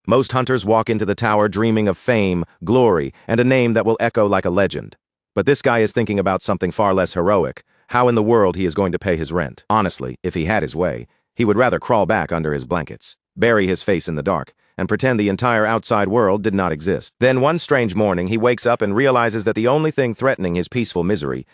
Most hunters walk into the tower dreaming of fame, glory, and a name that will echo like a legend. But this guy is thinking about something far less heroic: how in the world he is going to pay his rent. Honestly, if he had his way, he would rather crawl back under his blankets, bury his face in the dark, and pretend the entire outside world did not exist. Then one strange morning, he wakes up and realizes that the only thing threatening his peaceful misery,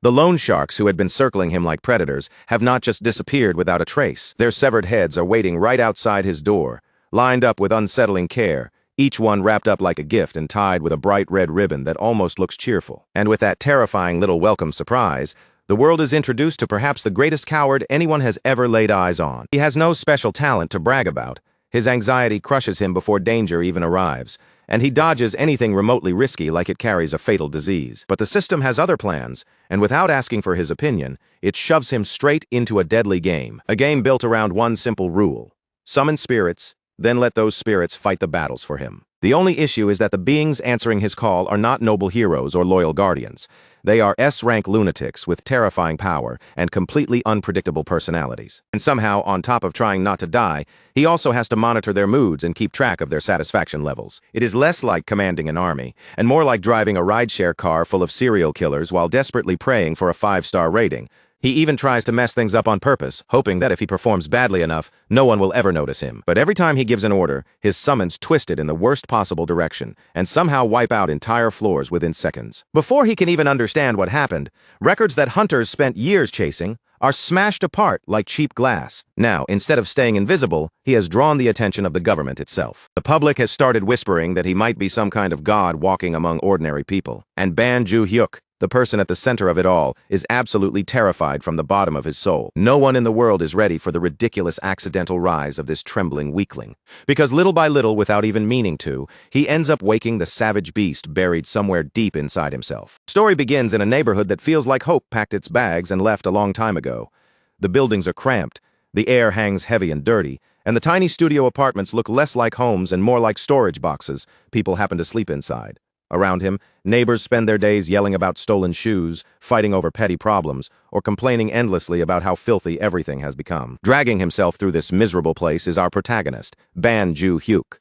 the loan sharks who had been circling him like predators, have not just disappeared without a trace. Their severed heads are waiting right outside his door, lined up with unsettling care, each one wrapped up like a gift and tied with a bright red ribbon that almost looks cheerful. And with that terrifying little welcome surprise, the world is introduced to perhaps the greatest coward anyone has ever laid eyes on. He has no special talent to brag about. His anxiety crushes him before danger even arrives, and he dodges anything remotely risky like it carries a fatal disease. But the system has other plans, and without asking for his opinion, it shoves him straight into a deadly game. A game built around one simple rule: summon spirits, then let those spirits fight the battles for him. The only issue is that the beings answering his call are not noble heroes or loyal guardians. They are S-rank lunatics with terrifying power and completely unpredictable personalities. And somehow, on top of trying not to die, he also has to monitor their moods and keep track of their satisfaction levels. It is less like commanding an army, and more like driving a rideshare car full of serial killers while desperately praying for a 5-star rating. He even tries to mess things up on purpose, hoping that if he performs badly enough, no one will ever notice him. But every time he gives an order, his summons twist it in the worst possible direction, and somehow wipe out entire floors within seconds. Before he can even understand what happened, records that hunters spent years chasing are smashed apart like cheap glass. Now, instead of staying invisible, he has drawn the attention of the government itself. The public has started whispering that he might be some kind of god walking among ordinary people. And Ban Ju-hyuk, the person at the center of it all, is absolutely terrified from the bottom of his soul. No one in the world is ready for the ridiculous accidental rise of this trembling weakling. Because little by little, without even meaning to, he ends up waking the savage beast buried somewhere deep inside himself. The story begins in a neighborhood that feels like hope packed its bags and left a long time ago. The buildings are cramped, the air hangs heavy and dirty, and the tiny studio apartments look less like homes and more like storage boxes people happen to sleep inside. Around him, neighbors spend their days yelling about stolen shoes, fighting over petty problems, or complaining endlessly about how filthy everything has become. Dragging himself through this miserable place is our protagonist, Ban Ju-hyuk.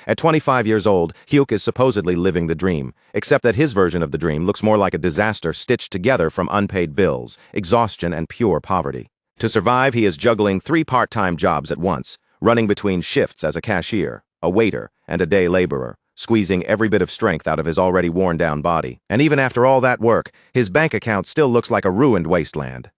At 25 years old, Hyuk is supposedly living the dream, except that his version of the dream looks more like a disaster stitched together from unpaid bills, exhaustion, and pure poverty. To survive, he is juggling 3 part-time jobs at once, running between shifts as a cashier, a waiter, and a day laborer, squeezing every bit of strength out of his already worn-down body. And even after all that work, his bank account still looks like a ruined wasteland.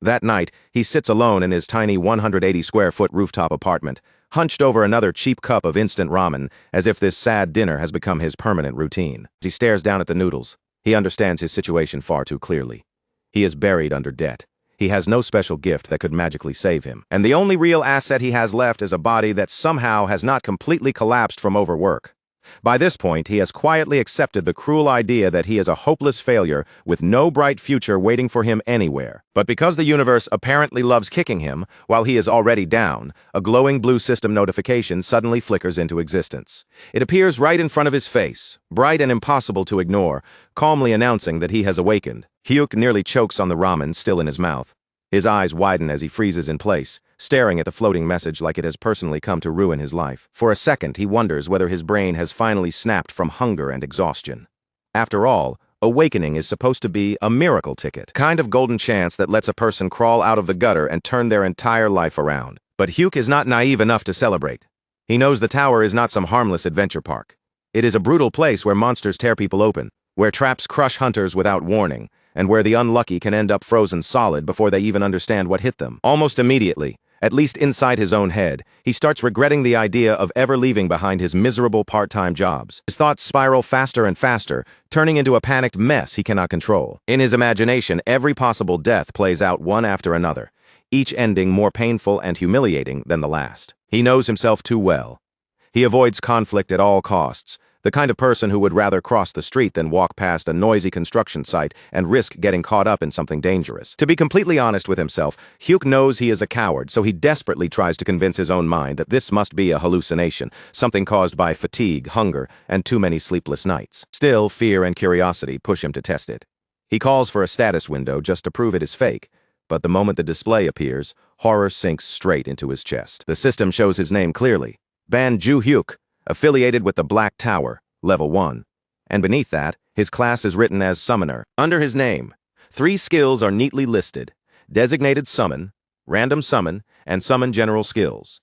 That night, he sits alone in his tiny 180-square-foot rooftop apartment, hunched over another cheap cup of instant ramen, as if this sad dinner has become his permanent routine. As he stares down at the noodles, he understands his situation far too clearly. He is buried under debt. He has no special gift that could magically save him. And the only real asset he has left is a body that somehow has not completely collapsed from overwork. By this point, he has quietly accepted the cruel idea that he is a hopeless failure with no bright future waiting for him anywhere. But because the universe apparently loves kicking him while he is already down, a glowing blue system notification suddenly flickers into existence. It appears right in front of his face, bright and impossible to ignore, calmly announcing that he has awakened. Hyuk nearly chokes on the ramen still in his mouth. His eyes widen as he freezes in place, staring at the floating message like it has personally come to ruin his life. For a second, he wonders whether his brain has finally snapped from hunger and exhaustion. After all, awakening is supposed to be a miracle ticket, kind of golden chance that lets a person crawl out of the gutter and turn their entire life around. But Hyuk is not naive enough to celebrate. He knows the tower is not some harmless adventure park. It is a brutal place where monsters tear people open, where traps crush hunters without warning, and where the unlucky can end up frozen solid before they even understand what hit them. Almost immediately, at least inside his own head, he starts regretting the idea of ever leaving behind his miserable part-time jobs. His thoughts spiral faster and faster, turning into a panicked mess he cannot control. In his imagination, every possible death plays out one after another, each ending more painful and humiliating than the last. He knows himself too well. He avoids conflict at all costs, the kind of person who would rather cross the street than walk past a noisy construction site and risk getting caught up in something dangerous. To be completely honest with himself, Hyuk knows he is a coward, so he desperately tries to convince his own mind that this must be a hallucination, something caused by fatigue, hunger, and too many sleepless nights. Still, fear and curiosity push him to test it. He calls for a status window just to prove it is fake, but the moment the display appears, horror sinks straight into his chest. The system shows his name clearly: Ban Ju-hyuk, affiliated with the Black Tower, Level 1. And beneath that, his class is written as Summoner. Under his name, 3 skills are neatly listed: Designated Summon, Random Summon, and Summon General Skills.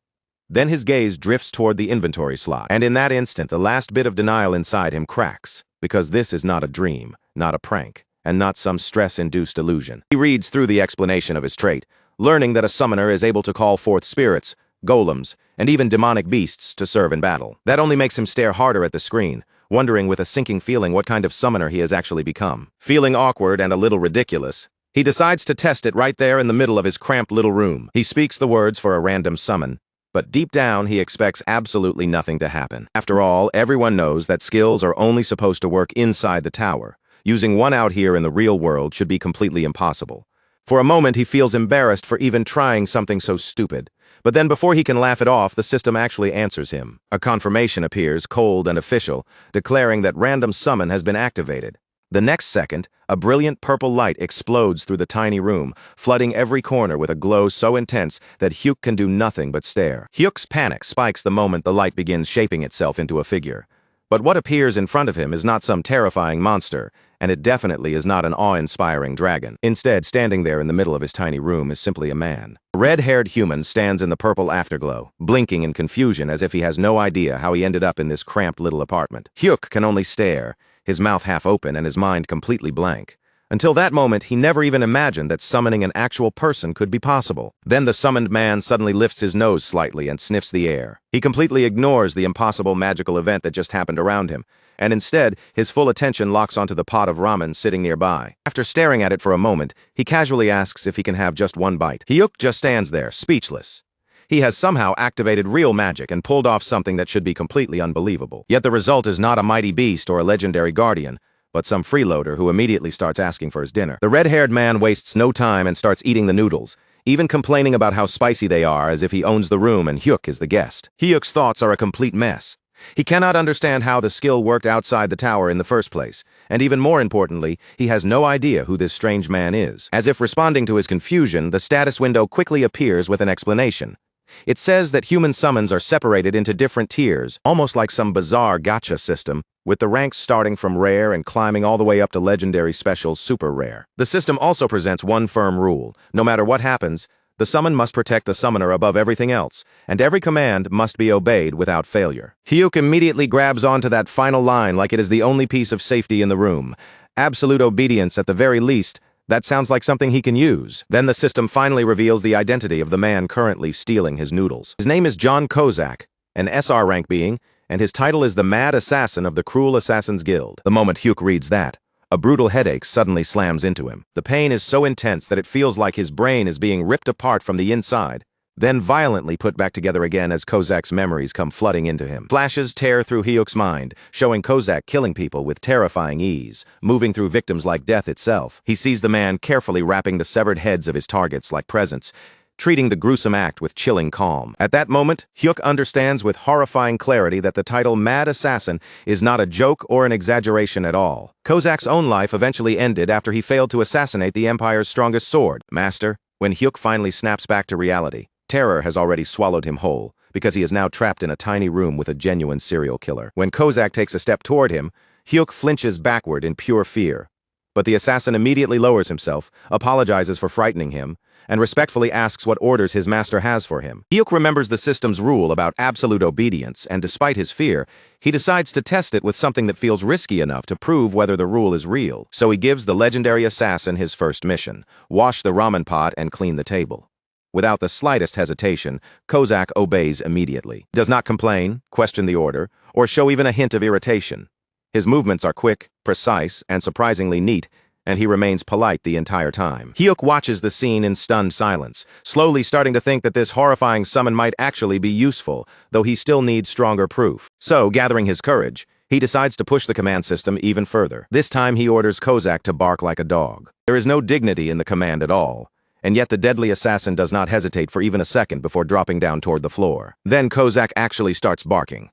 Then his gaze drifts toward the inventory slot, and in that instant, the last bit of denial inside him cracks, because this is not a dream, not a prank, and not some stress-induced illusion. He reads through the explanation of his trait, learning that a summoner is able to call forth spirits, golems, and even demonic beasts to serve in battle. That only makes him stare harder at the screen, wondering with a sinking feeling what kind of summoner he has actually become. Feeling awkward and a little ridiculous, he decides to test it right there in the middle of his cramped little room. He speaks the words for a random summon, but deep down he expects absolutely nothing to happen. After all, everyone knows that skills are only supposed to work inside the tower. Using one out here in the real world should be completely impossible. For a moment he feels embarrassed for even trying something so stupid. But then before he can laugh it off, the system actually answers him. A confirmation appears, cold and official, declaring that random summon has been activated. The next second, a brilliant purple light explodes through the tiny room, flooding every corner with a glow so intense that Hyuk can do nothing but stare. Hyuk's panic spikes the moment the light begins shaping itself into a figure. But what appears in front of him is not some terrifying monster, and it definitely is not an awe-inspiring dragon. Instead, standing there in the middle of his tiny room is simply a man. A red-haired human stands in the purple afterglow, blinking in confusion as if he has no idea how he ended up in this cramped little apartment. Hyuk can only stare, his mouth half open and his mind completely blank. Until that moment, he never even imagined that summoning an actual person could be possible. Then the summoned man suddenly lifts his nose slightly and sniffs the air. He completely ignores the impossible magical event that just happened around him, and instead, his full attention locks onto the pot of ramen sitting nearby. After staring at it for a moment, he casually asks if he can have just one bite. Hyuk just stands there, speechless. He has somehow activated real magic and pulled off something that should be completely unbelievable. Yet the result is not a mighty beast or a legendary guardian, but some freeloader who immediately starts asking for his dinner. The red-haired man wastes no time and starts eating the noodles, even complaining about how spicy they are as if he owns the room and Hyuk is the guest. Hyuk's thoughts are a complete mess. He cannot understand how the skill worked outside the tower in the first place, and even more importantly, he has no idea who this strange man is. As if responding to his confusion, the status window quickly appears with an explanation. It says that human summons are separated into different tiers, almost like some bizarre gacha system, with the ranks starting from rare and climbing all the way up to legendary special super rare. The system also presents one firm rule: no matter what happens, the summon must protect the summoner above everything else, and every command must be obeyed without failure. Hyuk immediately grabs onto that final line like it is the only piece of safety in the room. Absolute obedience at the very least. That sounds like something he can use. Then the system finally reveals the identity of the man currently stealing his noodles. His name is John Kozak, an SR rank being, and his title is the Mad Assassin of the Cruel Assassins Guild. The moment Hyuk reads that, a brutal headache suddenly slams into him. The pain is so intense that it feels like his brain is being ripped apart from the inside, then violently put back together again as Kozak's memories come flooding into him. Flashes tear through Hyuk's mind, showing Kozak killing people with terrifying ease, moving through victims like death itself. He sees the man carefully wrapping the severed heads of his targets like presents, treating the gruesome act with chilling calm. At that moment, Hyuk understands with horrifying clarity that the title Mad Assassin is not a joke or an exaggeration at all. Kozak's own life eventually ended after he failed to assassinate the Empire's strongest sword, Master. When Hyuk finally snaps back to reality, terror has already swallowed him whole, because he is now trapped in a tiny room with a genuine serial killer. When Kozak takes a step toward him, Hyuk flinches backward in pure fear. But the assassin immediately lowers himself, apologizes for frightening him, and respectfully asks what orders his master has for him. Hyuk remembers the system's rule about absolute obedience, and despite his fear, he decides to test it with something that feels risky enough to prove whether the rule is real. So he gives the legendary assassin his first mission: wash the ramen pot and clean the table. Without the slightest hesitation, Kozak obeys immediately. Does not complain, question the order, or show even a hint of irritation. His movements are quick, precise, and surprisingly neat, and he remains polite the entire time. Hyuk watches the scene in stunned silence, slowly starting to think that this horrifying summon might actually be useful, though he still needs stronger proof. So, gathering his courage, he decides to push the command system even further. This time he orders Kozak to bark like a dog. There is no dignity in the command at all, and yet the deadly assassin does not hesitate for even a second before dropping down toward the floor. Then Kozak actually starts barking.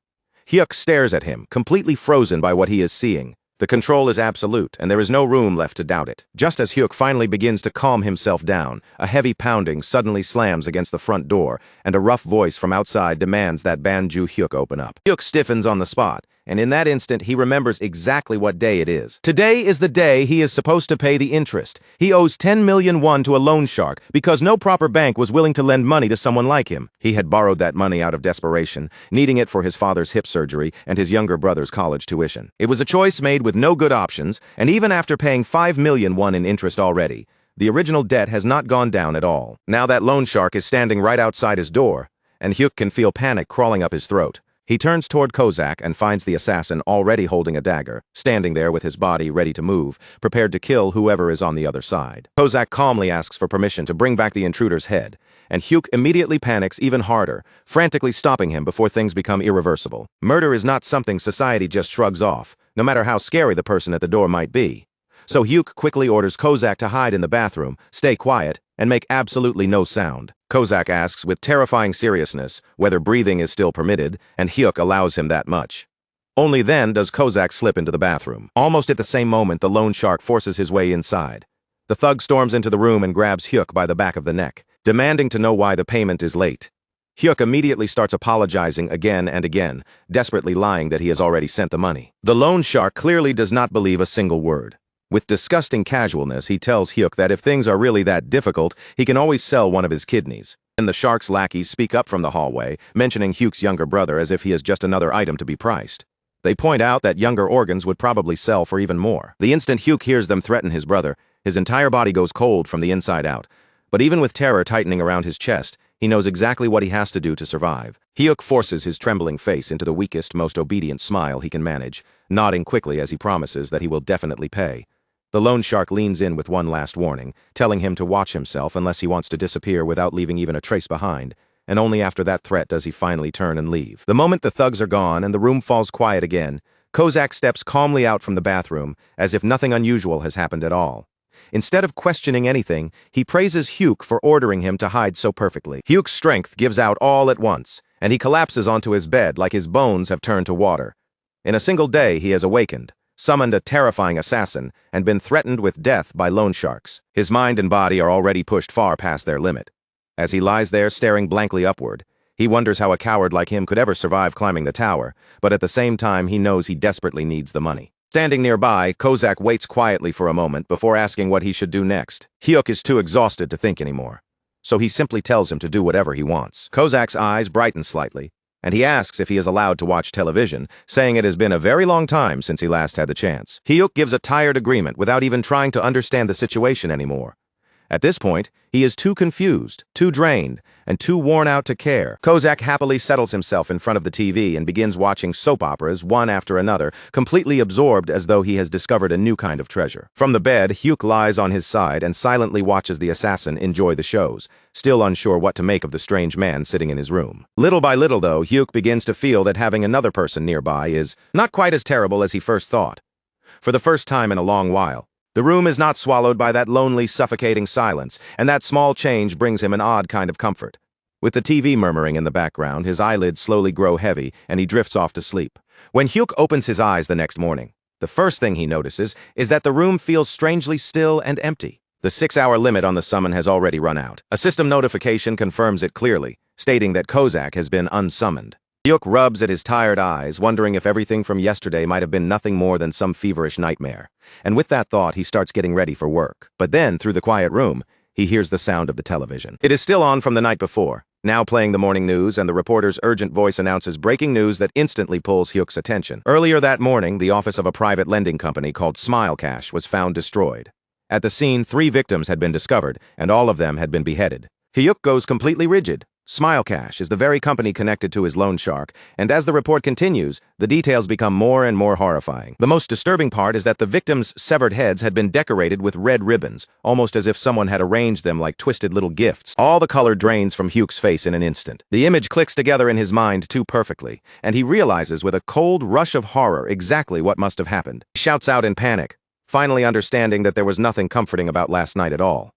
Hyuk stares at him, completely frozen by what he is seeing. The control is absolute, and there is no room left to doubt it. Just as Hyuk finally begins to calm himself down, a heavy pounding suddenly slams against the front door, and a rough voice from outside demands that Banju Hyuk open up. Hyuk stiffens on the spot, and in that instant he remembers exactly what day it is. Today is the day he is supposed to pay the interest. He owes 10 million won to a loan shark because no proper bank was willing to lend money to someone like him. He had borrowed that money out of desperation, needing it for his father's hip surgery and his younger brother's college tuition. It was a choice made with no good options, and even after paying 5 million won in interest already, the original debt has not gone down at all. Now that loan shark is standing right outside his door, and Hyuk can feel panic crawling up his throat. He turns toward Kozak and finds the assassin already holding a dagger, standing there with his body ready to move, prepared to kill whoever is on the other side. Kozak calmly asks for permission to bring back the intruder's head, and Hyuk immediately panics even harder, frantically stopping him before things become irreversible. Murder is not something society just shrugs off, no matter how scary the person at the door might be. So Hyuk quickly orders Kozak to hide in the bathroom, stay quiet, and make absolutely no sound. Kozak asks with terrifying seriousness whether breathing is still permitted, and Hyuk allows him that much. Only then does Kozak slip into the bathroom. Almost at the same moment, the loan shark forces his way inside. The thug storms into the room and grabs Hyuk by the back of the neck, demanding to know why the payment is late. Hyuk immediately starts apologizing again and again, desperately lying that he has already sent the money. The loan shark clearly does not believe a single word. With disgusting casualness, he tells Hyuk that if things are really that difficult, he can always sell one of his kidneys. And the shark's lackeys speak up from the hallway, mentioning Hyuk's younger brother as if he is just another item to be priced. They point out that younger organs would probably sell for even more. The instant Hyuk hears them threaten his brother, his entire body goes cold from the inside out. But even with terror tightening around his chest, he knows exactly what he has to do to survive. Hyuk forces his trembling face into the weakest, most obedient smile he can manage, nodding quickly as he promises that he will definitely pay. The loan shark leans in with one last warning, telling him to watch himself unless he wants to disappear without leaving even a trace behind, and only after that threat does he finally turn and leave. The moment the thugs are gone and the room falls quiet again, Kozak steps calmly out from the bathroom, as if nothing unusual has happened at all. Instead of questioning anything, he praises Hyuk for ordering him to hide so perfectly. Hyuk's strength gives out all at once, and he collapses onto his bed like his bones have turned to water. In a single day, he has awakened, summoned a terrifying assassin, and been threatened with death by loan sharks. His mind and body are already pushed far past their limit. As he lies there staring blankly upward, he wonders how a coward like him could ever survive climbing the tower, but at the same time he knows he desperately needs the money. Standing nearby, Kozak waits quietly for a moment before asking what he should do next. Hyuk is too exhausted to think anymore, so he simply tells him to do whatever he wants. Kozak's eyes brighten slightly, and he asks if he is allowed to watch television, saying it has been a very long time since he last had the chance. Hyuk gives a tired agreement without even trying to understand the situation anymore. At this point, he is too confused, too drained, and too worn out to care. Kozak happily settles himself in front of the TV and begins watching soap operas one after another, completely absorbed as though he has discovered a new kind of treasure. From the bed, Hyuk lies on his side and silently watches the assassin enjoy the shows, still unsure what to make of the strange man sitting in his room. Little by little, though, Hyuk begins to feel that having another person nearby is not quite as terrible as he first thought. For the first time in a long while, the room is not swallowed by that lonely, suffocating silence, and that small change brings him an odd kind of comfort. With the TV murmuring in the background, his eyelids slowly grow heavy, and he drifts off to sleep. When Hyuk opens his eyes the next morning, the first thing he notices is that the room feels strangely still and empty. The 6-hour limit on the summon has already run out. A system notification confirms it clearly, stating that Kozak has been unsummoned. Hyuk rubs at his tired eyes, wondering if everything from yesterday might have been nothing more than some feverish nightmare. And with that thought, he starts getting ready for work. But then, through the quiet room, he hears the sound of the television. It is still on from the night before, now playing the morning news, and the reporter's urgent voice announces breaking news that instantly pulls Hyuk's attention. Earlier that morning, the office of a private lending company called Smile Cash was found destroyed. At the scene, 3 victims had been discovered, and all of them had been beheaded. Hyuk goes completely rigid. Smile Cash is the very company connected to his loan shark, and as the report continues, the details become more and more horrifying. The most disturbing part is that the victims' severed heads had been decorated with red ribbons, almost as if someone had arranged them like twisted little gifts. All the color drains from Hyuk's face in an instant. The image clicks together in his mind too perfectly, and he realizes with a cold rush of horror exactly what must have happened. He shouts out in panic, finally understanding that there was nothing comforting about last night at all.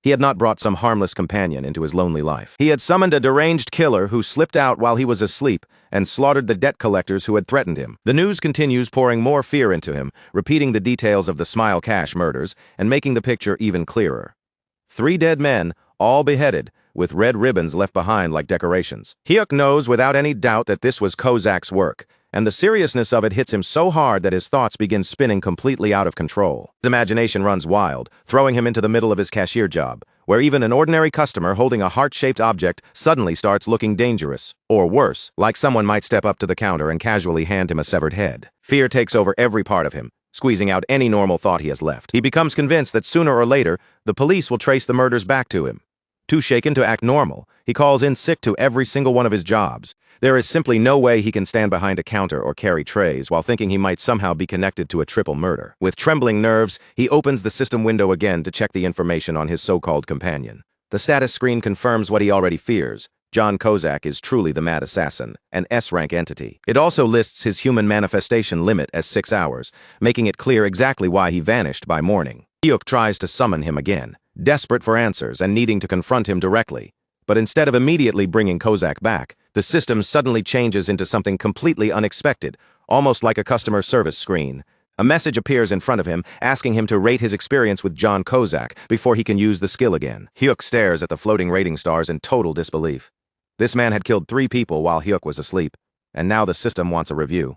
He had not brought some harmless companion into his lonely life. He had summoned a deranged killer who slipped out while he was asleep and slaughtered the debt collectors who had threatened him. The news continues pouring more fear into him, repeating the details of the Smile Cash murders and making the picture even clearer. 3 dead men, all beheaded, with red ribbons left behind like decorations. Hyuk knows without any doubt that this was Kozak's work, and the seriousness of it hits him so hard that his thoughts begin spinning completely out of control. His imagination runs wild, throwing him into the middle of his cashier job, where even an ordinary customer holding a heart-shaped object suddenly starts looking dangerous, or worse, like someone might step up to the counter and casually hand him a severed head. Fear takes over every part of him, squeezing out any normal thought he has left. He becomes convinced that sooner or later, the police will trace the murders back to him. Too shaken to act normal, he calls in sick to every single one of his jobs. There is simply no way he can stand behind a counter or carry trays while thinking he might somehow be connected to a triple murder. With trembling nerves, he opens the system window again to check the information on his so-called companion. The status screen confirms what he already fears. John Kozak is truly the mad assassin, an S-rank entity. It also lists his human manifestation limit as 6 hours, making it clear exactly why he vanished by morning. Hyuk tries to summon him again, desperate for answers and needing to confront him directly. But instead of immediately bringing Kozak back, the system suddenly changes into something completely unexpected, almost like a customer service screen. A message appears in front of him, asking him to rate his experience with John Kozak before he can use the skill again. Hyuk stares at the floating rating stars in total disbelief. This man had killed 3 people while Hyuk was asleep, and now the system wants a review.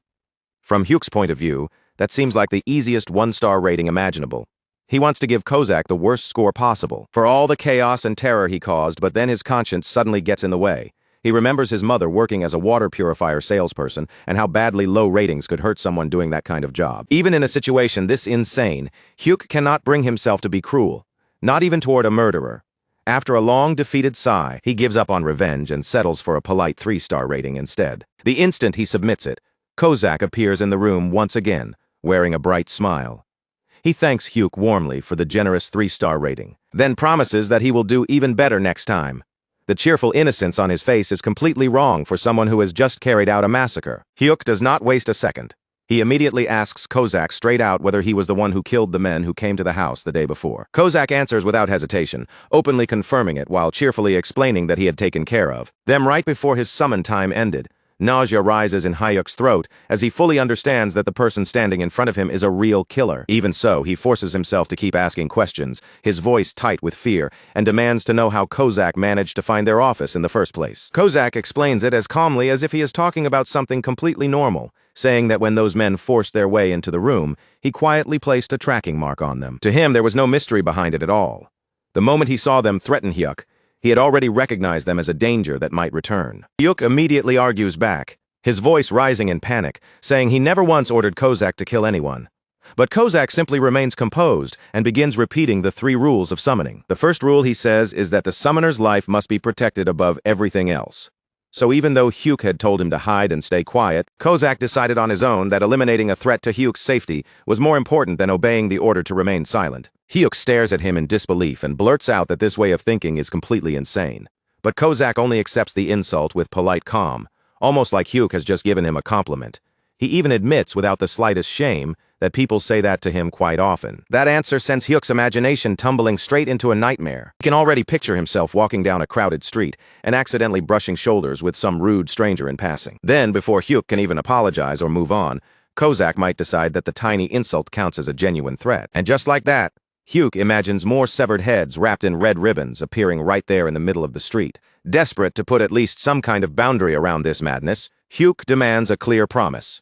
From Hyuk's point of view, that seems like the easiest 1-star rating imaginable. He wants to give Kozak the worst score possible, for all the chaos and terror he caused, but then his conscience suddenly gets in the way. He remembers his mother working as a water purifier salesperson and how badly low ratings could hurt someone doing that kind of job. Even in a situation this insane, Hyuk cannot bring himself to be cruel, not even toward a murderer. After a long, defeated sigh, he gives up on revenge and settles for a polite 3-star rating instead. The instant he submits it, Kozak appears in the room once again, wearing a bright smile. He thanks Hyuk warmly for the generous 3-star rating, then promises that he will do even better next time. The cheerful innocence on his face is completely wrong for someone who has just carried out a massacre. Hyuk does not waste a second. He immediately asks Kozak straight out whether he was the one who killed the men who came to the house the day before. Kozak answers without hesitation, openly confirming it while cheerfully explaining that he had taken care of them right before his summon time ended. Nausea rises in Hyuk's throat as he fully understands that the person standing in front of him is a real killer. Even so, he forces himself to keep asking questions, his voice tight with fear, and demands to know how Kozak managed to find their office in the first place. Kozak explains it as calmly as if he is talking about something completely normal, saying that when those men forced their way into the room, he quietly placed a tracking mark on them. To him, there was no mystery behind it at all. The moment he saw them threaten Hyuk, he had already recognized them as a danger that might return. Hyuk immediately argues back, his voice rising in panic, saying he never once ordered Kozak to kill anyone. But Kozak simply remains composed and begins repeating the 3 rules of summoning. The first rule, he says, is that the summoner's life must be protected above everything else. So even though Hyuk had told him to hide and stay quiet, Kozak decided on his own that eliminating a threat to Hyuk's safety was more important than obeying the order to remain silent. Hyuk stares at him in disbelief and blurts out that this way of thinking is completely insane. But Kozak only accepts the insult with polite calm, almost like Hyuk has just given him a compliment. He even admits without the slightest shame that people say that to him quite often. That answer sends Hyuk's imagination tumbling straight into a nightmare. He can already picture himself walking down a crowded street and accidentally brushing shoulders with some rude stranger in passing. Then, before Hyuk can even apologize or move on, Kozak might decide that the tiny insult counts as a genuine threat. And just like that, Hyuk imagines more severed heads wrapped in red ribbons appearing right there in the middle of the street. Desperate to put at least some kind of boundary around this madness, Hyuk demands a clear promise.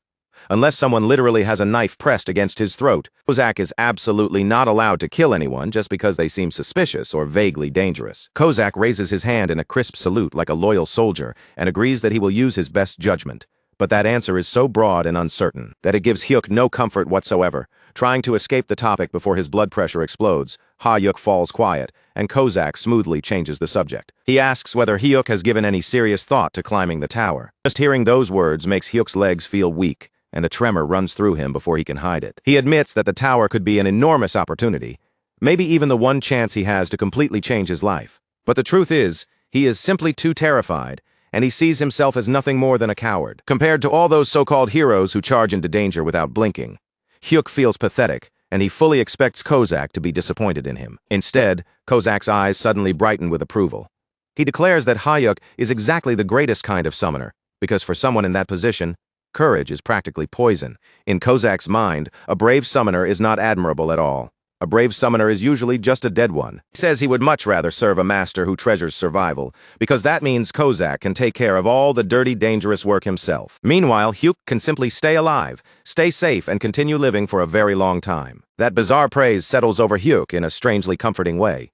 Unless someone literally has a knife pressed against his throat, Kozak is absolutely not allowed to kill anyone just because they seem suspicious or vaguely dangerous. Kozak raises his hand in a crisp salute like a loyal soldier and agrees that he will use his best judgment. But that answer is so broad and uncertain that it gives Hyuk no comfort whatsoever. Trying to escape the topic before his blood pressure explodes, Hyuk falls quiet, and Kozak smoothly changes the subject. He asks whether Hyuk has given any serious thought to climbing the tower. Just hearing those words makes Hyuk's legs feel weak, and a tremor runs through him before he can hide it. He admits that the tower could be an enormous opportunity, maybe even the one chance he has to completely change his life. But the truth is, he is simply too terrified, and he sees himself as nothing more than a coward. Compared to all those so-called heroes who charge into danger without blinking, Hyuk feels pathetic, and he fully expects Kozak to be disappointed in him. Instead, Kozak's eyes suddenly brighten with approval. He declares that Hyuk is exactly the greatest kind of summoner, because for someone in that position, courage is practically poison. In Kozak's mind, a brave summoner is not admirable at all. A brave summoner is usually just a dead one. He says he would much rather serve a master who treasures survival, because that means Kozak can take care of all the dirty, dangerous work himself. Meanwhile, Hyuk can simply stay alive, stay safe, and continue living for a very long time. That bizarre praise settles over Hyuk in a strangely comforting way.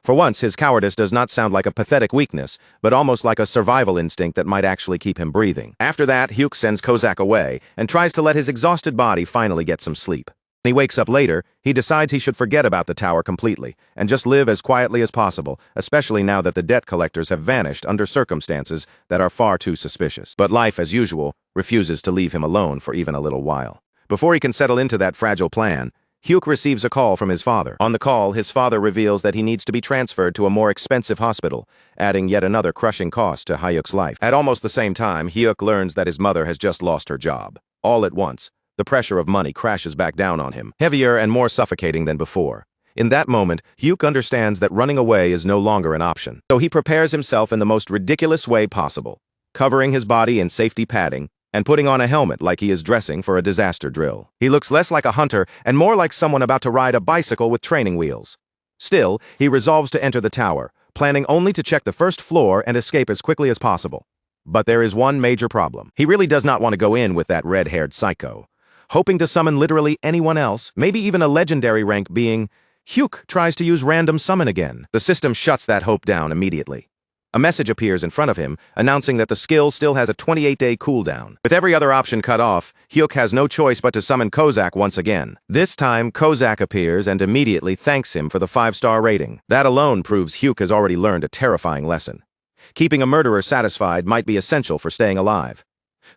For once, his cowardice does not sound like a pathetic weakness, but almost like a survival instinct that might actually keep him breathing. After that, Hyuk sends Kozak away and tries to let his exhausted body finally get some sleep. When he wakes up later, he decides he should forget about the tower completely and just live as quietly as possible, especially now that the debt collectors have vanished under circumstances that are far too suspicious. But life, as usual, refuses to leave him alone for even a little while. Before he can settle into that fragile plan, Hyuk receives a call from his father. On the call, his father reveals that he needs to be transferred to a more expensive hospital, adding yet another crushing cost to Hyuk's life. At almost the same time, Hyuk learns that his mother has just lost her job. All at once, the pressure of money crashes back down on him, heavier and more suffocating than before. In that moment, Hyuk understands that running away is no longer an option. So he prepares himself in the most ridiculous way possible, covering his body in safety padding, and putting on a helmet like he is dressing for a disaster drill. He looks less like a hunter and more like someone about to ride a bicycle with training wheels. Still, he resolves to enter the tower, planning only to check the first floor and escape as quickly as possible. But there is one major problem. He really does not want to go in with that red-haired psycho. Hoping to summon literally anyone else, maybe even a legendary rank being, Hyuk tries to use random summon again. The system shuts that hope down immediately. A message appears in front of him, announcing that the skill still has a 28-day cooldown. With every other option cut off, Hyuk has no choice but to summon Kozak once again. This time, Kozak appears and immediately thanks him for the 5-star rating. That alone proves Hyuk has already learned a terrifying lesson. Keeping a murderer satisfied might be essential for staying alive.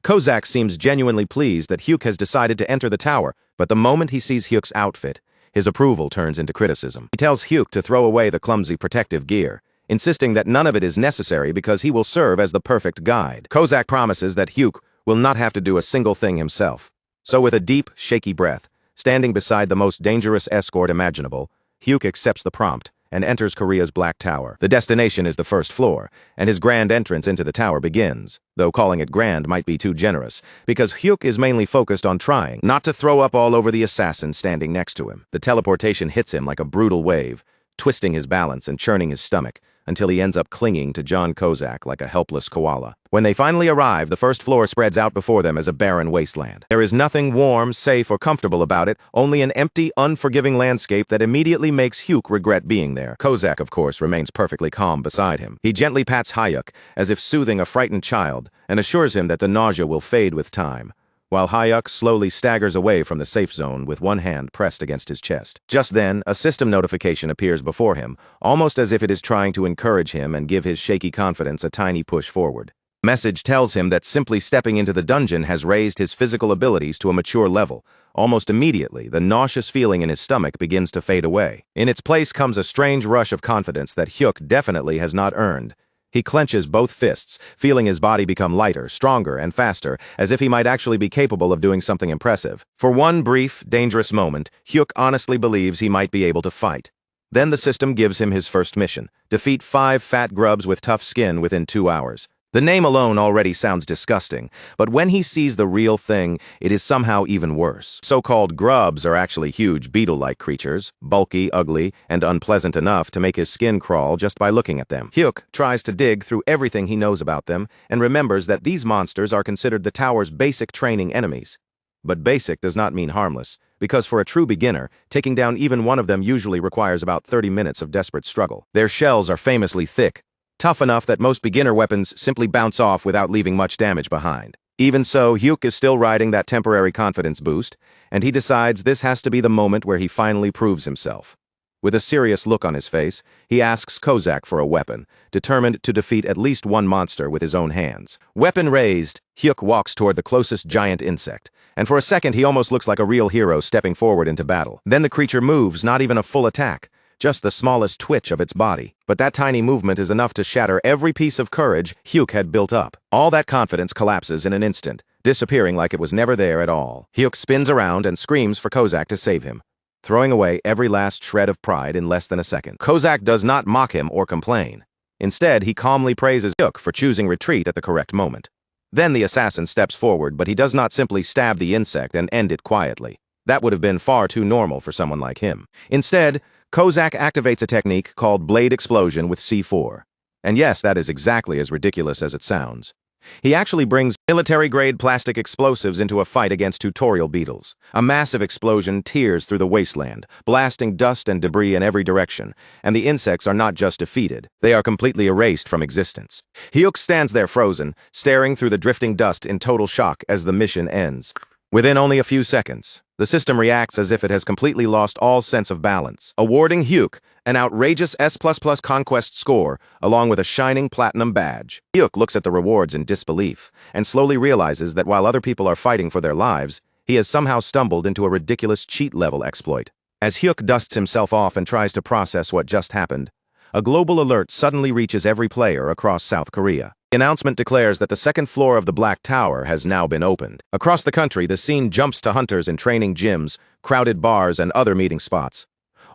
Kozak seems genuinely pleased that Hyuk has decided to enter the tower, but the moment he sees Hyuk's outfit, his approval turns into criticism. He tells Hyuk to throw away the clumsy protective gear, insisting that none of it is necessary because he will serve as the perfect guide. Kozak promises that Hyuk will not have to do a single thing himself. So with a deep, shaky breath, standing beside the most dangerous escort imaginable, Hyuk accepts the prompt and enters Korea's Black Tower. The destination is the first floor, and his grand entrance into the tower begins, though calling it grand might be too generous, because Hyuk is mainly focused on trying not to throw up all over the assassin standing next to him. The teleportation hits him like a brutal wave, twisting his balance and churning his stomach, until he ends up clinging to John Kozak like a helpless koala. When they finally arrive, the first floor spreads out before them as a barren wasteland. There is nothing warm, safe, or comfortable about it, only an empty, unforgiving landscape that immediately makes Hyuk regret being there. Kozak, of course, remains perfectly calm beside him. He gently pats Hyuk, as if soothing a frightened child, and assures him that the nausea will fade with time, while Hyuk slowly staggers away from the safe zone with one hand pressed against his chest. Just then, a system notification appears before him, almost as if it is trying to encourage him and give his shaky confidence a tiny push forward. The message tells him that simply stepping into the dungeon has raised his physical abilities to a mature level. Almost immediately, the nauseous feeling in his stomach begins to fade away. In its place comes a strange rush of confidence that Hyuk definitely has not earned. He clenches both fists, feeling his body become lighter, stronger, and faster, as if he might actually be capable of doing something impressive. For one brief, dangerous moment, Hyuk honestly believes he might be able to fight. Then the system gives him his first mission: defeat 5 fat grubs with tough skin within 2 hours. The name alone already sounds disgusting, but when he sees the real thing, it is somehow even worse. So-called grubs are actually huge beetle-like creatures, bulky, ugly, and unpleasant enough to make his skin crawl just by looking at them. Hyuk tries to dig through everything he knows about them and remembers that these monsters are considered the tower's basic training enemies. But basic does not mean harmless, because for a true beginner, taking down even one of them usually requires about 30 minutes of desperate struggle. Their shells are famously thick, tough enough that most beginner weapons simply bounce off without leaving much damage behind. Even so, Hyuk is still riding that temporary confidence boost, and he decides this has to be the moment where he finally proves himself. With a serious look on his face, he asks Kozak for a weapon, determined to defeat at least one monster with his own hands. Weapon raised, Hyuk walks toward the closest giant insect, and for a second he almost looks like a real hero stepping forward into battle. Then the creature moves, not even a full attack, just the smallest twitch of its body. But that tiny movement is enough to shatter every piece of courage Hyuk had built up. All that confidence collapses in an instant, disappearing like it was never there at all. Hyuk spins around and screams for Kozak to save him. throwing away every last shred of pride in less than a second. Kozak does not mock him or complain. Instead, he calmly praises Hyuk for choosing retreat at the correct moment. Then the assassin steps forward, but he does not simply stab the insect and end it quietly. That would have been far too normal for someone like him. Instead, Kozak activates a technique called blade explosion with C4. And yes, that is exactly as ridiculous as it sounds. He actually brings military-grade plastic explosives into a fight against tutorial beetles. A massive explosion tears through the wasteland, blasting dust and debris in every direction, and the insects are not just defeated, they are completely erased from existence. Hyuk stands there frozen, staring through the drifting dust in total shock as the mission ends. Within only a few seconds, the system reacts as if it has completely lost all sense of balance, awarding Hyuk an outrageous S++ conquest score, along with a shining platinum badge. Hyuk looks at the rewards in disbelief, and slowly realizes that while other people are fighting for their lives, he has somehow stumbled into a ridiculous cheat-level exploit. As Hyuk dusts himself off and tries to process what just happened, a global alert suddenly reaches every player across South Korea. The announcement declares that the second floor of the Black Tower has now been opened. Across the country, the scene jumps to hunters in training gyms, crowded bars, and other meeting spots,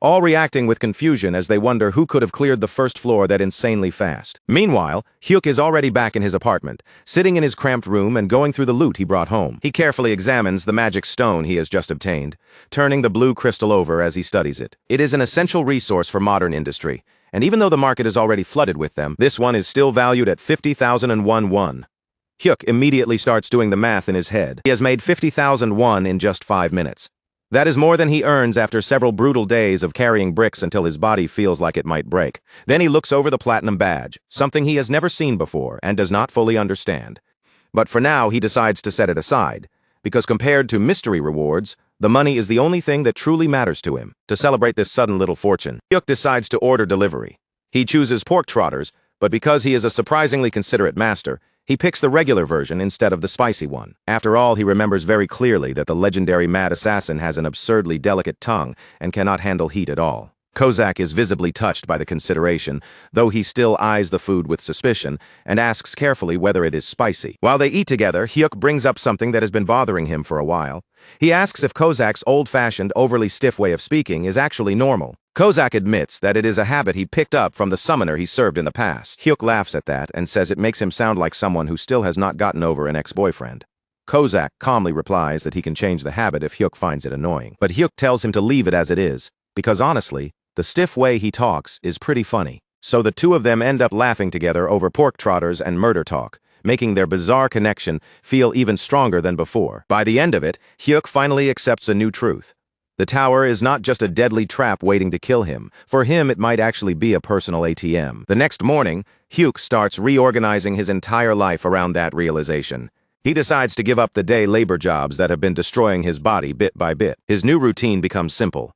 all reacting with confusion as they wonder who could have cleared the first floor that insanely fast. Meanwhile, Hyuk is already back in his apartment, sitting in his cramped room and going through the loot he brought home. He carefully examines the magic stone he has just obtained, turning the blue crystal over as he studies it. It is an essential resource for modern industry, and even though the market is already flooded with them, this one is still valued at 50,001 won. Hyuk immediately starts doing the math in his head. He has made 50,000 won in just 5 minutes. That is more than he earns after several brutal days of carrying bricks until his body feels like it might break. Then he looks over the platinum badge, something he has never seen before and does not fully understand. But for now, he decides to set it aside, because compared to mystery rewards, the money is the only thing that truly matters to him. To celebrate this sudden little fortune, Hyuk decides to order delivery. He chooses pork trotters, but because he is a surprisingly considerate master, he picks the regular version instead of the spicy one. After all, he remembers very clearly that the legendary mad assassin has an absurdly delicate tongue and cannot handle heat at all. Kozak is visibly touched by the consideration, though he still eyes the food with suspicion and asks carefully whether it is spicy. While they eat together, Hyuk brings up something that has been bothering him for a while. He asks if Kozak's old-fashioned, overly stiff way of speaking is actually normal. Kozak admits that it is a habit he picked up from the summoner he served in the past. Hyuk laughs at that and says it makes him sound like someone who still has not gotten over an ex-boyfriend. Kozak calmly replies that he can change the habit if Hyuk finds it annoying. But Hyuk tells him to leave it as it is, because honestly, the stiff way he talks is pretty funny. So the two of them end up laughing together over pork trotters and murder talk, making their bizarre connection feel even stronger than before. By the end of it, Hyuk finally accepts a new truth. The tower is not just a deadly trap waiting to kill him. For him, it might actually be a personal ATM. The next morning, Hyuk starts reorganizing his entire life around that realization. He decides to give up the day labor jobs that have been destroying his body bit by bit. His new routine becomes simple.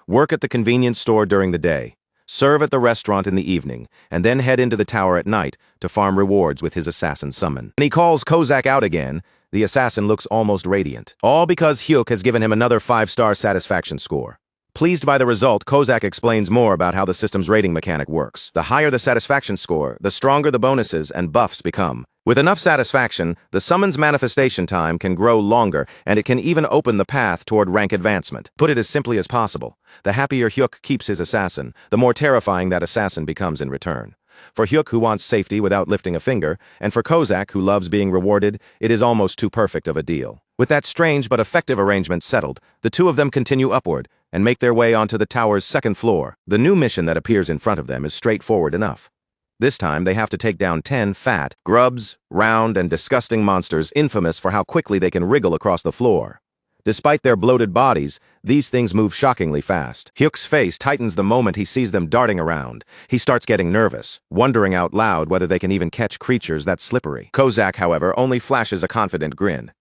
Work at the convenience store during the day, serve at the restaurant in the evening, and then head into the tower at night to farm rewards with his assassin summon. When he calls Kozak out again, the assassin looks almost radiant. All because Hyuk has given him another 5-star satisfaction score. Pleased by the result, Kozak explains more about how the system's rating mechanic works. The higher the satisfaction score, the stronger the bonuses and buffs become. With enough satisfaction, the summon's manifestation time can grow longer, and it can even open the path toward rank advancement. Put it as simply as possible, the happier Hyuk keeps his assassin, the more terrifying that assassin becomes in return. For Hyuk, who wants safety without lifting a finger, and for Kozak, who loves being rewarded, it is almost too perfect of a deal. With that strange but effective arrangement settled, the two of them continue upward and make their way onto the tower's second floor. The new mission that appears in front of them is straightforward enough. This time, they have to take down 10 fat, grubs, round, and disgusting monsters infamous for how quickly they can wriggle across the floor. Despite their bloated bodies, these things move shockingly fast. Hyuk's face tightens the moment he sees them darting around. He starts getting nervous, wondering out loud whether they can even catch creatures that slippery. Kozak, however, only flashes a confident grin.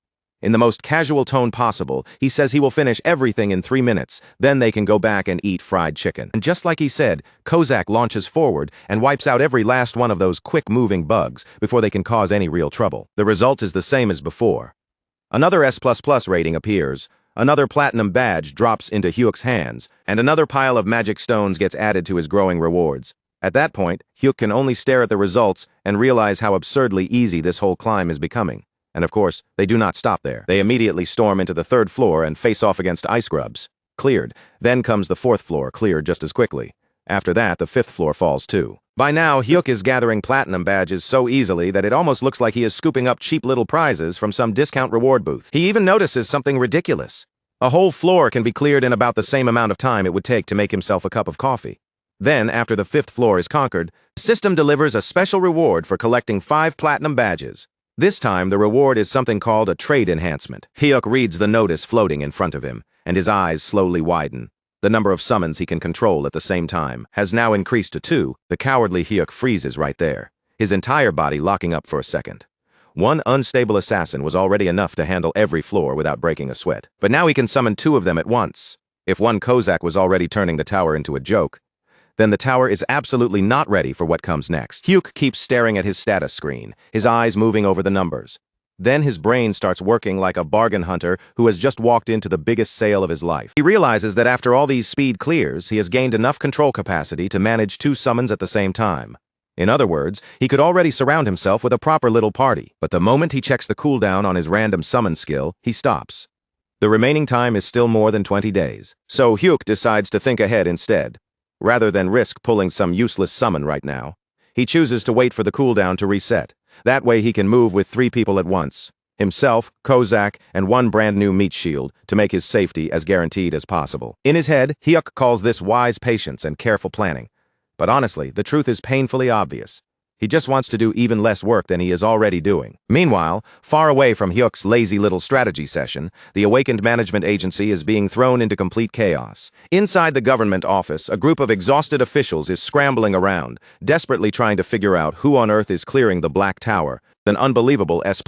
In the most casual tone possible, he says he will finish everything in 3 minutes, then they can go back and eat fried chicken. And just like he said, Kozak launches forward and wipes out every last one of those quick-moving bugs before they can cause any real trouble. The result is the same as before. Another S++ rating appears, another platinum badge drops into Hyuk's hands, and another pile of magic stones gets added to his growing rewards. At that point, Hyuk can only stare at the results and realize how absurdly easy this whole climb is becoming. And of course, they do not stop there. They immediately storm into the third floor and face off against ice grubs. Cleared. Then comes the 4th floor, cleared just as quickly. After that, the 5th floor falls too. By now, Hyuk is gathering platinum badges so easily that it almost looks like he is scooping up cheap little prizes from some discount reward booth. He even notices something ridiculous. A whole floor can be cleared in about the same amount of time it would take to make himself a cup of coffee. Then, after the 5th floor is conquered, the system delivers a special reward for collecting 5 platinum badges. This time, the reward is something called a trade enhancement. Hyuk reads the notice floating in front of him, and his eyes slowly widen. The number of summons he can control at the same time has now increased to 2. The cowardly Hyuk freezes right there, his entire body locking up for a second. One unstable assassin was already enough to handle every floor without breaking a sweat. But now he can summon 2 of them at once. If one Kozak was already turning the tower into a joke, then the tower is absolutely not ready for what comes next. Hyuk keeps staring at his status screen, his eyes moving over the numbers. Then his brain starts working like a bargain hunter who has just walked into the biggest sale of his life. He realizes that after all these speed clears, he has gained enough control capacity to manage 2 summons at the same time. In other words, he could already surround himself with a proper little party. But the moment he checks the cooldown on his random summon skill, he stops. The remaining time is still more than 20 days. So Hyuk decides to think ahead instead. Rather than risk pulling some useless summon right now, he chooses to wait for the cooldown to reset. That way he can move with 3 people at once, himself, Kozak, and 1 brand new meat shield to make his safety as guaranteed as possible. In his head, Hyuk calls this wise patience and careful planning. But honestly, the truth is painfully obvious. He just wants to do even less work than he is already doing. Meanwhile, far away from Hyuk's lazy little strategy session, the awakened management agency is being thrown into complete chaos. Inside the government office, a group of exhausted officials is scrambling around, desperately trying to figure out who on earth is clearing the Black Tower, an unbelievable S++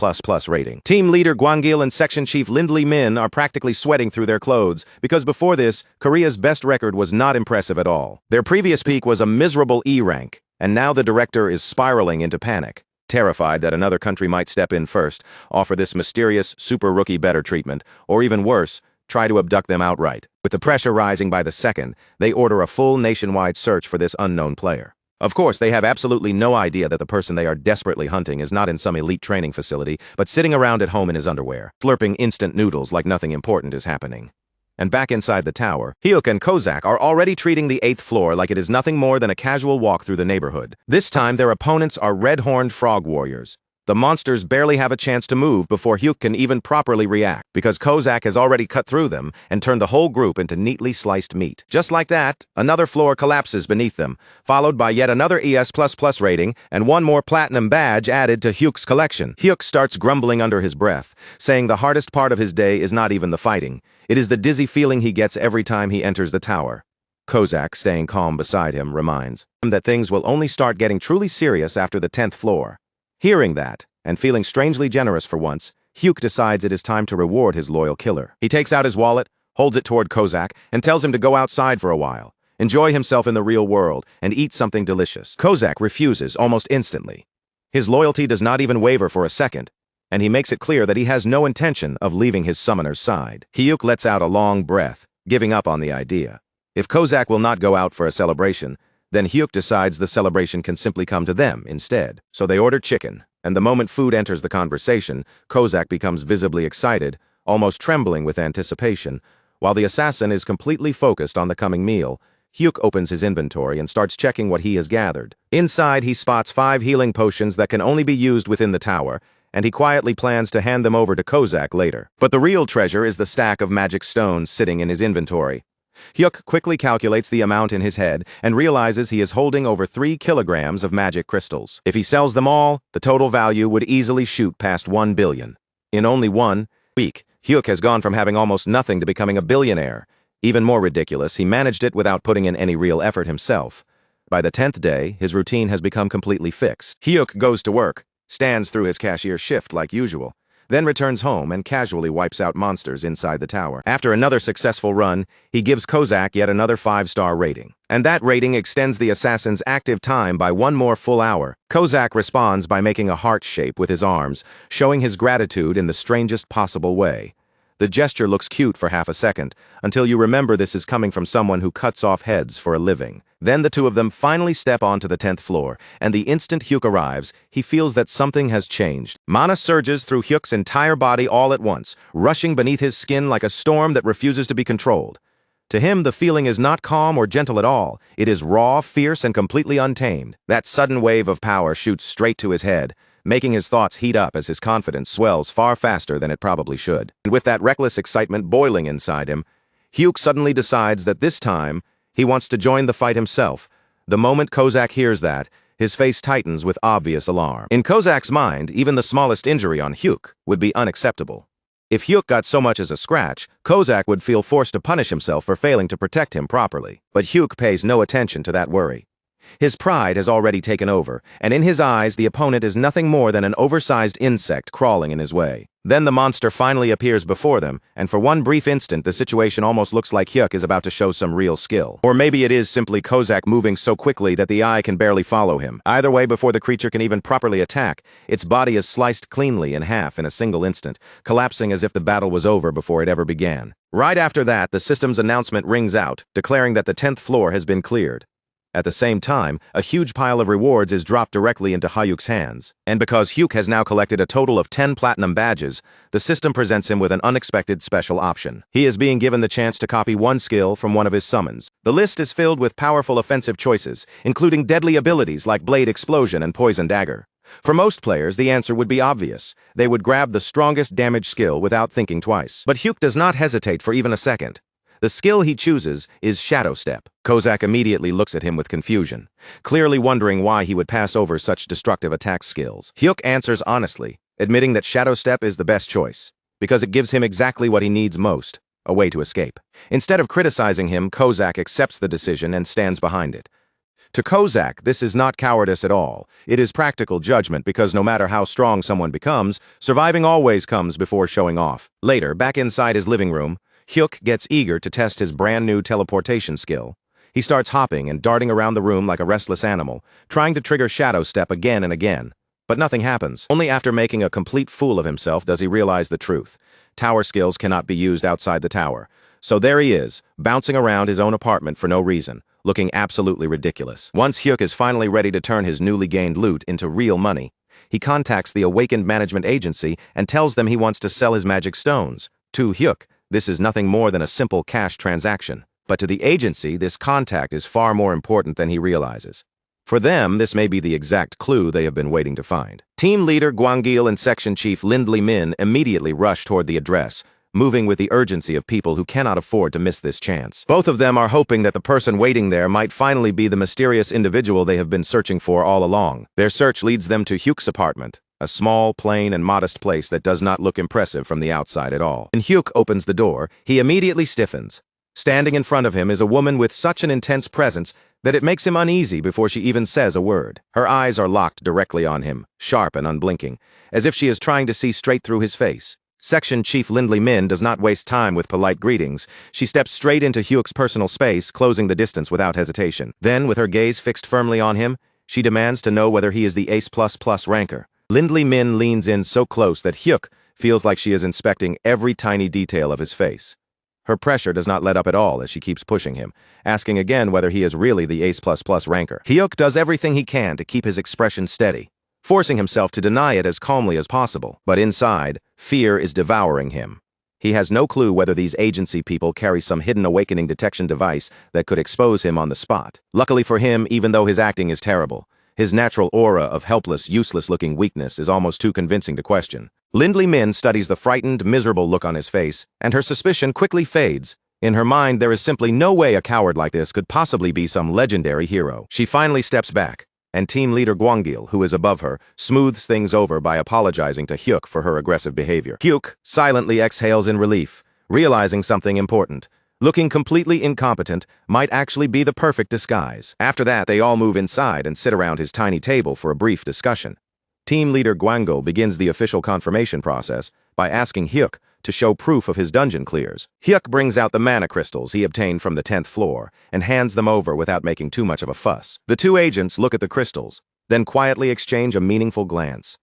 rating. Team leader Gwangil and section chief Lindley Min are practically sweating through their clothes because before this, Korea's best record was not impressive at all. Their previous peak was a miserable E rank. And now the director is spiraling into panic, terrified that another country might step in first, offer this mysterious super rookie better treatment, or even worse, try to abduct them outright. With the pressure rising by the second, they order a full nationwide search for this unknown player. Of course, they have absolutely no idea that the person they are desperately hunting is not in some elite training facility, but sitting around at home in his underwear, slurping instant noodles like nothing important is happening. And back inside the tower, Hyuk and Kozak are already treating the 8th floor like it is nothing more than a casual walk through the neighborhood. This time, their opponents are red-horned frog warriors. The monsters barely have a chance to move before Hyuk can even properly react, because Kozak has already cut through them and turned the whole group into neatly sliced meat. Just like that, another floor collapses beneath them, followed by yet another ES++ rating and 1 more platinum badge added to Hyuk's collection. Hyuk starts grumbling under his breath, saying the hardest part of his day is not even the fighting. It is the dizzy feeling he gets every time he enters the tower. Kozak, staying calm beside him, reminds him that things will only start getting truly serious after the 10th floor. Hearing that, and feeling strangely generous for once, Hyuk decides it is time to reward his loyal killer. He takes out his wallet, holds it toward Kozak, and tells him to go outside for a while, enjoy himself in the real world, and eat something delicious. Kozak refuses almost instantly. His loyalty does not even waver for a second, and he makes it clear that he has no intention of leaving his summoner's side. Hyuk lets out a long breath, giving up on the idea. If Kozak will not go out for a celebration, then Hyuk decides the celebration can simply come to them instead. So they order chicken, and the moment food enters the conversation, Kozak becomes visibly excited, almost trembling with anticipation. While the assassin is completely focused on the coming meal, Hyuk opens his inventory and starts checking what he has gathered. Inside, he spots 5 healing potions that can only be used within the tower, and he quietly plans to hand them over to Kozak later. But the real treasure is the stack of magic stones sitting in his inventory. Hyuk quickly calculates the amount in his head and realizes he is holding over 3 kilograms of magic crystals. If he sells them all, the total value would easily shoot past 1 billion. In only 1 week, Hyuk has gone from having almost nothing to becoming a billionaire. Even more ridiculous, he managed it without putting in any real effort himself. By the 10th day, his routine has become completely fixed. Hyuk goes to work, stands through his cashier shift like usual, then returns home and casually wipes out monsters inside the tower. After another successful run, he gives Kozak yet another 5-star rating. And that rating extends the assassin's active time by 1 more full hour. Kozak responds by making a heart shape with his arms, showing his gratitude in the strangest possible way. The gesture looks cute for half a second, until you remember this is coming from someone who cuts off heads for a living. Then the 2 of them finally step onto the 10th floor, and the instant Hyuk arrives, he feels that something has changed. Mana surges through Hyuk's entire body all at once, rushing beneath his skin like a storm that refuses to be controlled. To him, the feeling is not calm or gentle at all. It is raw, fierce, and completely untamed. That sudden wave of power shoots straight to his head, making his thoughts heat up as his confidence swells far faster than it probably should. And with that reckless excitement boiling inside him, Hyuk suddenly decides that this time, he wants to join the fight himself. The moment Kozak hears that, his face tightens with obvious alarm. In Kozak's mind, even the smallest injury on Hyuk would be unacceptable. If Hyuk got so much as a scratch, Kozak would feel forced to punish himself for failing to protect him properly. But Hyuk pays no attention to that worry. His pride has already taken over, and in his eyes the opponent is nothing more than an oversized insect crawling in his way. Then the monster finally appears before them, and for one brief instant the situation almost looks like Hyuk is about to show some real skill. Or maybe it is simply Kozak moving so quickly that the eye can barely follow him. Either way, before the creature can even properly attack, its body is sliced cleanly in half in a single instant, collapsing as if the battle was over before it ever began. Right after that, the system's announcement rings out, declaring that the 10th floor has been cleared. At the same time, a huge pile of rewards is dropped directly into Hyuk's hands. And because Hyuk has now collected a total of 10 platinum badges, the system presents him with an unexpected special option. He is being given the chance to copy one skill from one of his summons. The list is filled with powerful offensive choices, including deadly abilities like Blade Explosion and Poison Dagger. For most players, the answer would be obvious. They would grab the strongest damage skill without thinking twice. But Hyuk does not hesitate for even a second. The skill he chooses is Shadow Step. Kozak immediately looks at him with confusion, clearly wondering why he would pass over such destructive attack skills. Hyuk answers honestly, admitting that Shadow Step is the best choice, because it gives him exactly what he needs most, a way to escape. Instead of criticizing him, Kozak accepts the decision and stands behind it. To Kozak, this is not cowardice at all. It is practical judgment because no matter how strong someone becomes, surviving always comes before showing off. Later, back inside his living room, Hyuk gets eager to test his brand-new teleportation skill. He starts hopping and darting around the room like a restless animal, trying to trigger Shadow Step again and again. But nothing happens. Only after making a complete fool of himself does he realize the truth. Tower skills cannot be used outside the tower. So there he is, bouncing around his own apartment for no reason, looking absolutely ridiculous. Once Hyuk is finally ready to turn his newly gained loot into real money, he contacts the Awakened Management Agency and tells them he wants to sell his magic stones. To Hyuk, this is nothing more than a simple cash transaction. But to the agency, this contact is far more important than he realizes. For them, this may be the exact clue they have been waiting to find. Team leader Gwangil and section chief Lindley Min immediately rush toward the address, moving with the urgency of people who cannot afford to miss this chance. Both of them are hoping that the person waiting there might finally be the mysterious individual they have been searching for all along. Their search leads them to Hyuk's apartment, a small, plain, and modest place that does not look impressive from the outside at all. When Hyuk opens the door, he immediately stiffens. Standing in front of him is a woman with such an intense presence that it makes him uneasy before she even says a word. Her eyes are locked directly on him, sharp and unblinking, as if she is trying to see straight through his face. Section Chief Lindley Min does not waste time with polite greetings. She steps straight into Hyuk's personal space, closing the distance without hesitation. Then, with her gaze fixed firmly on him, she demands to know whether he is the Ace++ ranker. Lindley Min leans in so close that Hyuk feels like she is inspecting every tiny detail of his face. Her pressure does not let up at all as she keeps pushing him, asking again whether he is really the Ace++ ranker. Hyuk does everything he can to keep his expression steady, forcing himself to deny it as calmly as possible. But inside, fear is devouring him. He has no clue whether these agency people carry some hidden awakening detection device that could expose him on the spot. Luckily for him, even though his acting is terrible, his natural aura of helpless, useless-looking weakness is almost too convincing to question. Lindley Min studies the frightened, miserable look on his face, and her suspicion quickly fades. In her mind, there is simply no way a coward like this could possibly be some legendary hero. She finally steps back, and team leader Gwangil, who is above her, smooths things over by apologizing to Hyuk for her aggressive behavior. Hyuk silently exhales in relief, realizing something important. Looking completely incompetent might actually be the perfect disguise. After that, they all move inside and sit around his tiny table for a brief discussion. Team leader Gwangil begins the official confirmation process by asking Hyuk to show proof of his dungeon clears. Hyuk brings out the mana crystals he obtained from the 10th floor and hands them over without making too much of a fuss. The two agents look at the crystals, then quietly exchange a meaningful glance.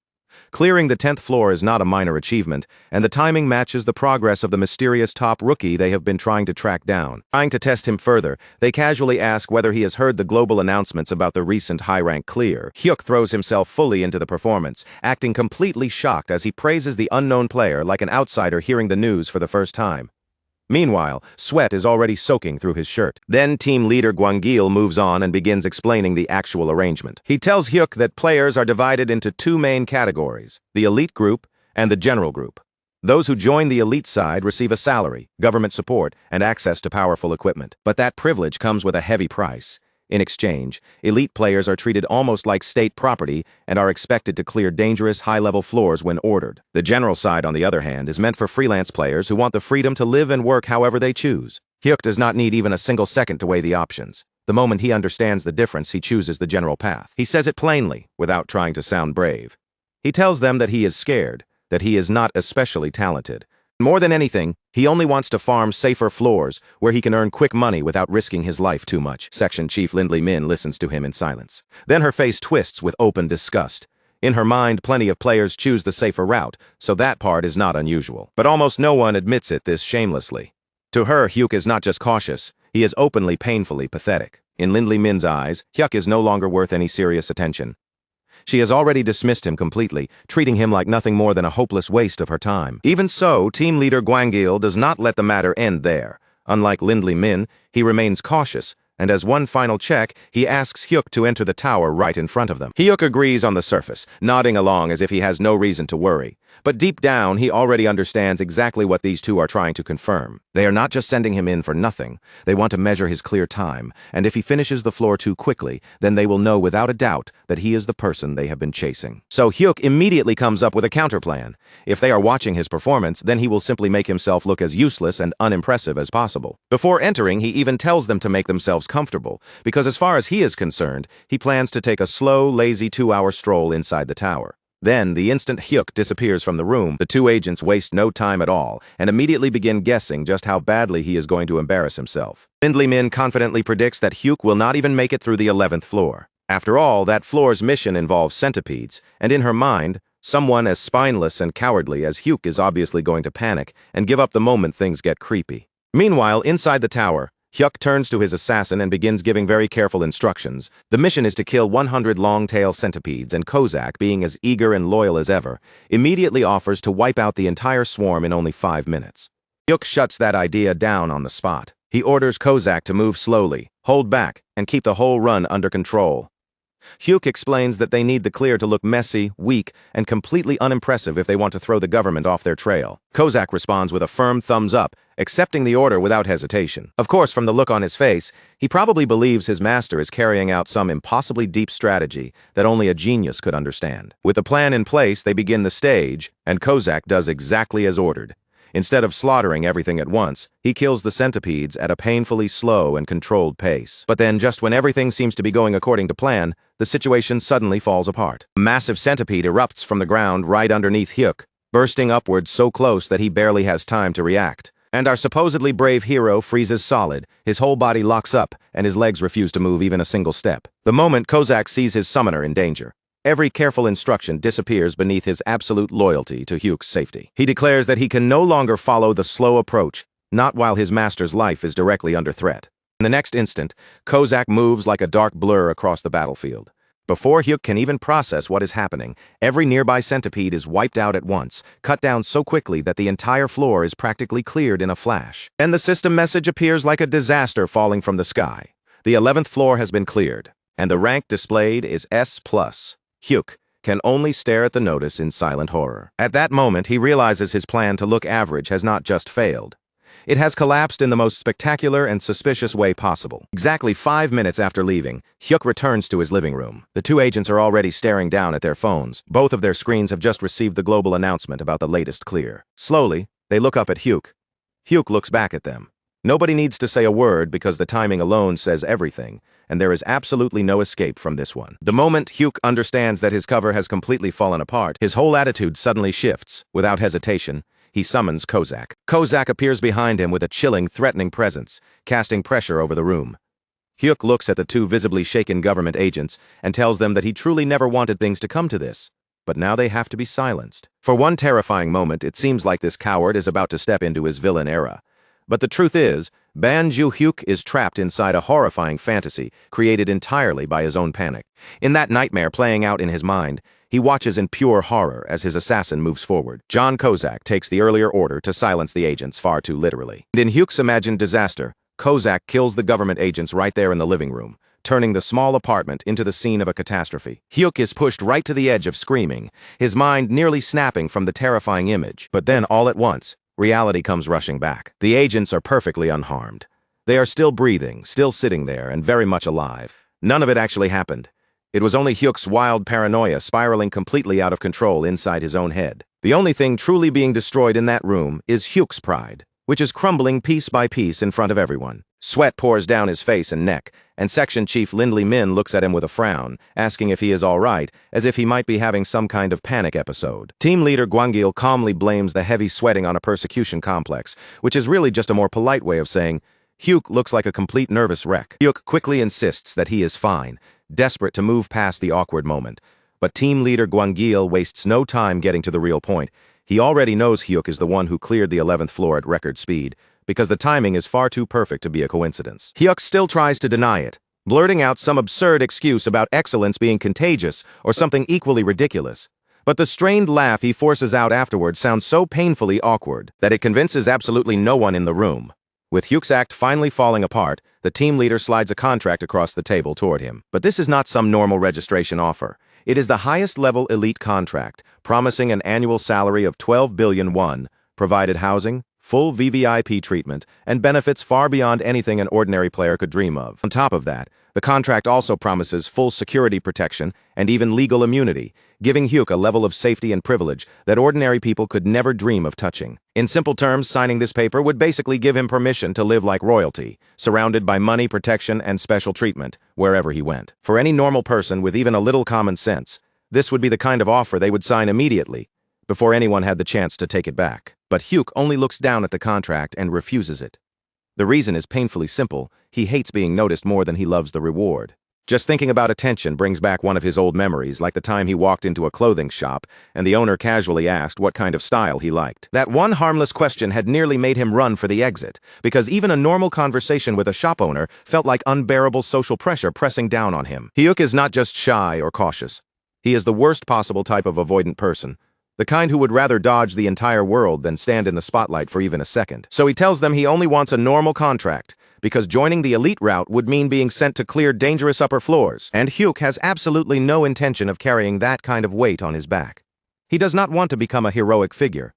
Clearing the 10th floor is not a minor achievement, and the timing matches the progress of the mysterious top rookie they have been trying to track down. Trying to test him further, they casually ask whether he has heard the global announcements about the recent high-rank clear. Hyuk throws himself fully into the performance, acting completely shocked as he praises the unknown player like an outsider hearing the news for the first time. Meanwhile, sweat is already soaking through his shirt. Then team leader Gwangil moves on and begins explaining the actual arrangement. He tells Hyuk that players are divided into two main categories, the elite group and the general group. Those who join the elite side receive a salary, government support, and access to powerful equipment. But that privilege comes with a heavy price. In exchange, elite players are treated almost like state property and are expected to clear dangerous high-level floors when ordered. The general side, on the other hand, is meant for freelance players who want the freedom to live and work however they choose. Hyuk does not need even a single second to weigh the options. The moment he understands the difference, he chooses the general path. He says it plainly, without trying to sound brave. He tells them that he is scared, that he is not especially talented. More than anything, he only wants to farm safer floors where he can earn quick money without risking his life too much. Section Chief Lindley Min listens to him in silence. Then her face twists with open disgust. In her mind, plenty of players choose the safer route, so that part is not unusual. But almost no one admits it this shamelessly. To her, Hyuk is not just cautious, he is openly, painfully pathetic. In Lindley Min's eyes, Hyuk is no longer worth any serious attention. She has already dismissed him completely, treating him like nothing more than a hopeless waste of her time. Even so, team leader Gwangil does not let the matter end there. Unlike Lindley Min, he remains cautious, and as one final check, he asks Hyuk to enter the tower right in front of them. Hyuk agrees on the surface, nodding along as if he has no reason to worry. But deep down, he already understands exactly what these two are trying to confirm. They are not just sending him in for nothing. They want to measure his clear time, and if he finishes the floor too quickly, then they will know without a doubt that he is the person they have been chasing. So Hyuk immediately comes up with a counterplan. If they are watching his performance, then he will simply make himself look as useless and unimpressive as possible. Before entering, he even tells them to make themselves comfortable, because as far as he is concerned, he plans to take a slow, lazy 2-hour stroll inside the tower. Then, the instant Hyuk disappears from the room, the two agents waste no time at all and immediately begin guessing just how badly he is going to embarrass himself. Lindley Min confidently predicts that Hyuk will not even make it through the 11th floor. After all, that floor's mission involves centipedes, and in her mind, someone as spineless and cowardly as Hyuk is obviously going to panic and give up the moment things get creepy. Meanwhile, inside the tower, Hyuk turns to his assassin and begins giving very careful instructions. The mission is to kill 100 long-tail centipedes, and Kozak, being as eager and loyal as ever, immediately offers to wipe out the entire swarm in only 5 minutes. Hyuk shuts that idea down on the spot. He orders Kozak to move slowly, hold back, and keep the whole run under control. Hyuk explains that they need the clear to look messy, weak, and completely unimpressive if they want to throw the government off their trail. Kozak responds with a firm thumbs up, accepting the order without hesitation. Of course, from the look on his face, he probably believes his master is carrying out some impossibly deep strategy that only a genius could understand. With the plan in place, they begin the stage, and Kozak does exactly as ordered. Instead of slaughtering everything at once, he kills the centipedes at a painfully slow and controlled pace. But then, just when everything seems to be going according to plan, the situation suddenly falls apart. A massive centipede erupts from the ground right underneath Hyuk, bursting upwards so close that he barely has time to react. And our supposedly brave hero freezes solid, his whole body locks up, and his legs refuse to move even a single step. The moment Kozak sees his summoner in danger, every careful instruction disappears beneath his absolute loyalty to Hyuk's safety. He declares that he can no longer follow the slow approach, not while his master's life is directly under threat. In the next instant, Kozak moves like a dark blur across the battlefield. Before Hyuk can even process what is happening, every nearby centipede is wiped out at once, cut down so quickly that the entire floor is practically cleared in a flash. And the system message appears like a disaster falling from the sky. The 11th floor has been cleared, and the rank displayed is S+. Hyuk can only stare at the notice in silent horror. At that moment, he realizes his plan to look average has not just failed. It has collapsed in the most spectacular and suspicious way possible. Exactly 5 minutes after leaving, Hyuk returns to his living room. The two agents are already staring down at their phones. Both of their screens have just received the global announcement about the latest clear. Slowly, they look up at Hyuk. Hyuk looks back at them. Nobody needs to say a word because the timing alone says everything, and there is absolutely no escape from this one. The moment Hyuk understands that his cover has completely fallen apart, his whole attitude suddenly shifts. Without hesitation, he summons Kozak. Kozak appears behind him with a chilling, threatening presence, casting pressure over the room. Hyuk looks at the two visibly shaken government agents and tells them that he truly never wanted things to come to this. But now they have to be silenced. For one terrifying moment, it seems like this coward is about to step into his villain era. But the truth is, Banju Hyuk is trapped inside a horrifying fantasy created entirely by his own panic. In that nightmare playing out in his mind, He watches in pure horror as his assassin moves forward. John Kozak takes the earlier order to silence the agents far too literally. And in Hyuk's imagined disaster, Kozak kills the government agents right there in the living room, turning the small apartment into the scene of a catastrophe. Hyuk is pushed right to the edge of screaming, his mind nearly snapping from the terrifying image. But then, all at once, reality comes rushing back. The agents are perfectly unharmed. They are still breathing, still sitting there, and very much alive. None of it actually happened. It was only Hyuk's wild paranoia spiraling completely out of control inside his own head. The only thing truly being destroyed in that room is Hyuk's pride, which is crumbling piece by piece in front of everyone. Sweat pours down his face and neck, and Section Chief Lindley Min looks at him with a frown, asking if he is all right, as if he might be having some kind of panic episode. Team leader Gwangil calmly blames the heavy sweating on a persecution complex, which is really just a more polite way of saying, Hyuk looks like a complete nervous wreck. Hyuk quickly insists that he is fine, desperate to move past the awkward moment. But team leader Gwangil wastes no time getting to the real point. He already knows Hyuk is the one who cleared the 11th floor at record speed, because the timing is far too perfect to be a coincidence. Hyuk still tries to deny it, blurting out some absurd excuse about excellence being contagious or something equally ridiculous. But the strained laugh he forces out afterward sounds so painfully awkward that it convinces absolutely no one in the room. With Hyuk's act finally falling apart, the team leader slides a contract across the table toward him. But this is not some normal registration offer. It is the highest-level elite contract, promising an annual salary of 12 billion won, provided housing, full VVIP treatment, and benefits far beyond anything an ordinary player could dream of. On top of that, the contract also promises full security protection and even legal immunity, giving Hyuk a level of safety and privilege that ordinary people could never dream of touching. In simple terms, signing this paper would basically give him permission to live like royalty, surrounded by money, protection, and special treatment, wherever he went. For any normal person with even a little common sense, this would be the kind of offer they would sign immediately, before anyone had the chance to take it back. But Hyuk only looks down at the contract and refuses it. The reason is painfully simple. He hates being noticed more than he loves the reward. Just thinking about attention brings back one of his old memories, like the time he walked into a clothing shop and the owner casually asked what kind of style he liked. That one harmless question had nearly made him run for the exit, because even a normal conversation with a shop owner felt like unbearable social pressure pressing down on him. Hyuk is not just shy or cautious. He is the worst possible type of avoidant person. The kind who would rather dodge the entire world than stand in the spotlight for even a second. So he tells them he only wants a normal contract, because joining the elite route would mean being sent to clear dangerous upper floors, and Hyuk has absolutely no intention of carrying that kind of weight on his back. He does not want to become a heroic figure.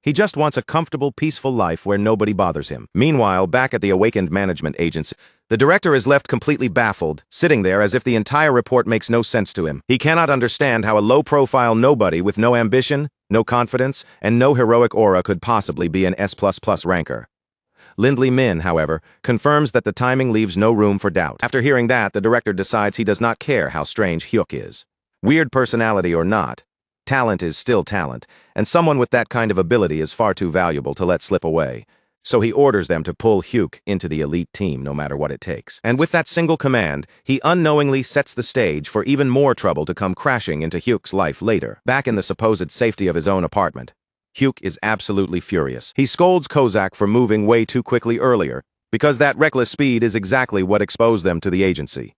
He just wants a comfortable, peaceful life where nobody bothers him. Meanwhile, back at the awakened management agency, the director is left completely baffled, sitting there as if the entire report makes no sense to him. He cannot understand how a low-profile nobody with no ambition, no confidence, and no heroic aura could possibly be an S++ ranker. Lindley Min, however, confirms that the timing leaves no room for doubt. After hearing that, the director decides he does not care how strange Hyuk is. Weird personality or not, talent is still talent, and someone with that kind of ability is far too valuable to let slip away. So he orders them to pull Hyuk into the elite team no matter what it takes. And with that single command, he unknowingly sets the stage for even more trouble to come crashing into Hyuk's life later. Back in the supposed safety of his own apartment, Hyuk is absolutely furious. He scolds Kozak for moving way too quickly earlier, because that reckless speed is exactly what exposed them to the agency.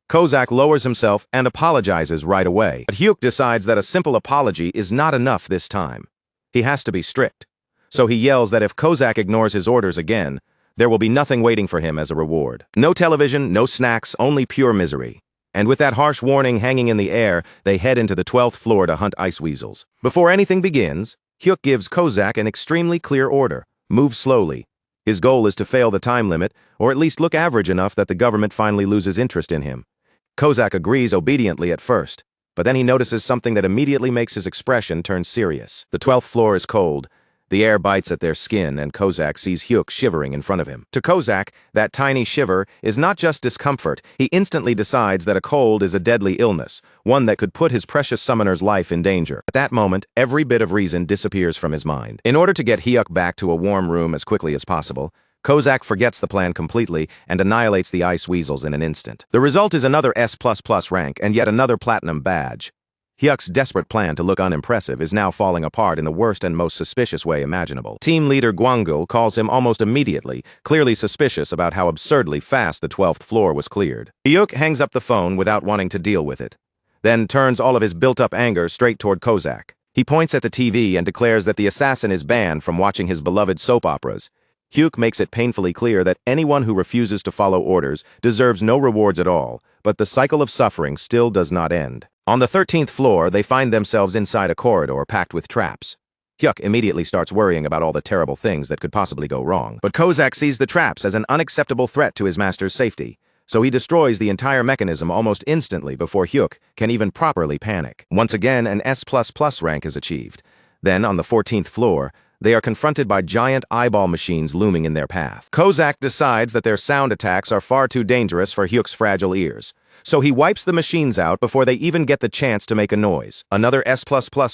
Kozak lowers himself and apologizes right away, but Hyuk decides that a simple apology is not enough this time. He has to be strict. So he yells that if Kozak ignores his orders again, there will be nothing waiting for him as a reward. No television, no snacks, only pure misery. And with that harsh warning hanging in the air, they head into the 12th floor to hunt ice weasels. Before anything begins, Hyuk gives Kozak an extremely clear order: move slowly. His goal is to fail the time limit, or at least look average enough that the government finally loses interest in him. Kozak agrees obediently at first, but then he notices something that immediately makes his expression turn serious. The 12th floor is cold. The air bites at their skin, and Kozak sees Hyuk shivering in front of him. To Kozak, that tiny shiver is not just discomfort. He instantly decides that a cold is a deadly illness, one that could put his precious summoner's life in danger. At that moment, every bit of reason disappears from his mind. In order to get Hyuk back to a warm room as quickly as possible, Kozak forgets the plan completely and annihilates the ice weasels in an instant. The result is another S++ rank and yet another platinum badge. Hyuk's desperate plan to look unimpressive is now falling apart in the worst and most suspicious way imaginable. Team leader Gwangul calls him almost immediately, clearly suspicious about how absurdly fast the 12th floor was cleared. Hyuk hangs up the phone without wanting to deal with it. then turns all of his built-up anger straight toward Kozak. He points at the TV and declares that the assassin is banned from watching his beloved soap operas. Hyuk makes it painfully clear that anyone who refuses to follow orders deserves no rewards at all, but the cycle of suffering still does not end. On the 13th floor, they find themselves inside a corridor packed with traps. Hyuk immediately starts worrying about all the terrible things that could possibly go wrong. But Kozak sees the traps as an unacceptable threat to his master's safety, so he destroys the entire mechanism almost instantly before Hyuk can even properly panic. Once again, an S++ rank is achieved. Then, on the 14th floor, they are confronted by giant eyeball machines looming in their path. Kozak decides that their sound attacks are far too dangerous for Hyuk's fragile ears, so he wipes the machines out before they even get the chance to make a noise. Another S++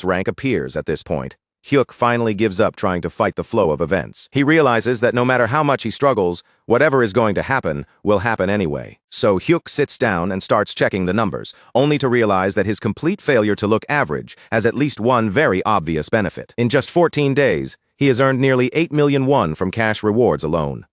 rank appears at this point. Hyuk finally gives up trying to fight the flow of events. He realizes that no matter how much he struggles, whatever is going to happen will happen anyway. So Hyuk sits down and starts checking the numbers, only to realize that his complete failure to look average has at least one very obvious benefit. In just 14 days, he has earned nearly 8 million won from cash rewards alone.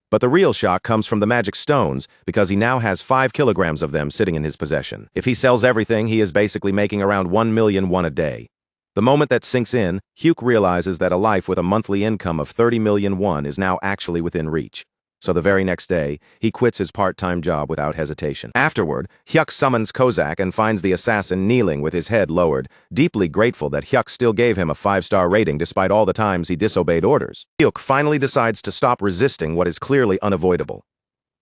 But the real shock comes from the magic stones, because he now has 5 kilograms of them sitting in his possession. If he sells everything, he is basically making around 1 million won a day. The moment that sinks in, Hyuk realizes that a life with a monthly income of 30 million won is now actually within reach. So the very next day, he quits his part-time job without hesitation. Afterward, Hyuk summons Kozak and finds the assassin kneeling with his head lowered, deeply grateful that Hyuk still gave him a 5-star rating despite all the times he disobeyed orders. Hyuk finally decides to stop resisting what is clearly unavoidable.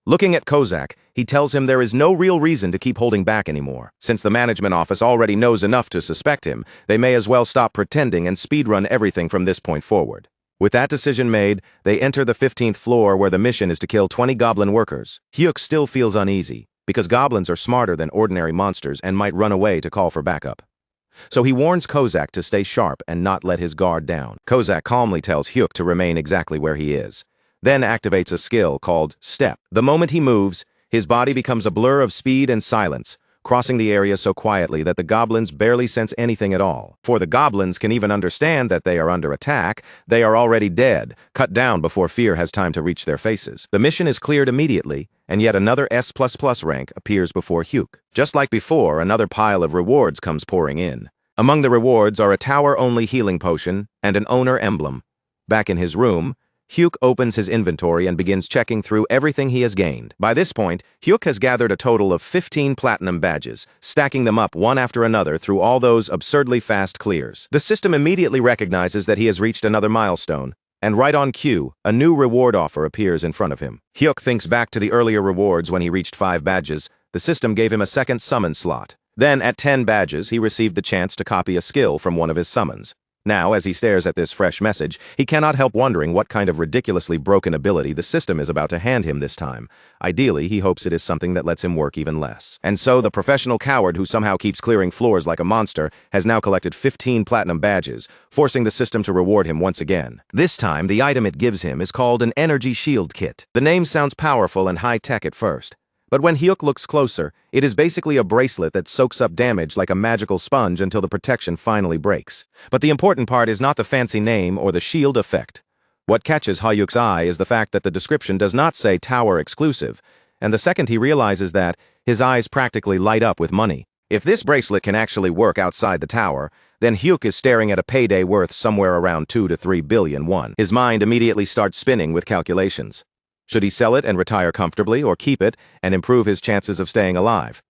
Looking at Kozak, he tells him there is no real reason to keep holding back anymore. Since the management office already knows enough to suspect him, they may as well stop pretending and speedrun everything from this point forward. With that decision made, they enter the 15th floor where the mission is to kill 20 goblin workers. Hyuk still feels uneasy, because goblins are smarter than ordinary monsters and might run away to call for backup. So he warns Kozak to stay sharp and not let his guard down. Kozak calmly tells Hyuk to remain exactly where he is, then activates a skill called Step. The moment he moves, his body becomes a blur of speed and silence, crossing the area so quietly that the goblins barely sense anything at all. Before the goblins can even understand that they are under attack, they are already dead, cut down before fear has time to reach their faces. The mission is cleared immediately, and yet another S++ rank appears before Hyuk. Just like before, another pile of rewards comes pouring in. Among the rewards are a tower-only healing potion and an owner emblem. Back in his room, Hyuk opens his inventory and begins checking through everything he has gained. By this point, Hyuk has gathered a total of 15 platinum badges, stacking them up one after another through all those absurdly fast clears. The system immediately recognizes that he has reached another milestone, and right on cue, a new reward offer appears in front of him. Hyuk thinks back to the earlier rewards when he reached 5 badges. The system gave him a second summon slot. Then, at 10 badges, he received the chance to copy a skill from one of his summons. Now, as he stares at this fresh message, he cannot help wondering what kind of ridiculously broken ability the system is about to hand him this time. Ideally, he hopes it is something that lets him work even less. And so, the professional coward who somehow keeps clearing floors like a monster has now collected 15 platinum badges, forcing the system to reward him once again. This time, the item it gives him is called an energy shield kit. The name sounds powerful and high-tech at first, but when Hyuk looks closer, it is basically a bracelet that soaks up damage like a magical sponge until the protection finally breaks. But the important part is not the fancy name or the shield effect. What catches Hyuk's eye is the fact that the description does not say tower exclusive, and the second he realizes that, his eyes practically light up with money. If this bracelet can actually work outside the tower, then Hyuk is staring at a payday worth somewhere around 2 to 3 billion won. His mind immediately starts spinning with calculations. Should he sell it and retire comfortably, or keep it and improve his chances of staying alive?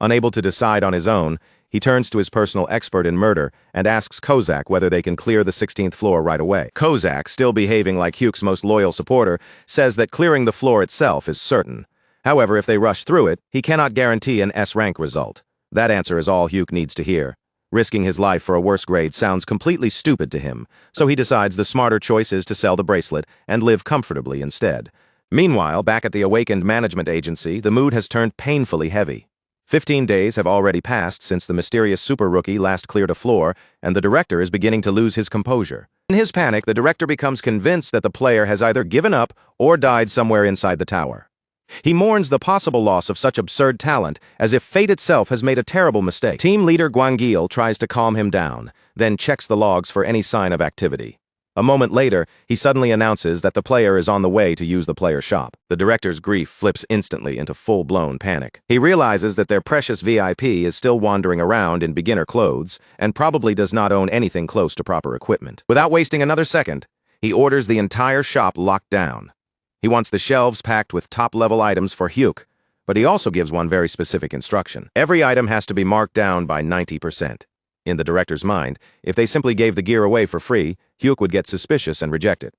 Unable to decide on his own, he turns to his personal expert in murder and asks Kozak whether they can clear the 16th floor right away. Kozak, still behaving like Hyuk's most loyal supporter, says that clearing the floor itself is certain. However, if they rush through it, he cannot guarantee an S-rank result. That answer is all Hyuk needs to hear. Risking his life for a worse grade sounds completely stupid to him, so he decides the smarter choice is to sell the bracelet and live comfortably instead. Meanwhile, back at the awakened management agency, the mood has turned painfully heavy. 15 days have already passed since the mysterious super rookie last cleared a floor, and the director is beginning to lose his composure. In his panic, the director becomes convinced that the player has either given up or died somewhere inside the tower. He mourns the possible loss of such absurd talent, as if fate itself has made a terrible mistake. Team leader Gwangil tries to calm him down, then checks the logs for any sign of activity. A moment later, he suddenly announces that the player is on the way to use the player's shop. The director's grief flips instantly into full-blown panic. He realizes that their precious VIP is still wandering around in beginner clothes and probably does not own anything close to proper equipment. Without wasting another second, he orders the entire shop locked down. He wants the shelves packed with top-level items for Hyuk, but he also gives one very specific instruction. Every item has to be marked down by 90%. In the director's mind, if they simply gave the gear away for free, Hyuk would get suspicious and reject it.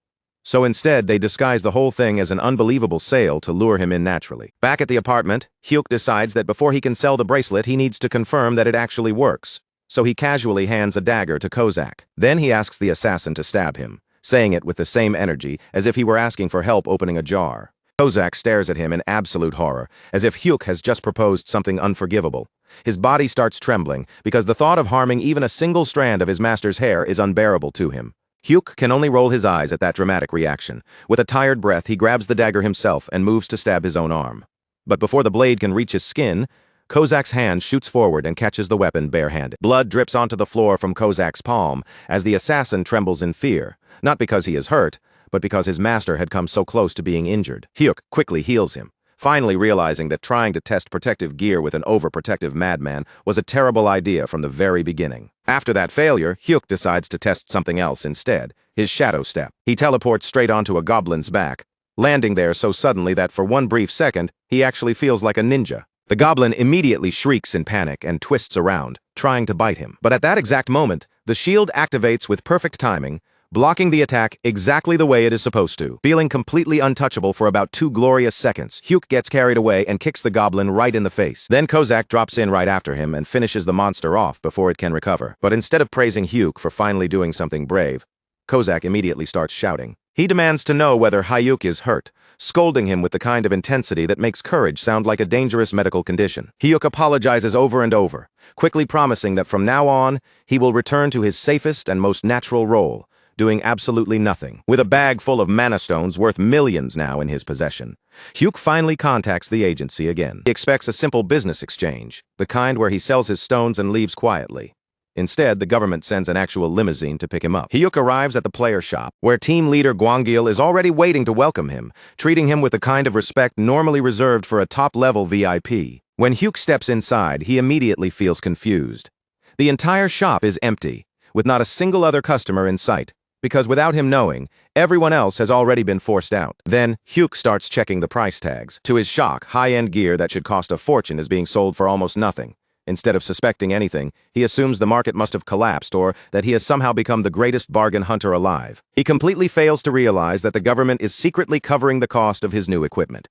So instead, they disguise the whole thing as an unbelievable sale to lure him in naturally. Back at the apartment, Hyuk decides that before he can sell the bracelet, he needs to confirm that it actually works. So he casually hands a dagger to Kozak. Then he asks the assassin to stab him, saying it with the same energy as if he were asking for help opening a jar. Kozak stares at him in absolute horror, as if Hyuk has just proposed something unforgivable. His body starts trembling because the thought of harming even a single strand of his master's hair is unbearable to him. Hyuk can only roll his eyes at that dramatic reaction. With a tired breath, he grabs the dagger himself and moves to stab his own arm. But before the blade can reach his skin, Kozak's hand shoots forward and catches the weapon barehanded. Blood drips onto the floor from Kozak's palm as the assassin trembles in fear, not because he is hurt, but because his master had come so close to being injured. Hyuk quickly heals him, finally realizing that trying to test protective gear with an overprotective madman was a terrible idea from the very beginning. After that failure, Hyuk decides to test something else instead, his shadow step. He teleports straight onto a goblin's back, landing there so suddenly that for one brief second, he actually feels like a ninja. The goblin immediately shrieks in panic and twists around, trying to bite him. But at that exact moment, the shield activates with perfect timing, blocking the attack exactly the way it is supposed to. Feeling completely untouchable for about 2 glorious seconds, Hyuk gets carried away and kicks the goblin right in the face. Then Kozak drops in right after him and finishes the monster off before it can recover. But instead of praising Hyuk for finally doing something brave, Kozak immediately starts shouting. He demands to know whether Hyuk is hurt, scolding him with the kind of intensity that makes courage sound like a dangerous medical condition. Hyuk apologizes over and over, quickly promising that from now on, he will return to his safest and most natural role, doing absolutely nothing. With a bag full of mana stones worth millions now in his possession, Hyuk finally contacts the agency again. He expects a simple business exchange, the kind where he sells his stones and leaves quietly. Instead, the government sends an actual limousine to pick him up. Hyuk arrives at the player shop, where team leader Gwangil is already waiting to welcome him, treating him with the kind of respect normally reserved for a top-level VIP. When Hyuk steps inside, he immediately feels confused. The entire shop is empty, with not a single other customer in sight, because without him knowing, everyone else has already been forced out. Then, Hyuk starts checking the price tags. To his shock, high-end gear that should cost a fortune is being sold for almost nothing. Instead of suspecting anything, he assumes the market must have collapsed or that he has somehow become the greatest bargain hunter alive. He completely fails to realize that the government is secretly covering the cost of his new equipment.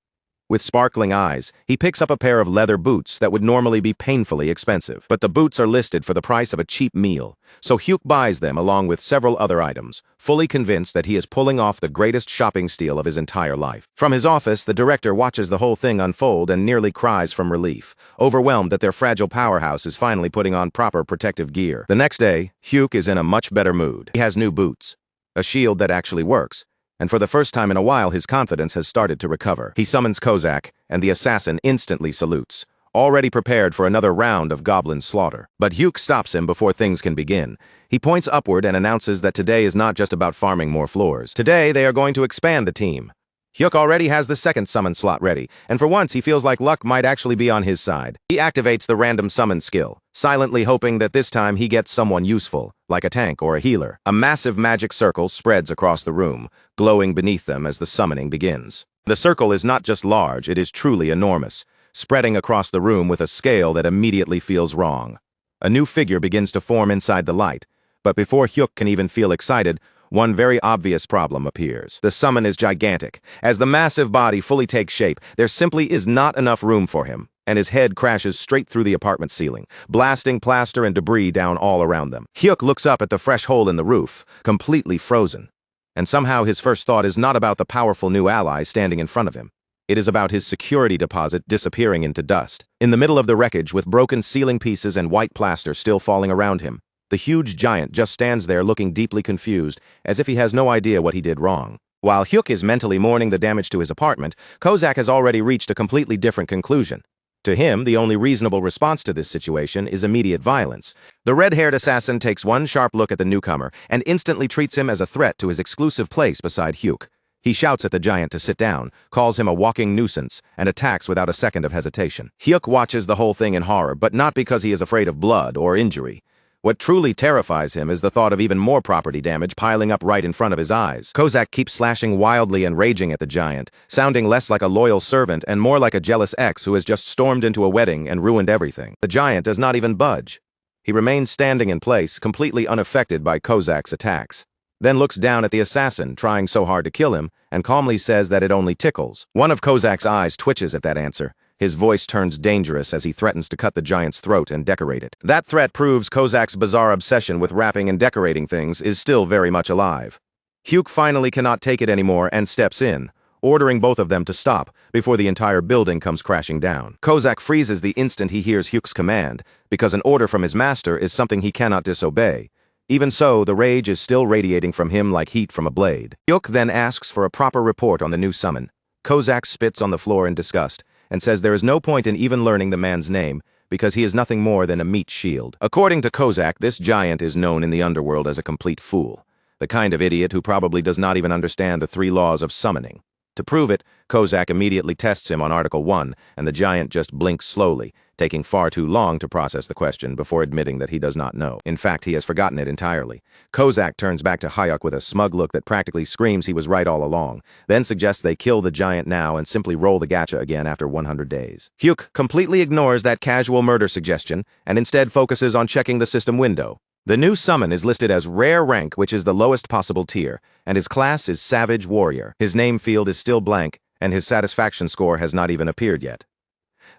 With sparkling eyes, he picks up a pair of leather boots that would normally be painfully expensive. But the boots are listed for the price of a cheap meal, so Hyuk buys them along with several other items, fully convinced that he is pulling off the greatest shopping steal of his entire life. From his office, the director watches the whole thing unfold and nearly cries from relief, overwhelmed that their fragile powerhouse is finally putting on proper protective gear. The next day, Hyuk is in a much better mood. He has new boots, a shield that actually works, and for the first time in a while his confidence has started to recover. He summons Kozak, and the assassin instantly salutes, already prepared for another round of goblin slaughter. But Hyuk stops him before things can begin. He points upward and announces that today is not just about farming more floors. Today they are going to expand the team. Hyuk already has the second summon slot ready, and for once he feels like luck might actually be on his side. He activates the random summon skill, silently hoping that this time he gets someone useful, like a tank or a healer. A massive magic circle spreads across the room, glowing beneath them as the summoning begins. The circle is not just large, it is truly enormous, spreading across the room with a scale that immediately feels wrong. A new figure begins to form inside the light, but before Hyuk can even feel excited, one very obvious problem appears. The summon is gigantic. As the massive body fully takes shape, there simply is not enough room for him, and his head crashes straight through the apartment ceiling, blasting plaster and debris down all around them. Hyuk looks up at the fresh hole in the roof, completely frozen. And somehow his first thought is not about the powerful new ally standing in front of him. It is about his security deposit disappearing into dust. In the middle of the wreckage, with broken ceiling pieces and white plaster still falling around him, the huge giant just stands there looking deeply confused, as if he has no idea what he did wrong. While Hyuk is mentally mourning the damage to his apartment, Kozak has already reached a completely different conclusion. To him, the only reasonable response to this situation is immediate violence. The red-haired assassin takes one sharp look at the newcomer and instantly treats him as a threat to his exclusive place beside Hyuk. He shouts at the giant to sit down, calls him a walking nuisance, and attacks without a second of hesitation. Hyuk watches the whole thing in horror, but not because he is afraid of blood or injury. What truly terrifies him is the thought of even more property damage piling up right in front of his eyes. Kozak keeps slashing wildly and raging at the giant, sounding less like a loyal servant and more like a jealous ex who has just stormed into a wedding and ruined everything. The giant does not even budge. He remains standing in place, completely unaffected by Kozak's attacks. Then looks down at the assassin, trying so hard to kill him, and calmly says that it only tickles. One of Kozak's eyes twitches at that answer. His voice turns dangerous as he threatens to cut the giant's throat and decorate it. That threat proves Kozak's bizarre obsession with wrapping and decorating things is still very much alive. Hyuk finally cannot take it anymore and steps in, ordering both of them to stop before the entire building comes crashing down. Kozak freezes the instant he hears Hyuk's command, because an order from his master is something he cannot disobey. Even so, the rage is still radiating from him like heat from a blade. Hyuk then asks for a proper report on the new summon. Kozak spits on the floor in disgust, and says there is no point in even learning the man's name, because he is nothing more than a meat shield. According to Kozak, this giant is known in the underworld as a complete fool, the kind of idiot who probably does not even understand the 3 laws of summoning. To prove it, Kozak immediately tests him on Article 1, and the giant just blinks slowly, taking far too long to process the question before admitting that he does not know. In fact, he has forgotten it entirely. Kozak turns back to Hyuk with a smug look that practically screams he was right all along, then suggests they kill the giant now and simply roll the gacha again after 100 days. Hyuk completely ignores that casual murder suggestion and instead focuses on checking the system window. The new summon is listed as Rare Rank, which is the lowest possible tier, and his class is Savage Warrior. His name field is still blank, and his satisfaction score has not even appeared yet.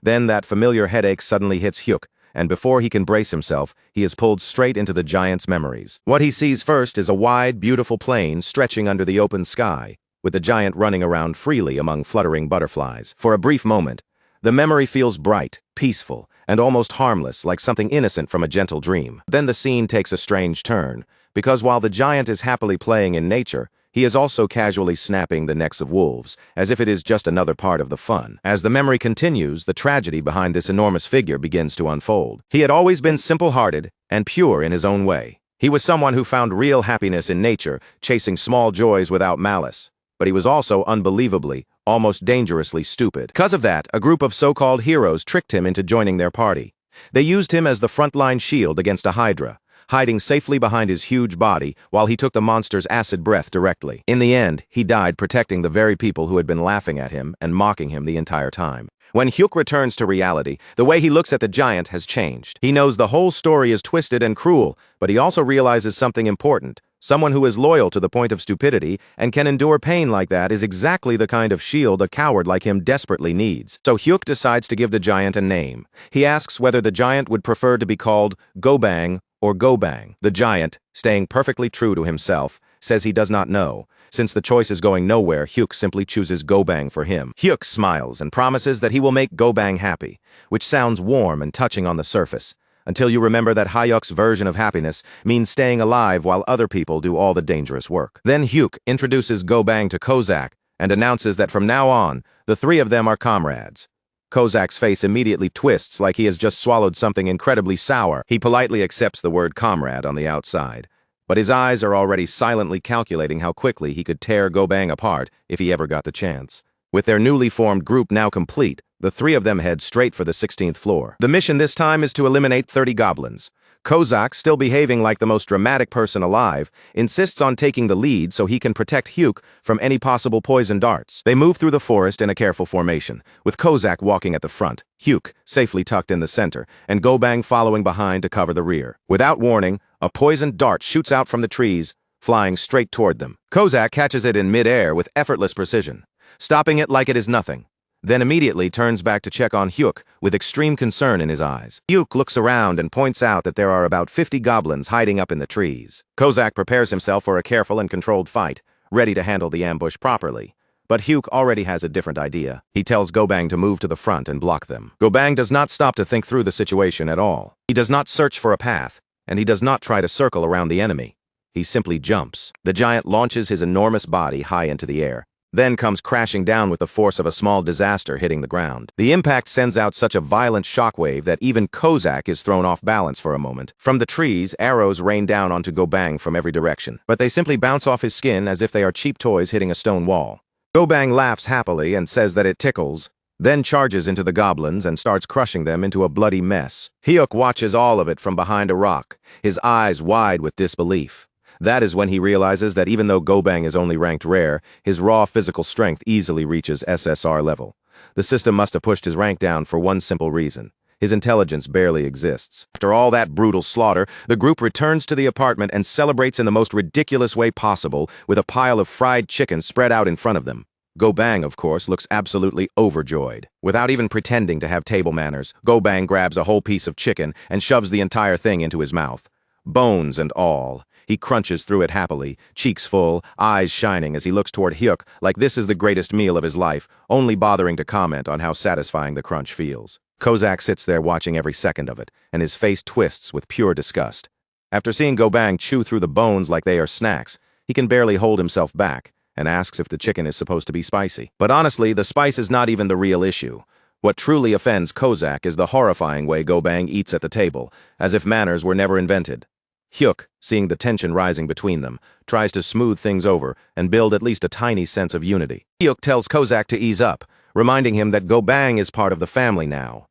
Then that familiar headache suddenly hits Hyuk, and before he can brace himself, he is pulled straight into the giant's memories. What he sees first is a wide, beautiful plain stretching under the open sky, with the giant running around freely among fluttering butterflies. For a brief moment, the memory feels bright, peaceful, and almost harmless, like something innocent from a gentle dream. Then the scene takes a strange turn, because while the giant is happily playing in nature, he is also casually snapping the necks of wolves, as if it is just another part of the fun. As the memory continues, the tragedy behind this enormous figure begins to unfold. He had always been simple-hearted and pure in his own way. He was someone who found real happiness in nature, chasing small joys without malice. But he was also unbelievably, almost dangerously stupid. Because of that, a group of so-called heroes tricked him into joining their party. They used him as the frontline shield against a hydra, hiding safely behind his huge body while he took the monster's acid breath directly. In the end, he died protecting the very people who had been laughing at him and mocking him the entire time. When Hyuk returns to reality, the way he looks at the giant has changed. He knows the whole story is twisted and cruel, but he also realizes something important. Someone who is loyal to the point of stupidity and can endure pain like that is exactly the kind of shield a coward like him desperately needs. So Hyuk decides to give the giant a name. He asks whether the giant would prefer to be called Gobang or Gobang. The giant, staying perfectly true to himself, says he does not know. Since the choice is going nowhere, Hyuk simply chooses Gobang for him. Hyuk smiles and promises that he will make Gobang happy, which sounds warm and touching on the surface, until you remember that Hyuk's version of happiness means staying alive while other people do all the dangerous work. Then Hyuk introduces Gobang to Kozak and announces that from now on, the 3 of them are comrades. Kozak's face immediately twists like he has just swallowed something incredibly sour. He politely accepts the word comrade on the outside, but his eyes are already silently calculating how quickly he could tear Gobang apart if he ever got the chance. With their newly formed group now complete, the 3 of them head straight for the 16th floor. The mission this time is to eliminate 30 goblins. Kozak, still behaving like the most dramatic person alive, insists on taking the lead so he can protect Hyuk from any possible poison darts. They move through the forest in a careful formation, with Kozak walking at the front, Hyuk safely tucked in the center, and Gobang following behind to cover the rear. Without warning, a poisoned dart shoots out from the trees, flying straight toward them. Kozak catches it in mid-air with effortless precision, stopping it like it is nothing, then immediately turns back to check on Hyuk with extreme concern in his eyes. Hyuk looks around and points out that there are about 50 goblins hiding up in the trees. Kozak prepares himself for a careful and controlled fight, ready to handle the ambush properly. But Hyuk already has a different idea. He tells Gobang to move to the front and block them. Gobang does not stop to think through the situation at all. He does not search for a path, and he does not try to circle around the enemy. He simply jumps. The giant launches his enormous body high into the air. then comes crashing down with the force of a small disaster hitting the ground. The impact sends out such a violent shockwave that even Kozak is thrown off balance for a moment. From the trees, arrows rain down onto Gobang from every direction, but they simply bounce off his skin as if they are cheap toys hitting a stone wall. Gobang laughs happily and says that it tickles, then charges into the goblins and starts crushing them into a bloody mess. Hyuk watches all of it from behind a rock, his eyes wide with disbelief. That is when he realizes that even though Gobang is only ranked rare, his raw physical strength easily reaches SSR level. The system must have pushed his rank down for one simple reason. His intelligence barely exists. After all that brutal slaughter, the group returns to the apartment and celebrates in the most ridiculous way possible with a pile of fried chicken spread out in front of them. Gobang, of course, looks absolutely overjoyed. Without even pretending to have table manners, Gobang grabs a whole piece of chicken and shoves the entire thing into his mouth. Bones and all. He crunches through it happily, cheeks full, eyes shining as he looks toward Hyuk like this is the greatest meal of his life, only bothering to comment on how satisfying the crunch feels. Kozak sits there watching every second of it, and his face twists with pure disgust. After seeing Gobang chew through the bones like they are snacks, he can barely hold himself back, and asks if the chicken is supposed to be spicy. But honestly, the spice is not even the real issue. What truly offends Kozak is the horrifying way Gobang eats at the table, as if manners were never invented. Hyuk, seeing the tension rising between them, tries to smooth things over and build at least a tiny sense of unity. Hyuk tells Kozak to ease up, reminding him that Gobang is part of the family now.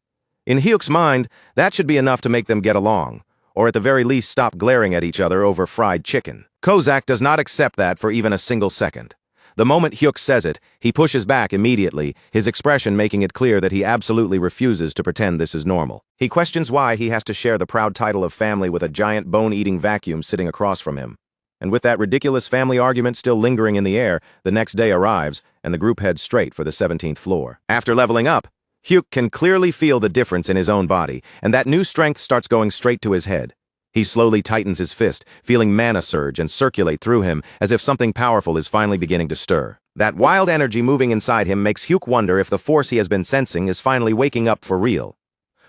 In Hyuk's mind, that should be enough to make them get along, or at the very least stop glaring at each other over fried chicken. Kozak does not accept that for even a single second. The moment Hyuk says it, he pushes back immediately, his expression making it clear that he absolutely refuses to pretend this is normal. He questions why he has to share the proud title of family with a giant bone-eating vacuum sitting across from him. And with that ridiculous family argument still lingering in the air, the next day arrives, and the group heads straight for the 17th floor. After leveling up, Hyuk can clearly feel the difference in his own body, and that new strength starts going straight to his head. He slowly tightens his fist, feeling mana surge and circulate through him as if something powerful is finally beginning to stir. That wild energy moving inside him makes Hyuk wonder if the force he has been sensing is finally waking up for real.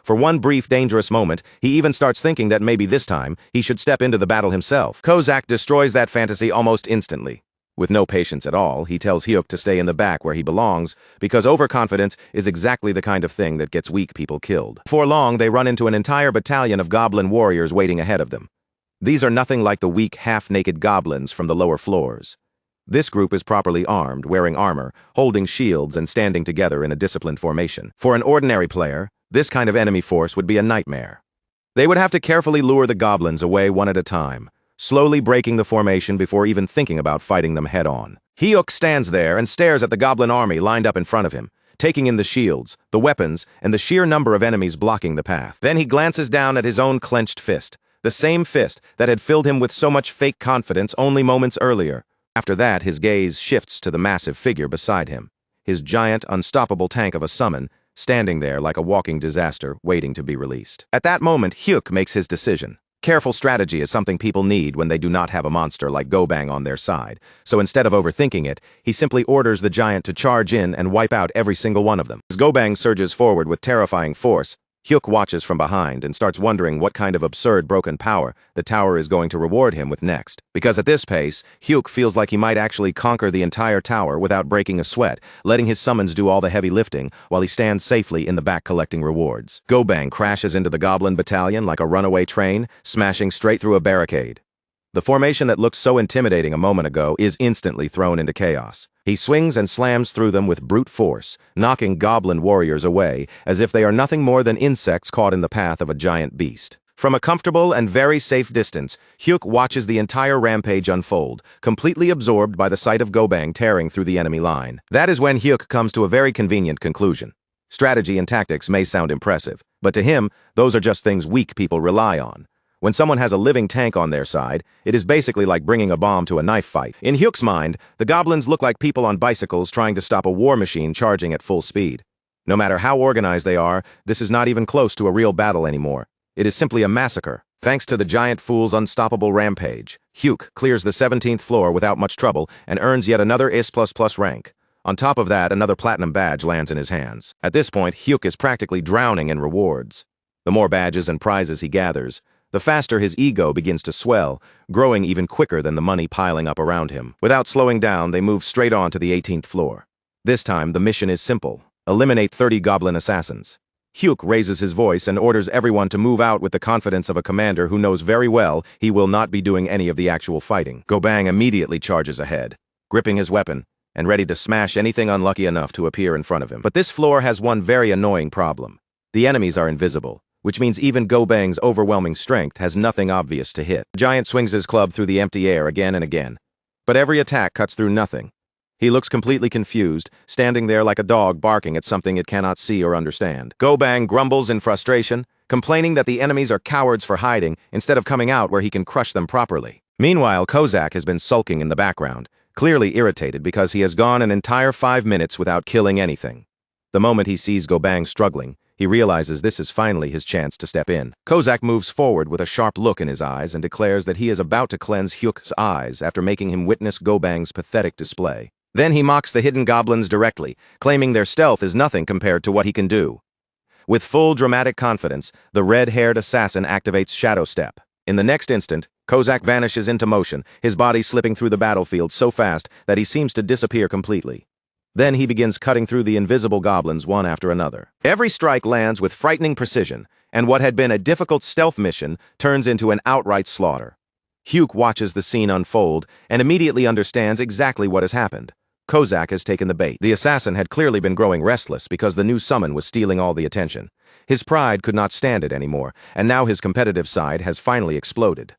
For one brief, dangerous moment, he even starts thinking that maybe this time he should step into the battle himself. Kozak destroys that fantasy almost instantly. With no patience at all, he tells Hyuk to stay in the back where he belongs, because overconfidence is exactly the kind of thing that gets weak people killed. Before long, they run into an entire battalion of goblin warriors waiting ahead of them. These are nothing like the weak, half-naked goblins from the lower floors. This group is properly armed, wearing armor, holding shields and standing together in a disciplined formation. For an ordinary player, this kind of enemy force would be a nightmare. They would have to carefully lure the goblins away one at a time, slowly breaking the formation before even thinking about fighting them head-on. Hyuk stands there and stares at the goblin army lined up in front of him, taking in the shields, the weapons, and the sheer number of enemies blocking the path. Then he glances down at his own clenched fist, the same fist that had filled him with so much fake confidence only moments earlier. After that, his gaze shifts to the massive figure beside him, his giant, unstoppable tank of a summon, standing there like a walking disaster waiting to be released. At that moment, Hyuk makes his decision. Careful strategy is something people need when they do not have a monster like Gobang on their side, so instead of overthinking it, he simply orders the giant to charge in and wipe out every single one of them. As Gobang surges forward with terrifying force, Hyuk watches from behind and starts wondering what kind of absurd broken power the tower is going to reward him with next. Because at this pace, Hyuk feels like he might actually conquer the entire tower without breaking a sweat, letting his summons do all the heavy lifting while he stands safely in the back collecting rewards. Gobang crashes into the goblin battalion like a runaway train, smashing straight through a barricade. The formation that looked so intimidating a moment ago is instantly thrown into chaos. He swings and slams through them with brute force, knocking goblin warriors away as if they are nothing more than insects caught in the path of a giant beast. From a comfortable and very safe distance, Hyuk watches the entire rampage unfold, completely absorbed by the sight of Gobang tearing through the enemy line. That is when Hyuk comes to a very convenient conclusion. Strategy and tactics may sound impressive, but to him, those are just things weak people rely on. When someone has a living tank on their side, it is basically like bringing a bomb to a knife fight. In Hyuk's mind, the goblins look like people on bicycles trying to stop a war machine charging at full speed. No matter how organized they are, this is not even close to a real battle anymore. It is simply a massacre. Thanks to the giant fool's unstoppable rampage, Hyuk clears the 17th floor without much trouble and earns yet another IS++ rank. On top of that, another platinum badge lands in his hands. At this point, Hyuk is practically drowning in rewards. The more badges and prizes he gathers, the faster his ego begins to swell, growing even quicker than the money piling up around him. Without slowing down, they move straight on to the 18th floor. This time, the mission is simple. Eliminate 30 goblin assassins. Hyuk raises his voice and orders everyone to move out with the confidence of a commander who knows very well he will not be doing any of the actual fighting. Gobang immediately charges ahead, gripping his weapon, and ready to smash anything unlucky enough to appear in front of him. But this floor has one very annoying problem. The enemies are invisible, which means even Gobang's overwhelming strength has nothing obvious to hit. The giant swings his club through the empty air again and again, but every attack cuts through nothing. He looks completely confused, standing there like a dog barking at something it cannot see or understand. Gobang grumbles in frustration, complaining that the enemies are cowards for hiding instead of coming out where he can crush them properly. Meanwhile, Kozak has been sulking in the background, clearly irritated because he has gone an entire 5 minutes without killing anything. The moment he sees Gobang struggling, he realizes this is finally his chance to step in. Kozak moves forward with a sharp look in his eyes and declares that he is about to cleanse Hyuk's eyes after making him witness Gobang's pathetic display. Then he mocks the hidden goblins directly, claiming their stealth is nothing compared to what he can do. With full dramatic confidence, the red-haired assassin activates Shadow Step. In the next instant, Kozak vanishes into motion, his body slipping through the battlefield so fast that he seems to disappear completely. Then he begins cutting through the invisible goblins one after another. Every strike lands with frightening precision, and what had been a difficult stealth mission turns into an outright slaughter. Hyuk watches the scene unfold and immediately understands exactly what has happened. Kozak has taken the bait. The assassin had clearly been growing restless because the new summon was stealing all the attention. His pride could not stand it anymore, and now his competitive side has finally exploded.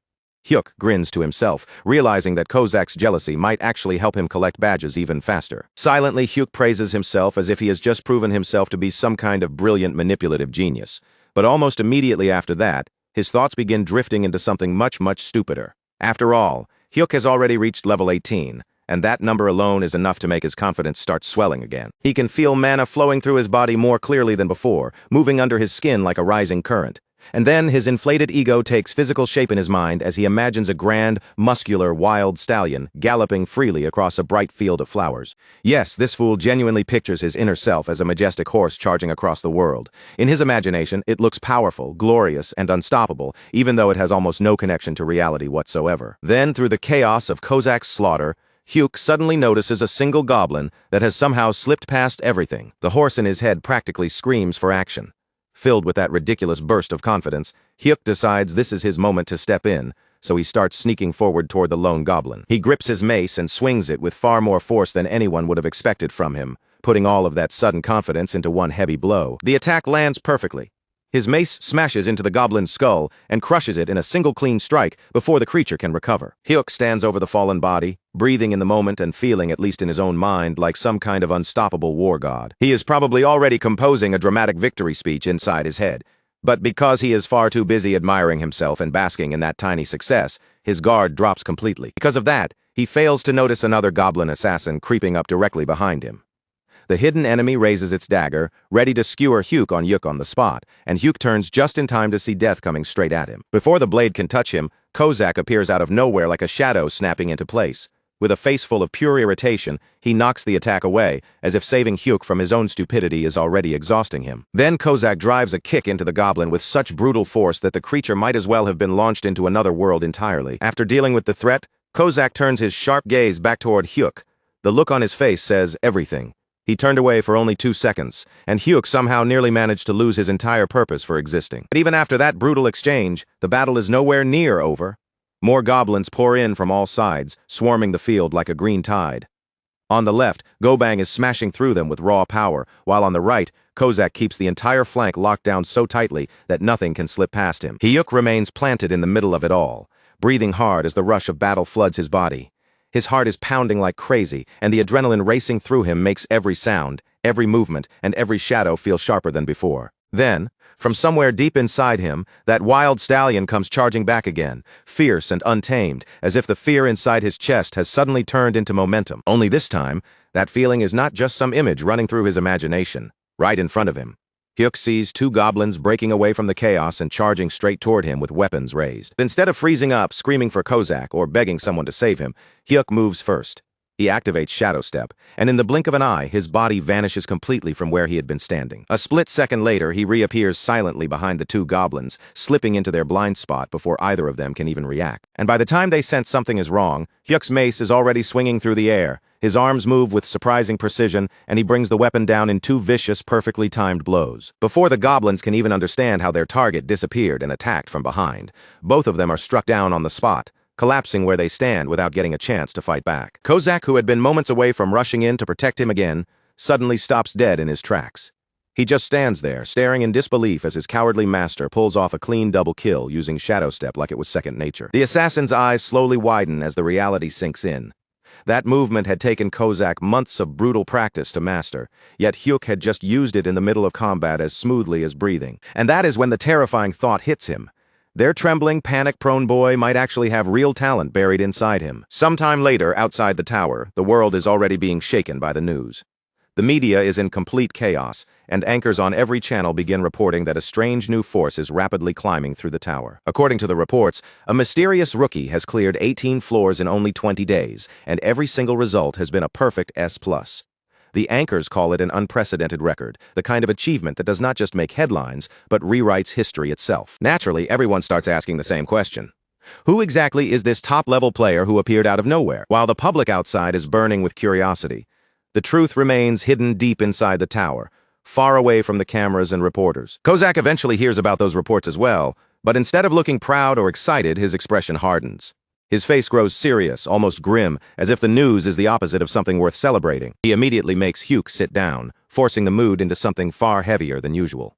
Hyuk grins to himself, realizing that Kozak's jealousy might actually help him collect badges even faster. Silently, Hyuk praises himself as if he has just proven himself to be some kind of brilliant manipulative genius. But almost immediately after that, his thoughts begin drifting into something much, much stupider. After all, Hyuk has already reached level 18, and that number alone is enough to make his confidence start swelling again. He can feel mana flowing through his body more clearly than before, moving under his skin like a rising current. And then his inflated ego takes physical shape in his mind as he imagines a grand, muscular, wild stallion galloping freely across a bright field of flowers. Yes, this fool genuinely pictures his inner self as a majestic horse charging across the world. In his imagination, it looks powerful, glorious, and unstoppable, even though it has almost no connection to reality whatsoever. Then, through the chaos of Kozak's slaughter, Hyuk suddenly notices a single goblin that has somehow slipped past everything. The horse in his head practically screams for action. Filled with that ridiculous burst of confidence, Hyuk decides this is his moment to step in, so he starts sneaking forward toward the lone goblin. He grips his mace and swings it with far more force than anyone would have expected from him, putting all of that sudden confidence into one heavy blow. The attack lands perfectly. His mace smashes into the goblin's skull and crushes it in a single clean strike before the creature can recover. Hyuk stands over the fallen body, breathing in the moment and feeling, at least in his own mind, like some kind of unstoppable war god. He is probably already composing a dramatic victory speech inside his head, but because he is far too busy admiring himself and basking in that tiny success, his guard drops completely. Because of that, he fails to notice another goblin assassin creeping up directly behind him. The hidden enemy raises its dagger, ready to skewer Hyuk on the spot, and Hyuk turns just in time to see death coming straight at him. Before the blade can touch him, Kozak appears out of nowhere like a shadow snapping into place. With a face full of pure irritation, he knocks the attack away, as if saving Hyuk from his own stupidity is already exhausting him. Then Kozak drives a kick into the goblin with such brutal force that the creature might as well have been launched into another world entirely. After dealing with the threat, Kozak turns his sharp gaze back toward Hyuk. The look on his face says everything. He turned away for only 2 seconds, and Hyuk somehow nearly managed to lose his entire purpose for existing. But even after that brutal exchange, the battle is nowhere near over. More goblins pour in from all sides, swarming the field like a green tide. On the left, Gobang is smashing through them with raw power, while on the right, Kozak keeps the entire flank locked down so tightly that nothing can slip past him. Hyuk remains planted in the middle of it all, breathing hard as the rush of battle floods his body. His heart is pounding like crazy, and the adrenaline racing through him makes every sound, every movement, and every shadow feel sharper than before. Then, from somewhere deep inside him, that wild stallion comes charging back again, fierce and untamed, as if the fear inside his chest has suddenly turned into momentum. Only this time, that feeling is not just some image running through his imagination. Right in front of him, Hyuk sees 2 goblins breaking away from the chaos and charging straight toward him with weapons raised. Instead of freezing up, screaming for Kozak, or begging someone to save him, Hyuk moves first. He activates Shadow Step, and in the blink of an eye, his body vanishes completely from where he had been standing. A split second later, he reappears silently behind the two goblins, slipping into their blind spot before either of them can even react. And by the time they sense something is wrong, Hyuk's mace is already swinging through the air. His arms move with surprising precision, and he brings the weapon down in two vicious, perfectly timed blows. Before the goblins can even understand how their target disappeared and attacked from behind, both of them are struck down on the spot, collapsing where they stand without getting a chance to fight back. Kozak, who had been moments away from rushing in to protect him again, suddenly stops dead in his tracks. He just stands there, staring in disbelief as his cowardly master pulls off a clean double kill using Shadow Step like it was second nature. The assassin's eyes slowly widen as the reality sinks in. That movement had taken Kozak months of brutal practice to master, yet Hyuk had just used it in the middle of combat as smoothly as breathing. And that is when the terrifying thought hits him. Their trembling, panic-prone boy might actually have real talent buried inside him. Sometime later, outside the tower, the world is already being shaken by the news. The media is in complete chaos, and anchors on every channel begin reporting that a strange new force is rapidly climbing through the tower. According to the reports, a mysterious rookie has cleared 18 floors in only 20 days, and every single result has been a perfect S+. The anchors call it an unprecedented record, the kind of achievement that does not just make headlines, but rewrites history itself. Naturally, everyone starts asking the same question. Who exactly is this top-level player who appeared out of nowhere? While the public outside is burning with curiosity, the truth remains hidden deep inside the tower, far away from the cameras and reporters. Kozak eventually hears about those reports as well, but instead of looking proud or excited, his expression hardens. His face grows serious, almost grim, as if the news is the opposite of something worth celebrating. He immediately makes Hyuk sit down, forcing the mood into something far heavier than usual.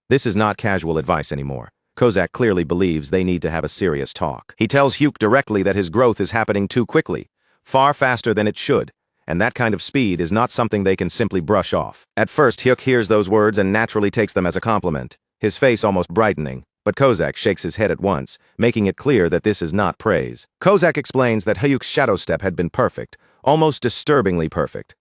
This is not casual advice anymore. Kozak clearly believes they need to have a serious talk. He tells Hyuk directly that his growth is happening too quickly, far faster than it should, and that kind of speed is not something they can simply brush off. At first, Hyuk hears those words and naturally takes them as a compliment, his face almost brightening. But Kozak shakes his head at once, making it clear that this is not praise. Kozak explains that Hyuk's Shadow Step had been perfect, almost disturbingly perfect.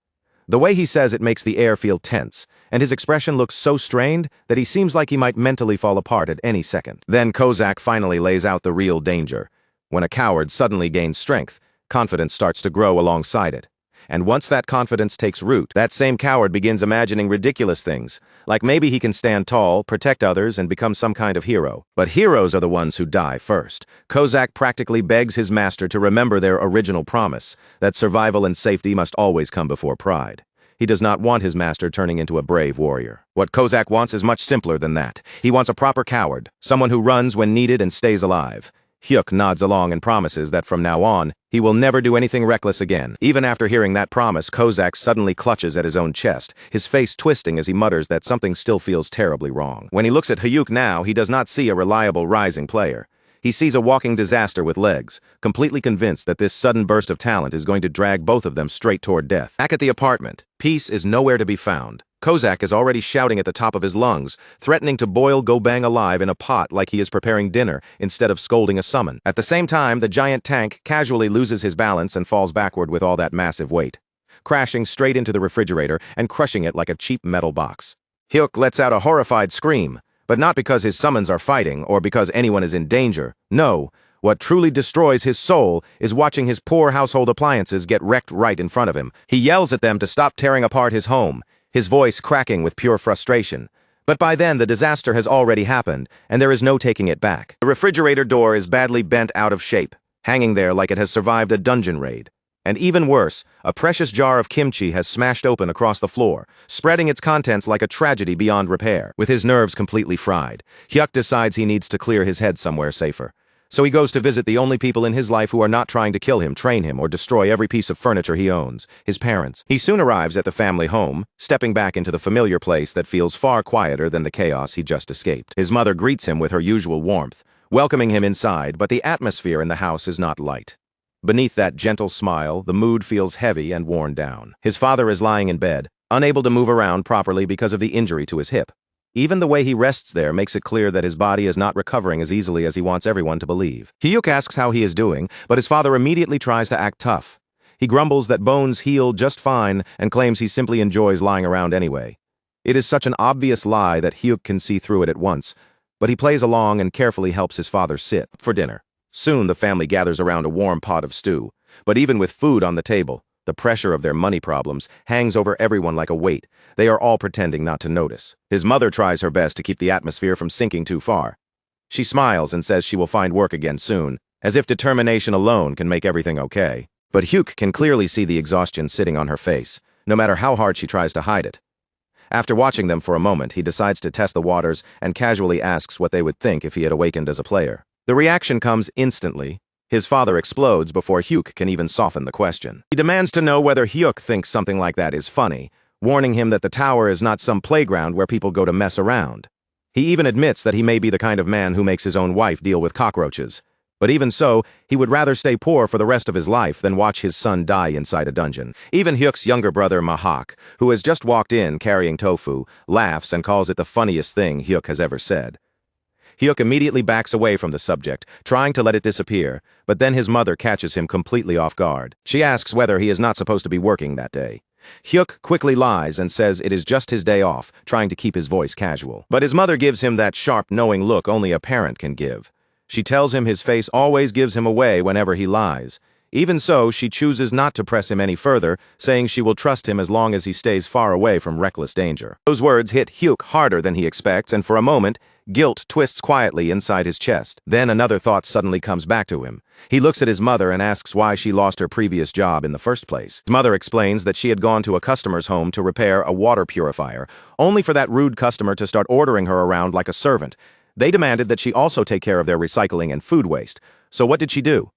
The way he says it makes the air feel tense, and his expression looks so strained that he seems like he might mentally fall apart at any second. Then Kozak finally lays out the real danger. When a coward suddenly gains strength, confidence starts to grow alongside it. And once that confidence takes root, that same coward begins imagining ridiculous things, like maybe he can stand tall, protect others, and become some kind of hero. But heroes are the ones who die first. Kozak practically begs his master to remember their original promise, that survival and safety must always come before pride. He does not want his master turning into a brave warrior. What Kozak wants is much simpler than that. He wants a proper coward, someone who runs when needed and stays alive. Hyuk nods along and promises that from now on, he will never do anything reckless again. Even after hearing that promise, Kozak suddenly clutches at his own chest, his face twisting as he mutters that something still feels terribly wrong. When he looks at Hyuk now, he does not see a reliable rising player. He sees a walking disaster with legs, completely convinced that this sudden burst of talent is going to drag both of them straight toward death. Back at the apartment, peace is nowhere to be found. Kozak is already shouting at the top of his lungs, threatening to boil Gobang alive in a pot like he is preparing dinner instead of scolding a summon. At the same time, the giant tank casually loses his balance and falls backward with all that massive weight, crashing straight into the refrigerator and crushing it like a cheap metal box. Hyuk lets out a horrified scream, but not because his summons are fighting or because anyone is in danger. No, what truly destroys his soul is watching his poor household appliances get wrecked right in front of him. He yells at them to stop tearing apart his home, his voice cracking with pure frustration. But by then, the disaster has already happened, and there is no taking it back. The refrigerator door is badly bent out of shape, hanging there like it has survived a dungeon raid. And even worse, a precious jar of kimchi has smashed open across the floor, spreading its contents like a tragedy beyond repair. With his nerves completely fried, Hyuk decides he needs to clear his head somewhere safer. So he goes to visit the only people in his life who are not trying to kill him, train him, or destroy every piece of furniture he owns, his parents. He soon arrives at the family home, stepping back into the familiar place that feels far quieter than the chaos he just escaped. His mother greets him with her usual warmth, welcoming him inside, but the atmosphere in the house is not light. Beneath that gentle smile, the mood feels heavy and worn down. His father is lying in bed, unable to move around properly because of the injury to his hip. Even the way he rests there makes it clear that his body is not recovering as easily as he wants everyone to believe. Hyuk asks how he is doing, but his father immediately tries to act tough. He grumbles that bones heal just fine and claims he simply enjoys lying around anyway. It is such an obvious lie that Hyuk can see through it at once, but he plays along and carefully helps his father sit for dinner. Soon the family gathers around a warm pot of stew, but even with food on the table, The pressure of their money problems hangs over everyone like a weight. They are all pretending not to notice. His mother tries her best to keep the atmosphere from sinking too far. She smiles and says she will find work again soon, as if determination alone can make everything okay. But Hyuk can clearly see the exhaustion sitting on her face, no matter how hard she tries to hide it. After watching them for a moment, he decides to test the waters and casually asks what they would think if he had awakened as a player. The reaction comes instantly. His father explodes before Hyuk can even soften the question. He demands to know whether Hyuk thinks something like that is funny, warning him that the tower is not some playground where people go to mess around. He even admits that he may be the kind of man who makes his own wife deal with cockroaches. But even so, he would rather stay poor for the rest of his life than watch his son die inside a dungeon. Even Hyuk's younger brother Mahak, who has just walked in carrying tofu, laughs and calls it the funniest thing Hyuk has ever said. Hyuk immediately backs away from the subject, trying to let it disappear, but then his mother catches him completely off guard. She asks whether he is not supposed to be working that day. Hyuk quickly lies and says it is just his day off, trying to keep his voice casual. But his mother gives him that sharp, knowing look only a parent can give. She tells him his face always gives him away whenever he lies. Even so, she chooses not to press him any further, saying she will trust him as long as he stays far away from reckless danger. Those words hit Hyuk harder than he expects, and for a moment, guilt twists quietly inside his chest. Then another thought suddenly comes back to him. He looks at his mother and asks why she lost her previous job in the first place. His mother explains that she had gone to a customer's home to repair a water purifier, only for that rude customer to start ordering her around like a servant. They demanded that she also take care of their recycling and food waste. So what did she do?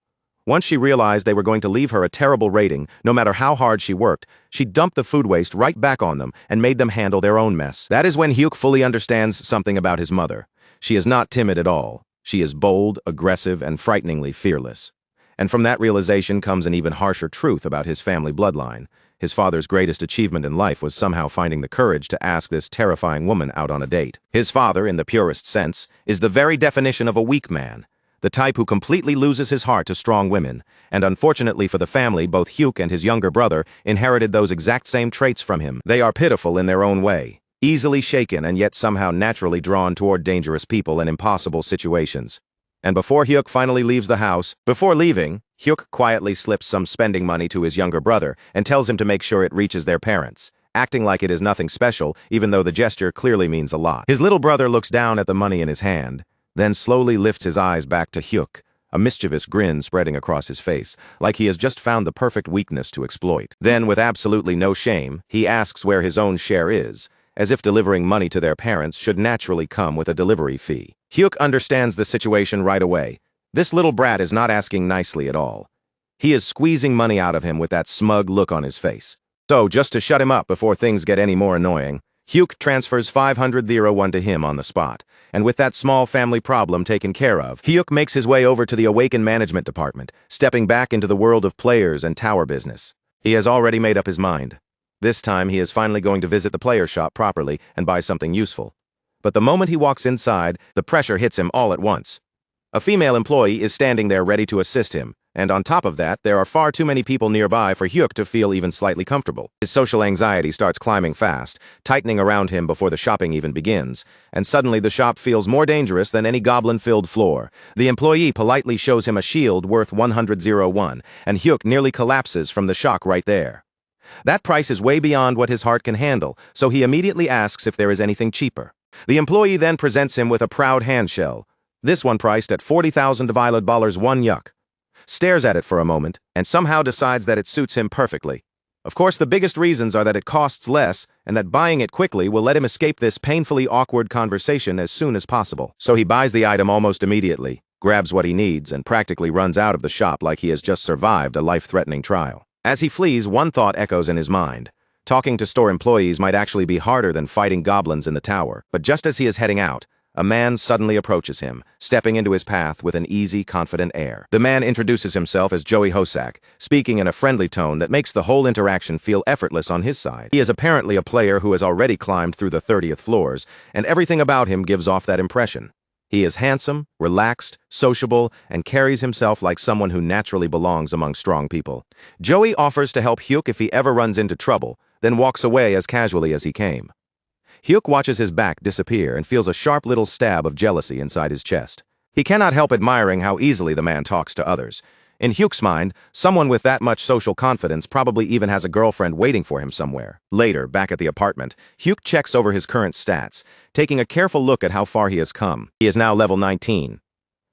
Once she realized they were going to leave her a terrible rating, no matter how hard she worked, she dumped the food waste right back on them and made them handle their own mess. That is when Hyuk fully understands something about his mother. She is not timid at all. She is bold, aggressive, and frighteningly fearless. And from that realization comes an even harsher truth about his family bloodline. His father's greatest achievement in life was somehow finding the courage to ask this terrifying woman out on a date. His father, in the purest sense, is the very definition of a weak man. The type who completely loses his heart to strong women, and unfortunately for the family, both Hyuk and his younger brother inherited those exact same traits from him. They are pitiful in their own way, easily shaken and yet somehow naturally drawn toward dangerous people and impossible situations. And before Hyuk finally leaves the house, before leaving, Hyuk quietly slips some spending money to his younger brother and tells him to make sure it reaches their parents, acting like it is nothing special, even though the gesture clearly means a lot. His little brother looks down at the money in his hand, then slowly lifts his eyes back to Hyuk, a mischievous grin spreading across his face, like he has just found the perfect weakness to exploit. Then, with absolutely no shame, he asks where his own share is, as if delivering money to their parents should naturally come with a delivery fee. Hyuk understands the situation right away. This little brat is not asking nicely at all. He is squeezing money out of him with that smug look on his face. So, just to shut him up before things get any more annoying, Hyuk transfers 500 to him on the spot, and with that small family problem taken care of, Hyuk makes his way over to the Awakened Management Department, stepping back into the world of players and tower business. He has already made up his mind. This time he is finally going to visit the player shop properly and buy something useful. But the moment he walks inside, the pressure hits him all at once. A female employee is standing there ready to assist him, and on top of that, there are far too many people nearby for Hyuk to feel even slightly comfortable. His social anxiety starts climbing fast, tightening around him before the shopping even begins, and suddenly the shop feels more dangerous than any goblin-filled floor. The employee politely shows him a shield worth 101, and Hyuk nearly collapses from the shock right there. That price is way beyond what his heart can handle, so he immediately asks if there is anything cheaper. The employee then presents him with a proud handshell, this one priced at 40,000 divided dollars 1 yuck. Stares at it for a moment, and somehow decides that it suits him perfectly. Of course, the biggest reasons are that it costs less, and that buying it quickly will let him escape this painfully awkward conversation as soon as possible. So he buys the item almost immediately, grabs what he needs, and practically runs out of the shop like he has just survived a life-threatening trial. As he flees, one thought echoes in his mind. Talking to store employees might actually be harder than fighting goblins in the tower. But just as he is heading out, a man suddenly approaches him, stepping into his path with an easy, confident air. The man introduces himself as Joey Hosak, speaking in a friendly tone that makes the whole interaction feel effortless on his side. He is apparently a player who has already climbed through the 30th floors, and everything about him gives off that impression. He is handsome, relaxed, sociable, and carries himself like someone who naturally belongs among strong people. Joey offers to help Hyuk if he ever runs into trouble, then walks away as casually as he came. Hyuk watches his back disappear and feels a sharp little stab of jealousy inside his chest. He cannot help admiring how easily the man talks to others. In Hyuk's mind, someone with that much social confidence probably even has a girlfriend waiting for him somewhere. Later, back at the apartment, Hyuk checks over his current stats, taking a careful look at how far he has come. He is now level 19.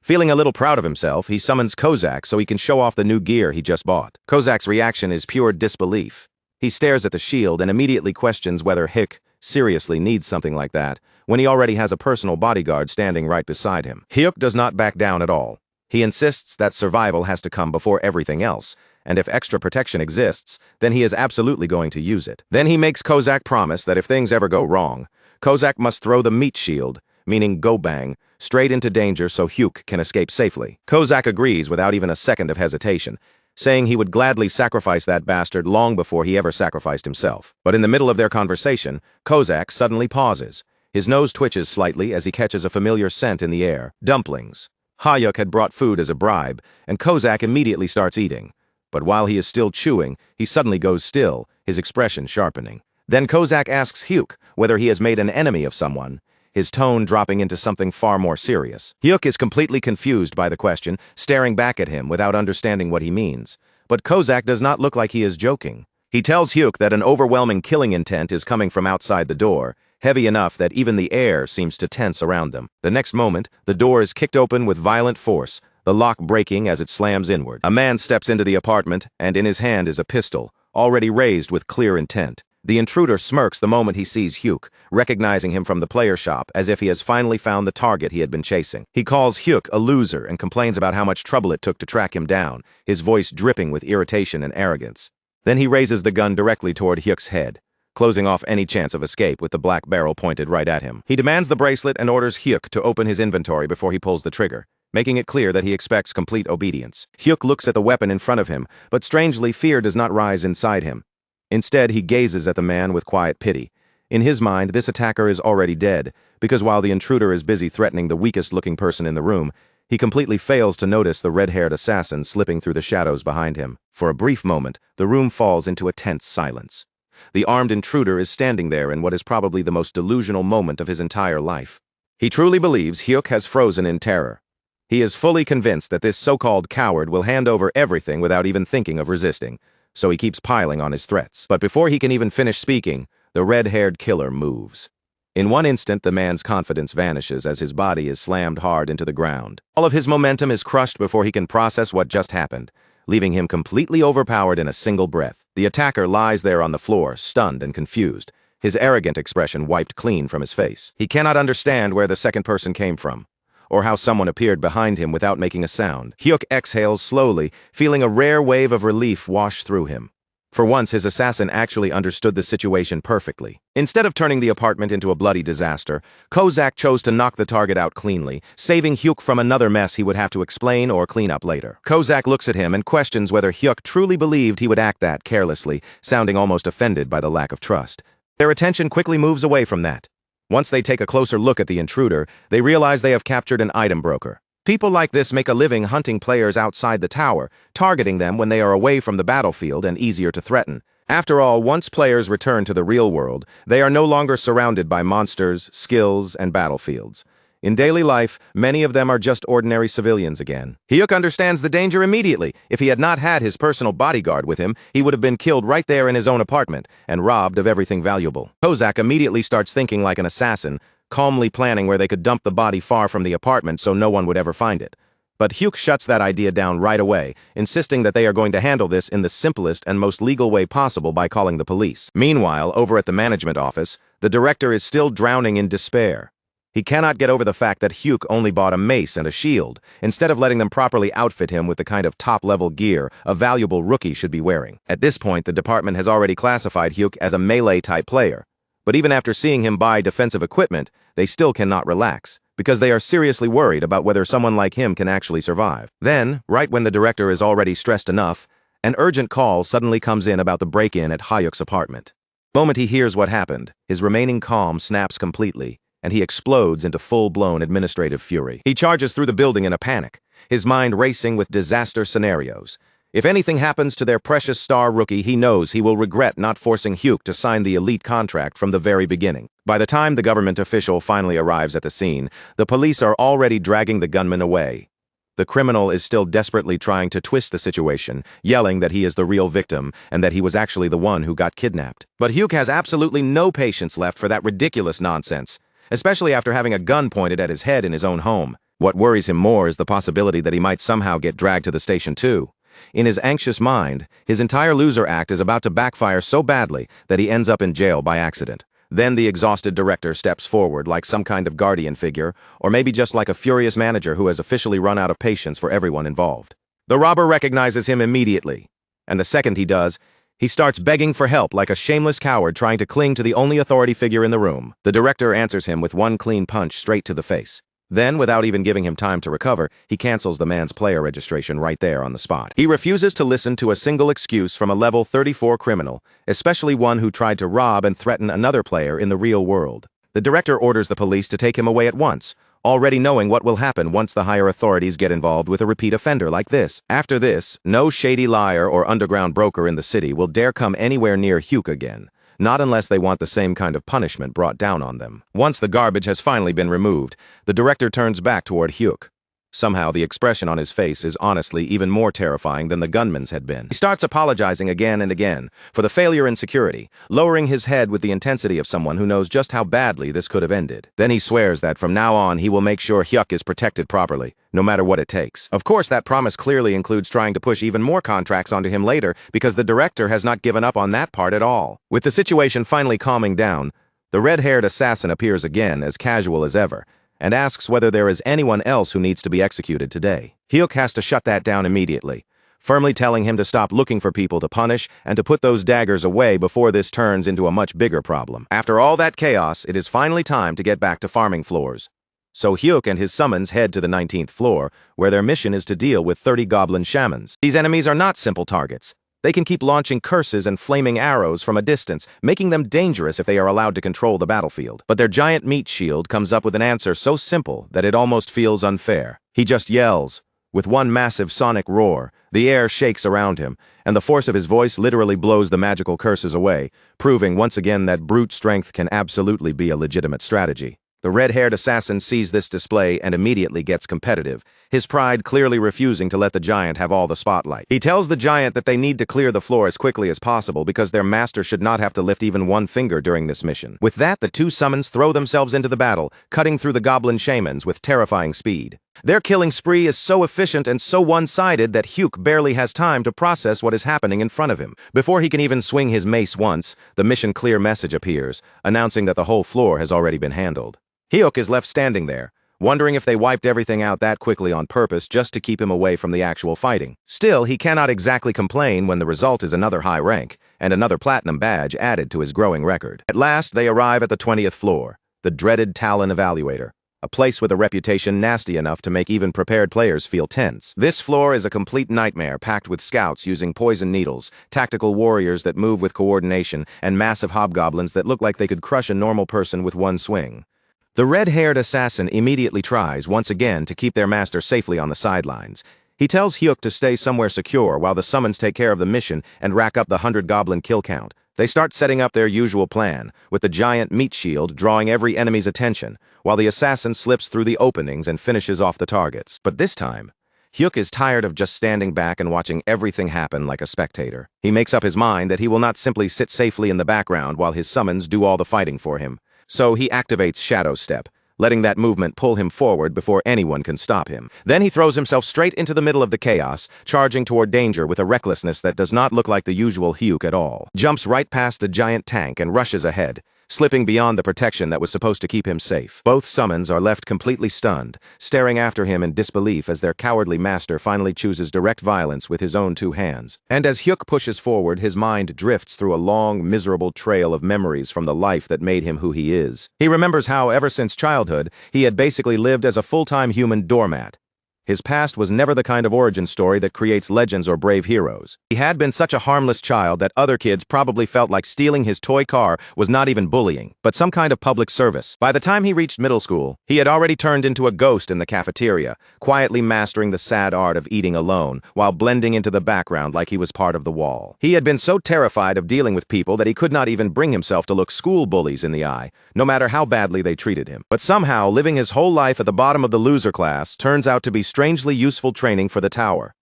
Feeling a little proud of himself, he summons Kozak so he can show off the new gear he just bought. Kozak's reaction is pure disbelief. He stares at the shield and immediately questions whether Hyuk seriously needs something like that, when he already has a personal bodyguard standing right beside him. Hyuk does not back down at all. He insists that survival has to come before everything else, and if extra protection exists, then he is absolutely going to use it. Then he makes Kozak promise that if things ever go wrong, Kozak must throw the meat shield, meaning go bang, straight into danger so Hyuk can escape safely. Kozak agrees without even a second of hesitation, saying he would gladly sacrifice that bastard long before he ever sacrificed himself. But in the middle of their conversation, Kozak suddenly pauses. His nose twitches slightly as he catches a familiar scent in the air. Dumplings. Hyuk had brought food as a bribe, and Kozak immediately starts eating. But while he is still chewing, he suddenly goes still, his expression sharpening. Then Kozak asks Hyuk whether he has made an enemy of someone, his tone dropping into something far more serious. Hyuk is completely confused by the question, staring back at him without understanding what he means. But Kozak does not look like he is joking. He tells Hyuk that an overwhelming killing intent is coming from outside the door, heavy enough that even the air seems to tense around them. The next moment, the door is kicked open with violent force, the lock breaking as it slams inward. A man steps into the apartment, and in his hand is a pistol, already raised with clear intent. The intruder smirks the moment he sees Hyuk, recognizing him from the player shop as if he has finally found the target he had been chasing. He calls Hyuk a loser and complains about how much trouble it took to track him down, his voice dripping with irritation and arrogance. Then he raises the gun directly toward Hyuk's head, closing off any chance of escape with the black barrel pointed right at him. He demands the bracelet and orders Hyuk to open his inventory before he pulls the trigger, making it clear that he expects complete obedience. Hyuk looks at the weapon in front of him, but strangely fear does not rise inside him. Instead, he gazes at the man with quiet pity. In his mind, this attacker is already dead, because while the intruder is busy threatening the weakest-looking person in the room, he completely fails to notice the red-haired assassin slipping through the shadows behind him. For a brief moment, the room falls into a tense silence. The armed intruder is standing there in what is probably the most delusional moment of his entire life. He truly believes Hyuk has frozen in terror. He is fully convinced that this so-called coward will hand over everything without even thinking of resisting, so he keeps piling on his threats. But before he can even finish speaking, the red-haired killer moves. In one instant, the man's confidence vanishes as his body is slammed hard into the ground. All of his momentum is crushed before he can process what just happened, leaving him completely overpowered in a single breath. The attacker lies there on the floor, stunned and confused, his arrogant expression wiped clean from his face. He cannot understand where the second person came from, or how someone appeared behind him without making a sound. Hyuk exhales slowly, feeling a rare wave of relief wash through him. For once, his assassin actually understood the situation perfectly. Instead of turning the apartment into a bloody disaster, Kozak chose to knock the target out cleanly, saving Hyuk from another mess he would have to explain or clean up later. Kozak looks at him and questions whether Hyuk truly believed he would act that carelessly, sounding almost offended by the lack of trust. Their attention quickly moves away from that. Once they take a closer look at the intruder, they realize they have captured an item broker. People like this make a living hunting players outside the tower, targeting them when they are away from the battlefield and easier to threaten. After all, once players return to the real world, they are no longer surrounded by monsters, skills, and battlefields. In daily life, many of them are just ordinary civilians again. Hyuk understands the danger immediately. If he had not had his personal bodyguard with him, he would have been killed right there in his own apartment and robbed of everything valuable. Kozak immediately starts thinking like an assassin, calmly planning where they could dump the body far from the apartment so no one would ever find it. But Hyuk shuts that idea down right away, insisting that they are going to handle this in the simplest and most legal way possible by calling the police. Meanwhile, over at the management office, the director is still drowning in despair. He cannot get over the fact that Hyuk only bought a mace and a shield, instead of letting them properly outfit him with the kind of top-level gear a valuable rookie should be wearing. At this point, the department has already classified Hyuk as a melee-type player. But even after seeing him buy defensive equipment, they still cannot relax, because they are seriously worried about whether someone like him can actually survive. Then, right when the director is already stressed enough, an urgent call suddenly comes in about the break-in at Hyuk's apartment. The moment he hears what happened, his remaining calm snaps completely, and he explodes into full-blown administrative fury. He charges through the building in a panic, his mind racing with disaster scenarios. If anything happens to their precious star rookie, he knows he will regret not forcing Hyuk to sign the elite contract from the very beginning. By the time the government official finally arrives at the scene, the police are already dragging the gunman away. The criminal is still desperately trying to twist the situation, yelling that he is the real victim and that he was actually the one who got kidnapped. But Hyuk has absolutely no patience left for that ridiculous nonsense, especially after having a gun pointed at his head in his own home. What worries him more is the possibility that he might somehow get dragged to the station too. In his anxious mind, his entire loser act is about to backfire so badly that he ends up in jail by accident. Then the exhausted director steps forward like some kind of guardian figure, or maybe just like a furious manager who has officially run out of patience for everyone involved. The robber recognizes him immediately, and the second he does, he starts begging for help like a shameless coward trying to cling to the only authority figure in the room. The director answers him with one clean punch straight to the face. Then, without even giving him time to recover, he cancels the man's player registration right there on the spot. He refuses to listen to a single excuse from a level 34 criminal, especially one who tried to rob and threaten another player in the real world. The director orders the police to take him away at once, already knowing what will happen once the higher authorities get involved with a repeat offender like this. After this, no shady liar or underground broker in the city will dare come anywhere near Hyuk again. Not unless they want the same kind of punishment brought down on them. Once the garbage has finally been removed, the director turns back toward Hyuk. Somehow, the expression on his face is honestly even more terrifying than the gunman's had been. He starts apologizing again and again for the failure in security, lowering his head with the intensity of someone who knows just how badly this could have ended. Then he swears that from now on he will make sure Hyuk is protected properly, no matter what it takes. Of course, that promise clearly includes trying to push even more contracts onto him later, because the director has not given up on that part at all. With the situation finally calming down, the red-haired assassin appears again as casual as ever, and asks whether there is anyone else who needs to be executed today. Hyuk has to shut that down immediately, firmly telling him to stop looking for people to punish and to put those daggers away before this turns into a much bigger problem. After all that chaos, it is finally time to get back to farming floors. So Hyuk and his summons head to the 19th floor, where their mission is to deal with 30 goblin shamans. These enemies are not simple targets. They can keep launching curses and flaming arrows from a distance, making them dangerous if they are allowed to control the battlefield. But their giant meat shield comes up with an answer so simple that it almost feels unfair. He just yells. With one massive sonic roar, the air shakes around him, and the force of his voice literally blows the magical curses away, proving once again that brute strength can absolutely be a legitimate strategy. The red-haired assassin sees this display and immediately gets competitive, his pride clearly refusing to let the giant have all the spotlight. He tells the giant that they need to clear the floor as quickly as possible because their master should not have to lift even one finger during this mission. With that, the two summons throw themselves into the battle, cutting through the goblin shamans with terrifying speed. Their killing spree is so efficient and so one-sided that Hyuk barely has time to process what is happening in front of him. Before he can even swing his mace once, the mission clear message appears, announcing that the whole floor has already been handled. Hyuk is left standing there, wondering if they wiped everything out that quickly on purpose just to keep him away from the actual fighting. Still, he cannot exactly complain when the result is another high rank, and another platinum badge added to his growing record. At last, they arrive at the 20th floor, the dreaded Talon Evaluator, a place with a reputation nasty enough to make even prepared players feel tense. This floor is a complete nightmare packed with scouts using poison needles, tactical warriors that move with coordination, and massive hobgoblins that look like they could crush a normal person with one swing. The red-haired assassin immediately tries once again to keep their master safely on the sidelines. He tells Hyuk to stay somewhere secure while the summons take care of the mission and rack up the 100 goblin kill count. They start setting up their usual plan, with the giant meat shield drawing every enemy's attention, while the assassin slips through the openings and finishes off the targets. But this time, Hyuk is tired of just standing back and watching everything happen like a spectator. He makes up his mind that he will not simply sit safely in the background while his summons do all the fighting for him. So he activates Shadow Step, letting that movement pull him forward before anyone can stop him. Then he throws himself straight into the middle of the chaos, charging toward danger with a recklessness that does not look like the usual Hyuk at all. Jumps right past the giant tank and rushes ahead, slipping beyond the protection that was supposed to keep him safe. Both summons are left completely stunned, staring after him in disbelief as their cowardly master finally chooses direct violence with his own two hands. And as Hyuk pushes forward, his mind drifts through a long, miserable trail of memories from the life that made him who he is. He remembers how, ever since childhood, he had basically lived as a full-time human doormat. His past was never the kind of origin story that creates legends or brave heroes. He had been such a harmless child that other kids probably felt like stealing his toy car was not even bullying, but some kind of public service. By the time he reached middle school, he had already turned into a ghost in the cafeteria, quietly mastering the sad art of eating alone, while blending into the background like he was part of the wall. He had been so terrified of dealing with people that he could not even bring himself to look school bullies in the eye, no matter how badly they treated him. But somehow, living his whole life at the bottom of the loser class turns out to be strangely useful training for the tower.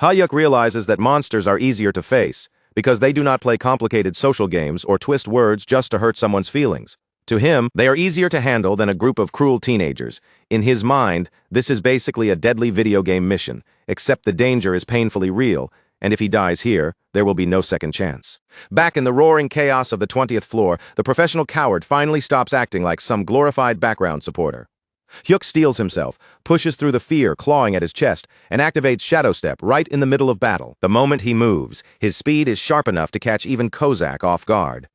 Hyuk realizes that monsters are easier to face, because they do not play complicated social games or twist words just to hurt someone's feelings. To him, they are easier to handle than a group of cruel teenagers. In his mind, this is basically a deadly video game mission, except the danger is painfully real, and if he dies here, there will be no second chance. Back in the roaring chaos of the 20th floor, the professional coward finally stops acting like some glorified background supporter. Hyuk steels himself, pushes through the fear clawing at his chest, and activates Shadow Step right in the middle of battle. The moment he moves, his speed is sharp enough to catch even Kozak off guard.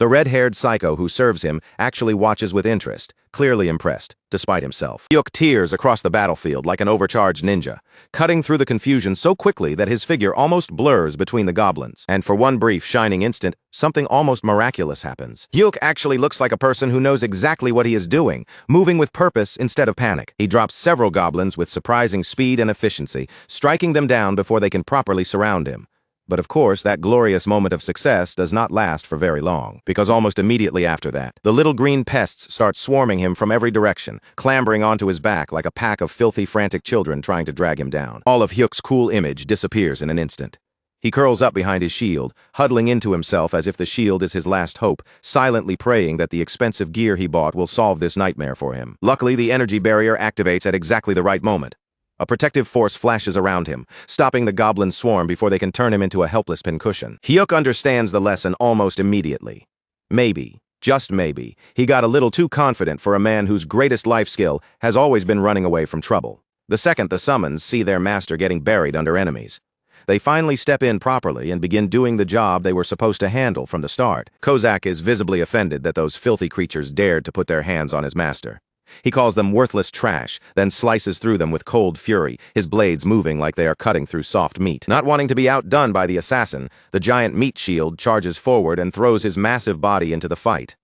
The red-haired psycho who serves him actually watches with interest, clearly impressed, despite himself. Hyuk tears across the battlefield like an overcharged ninja, cutting through the confusion so quickly that his figure almost blurs between the goblins. And for one brief, shining instant, something almost miraculous happens. Hyuk actually looks like a person who knows exactly what he is doing, moving with purpose instead of panic. He drops several goblins with surprising speed and efficiency, striking them down before they can properly surround him. But of course, that glorious moment of success does not last for very long, because almost immediately after that, the little green pests start swarming him from every direction, clambering onto his back like a pack of filthy, frantic children trying to drag him down. All of Hyuk's cool image disappears in an instant. He curls up behind his shield, huddling into himself as if the shield is his last hope, silently praying that the expensive gear he bought will solve this nightmare for him. Luckily, the energy barrier activates at exactly the right moment. A protective force flashes around him, stopping the goblin swarm before they can turn him into a helpless pincushion. Hyuk understands the lesson almost immediately. Maybe, just maybe, he got a little too confident for a man whose greatest life skill has always been running away from trouble. The second the summons see their master getting buried under enemies, they finally step in properly and begin doing the job they were supposed to handle from the start. Kozak is visibly offended that those filthy creatures dared to put their hands on his master. He calls them worthless trash, then slices through them with cold fury, his blades moving like they are cutting through soft meat. Not wanting to be outdone by the assassin, the giant meat shield charges forward and throws his massive body into the fight.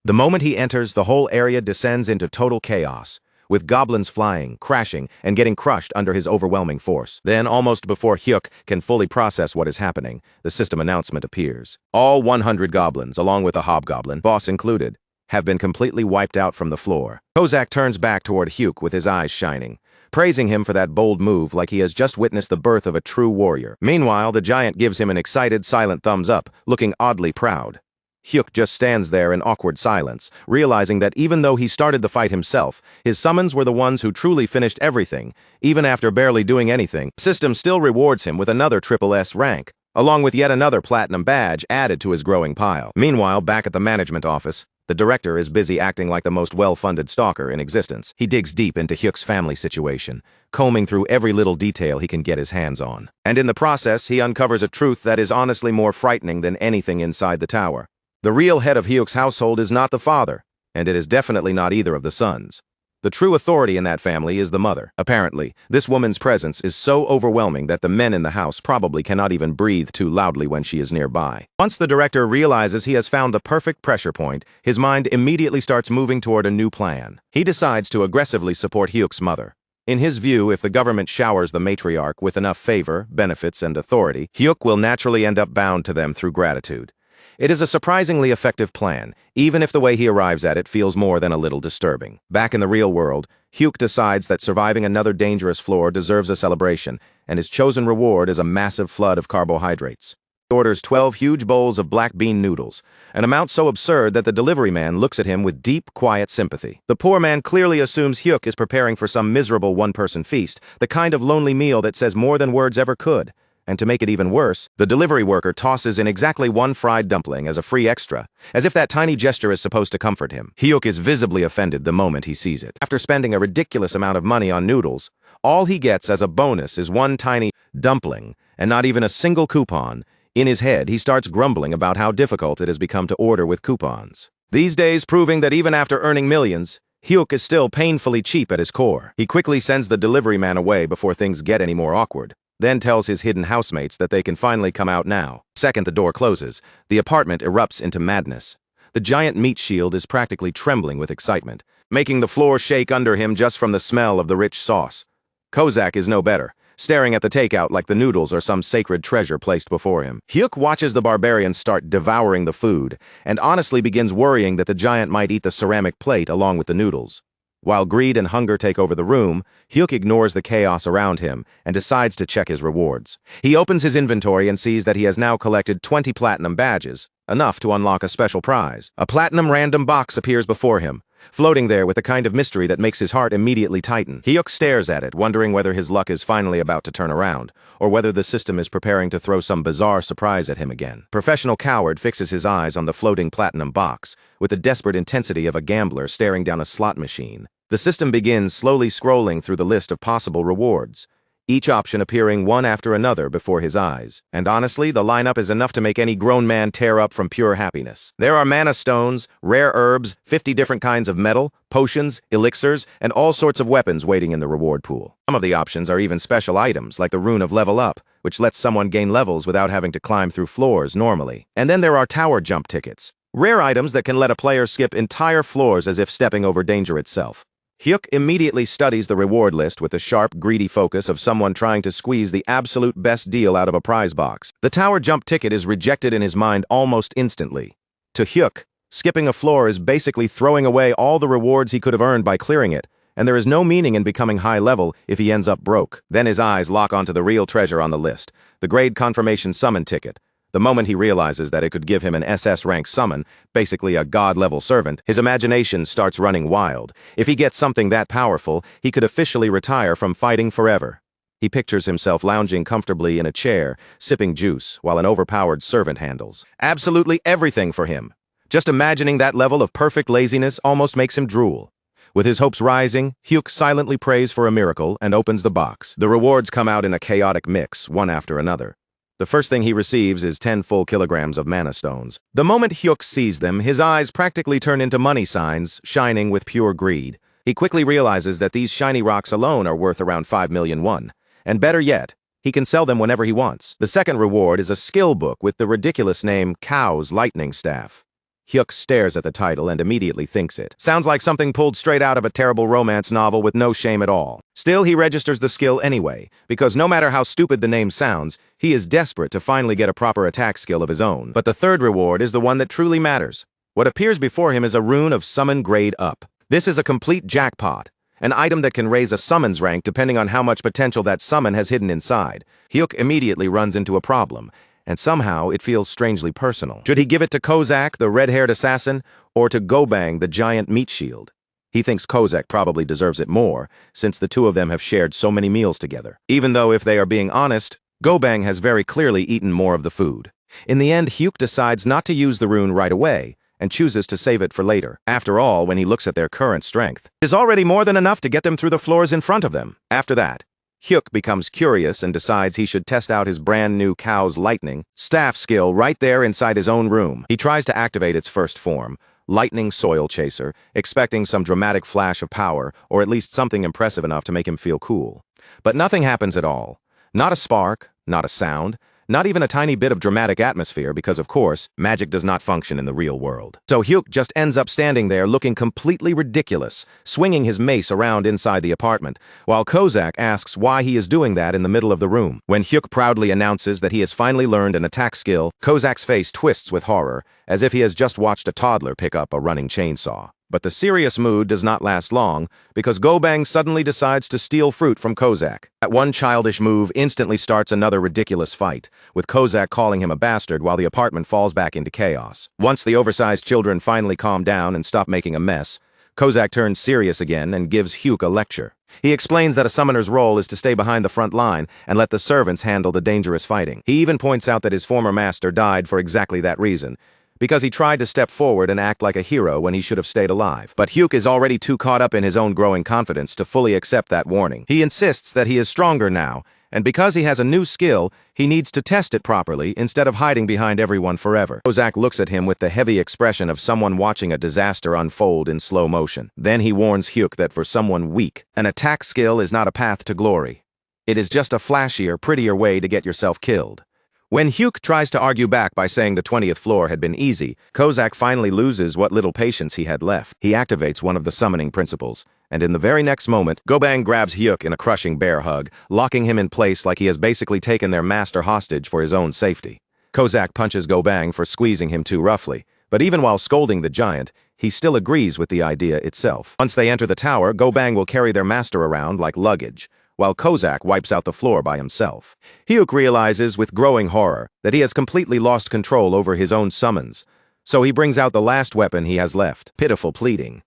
The moment he enters, the whole area descends into total chaos, with goblins flying, crashing, and getting crushed under his overwhelming force. Then, almost before Hyuk can fully process what is happening, the system announcement appears. All 100 goblins, along with a hobgoblin, boss included, have been completely wiped out from the floor. Kozak turns back toward Hyuk with his eyes shining, praising him for that bold move like he has just witnessed the birth of a true warrior. Meanwhile, the giant gives him an excited, silent thumbs up, looking oddly proud. Hyuk just stands there in awkward silence, realizing that even though he started the fight himself, his summons were the ones who truly finished everything, even after barely doing anything. The system still rewards him with another SSS rank, along with yet another platinum badge added to his growing pile. Meanwhile, back at the management office, the director is busy acting like the most well-funded stalker in existence. He digs deep into Hyuk's family situation, combing through every little detail he can get his hands on. And in the process, he uncovers a truth that is honestly more frightening than anything inside the tower. The real head of Hyuk's household is not the father, and it is definitely not either of the sons. The true authority in that family is the mother. Apparently, this woman's presence is so overwhelming that the men in the house probably cannot even breathe too loudly when she is nearby. Once the director realizes he has found the perfect pressure point, his mind immediately starts moving toward a new plan. He decides to aggressively support Hyuk's mother. In his view, if the government showers the matriarch with enough favor, benefits, and authority, Hyuk will naturally end up bound to them through gratitude. It is a surprisingly effective plan, even if the way he arrives at it feels more than a little disturbing. Back in the real world, Hyuk decides that surviving another dangerous floor deserves a celebration, and his chosen reward is a massive flood of carbohydrates. He orders 12 huge bowls of black bean noodles, an amount so absurd that the delivery man looks at him with deep, quiet sympathy. The poor man clearly assumes Hyuk is preparing for some miserable one-person feast, the kind of lonely meal that says more than words ever could. And to make it even worse, the delivery worker tosses in exactly one fried dumpling as a free extra, as if that tiny gesture is supposed to comfort him. Hyuk is visibly offended the moment he sees it. After spending a ridiculous amount of money on noodles, all he gets as a bonus is one tiny dumpling, and not even a single coupon. In his head, he starts grumbling about how difficult it has become to order with coupons. These days proving that even after earning millions, Hyuk is still painfully cheap at his core. He quickly sends the delivery man away before things get any more awkward, then tells his hidden housemates that they can finally come out now. Second the door closes, the apartment erupts into madness. The giant meat shield is practically trembling with excitement, making the floor shake under him just from the smell of the rich sauce. Kozak is no better, staring at the takeout like the noodles are some sacred treasure placed before him. Hyuk watches the barbarians start devouring the food, and honestly begins worrying that the giant might eat the ceramic plate along with the noodles. While greed and hunger take over the room, Hyuk ignores the chaos around him and decides to check his rewards. He opens his inventory and sees that he has now collected 20 platinum badges, enough to unlock a special prize. A platinum random box appears before him, floating there with a kind of mystery that makes his heart immediately tighten. Hyuk stares at it, wondering whether his luck is finally about to turn around, or whether the system is preparing to throw some bizarre surprise at him again. Professional Coward fixes his eyes on the floating platinum box, with the desperate intensity of a gambler staring down a slot machine. The system begins slowly scrolling through the list of possible rewards, each option appearing one after another before his eyes. And honestly, the lineup is enough to make any grown man tear up from pure happiness. There are mana stones, rare herbs, 50 different kinds of metal, potions, elixirs, and all sorts of weapons waiting in the reward pool. Some of the options are even special items, like the rune of level up, which lets someone gain levels without having to climb through floors normally. And then there are tower jump tickets, rare items that can let a player skip entire floors as if stepping over danger itself. Hyuk immediately studies the reward list with the sharp, greedy focus of someone trying to squeeze the absolute best deal out of a prize box. The tower jump ticket is rejected in his mind almost instantly. To Hyuk, skipping a floor is basically throwing away all the rewards he could have earned by clearing it, and there is no meaning in becoming high level if he ends up broke. Then his eyes lock onto the real treasure on the list, the grade confirmation summon ticket. The moment he realizes that it could give him an SS rank summon, basically a god-level servant, his imagination starts running wild. If he gets something that powerful, he could officially retire from fighting forever. He pictures himself lounging comfortably in a chair, sipping juice, while an overpowered servant handles absolutely everything for him. Just imagining that level of perfect laziness almost makes him drool. With his hopes rising, Hyuk silently prays for a miracle and opens the box. The rewards come out in a chaotic mix, one after another. The first thing he receives is 10 full kilograms of mana stones. The moment Hyuk sees them, his eyes practically turn into money signs, shining with pure greed. He quickly realizes that these shiny rocks alone are worth around 5 million won. And better yet, he can sell them whenever he wants. The second reward is a skill book with the ridiculous name Cow's Lightning Staff. Hyuk stares at the title and immediately thinks it sounds like something pulled straight out of a terrible romance novel with no shame at all. Still, he registers the skill anyway, because no matter how stupid the name sounds, he is desperate to finally get a proper attack skill of his own. But the third reward is the one that truly matters. What appears before him is a rune of summon grade up. This is a complete jackpot, an item that can raise a summon's rank depending on how much potential that summon has hidden inside. Hyuk immediately runs into a problem, and somehow it feels strangely personal. Should he give it to Kozak, the red-haired assassin, or to Gobang, the giant meat shield? He thinks Kozak probably deserves it more, since the two of them have shared so many meals together. Even though, if they are being honest, Gobang has very clearly eaten more of the food. In the end, Hyuk decides not to use the rune right away, and chooses to save it for later. After all, when he looks at their current strength, it is already more than enough to get them through the floors in front of them. After that, Hyuk becomes curious and decides he should test out his brand new Cow's Lightning Staff skill right there inside his own room. He tries to activate its first form, Lightning Soil Chaser, expecting some dramatic flash of power, or at least something impressive enough to make him feel cool. But nothing happens at all. Not a spark, not a sound, not even a tiny bit of dramatic atmosphere because, of course, magic does not function in the real world. So Hyuk just ends up standing there looking completely ridiculous, swinging his mace around inside the apartment, while Kozak asks why he is doing that in the middle of the room. When Hyuk proudly announces that he has finally learned an attack skill, Kozak's face twists with horror, as if he has just watched a toddler pick up a running chainsaw. But the serious mood does not last long, because Gobang suddenly decides to steal fruit from Kozak. That one childish move instantly starts another ridiculous fight, with Kozak calling him a bastard while the apartment falls back into chaos. Once the oversized children finally calm down and stop making a mess, Kozak turns serious again and gives Hyuk a lecture. He explains that a summoner's role is to stay behind the front line and let the servants handle the dangerous fighting. He even points out that his former master died for exactly that reason, because he tried to step forward and act like a hero when he should have stayed alive. But Hyuk is already too caught up in his own growing confidence to fully accept that warning. He insists that he is stronger now, and because he has a new skill, he needs to test it properly instead of hiding behind everyone forever. Kozak looks at him with the heavy expression of someone watching a disaster unfold in slow motion. Then he warns Hyuk that for someone weak, an attack skill is not a path to glory. It is just a flashier, prettier way to get yourself killed. When Hyuk tries to argue back by saying the 20th floor had been easy, Kozak finally loses what little patience he had left. He activates one of the summoning principles, and in the very next moment, Gobang grabs Hyuk in a crushing bear hug, locking him in place like he has basically taken their master hostage for his own safety. Kozak punches Gobang for squeezing him too roughly, but even while scolding the giant, he still agrees with the idea itself. Once they enter the tower, Gobang will carry their master around like luggage, while Kozak wipes out the floor by himself. Hyuk realizes with growing horror that he has completely lost control over his own summons, so he brings out the last weapon he has left, pitiful pleading.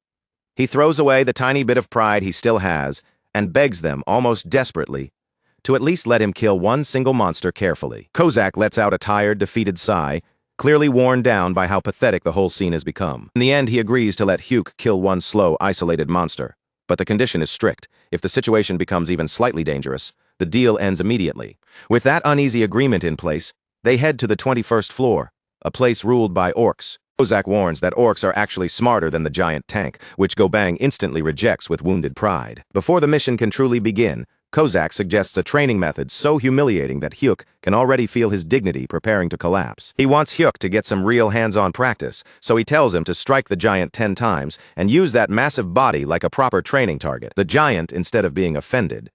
He throws away the tiny bit of pride he still has and begs them, almost desperately, to at least let him kill one single monster carefully. Kozak lets out a tired, defeated sigh, clearly worn down by how pathetic the whole scene has become. In the end, he agrees to let Hyuk kill one slow, isolated monster. But the condition is strict. If the situation becomes even slightly dangerous, the deal ends immediately. With that uneasy agreement in place, they head to the 21st floor, a place ruled by orcs. Kozak warns that orcs are actually smarter than the giant tank, which Gobang instantly rejects with wounded pride. Before the mission can truly begin, Kozak suggests a training method so humiliating that Hyuk can already feel his dignity preparing to collapse. He wants Hyuk to get some real hands-on practice, so he tells him to strike the giant 10 times and use that massive body like a proper training target. The giant, instead of being offended,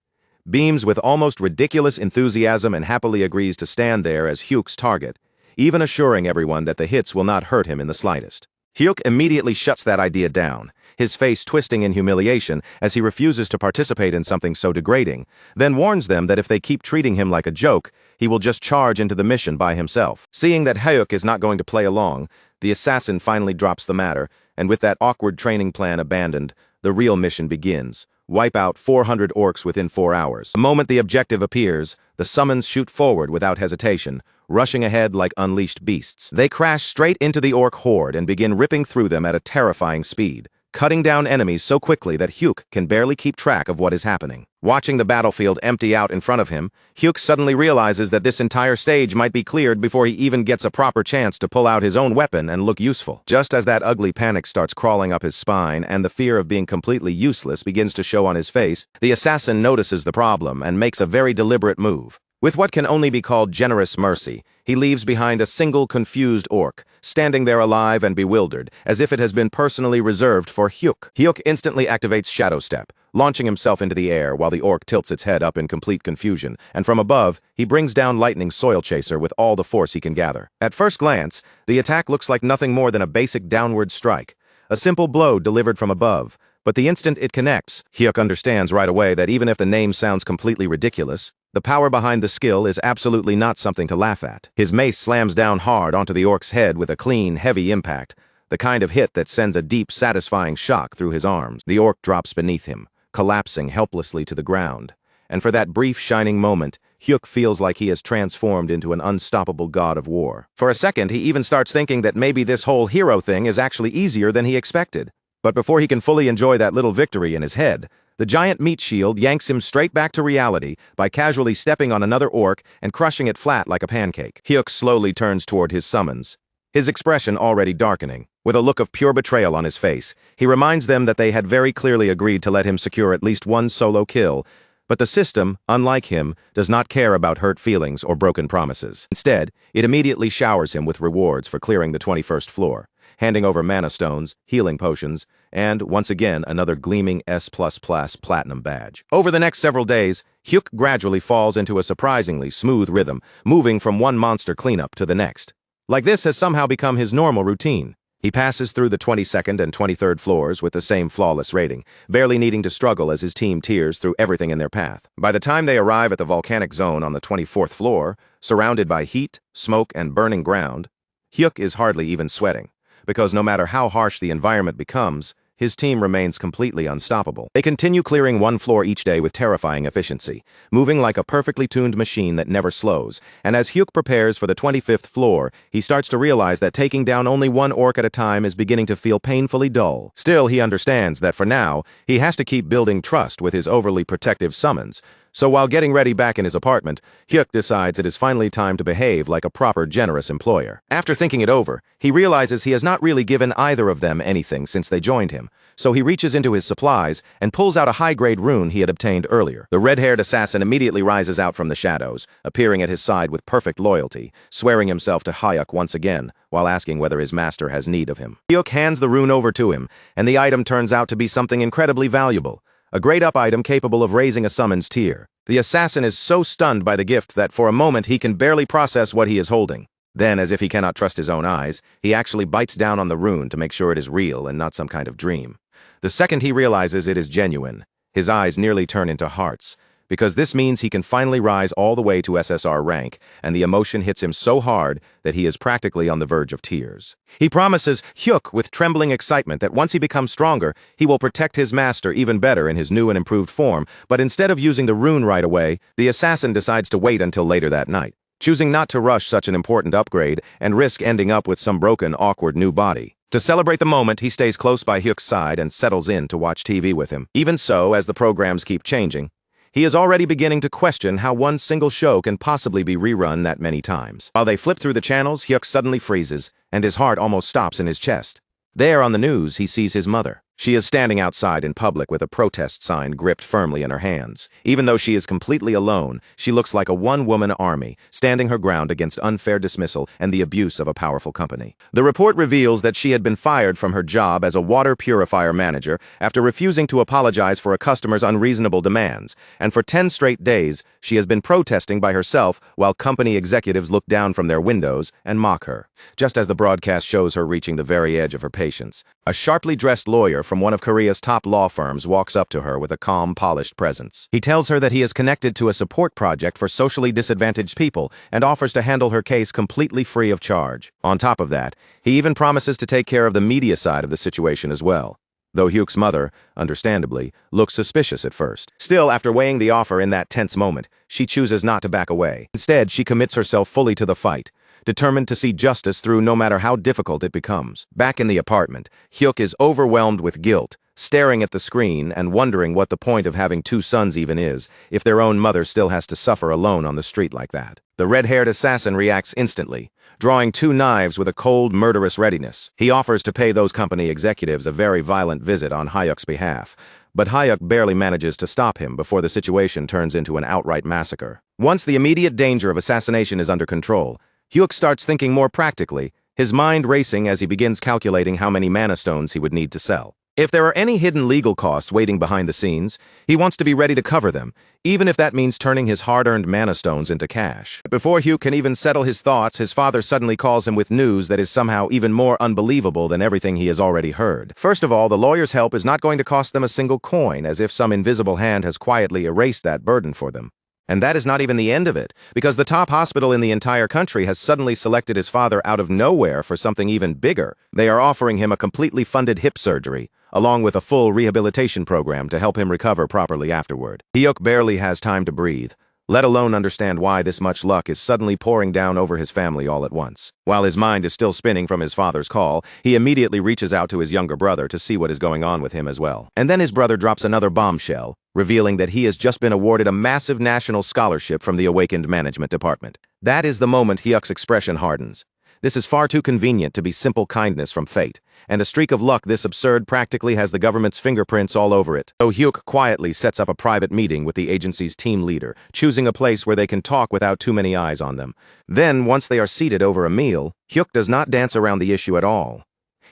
beams with almost ridiculous enthusiasm and happily agrees to stand there as Hyuk's target, even assuring everyone that the hits will not hurt him in the slightest. Hyuk immediately shuts that idea down, his face twisting in humiliation as he refuses to participate in something so degrading, then warns them that if they keep treating him like a joke, he will just charge into the mission by himself. Seeing that Hyuk is not going to play along, the assassin finally drops the matter, and with that awkward training plan abandoned, the real mission begins. Wipe out 400 orcs within 4 hours. The moment the objective appears, the summons shoot forward without hesitation, rushing ahead like unleashed beasts. They crash straight into the orc horde and begin ripping through them at a terrifying speed, cutting down enemies so quickly that Hyuk can barely keep track of what is happening. Watching the battlefield empty out in front of him, Hyuk suddenly realizes that this entire stage might be cleared before he even gets a proper chance to pull out his own weapon and look useful. Just as that ugly panic starts crawling up his spine and the fear of being completely useless begins to show on his face, the assassin notices the problem and makes a very deliberate move. With what can only be called generous mercy, he leaves behind a single confused orc, standing there alive and bewildered, as if it has been personally reserved for Hyuk. Hyuk instantly activates Shadow Step, launching himself into the air while the orc tilts its head up in complete confusion, and from above, he brings down Lightning Soil Chaser with all the force he can gather. At first glance, the attack looks like nothing more than a basic downward strike, a simple blow delivered from above, but the instant it connects, Hyuk understands right away that even if the name sounds completely ridiculous, the power behind the skill is absolutely not something to laugh at. His mace slams down hard onto the orc's head with a clean, heavy impact, the kind of hit that sends a deep, satisfying shock through his arms. The orc drops beneath him, collapsing helplessly to the ground, and for that brief, shining moment, Hyuk feels like he has transformed into an unstoppable god of war. For a second, he even starts thinking that maybe this whole hero thing is actually easier than he expected. But before he can fully enjoy that little victory in his head, the giant meat shield yanks him straight back to reality by casually stepping on another orc and crushing it flat like a pancake. Hyuk slowly turns toward his summons, his expression already darkening. With a look of pure betrayal on his face, he reminds them that they had very clearly agreed to let him secure at least one solo kill, but the system, unlike him, does not care about hurt feelings or broken promises. Instead, it immediately showers him with rewards for clearing the 21st floor, handing over mana stones, healing potions, and, once again, another gleaming S++ platinum badge. Over the next several days, Hyuk gradually falls into a surprisingly smooth rhythm, moving from one monster cleanup to the next. Like this has somehow become his normal routine. He passes through the 22nd and 23rd floors with the same flawless rating, barely needing to struggle as his team tears through everything in their path. By the time they arrive at the volcanic zone on the 24th floor, surrounded by heat, smoke, and burning ground, Hyuk is hardly even sweating, because no matter how harsh the environment becomes, his team remains completely unstoppable. They continue clearing one floor each day with terrifying efficiency, moving like a perfectly tuned machine that never slows, and as Hyuk prepares for the 25th floor, he starts to realize that taking down only one orc at a time is beginning to feel painfully dull. Still, he understands that for now, he has to keep building trust with his overly protective summons, so while getting ready back in his apartment, Hyuk decides it is finally time to behave like a proper generous employer. After thinking it over, he realizes he has not really given either of them anything since they joined him, so he reaches into his supplies and pulls out a high-grade rune he had obtained earlier. The red-haired assassin immediately rises out from the shadows, appearing at his side with perfect loyalty, swearing himself to Hyuk once again, while asking whether his master has need of him. Hyuk hands the rune over to him, and the item turns out to be something incredibly valuable. A grade-up item capable of raising a summons tier. The assassin is so stunned by the gift that for a moment he can barely process what he is holding. Then, as if he cannot trust his own eyes, he actually bites down on the rune to make sure it is real and not some kind of dream. The second he realizes it is genuine, his eyes nearly turn into hearts, because this means he can finally rise all the way to SSR rank, and the emotion hits him so hard that he is practically on the verge of tears. He promises Hyuk with trembling excitement that once he becomes stronger, he will protect his master even better in his new and improved form, but instead of using the rune right away, the assassin decides to wait until later that night, choosing not to rush such an important upgrade and risk ending up with some broken, awkward new body. To celebrate the moment, he stays close by Hyuk's side and settles in to watch TV with him. Even so, as the programs keep changing, he is already beginning to question how one single show can possibly be rerun that many times. While they flip through the channels, Hyuk suddenly freezes, and his heart almost stops in his chest. There on the news, he sees his mother. She is standing outside in public with a protest sign gripped firmly in her hands. Even though she is completely alone, she looks like a one-woman army, standing her ground against unfair dismissal and the abuse of a powerful company. The report reveals that she had been fired from her job as a water purifier manager after refusing to apologize for a customer's unreasonable demands, and for 10 straight days, she has been protesting by herself while company executives look down from their windows and mock her. Just as the broadcast shows her reaching the very edge of her patience, a sharply dressed lawyer from one of Korea's top law firms walks up to her with a calm, polished presence. He tells her that he is connected to a support project for socially disadvantaged people and offers to handle her case completely free of charge. On top of that, he even promises to take care of the media side of the situation as well, though Hyuk's mother, understandably, looks suspicious at first. Still, after weighing the offer in that tense moment, she chooses not to back away. Instead, she commits herself fully to the fight, determined to see justice through no matter how difficult it becomes. Back in the apartment, Hyuk is overwhelmed with guilt, staring at the screen and wondering what the point of having two sons even is, if their own mother still has to suffer alone on the street like that. The red-haired assassin reacts instantly, drawing 2 knives with a cold, murderous readiness. He offers to pay those company executives a very violent visit on Hyuk's behalf, but Hyuk barely manages to stop him before the situation turns into an outright massacre. Once the immediate danger of assassination is under control, Hyuk starts thinking more practically, his mind racing as he begins calculating how many mana stones he would need to sell. If there are any hidden legal costs waiting behind the scenes, he wants to be ready to cover them, even if that means turning his hard-earned mana stones into cash. Before Hyuk can even settle his thoughts, his father suddenly calls him with news that is somehow even more unbelievable than everything he has already heard. First of all, the lawyer's help is not going to cost them a single coin, as if some invisible hand has quietly erased that burden for them. And that is not even the end of it, because the top hospital in the entire country has suddenly selected his father out of nowhere for something even bigger. They are offering him a completely funded hip surgery, along with a full rehabilitation program to help him recover properly afterward. Hyuk barely has time to breathe, let alone understand why this much luck is suddenly pouring down over his family all at once. While his mind is still spinning from his father's call, he immediately reaches out to his younger brother to see what is going on with him as well. And then his brother drops another bombshell, revealing that he has just been awarded a massive national scholarship from the Awakened Management Department. That is the moment Hyuk's expression hardens. This is far too convenient to be simple kindness from fate, and a streak of luck this absurd practically has the government's fingerprints all over it. So Hyuk quietly sets up a private meeting with the agency's team leader, choosing a place where they can talk without too many eyes on them. Then, once they are seated over a meal, Hyuk does not dance around the issue at all.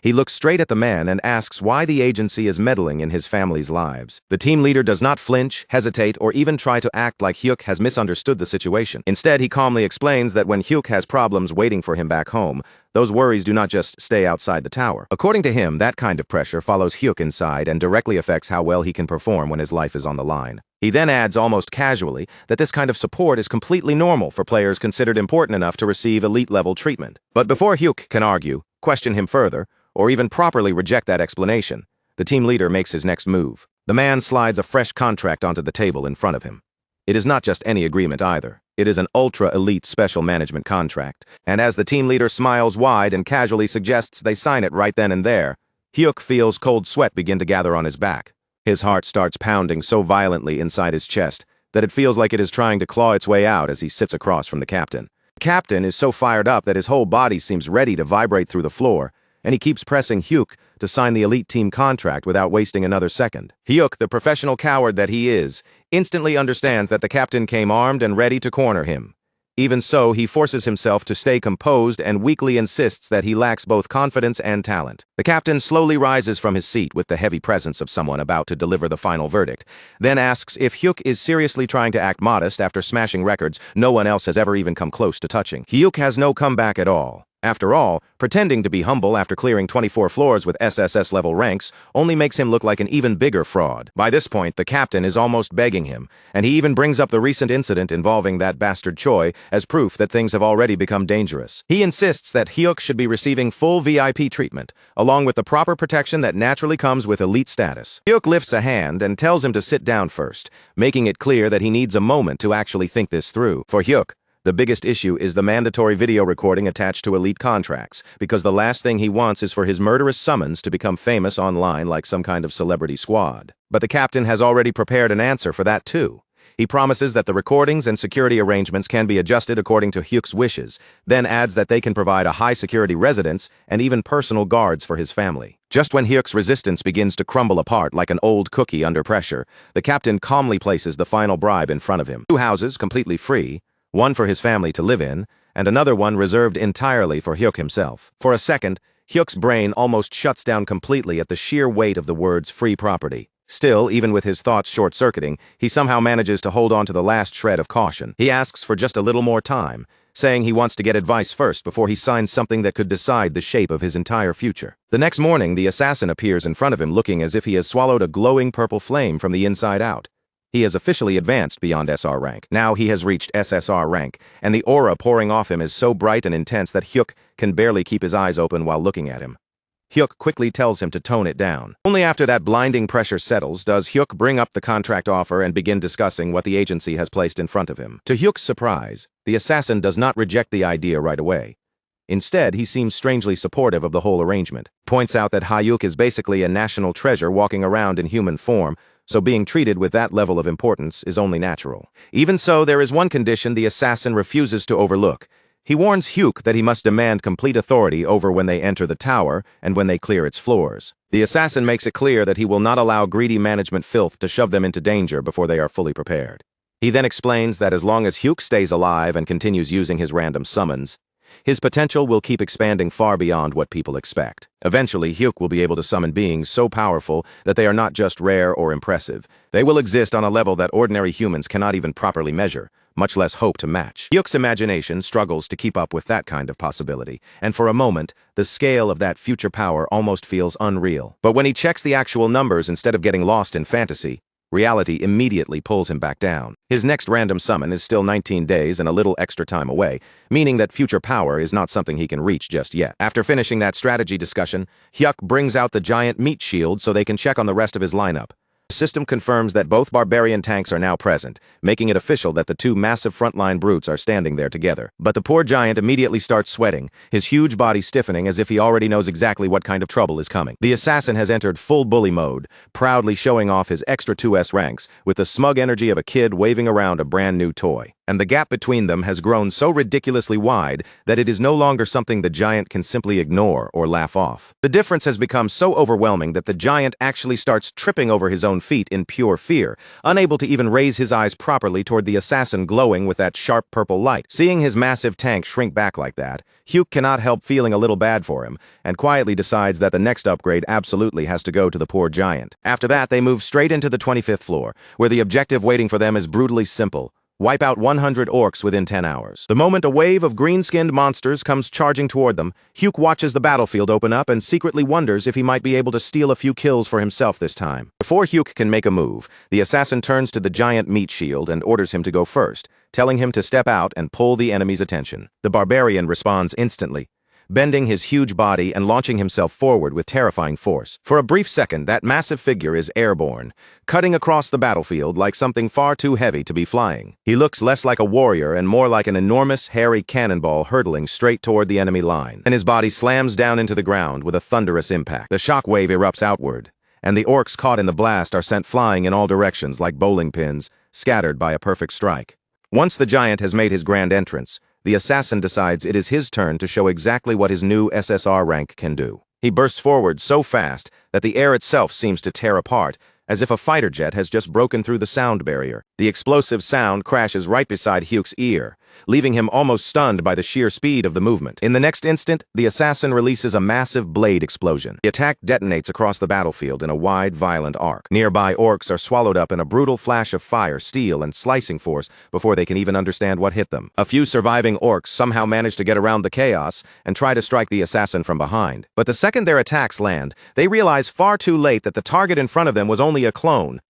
He looks straight at the man and asks why the agency is meddling in his family's lives. The team leader does not flinch, hesitate, or even try to act like Hyuk has misunderstood the situation. Instead, he calmly explains that when Hyuk has problems waiting for him back home, those worries do not just stay outside the tower. According to him, that kind of pressure follows Hyuk inside and directly affects how well he can perform when his life is on the line. He then adds almost casually that this kind of support is completely normal for players considered important enough to receive elite-level treatment. But before Hyuk can argue, question him further, or even properly reject that explanation, the team leader makes his next move. The man slides a fresh contract onto the table in front of him. It is not just any agreement either. It is an ultra-elite special management contract, and as the team leader smiles wide and casually suggests they sign it right then and there, Hyuk feels cold sweat begin to gather on his back. His heart starts pounding so violently inside his chest that it feels like it is trying to claw its way out as he sits across from the captain. The captain is so fired up that his whole body seems ready to vibrate through the floor, and he keeps pressing Hyuk to sign the elite team contract without wasting another second. Hyuk, the professional coward that he is, instantly understands that the captain came armed and ready to corner him. Even so, he forces himself to stay composed and weakly insists that he lacks both confidence and talent. The captain slowly rises from his seat with the heavy presence of someone about to deliver the final verdict, then asks if Hyuk is seriously trying to act modest after smashing records no one else has ever even come close to touching. Hyuk has no comeback at all. After all, pretending to be humble after clearing 24 floors with SSS-level ranks only makes him look like an even bigger fraud. By this point, the captain is almost begging him, and he even brings up the recent incident involving that bastard Choi as proof that things have already become dangerous. He insists that Hyuk should be receiving full VIP treatment, along with the proper protection that naturally comes with elite status. Hyuk lifts a hand and tells him to sit down first, making it clear that he needs a moment to actually think this through. For Hyuk, the biggest issue is the mandatory video recording attached to elite contracts, because the last thing he wants is for his murderous summons to become famous online like some kind of celebrity squad. But the captain has already prepared an answer for that too. He promises that the recordings and security arrangements can be adjusted according to Hyuk's wishes, then adds that they can provide a high-security residence and even personal guards for his family. Just when Hyuk's resistance begins to crumble apart like an old cookie under pressure, the captain calmly places the final bribe in front of him. 2 houses completely free, one for his family to live in, and another one reserved entirely for Hyuk himself. For a second, Hyuk's brain almost shuts down completely at the sheer weight of the words free property. Still, even with his thoughts short-circuiting, he somehow manages to hold on to the last shred of caution. He asks for just a little more time, saying he wants to get advice first before he signs something that could decide the shape of his entire future. The next morning, the assassin appears in front of him looking as if he has swallowed a glowing purple flame from the inside out. He has officially advanced beyond SR rank. Now he has reached SSR rank, and the aura pouring off him is so bright and intense that Hyuk can barely keep his eyes open while looking at him. Hyuk quickly tells him to tone it down. Only after that blinding pressure settles does Hyuk bring up the contract offer and begin discussing what the agency has placed in front of him. To Hyuk's surprise, the assassin does not reject the idea right away. Instead, he seems strangely supportive of the whole arrangement. Points out that Hyuk is basically a national treasure walking around in human form, so being treated with that level of importance is only natural. Even so, there is one condition the assassin refuses to overlook. He warns Hyuk that he must demand complete authority over when they enter the tower and when they clear its floors. The assassin makes it clear that he will not allow greedy management filth to shove them into danger before they are fully prepared. He then explains that as long as Hyuk stays alive and continues using his random summons, his potential will keep expanding far beyond what people expect. Eventually, Hyuk will be able to summon beings so powerful that they are not just rare or impressive. They will exist on a level that ordinary humans cannot even properly measure, much less hope to match. Hyuk's imagination struggles to keep up with that kind of possibility, and for a moment, the scale of that future power almost feels unreal. But when he checks the actual numbers instead of getting lost in fantasy, reality immediately pulls him back down. His next random summon is still 19 days and a little extra time away, meaning that future power is not something he can reach just yet. After finishing that strategy discussion, Hyuk brings out the giant meat shield so they can check on the rest of his lineup. The system confirms that both barbarian tanks are now present, making it official that the 2 massive frontline brutes are standing there together. But the poor giant immediately starts sweating, his huge body stiffening as if he already knows exactly what kind of trouble is coming. The assassin has entered full bully mode, proudly showing off his extra 2S ranks, with the smug energy of a kid waving around a brand new toy. And the gap between them has grown so ridiculously wide that it is no longer something the giant can simply ignore or laugh off. The difference has become so overwhelming that the giant actually starts tripping over his own feet in pure fear, unable to even raise his eyes properly toward the assassin glowing with that sharp purple light. Seeing his massive tank shrink back like that, Hyuk cannot help feeling a little bad for him, and quietly decides that the next upgrade absolutely has to go to the poor giant. After that, they move straight into the 25th floor, where the objective waiting for them is brutally simple. Wipe out 100 orcs within 10 hours. The moment a wave of green-skinned monsters comes charging toward them, Hyuk watches the battlefield open up and secretly wonders if he might be able to steal a few kills for himself this time. Before Hyuk can make a move, the assassin turns to the giant meat shield and orders him to go first, telling him to step out and pull the enemy's attention. The barbarian responds instantly, bending his huge body and launching himself forward with terrifying force. For a brief second, that massive figure is airborne, cutting across the battlefield like something far too heavy to be flying. He looks less like a warrior and more like an enormous, hairy cannonball hurtling straight toward the enemy line. And his body slams down into the ground with a thunderous impact. The shockwave erupts outward, and the orcs caught in the blast are sent flying in all directions like bowling pins, scattered by a perfect strike. Once the giant has made his grand entrance, the assassin decides it is his turn to show exactly what his new SSR rank can do. He bursts forward so fast that the air itself seems to tear apart, as if a fighter jet has just broken through the sound barrier. The explosive sound crashes right beside Hyuk's ear, leaving him almost stunned by the sheer speed of the movement. In the next instant, the assassin releases a massive blade explosion. The attack detonates across the battlefield in a wide, violent arc. Nearby orcs are swallowed up in a brutal flash of fire, steel, and slicing force before they can even understand what hit them. A few surviving orcs somehow manage to get around the chaos and try to strike the assassin from behind. But the second their attacks land, they realize far too late that the target in front of them was only a clone.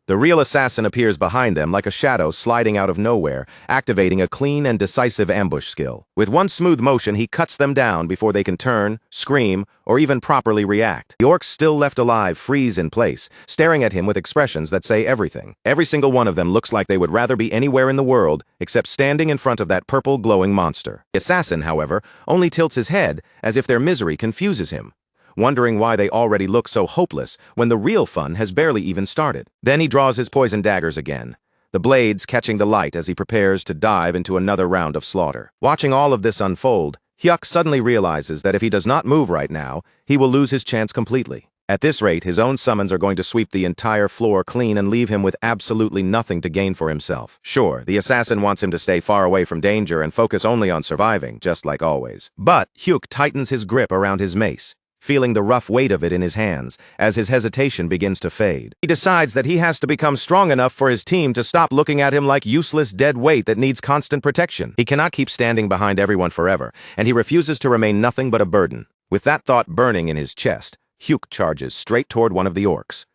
The real assassin appears behind them like a shadow sliding out of nowhere, activating a clean and decisive ambush skill. With one smooth motion, he cuts them down before they can turn, scream, or even properly react. The orcs still left alive freeze in place, staring at him with expressions that say everything. Every single one of them looks like they would rather be anywhere in the world except standing in front of that purple glowing monster. The assassin, however, only tilts his head as if their misery confuses him, wondering why they already look so hopeless when the real fun has barely even started. Then he draws his poison daggers again, the blades catching the light as he prepares to dive into another round of slaughter. Watching all of this unfold, Hyuk suddenly realizes that if he does not move right now, he will lose his chance completely. At this rate, his own summons are going to sweep the entire floor clean and leave him with absolutely nothing to gain for himself. Sure, the assassin wants him to stay far away from danger and focus only on surviving, just like always. But Hyuk tightens his grip around his mace, feeling the rough weight of it in his hands as his hesitation begins to fade. He decides that he has to become strong enough for his team to stop looking at him like useless dead weight that needs constant protection. He cannot keep standing behind everyone forever, and he refuses to remain nothing but a burden. With that thought burning in his chest, Hyuk charges straight toward one of the orcs.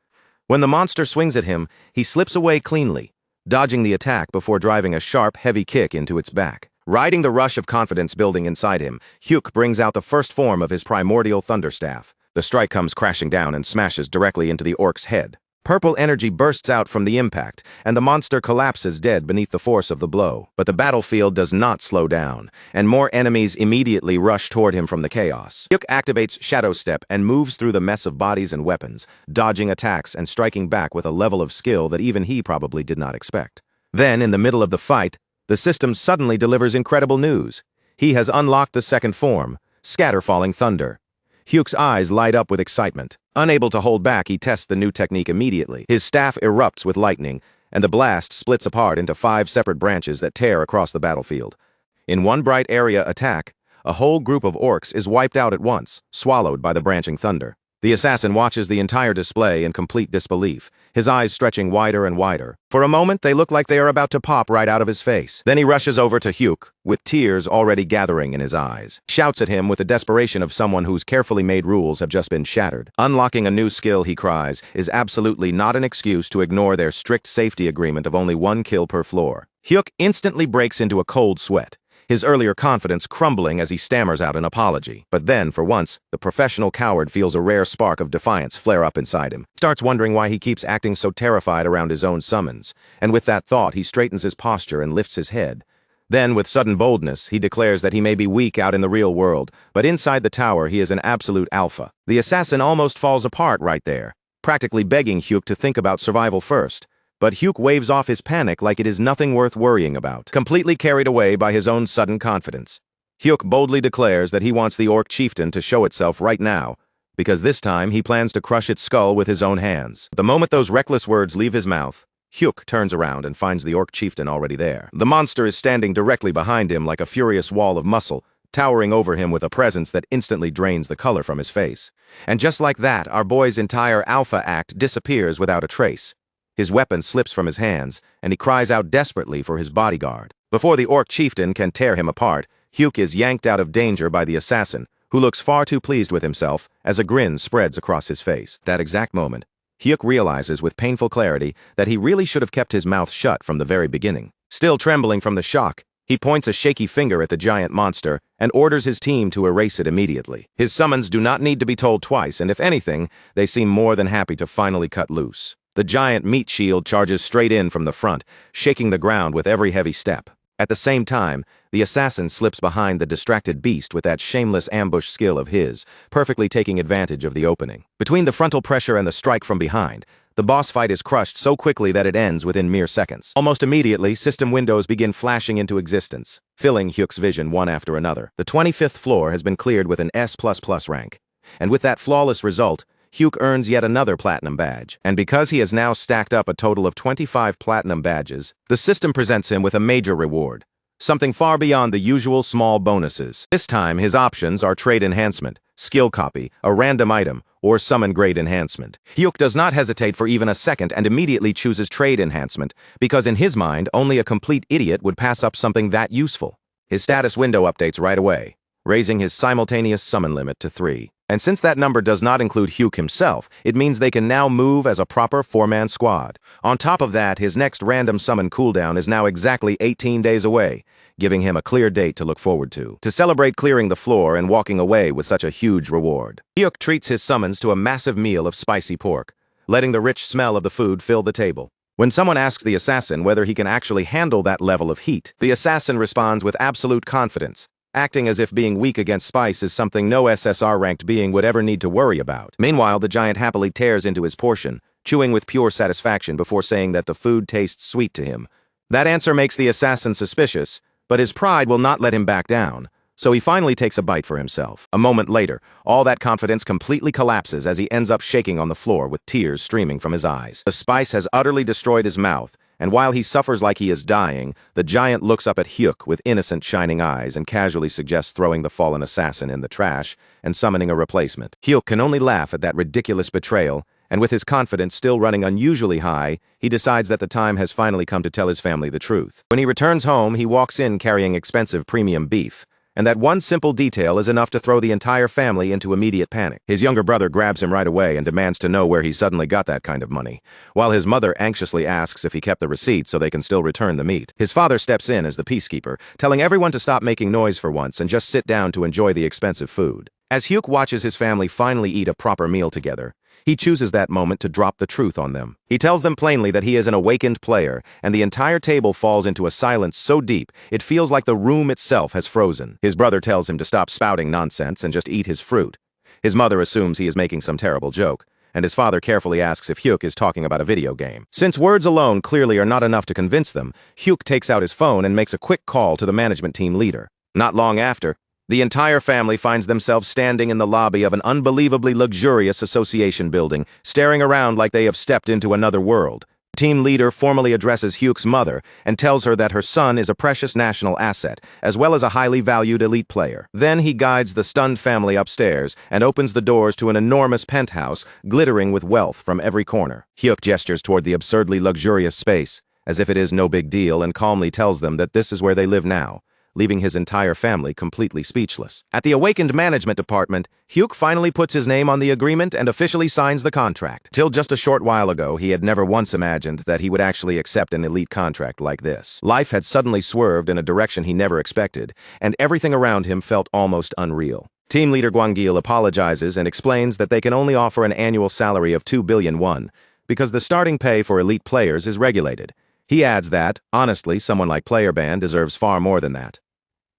When the monster swings at him, he slips away cleanly, dodging the attack before driving a sharp, heavy kick into its back. Riding the rush of confidence building inside him, Hyuk brings out the first form of his primordial thunderstaff. The strike comes crashing down and smashes directly into the orc's head. Purple energy bursts out from the impact, and the monster collapses dead beneath the force of the blow. But the battlefield does not slow down, and more enemies immediately rush toward him from the chaos. Hyuk activates Shadow Step and moves through the mess of bodies and weapons, dodging attacks and striking back with a level of skill that even he probably did not expect. Then, in the middle of the fight, the system suddenly delivers incredible news. He has unlocked the second form, Scatterfalling Thunder. Hyuk's eyes light up with excitement. Unable to hold back, he tests the new technique immediately. His staff erupts with lightning, and the blast splits apart into 5 separate branches that tear across the battlefield. In one bright area attack, a whole group of orcs is wiped out at once, swallowed by the branching thunder. The assassin watches the entire display in complete disbelief, his eyes stretching wider and wider. For a moment, they look like they are about to pop right out of his face. Then he rushes over to Hyuk, with tears already gathering in his eyes. Shouts at him with the desperation of someone whose carefully made rules have just been shattered. Unlocking a new skill, he cries, is absolutely not an excuse to ignore their strict safety agreement of only 1 kill per floor. Hyuk instantly breaks into a cold sweat, his earlier confidence crumbling as he stammers out an apology. But then, for once, the professional coward feels a rare spark of defiance flare up inside him. Starts wondering why he keeps acting so terrified around his own summons, and with that thought, he straightens his posture and lifts his head. Then, with sudden boldness, he declares that he may be weak out in the real world, but inside the tower he is an absolute alpha. The assassin almost falls apart right there, practically begging Hyuk to think about survival first. But Hyuk waves off his panic like it is nothing worth worrying about, completely carried away by his own sudden confidence. Hyuk boldly declares that he wants the orc chieftain to show itself right now, because this time he plans to crush its skull with his own hands. The moment those reckless words leave his mouth, Hyuk turns around and finds the orc chieftain already there. The monster is standing directly behind him like a furious wall of muscle, towering over him with a presence that instantly drains the color from his face. And just like that, our boy's entire alpha act disappears without a trace. His weapon slips from his hands, and he cries out desperately for his bodyguard. Before the orc chieftain can tear him apart, Hyuk is yanked out of danger by the assassin, who looks far too pleased with himself as a grin spreads across his face. That exact moment, Hyuk realizes with painful clarity that he really should have kept his mouth shut from the very beginning. Still trembling from the shock, he points a shaky finger at the giant monster and orders his team to erase it immediately. His summons do not need to be told twice, and if anything, they seem more than happy to finally cut loose. The giant meat shield charges straight in from the front, shaking the ground with every heavy step. At the same time, the assassin slips behind the distracted beast with that shameless ambush skill of his, perfectly taking advantage of the opening. Between the frontal pressure and the strike from behind, the boss fight is crushed so quickly that it ends within mere seconds. Almost immediately, system windows begin flashing into existence, filling Hyuk's vision one after another. The 25th floor has been cleared with an S++ rank, and with that flawless result, Hyuk earns yet another platinum badge, and because he has now stacked up a total of 25 platinum badges, the system presents him with a major reward: something far beyond the usual small bonuses. This time, his options are trade enhancement, skill copy, a random item, or summon grade enhancement. Hyuk does not hesitate for even a second and immediately chooses trade enhancement, because in his mind, only a complete idiot would pass up something that useful. His status window updates right away, raising his simultaneous summon limit to 3. And since that number does not include Hyuk himself, it means they can now move as a proper 4-man squad. On top of that, his next random summon cooldown is now exactly 18 days away, giving him a clear date to look forward to celebrate clearing the floor and walking away with such a huge reward. Hyuk treats his summons to a massive meal of spicy pork, letting the rich smell of the food fill the table. When someone asks the assassin whether he can actually handle that level of heat, the assassin responds with absolute confidence, acting as if being weak against spice is something no SSR-ranked being would ever need to worry about. Meanwhile, the giant happily tears into his portion, chewing with pure satisfaction before saying that the food tastes sweet to him. That answer makes the assassin suspicious, but his pride will not let him back down, so he finally takes a bite for himself. A moment later, all that confidence completely collapses as he ends up shaking on the floor with tears streaming from his eyes. The spice has utterly destroyed his mouth, and while he suffers like he is dying, the giant looks up at Hyuk with innocent shining eyes and casually suggests throwing the fallen assassin in the trash and summoning a replacement. Hyuk can only laugh at that ridiculous betrayal, and with his confidence still running unusually high, he decides that the time has finally come to tell his family the truth. When he returns home, he walks in carrying expensive premium beef, and that one simple detail is enough to throw the entire family into immediate panic. His younger brother grabs him right away and demands to know where he suddenly got that kind of money, while his mother anxiously asks if he kept the receipt so they can still return the meat. His father steps in as the peacekeeper, telling everyone to stop making noise for once and just sit down to enjoy the expensive food. As Hyuk watches his family finally eat a proper meal together, he chooses that moment to drop the truth on them. He tells them plainly that he is an awakened player, and the entire table falls into a silence so deep it feels like the room itself has frozen. His brother tells him to stop spouting nonsense and just eat his fruit. His mother assumes he is making some terrible joke, and his father carefully asks if Hyuk is talking about a video game. Since words alone clearly are not enough to convince them, Hyuk takes out his phone and makes a quick call to the management team leader. Not long after, the entire family finds themselves standing in the lobby of an unbelievably luxurious association building, staring around like they have stepped into another world. The team leader formally addresses Hyuk's mother and tells her that her son is a precious national asset, as well as a highly valued elite player. Then he guides the stunned family upstairs and opens the doors to an enormous penthouse, glittering with wealth from every corner. Hyuk gestures toward the absurdly luxurious space, as if it is no big deal, and calmly tells them that this is where they live now, leaving his entire family completely speechless. At the awakened management department, Hyuk finally puts his name on the agreement and officially signs the contract. Till just a short while ago, he had never once imagined that he would actually accept an elite contract like this. Life had suddenly swerved in a direction he never expected, and everything around him felt almost unreal. Team leader Gwangil apologizes and explains that they can only offer an annual salary of 2 billion won, because the starting pay for elite players is regulated. He adds that, honestly, someone like Player Band deserves far more than that.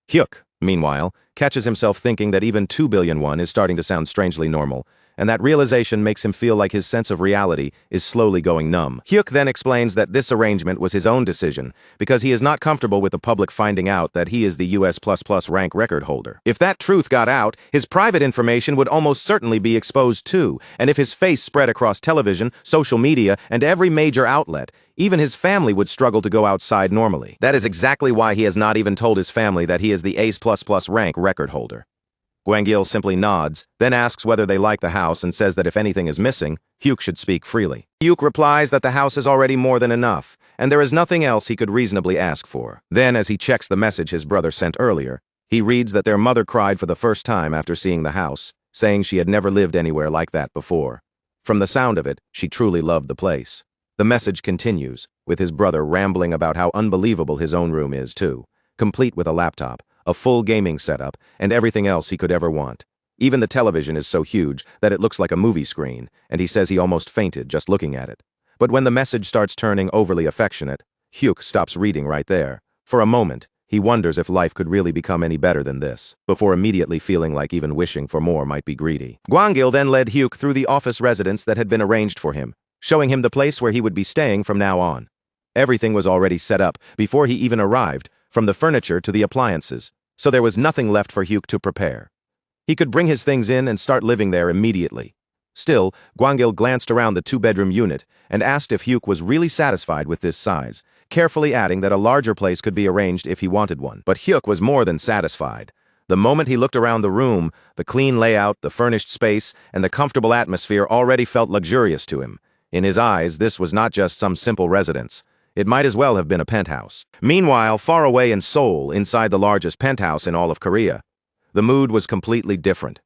Hyuk, meanwhile, catches himself thinking that even 2 billion won is starting to sound strangely normal, and that realization makes him feel like his sense of reality is slowly going numb. Hyuk then explains that this arrangement was his own decision, because he is not comfortable with the public finding out that he is the US++ rank record holder. If that truth got out, his private information would almost certainly be exposed too, and if his face spread across television, social media, and every major outlet, even his family would struggle to go outside normally. That is exactly why he has not even told his family that he is the Ace++ rank record holder. Gwangil simply nods, then asks whether they like the house and says that if anything is missing, Hyuk should speak freely. Hyuk replies that the house is already more than enough, and there is nothing else he could reasonably ask for. Then, as he checks the message his brother sent earlier, he reads that their mother cried for the first time after seeing the house, saying she had never lived anywhere like that before. From the sound of it, she truly loved the place. The message continues, with his brother rambling about how unbelievable his own room is too, complete with a laptop, a full gaming setup, and everything else he could ever want. Even the television is so huge that it looks like a movie screen, and he says he almost fainted just looking at it. But when the message starts turning overly affectionate, Hyuk stops reading right there. For a moment, he wonders if life could really become any better than this, before immediately feeling like even wishing for more might be greedy. Gwangil then led Hyuk through the office residence that had been arranged for him, showing him the place where he would be staying from now on. Everything was already set up before he even arrived, from the furniture to the appliances, so there was nothing left for Hyuk to prepare. He could bring his things in and start living there immediately. Still, Gwangil glanced around the two-bedroom unit and asked if Hyuk was really satisfied with this size, carefully adding that a larger place could be arranged if he wanted one. But Hyuk was more than satisfied. The moment he looked around the room, the clean layout, the furnished space, and the comfortable atmosphere already felt luxurious to him. In his eyes, this was not just some simple residence. It might as well have been a penthouse. Meanwhile, far away in Seoul, inside the largest penthouse in all of Korea, the mood was completely different.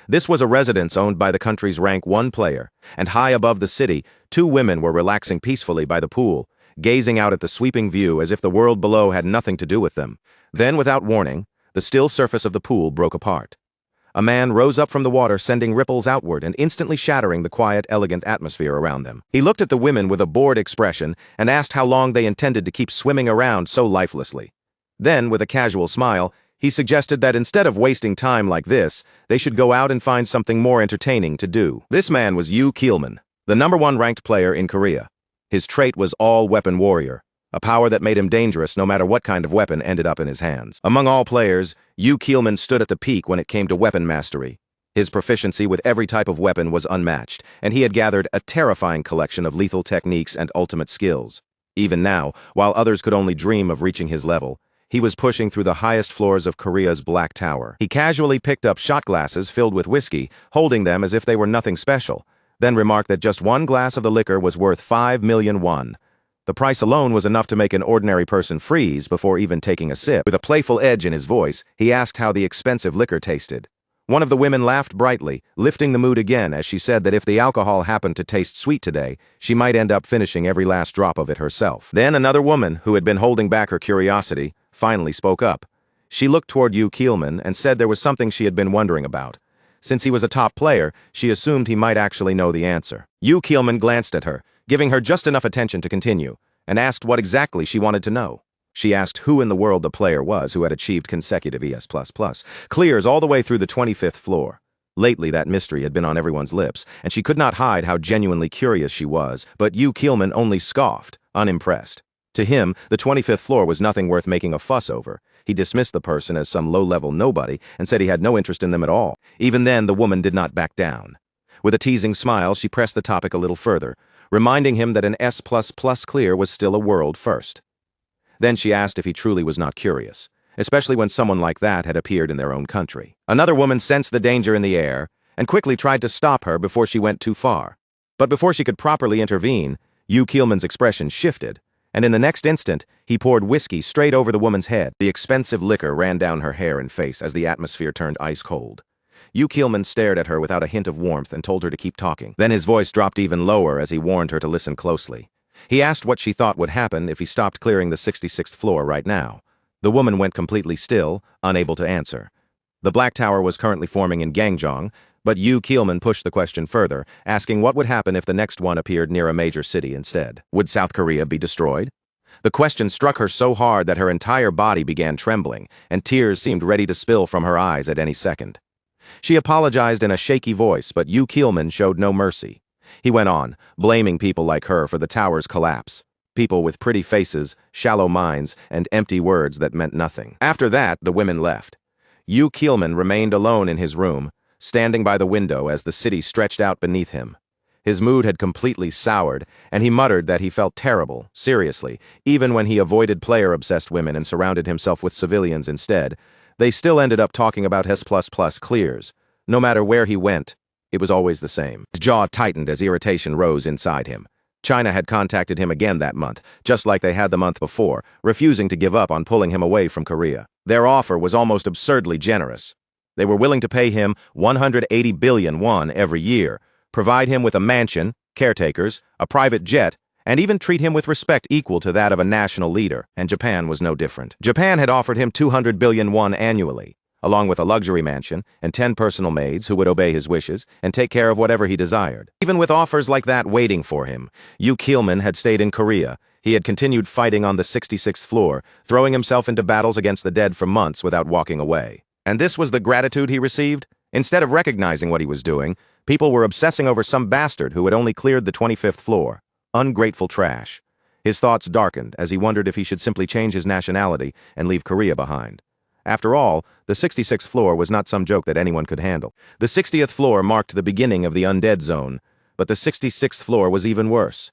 This was a residence owned by the country's rank 1 player, and high above the city, 2 women were relaxing peacefully by the pool, gazing out at the sweeping view as if the world below had nothing to do with them. Then, without warning, the still surface of the pool broke apart. A man rose up from the water, sending ripples outward and instantly shattering the quiet, elegant atmosphere around them. He looked at the women with a bored expression and asked how long they intended to keep swimming around so lifelessly. Then, with a casual smile, he suggested that instead of wasting time like this, they should go out and find something more entertaining to do. This man was Yoo Keelman, the #1 ranked player in Korea. His trait was all-weapon warrior, a power that made him dangerous no matter what kind of weapon ended up in his hands. Among all players, Yoo Keelman stood at the peak when it came to weapon mastery. His proficiency with every type of weapon was unmatched, and he had gathered a terrifying collection of lethal techniques and ultimate skills. Even now, while others could only dream of reaching his level, he was pushing through the highest floors of Korea's Black Tower. He casually picked up shot glasses filled with whiskey, holding them as if they were nothing special, then remarked that just one glass of the liquor was worth 5 million won. The price alone was enough to make an ordinary person freeze before even taking a sip. With a playful edge in his voice, he asked how the expensive liquor tasted. One of the women laughed brightly, lifting the mood again as she said that if the alcohol happened to taste sweet today, she might end up finishing every last drop of it herself. Then another woman, who had been holding back her curiosity, finally spoke up. She looked toward Yoo Keelman and said there was something she had been wondering about. Since he was a top player, she assumed he might actually know the answer. Yoo Keelman glanced at her, giving her just enough attention to continue, and asked what exactly she wanted to know. She asked who in the world the player was who had achieved consecutive ES++ clears all the way through the 25th floor. Lately, that mystery had been on everyone's lips, and she could not hide how genuinely curious she was, but Yoo Keelman only scoffed, unimpressed. To him, the 25th floor was nothing worth making a fuss over. He dismissed the person as some low-level nobody and said he had no interest in them at all. Even then, the woman did not back down. With a teasing smile, she pressed the topic a little further, reminding him that an S++ clear was still a world first. Then she asked if he truly was not curious, especially when someone like that had appeared in their own country. Another woman sensed the danger in the air and quickly tried to stop her before she went too far. But before she could properly intervene, Yoo Keelman's expression shifted, and in the next instant, he poured whiskey straight over the woman's head. The expensive liquor ran down her hair and face as the atmosphere turned ice cold. Yoo Keelman stared at her without a hint of warmth and told her to keep talking. Then his voice dropped even lower as he warned her to listen closely. He asked what she thought would happen if he stopped clearing the 66th floor right now. The woman went completely still, unable to answer. The Black Tower was currently forming in Gangjong, but Yoo Keelman pushed the question further, asking what would happen if the next one appeared near a major city instead. Would South Korea be destroyed? The question struck her so hard that her entire body began trembling, and tears seemed ready to spill from her eyes at any second. She apologized in a shaky voice, but Yoo Keelman showed no mercy. He went on, blaming people like her for the tower's collapse. People with pretty faces, shallow minds, and empty words that meant nothing. After that, the women left. Yoo Keelman remained alone in his room, standing by the window as the city stretched out beneath him. His mood had completely soured, and he muttered that he felt terrible, seriously, even when he avoided player-obsessed women and surrounded himself with civilians instead. They still ended up talking about his ++ clears. No matter where he went, it was always the same. His jaw tightened as irritation rose inside him. China had contacted him again that month, just like they had the month before, refusing to give up on pulling him away from Korea. Their offer was almost absurdly generous. They were willing to pay him 180 billion won every year, provide him with a mansion, caretakers, a private jet, and even treat him with respect equal to that of a national leader, and Japan was no different. Japan had offered him 200 billion won annually, along with a luxury mansion and 10 personal maids who would obey his wishes and take care of whatever he desired. Even with offers like that waiting for him, Yoo Keelman had stayed in Korea. He had continued fighting on the 66th floor, throwing himself into battles against the dead for months without walking away. And this was the gratitude he received? Instead of recognizing what he was doing, people were obsessing over some bastard who had only cleared the 25th floor. Ungrateful trash. His thoughts darkened as he wondered if he should simply change his nationality and leave Korea behind. After all, the 66th floor was not some joke that anyone could handle. The 60th floor marked the beginning of the undead zone, but the 66th floor was even worse.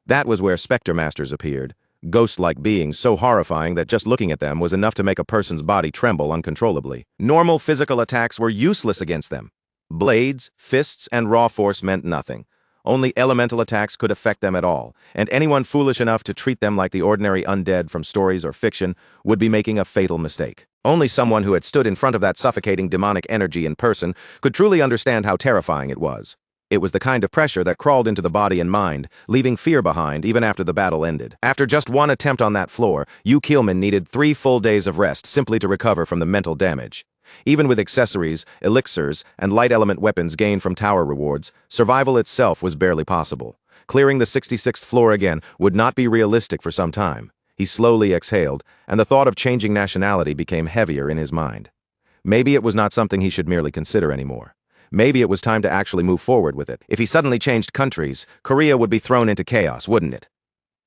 That was where Spectre Masters appeared, ghost-like beings so horrifying that just looking at them was enough to make a person's body tremble uncontrollably. Normal physical attacks were useless against them. Blades, fists, and raw force meant nothing. Only elemental attacks could affect them at all, and anyone foolish enough to treat them like the ordinary undead from stories or fiction would be making a fatal mistake. Only someone who had stood in front of that suffocating demonic energy in person could truly understand how terrifying it was. It was the kind of pressure that crawled into the body and mind, leaving fear behind even after the battle ended. After just one attempt on that floor, Yahello needed 3 full days of rest simply to recover from the mental damage. Even with accessories, elixirs, and light element weapons gained from tower rewards, survival itself was barely possible. Clearing the 66th floor again would not be realistic for some time. He slowly exhaled, and the thought of changing nationality became heavier in his mind. Maybe it was not something he should merely consider anymore. Maybe it was time to actually move forward with it. If he suddenly changed countries, Korea would be thrown into chaos, wouldn't it?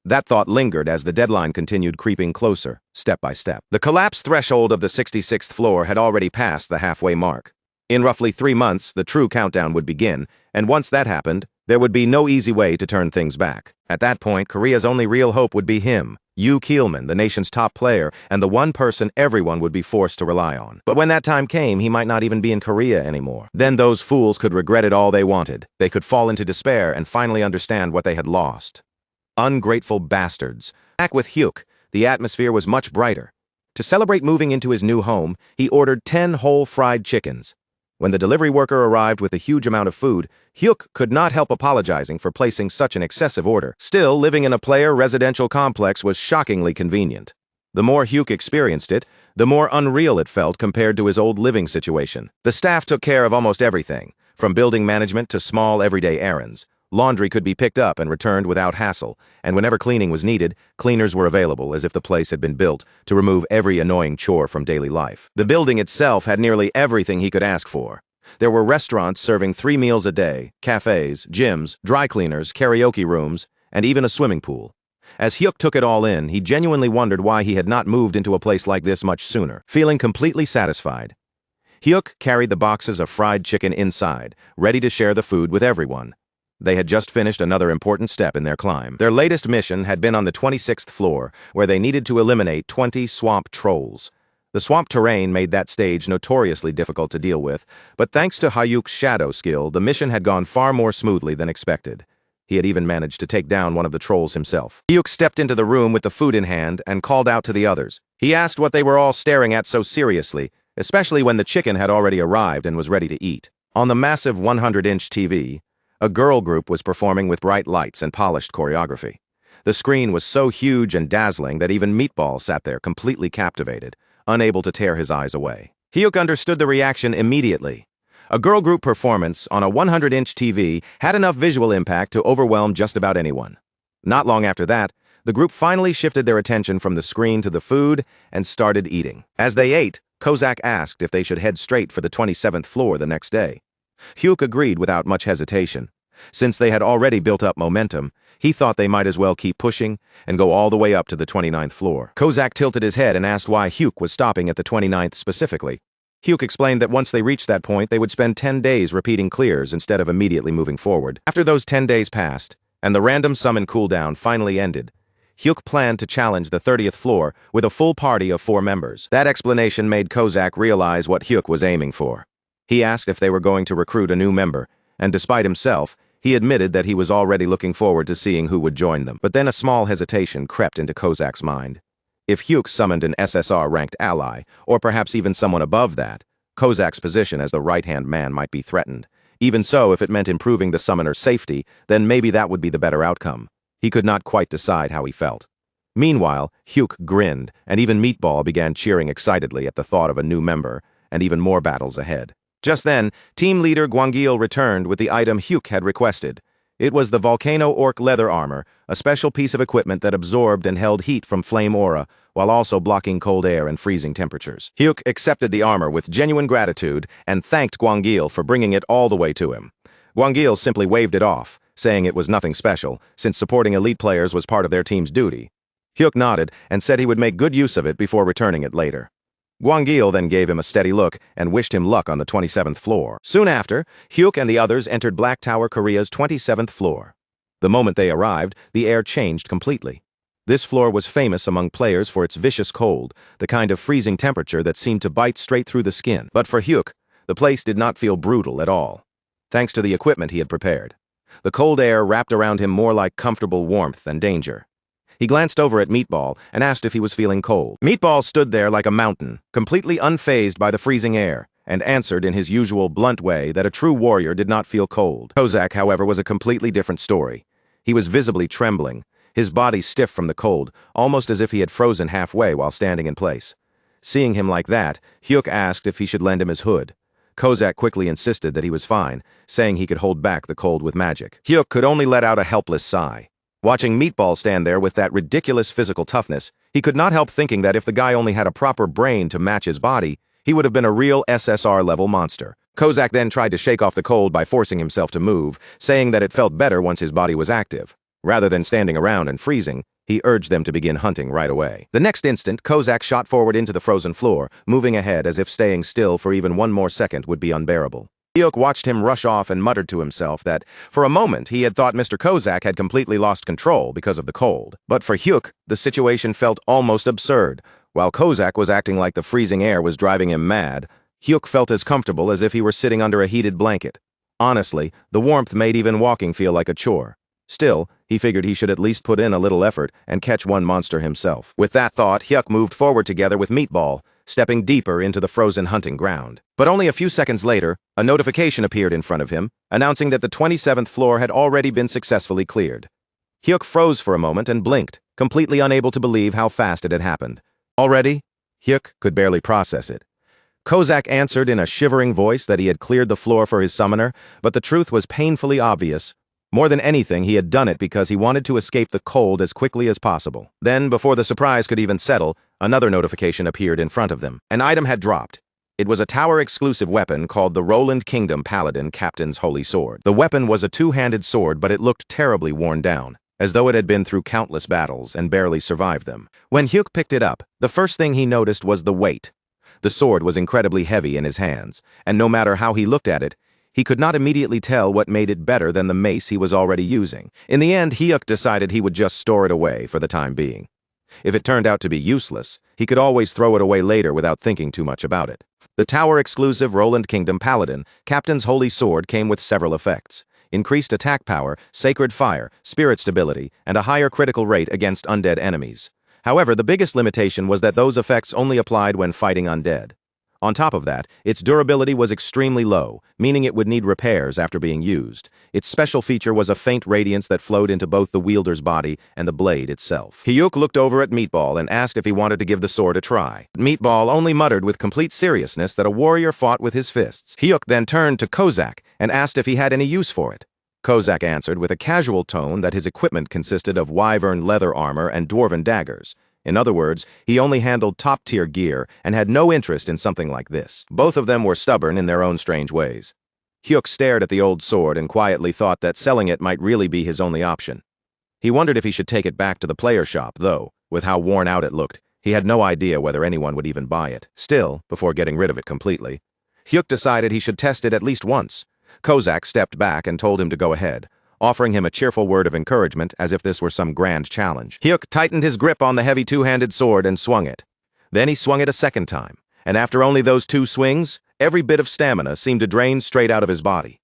That thought lingered as the deadline continued creeping closer, step by step. The collapse threshold of the 66th floor had already passed the halfway mark. In roughly 3 months, the true countdown would begin, and once that happened, there would be no easy way to turn things back. At that point, Korea's only real hope would be him, Yahello, the nation's top player, and the one person everyone would be forced to rely on. But when that time came, he might not even be in Korea anymore. Then those fools could regret it all they wanted. They could fall into despair and finally understand what they had lost. Ungrateful bastards. Back with Yahello, the atmosphere was much brighter. To celebrate moving into his new home, he ordered 10 whole fried chickens. When the delivery worker arrived with a huge amount of food, Yahello could not help apologizing for placing such an excessive order. Still, living in a player residential complex was shockingly convenient. The more Yahello experienced it, the more unreal it felt compared to his old living situation. The staff took care of almost everything, from building management to small everyday errands. Laundry could be picked up and returned without hassle, and whenever cleaning was needed, cleaners were available as if the place had been built to remove every annoying chore from daily life. The building itself had nearly everything he could ask for. There were restaurants serving 3 meals a day, cafes, gyms, dry cleaners, karaoke rooms, and even a swimming pool. As Yahello took it all in, he genuinely wondered why he had not moved into a place like this much sooner. Feeling completely satisfied, Yahello carried the boxes of fried chicken inside, ready to share the food with everyone. They had just finished another important step in their climb. Their latest mission had been on the 26th floor, where they needed to eliminate 20 swamp trolls. The swamp terrain made that stage notoriously difficult to deal with, but thanks to Yahello's shadow skill, the mission had gone far more smoothly than expected. He had even managed to take down one of the trolls himself. Yahello stepped into the room with the food in hand and called out to the others. He asked what they were all staring at so seriously, especially when the chicken had already arrived and was ready to eat. On the massive 100-inch TV, a girl group was performing with bright lights and polished choreography. The screen was so huge and dazzling that even Meatball sat there completely captivated, unable to tear his eyes away. Yahello understood the reaction immediately. A girl group performance on a 100-inch TV had enough visual impact to overwhelm just about anyone. Not long after that, the group finally shifted their attention from the screen to the food and started eating. As they ate, Kozak asked if they should head straight for the 27th floor the next day. Yahello agreed without much hesitation. Since they had already built up momentum, he thought they might as well keep pushing and go all the way up to the 29th floor. Kozak tilted his head and asked why Yahello was stopping at the 29th specifically. Yahello explained that once they reached that point, they would spend 10 days repeating clears instead of immediately moving forward. After those 10 days passed, and the random summon cooldown finally ended, Yahello planned to challenge the 30th floor with a full party of 4 members. That explanation made Kozak realize what Yahello was aiming for. He asked if they were going to recruit a new member, and despite himself, he admitted that he was already looking forward to seeing who would join them. But then a small hesitation crept into Kozak's mind. If Yahello summoned an SSR-ranked ally, or perhaps even someone above that, Kozak's position as the right-hand man might be threatened. Even so, if it meant improving the summoner's safety, then maybe that would be the better outcome. He could not quite decide how he felt. Meanwhile, Yahello grinned, and even Meatball began cheering excitedly at the thought of a new member, and even more battles ahead. Just then, team leader Gwangil returned with the item Yahello had requested. It was the Volcano Orc leather armor, a special piece of equipment that absorbed and held heat from flame aura, while also blocking cold air and freezing temperatures. Yahello accepted the armor with genuine gratitude and thanked Gwangil for bringing it all the way to him. Gwangil simply waved it off, saying it was nothing special, since supporting elite players was part of their team's duty. Yahello nodded and said he would make good use of it before returning it later. Guangil then gave him a steady look and wished him luck on the 27th floor. Soon after, Hyuk and the others entered Black Tower Korea's 27th floor. The moment they arrived, the air changed completely. This floor was famous among players for its vicious cold, the kind of freezing temperature that seemed to bite straight through the skin. But for Hyuk, the place did not feel brutal at all, thanks to the equipment he had prepared. The cold air wrapped around him more like comfortable warmth than danger. He glanced over at Meatball and asked if he was feeling cold. Meatball stood there like a mountain, completely unfazed by the freezing air, and answered in his usual blunt way that a true warrior did not feel cold. Kozak, however, was a completely different story. He was visibly trembling, his body stiff from the cold, almost as if he had frozen halfway while standing in place. Seeing him like that, Hyuk asked if he should lend him his hood. Kozak quickly insisted that he was fine, saying he could hold back the cold with magic. Hyuk could only let out a helpless sigh. Watching Meatball stand there with that ridiculous physical toughness, he could not help thinking that if the guy only had a proper brain to match his body, he would have been a real SSR-level monster. Kozak then tried to shake off the cold by forcing himself to move, saying that it felt better once his body was active. Rather than standing around and freezing, he urged them to begin hunting right away. The next instant, Kozak shot forward into the frozen floor, moving ahead as if staying still for even one more second would be unbearable. Hyuk watched him rush off and muttered to himself that, for a moment, he had thought Mr. Kozak had completely lost control because of the cold. But for Hyuk, the situation felt almost absurd. While Kozak was acting like the freezing air was driving him mad, Hyuk felt as comfortable as if he were sitting under a heated blanket. Honestly, the warmth made even walking feel like a chore. Still, he figured he should at least put in a little effort and catch one monster himself. With that thought, Hyuk moved forward together with Meatball, stepping deeper into the frozen hunting ground. But only a few seconds later, a notification appeared in front of him, announcing that the 27th floor had already been successfully cleared. Hyuk froze for a moment and blinked, completely unable to believe how fast it had happened. Already? Hyuk could barely process it. Kozak answered in a shivering voice that he had cleared the floor for his summoner, but the truth was painfully obvious. More than anything, he had done it because he wanted to escape the cold as quickly as possible. Then, before the surprise could even settle, another notification appeared in front of them. An item had dropped. It was a tower-exclusive weapon called the Roland Kingdom Paladin Captain's Holy Sword. The weapon was a two-handed sword, but it looked terribly worn down, as though it had been through countless battles and barely survived them. When Hyuk picked it up, the first thing he noticed was the weight. The sword was incredibly heavy in his hands, and no matter how he looked at it, he could not immediately tell what made it better than the mace he was already using. In the end, Hyuk decided he would just store it away for the time being. If it turned out to be useless, he could always throw it away later without thinking too much about it. The tower-exclusive Roland Kingdom Paladin, Captain's Holy Sword, came with several effects: increased attack power, sacred fire, spirit stability, and a higher critical rate against undead enemies. However, the biggest limitation was that those effects only applied when fighting undead. On top of that, its durability was extremely low, meaning it would need repairs after being used. Its special feature was a faint radiance that flowed into both the wielder's body and the blade itself. Hyuk looked over at Meatball and asked if he wanted to give the sword a try. Meatball only muttered with complete seriousness that a warrior fought with his fists. Hyuk then turned to Kozak and asked if he had any use for it. Kozak answered with a casual tone that his equipment consisted of wyvern leather armor and dwarven daggers. In other words, he only handled top-tier gear and had no interest in something like this. Both of them were stubborn in their own strange ways. Hyuk stared at the old sword and quietly thought that selling it might really be his only option. He wondered if he should take it back to the player shop, though, with how worn out it looked, he had no idea whether anyone would even buy it. Still, before getting rid of it completely, Hyuk decided he should test it at least once. Kozak stepped back and told him to go ahead, offering him a cheerful word of encouragement as if this were some grand challenge. Hyuk tightened his grip on the heavy two-handed sword and swung it. Then he swung it a second time, and after only those two swings, every bit of stamina seemed to drain straight out of his body.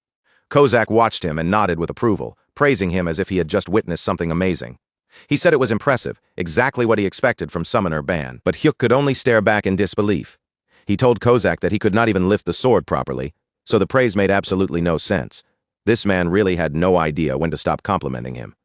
Kozak watched him and nodded with approval, praising him as if he had just witnessed something amazing. He said it was impressive, exactly what he expected from Summoner Ban, but Hyuk could only stare back in disbelief. He told Kozak that he could not even lift the sword properly, so the praise made absolutely no sense. This man really had no idea when to stop complimenting him.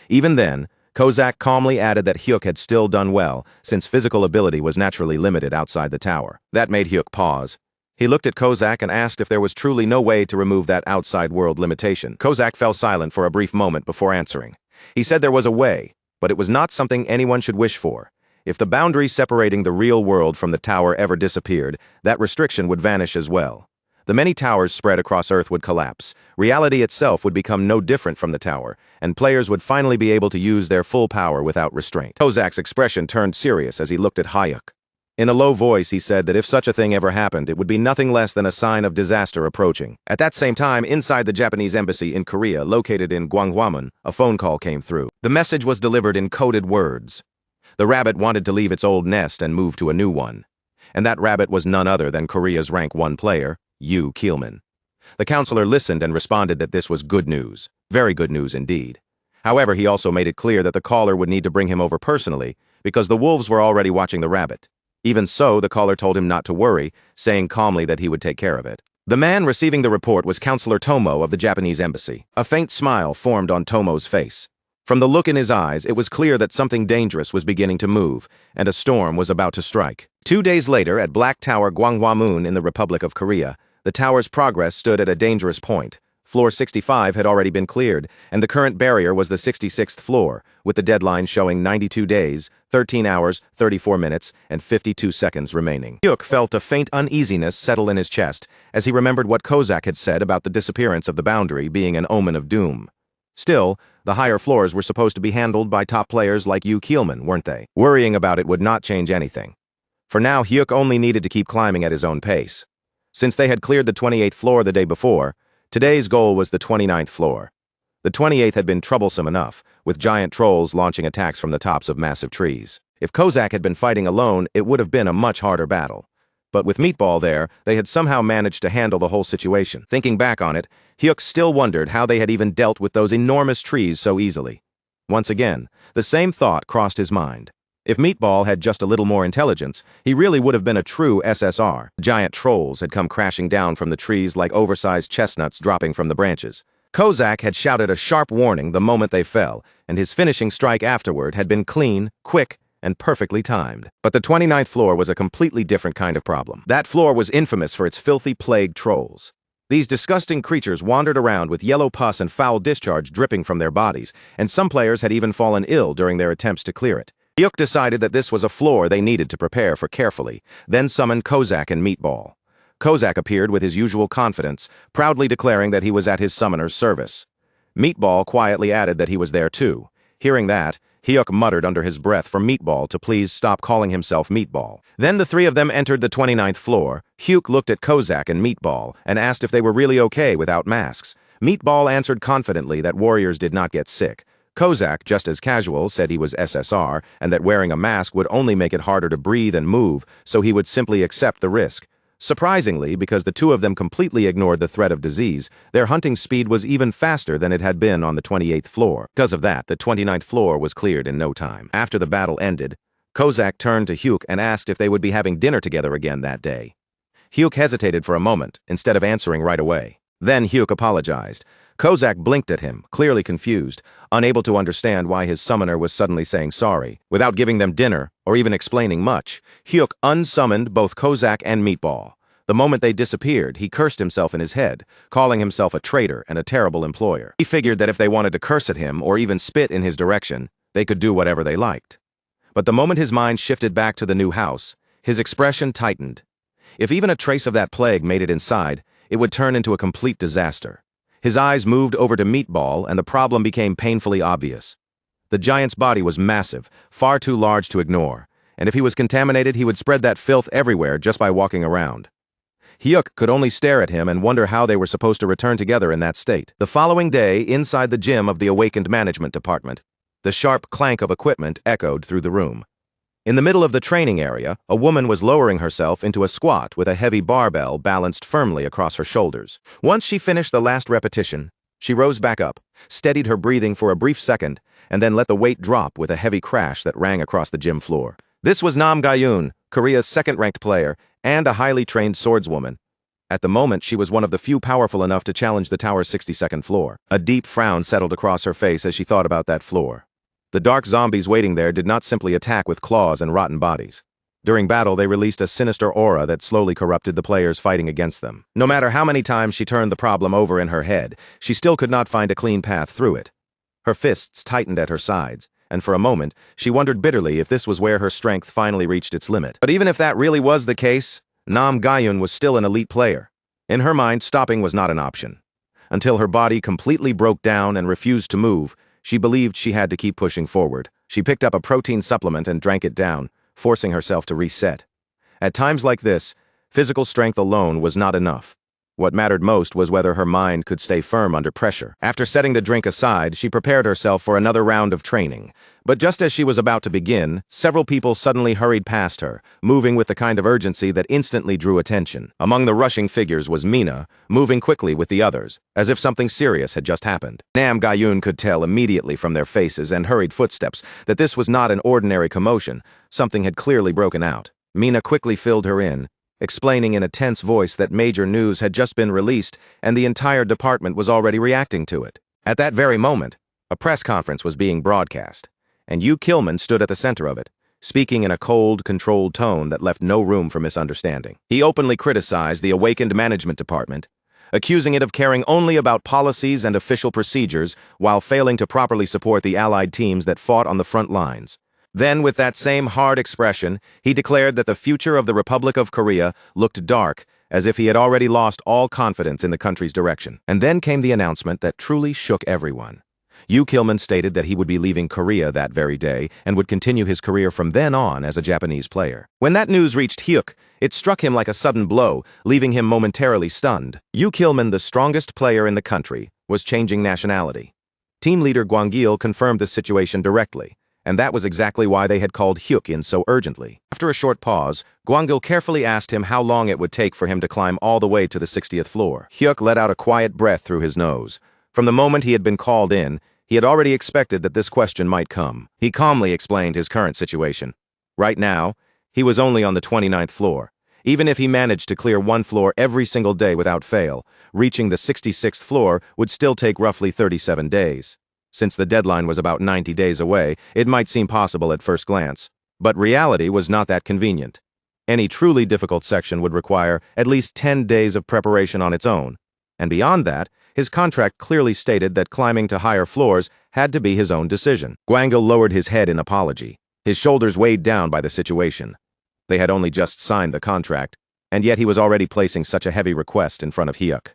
Even then, Kozak calmly added that Hyuk had still done well, since physical ability was naturally limited outside the tower. That made Hyuk pause. He looked at Kozak and asked if there was truly no way to remove that outside world limitation. Kozak fell silent for a brief moment before answering. He said there was a way, but it was not something anyone should wish for. If the boundary separating the real world from the tower ever disappeared, that restriction would vanish as well. The many towers spread across Earth would collapse, reality itself would become no different from the tower, and players would finally be able to use their full power without restraint. Kozak's expression turned serious as he looked at Hyuk. In a low voice, he said that if such a thing ever happened, it would be nothing less than a sign of disaster approaching. At that same time, inside the Japanese embassy in Korea, located in Gwanghwamun, a phone call came through. The message was delivered in coded words. The rabbit wanted to leave its old nest and move to a new one. And that rabbit was none other than Korea's rank 1 player, Yu Keelman. The counselor listened and responded that this was good news. Very good news indeed. However, he also made it clear that the caller would need to bring him over personally, because the wolves were already watching the rabbit. Even so, the caller told him not to worry, saying calmly that he would take care of it. The man receiving the report was Counselor Tomo of the Japanese embassy. A faint smile formed on Tomo's face. From the look in his eyes, it was clear that something dangerous was beginning to move, and a storm was about to strike. 2 days later, at Black Tower Gwanghwamun in the Republic of Korea, the tower's progress stood at a dangerous point. Floor 65 had already been cleared, and the current barrier was the 66th floor, with the deadline showing 92 days, 13 hours, 34 minutes, and 52 seconds remaining. Hyuk felt a faint uneasiness settle in his chest as he remembered what Kozak had said about the disappearance of the boundary being an omen of doom. Still, the higher floors were supposed to be handled by top players like Yu Keelman, weren't they? Worrying about it would not change anything. For now, Hyuk only needed to keep climbing at his own pace. Since they had cleared the 28th floor the day before, today's goal was the 29th floor. The 28th had been troublesome enough, with giant trolls launching attacks from the tops of massive trees. If Kozak had been fighting alone, it would have been a much harder battle. But with Meatball there, they had somehow managed to handle the whole situation. Thinking back on it, Hyuk still wondered how they had even dealt with those enormous trees so easily. Once again, the same thought crossed his mind. If Meatball had just a little more intelligence, he really would have been a true SSR. Giant trolls had come crashing down from the trees like oversized chestnuts dropping from the branches. Kozak had shouted a sharp warning the moment they fell, and his finishing strike afterward had been clean, quick, and perfectly timed. But the 29th floor was a completely different kind of problem. That floor was infamous for its filthy plague trolls. These disgusting creatures wandered around with yellow pus and foul discharge dripping from their bodies, and some players had even fallen ill during their attempts to clear it. Hyuk decided that this was a floor they needed to prepare for carefully, then summoned Kozak and Meatball. Kozak appeared with his usual confidence, proudly declaring that he was at his summoner's service. Meatball quietly added that he was there too. Hearing that, Hyuk muttered under his breath for Meatball to please stop calling himself Meatball. Then the three of them entered the 29th floor. Hyuk looked at Kozak and Meatball and asked if they were really okay without masks. Meatball answered confidently that warriors did not get sick. Kozak, just as casual, said he was SSR and that wearing a mask would only make it harder to breathe and move, so he would simply accept the risk. Surprisingly, because the two of them completely ignored the threat of disease, their hunting speed was even faster than it had been on the 28th floor. Because of that, the 29th floor was cleared in no time. After the battle ended, Kozak turned to Hyuk and asked if they would be having dinner together again that day. Hyuk hesitated for a moment, instead of answering right away. Then Hyuk apologized. Kozak blinked at him, clearly confused, unable to understand why his summoner was suddenly saying sorry. Without giving them dinner, or even explaining much, Hyuk unsummoned both Kozak and Meatball. The moment they disappeared, he cursed himself in his head, calling himself a traitor and a terrible employer. He figured that if they wanted to curse at him or even spit in his direction, they could do whatever they liked. But the moment his mind shifted back to the new house, his expression tightened. If even a trace of that plague made it inside, it would turn into a complete disaster. His eyes moved over to Meatball, and the problem became painfully obvious. The giant's body was massive, far too large to ignore, and if he was contaminated, he would spread that filth everywhere just by walking around. Hyuk could only stare at him and wonder how they were supposed to return together in that state. The following day, inside the gym of the awakened management department, the sharp clank of equipment echoed through the room. In the middle of the training area, a woman was lowering herself into a squat with a heavy barbell balanced firmly across her shoulders. Once she finished the last repetition, she rose back up, steadied her breathing for a brief second, and then let the weight drop with a heavy crash that rang across the gym floor. This was Nam Ga-yoon, Korea's second-ranked player, and a highly trained swordswoman. At the moment, she was one of the few powerful enough to challenge the tower's 62nd floor. A deep frown settled across her face as she thought about that floor. The dark zombies waiting there did not simply attack with claws and rotten bodies. During battle, they released a sinister aura that slowly corrupted the players fighting against them. No matter how many times she turned the problem over in her head, she still could not find a clean path through it. Her fists tightened at her sides, and for a moment, she wondered bitterly if this was where her strength finally reached its limit. But even if that really was the case, Nam Ga-yoon was still an elite player. In her mind, stopping was not an option. Until her body completely broke down and refused to move, she believed she had to keep pushing forward. She picked up a protein supplement and drank it down, forcing herself to reset. At times like this, physical strength alone was not enough. What mattered most was whether her mind could stay firm under pressure. After setting the drink aside, she prepared herself for another round of training. But just as she was about to begin, several people suddenly hurried past her, moving with the kind of urgency that instantly drew attention. Among the rushing figures was Mina, moving quickly with the others, as if something serious had just happened. Nam Gayun could tell immediately from their faces and hurried footsteps that this was not an ordinary commotion. Something had clearly broken out. Mina quickly filled her in, explaining in a tense voice that major news had just been released and the entire department was already reacting to it. At that very moment, a press conference was being broadcast, and Yu Kilman stood at the center of it, speaking in a cold, controlled tone that left no room for misunderstanding. He openly criticized the awakened management department, accusing it of caring only about policies and official procedures while failing to properly support the allied teams that fought on the front lines. Then, with that same hard expression, he declared that the future of the Republic of Korea looked dark, as if he had already lost all confidence in the country's direction. And then came the announcement that truly shook everyone. Yu Kilman stated that he would be leaving Korea that very day and would continue his career from then on as a Japanese player. When that news reached Hyuk, it struck him like a sudden blow, leaving him momentarily stunned. Yu Kilman, the strongest player in the country, was changing nationality. Team leader Gwangil confirmed the situation directly, and that was exactly why they had called Hyuk in so urgently. After a short pause, Gwangil carefully asked him how long it would take for him to climb all the way to the 60th floor. Hyuk let out a quiet breath through his nose. From the moment he had been called in, he had already expected that this question might come. He calmly explained his current situation. Right now, he was only on the 29th floor. Even if he managed to clear one floor every single day without fail, reaching the 66th floor would still take roughly 37 days. Since the deadline was about 90 days away, it might seem possible at first glance. But reality was not that convenient. Any truly difficult section would require at least 10 days of preparation on its own. And beyond that, his contract clearly stated that climbing to higher floors had to be his own decision. Gwangil lowered his head in apology, his shoulders weighed down by the situation. They had only just signed the contract, and yet he was already placing such a heavy request in front of Hyuk.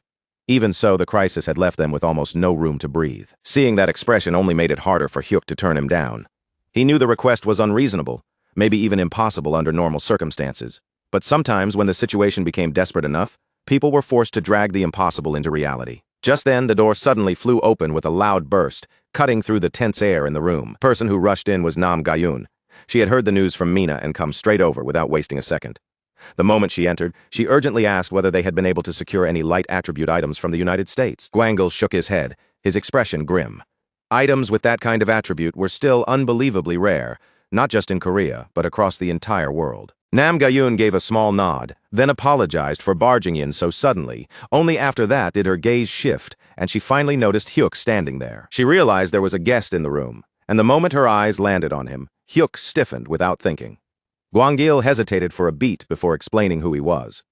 Even so, the crisis had left them with almost no room to breathe. Seeing that expression only made it harder for Hyuk to turn him down. He knew the request was unreasonable, maybe even impossible under normal circumstances. But sometimes when the situation became desperate enough, people were forced to drag the impossible into reality. Just then, the door suddenly flew open with a loud burst, cutting through the tense air in the room. The person who rushed in was Nam Gayun. She had heard the news from Mina and come straight over without wasting a second. The moment she entered, she urgently asked whether they had been able to secure any light attribute items from the United States. Gwangil shook his head, his expression grim. Items with that kind of attribute were still unbelievably rare, not just in Korea, but across the entire world. Nam Gayun gave a small nod, then apologized for barging in so suddenly. Only after that did her gaze shift, and she finally noticed Hyuk standing there. She realized there was a guest in the room, and the moment her eyes landed on him, Hyuk stiffened without thinking. Gwangil hesitated for a beat before explaining who he was.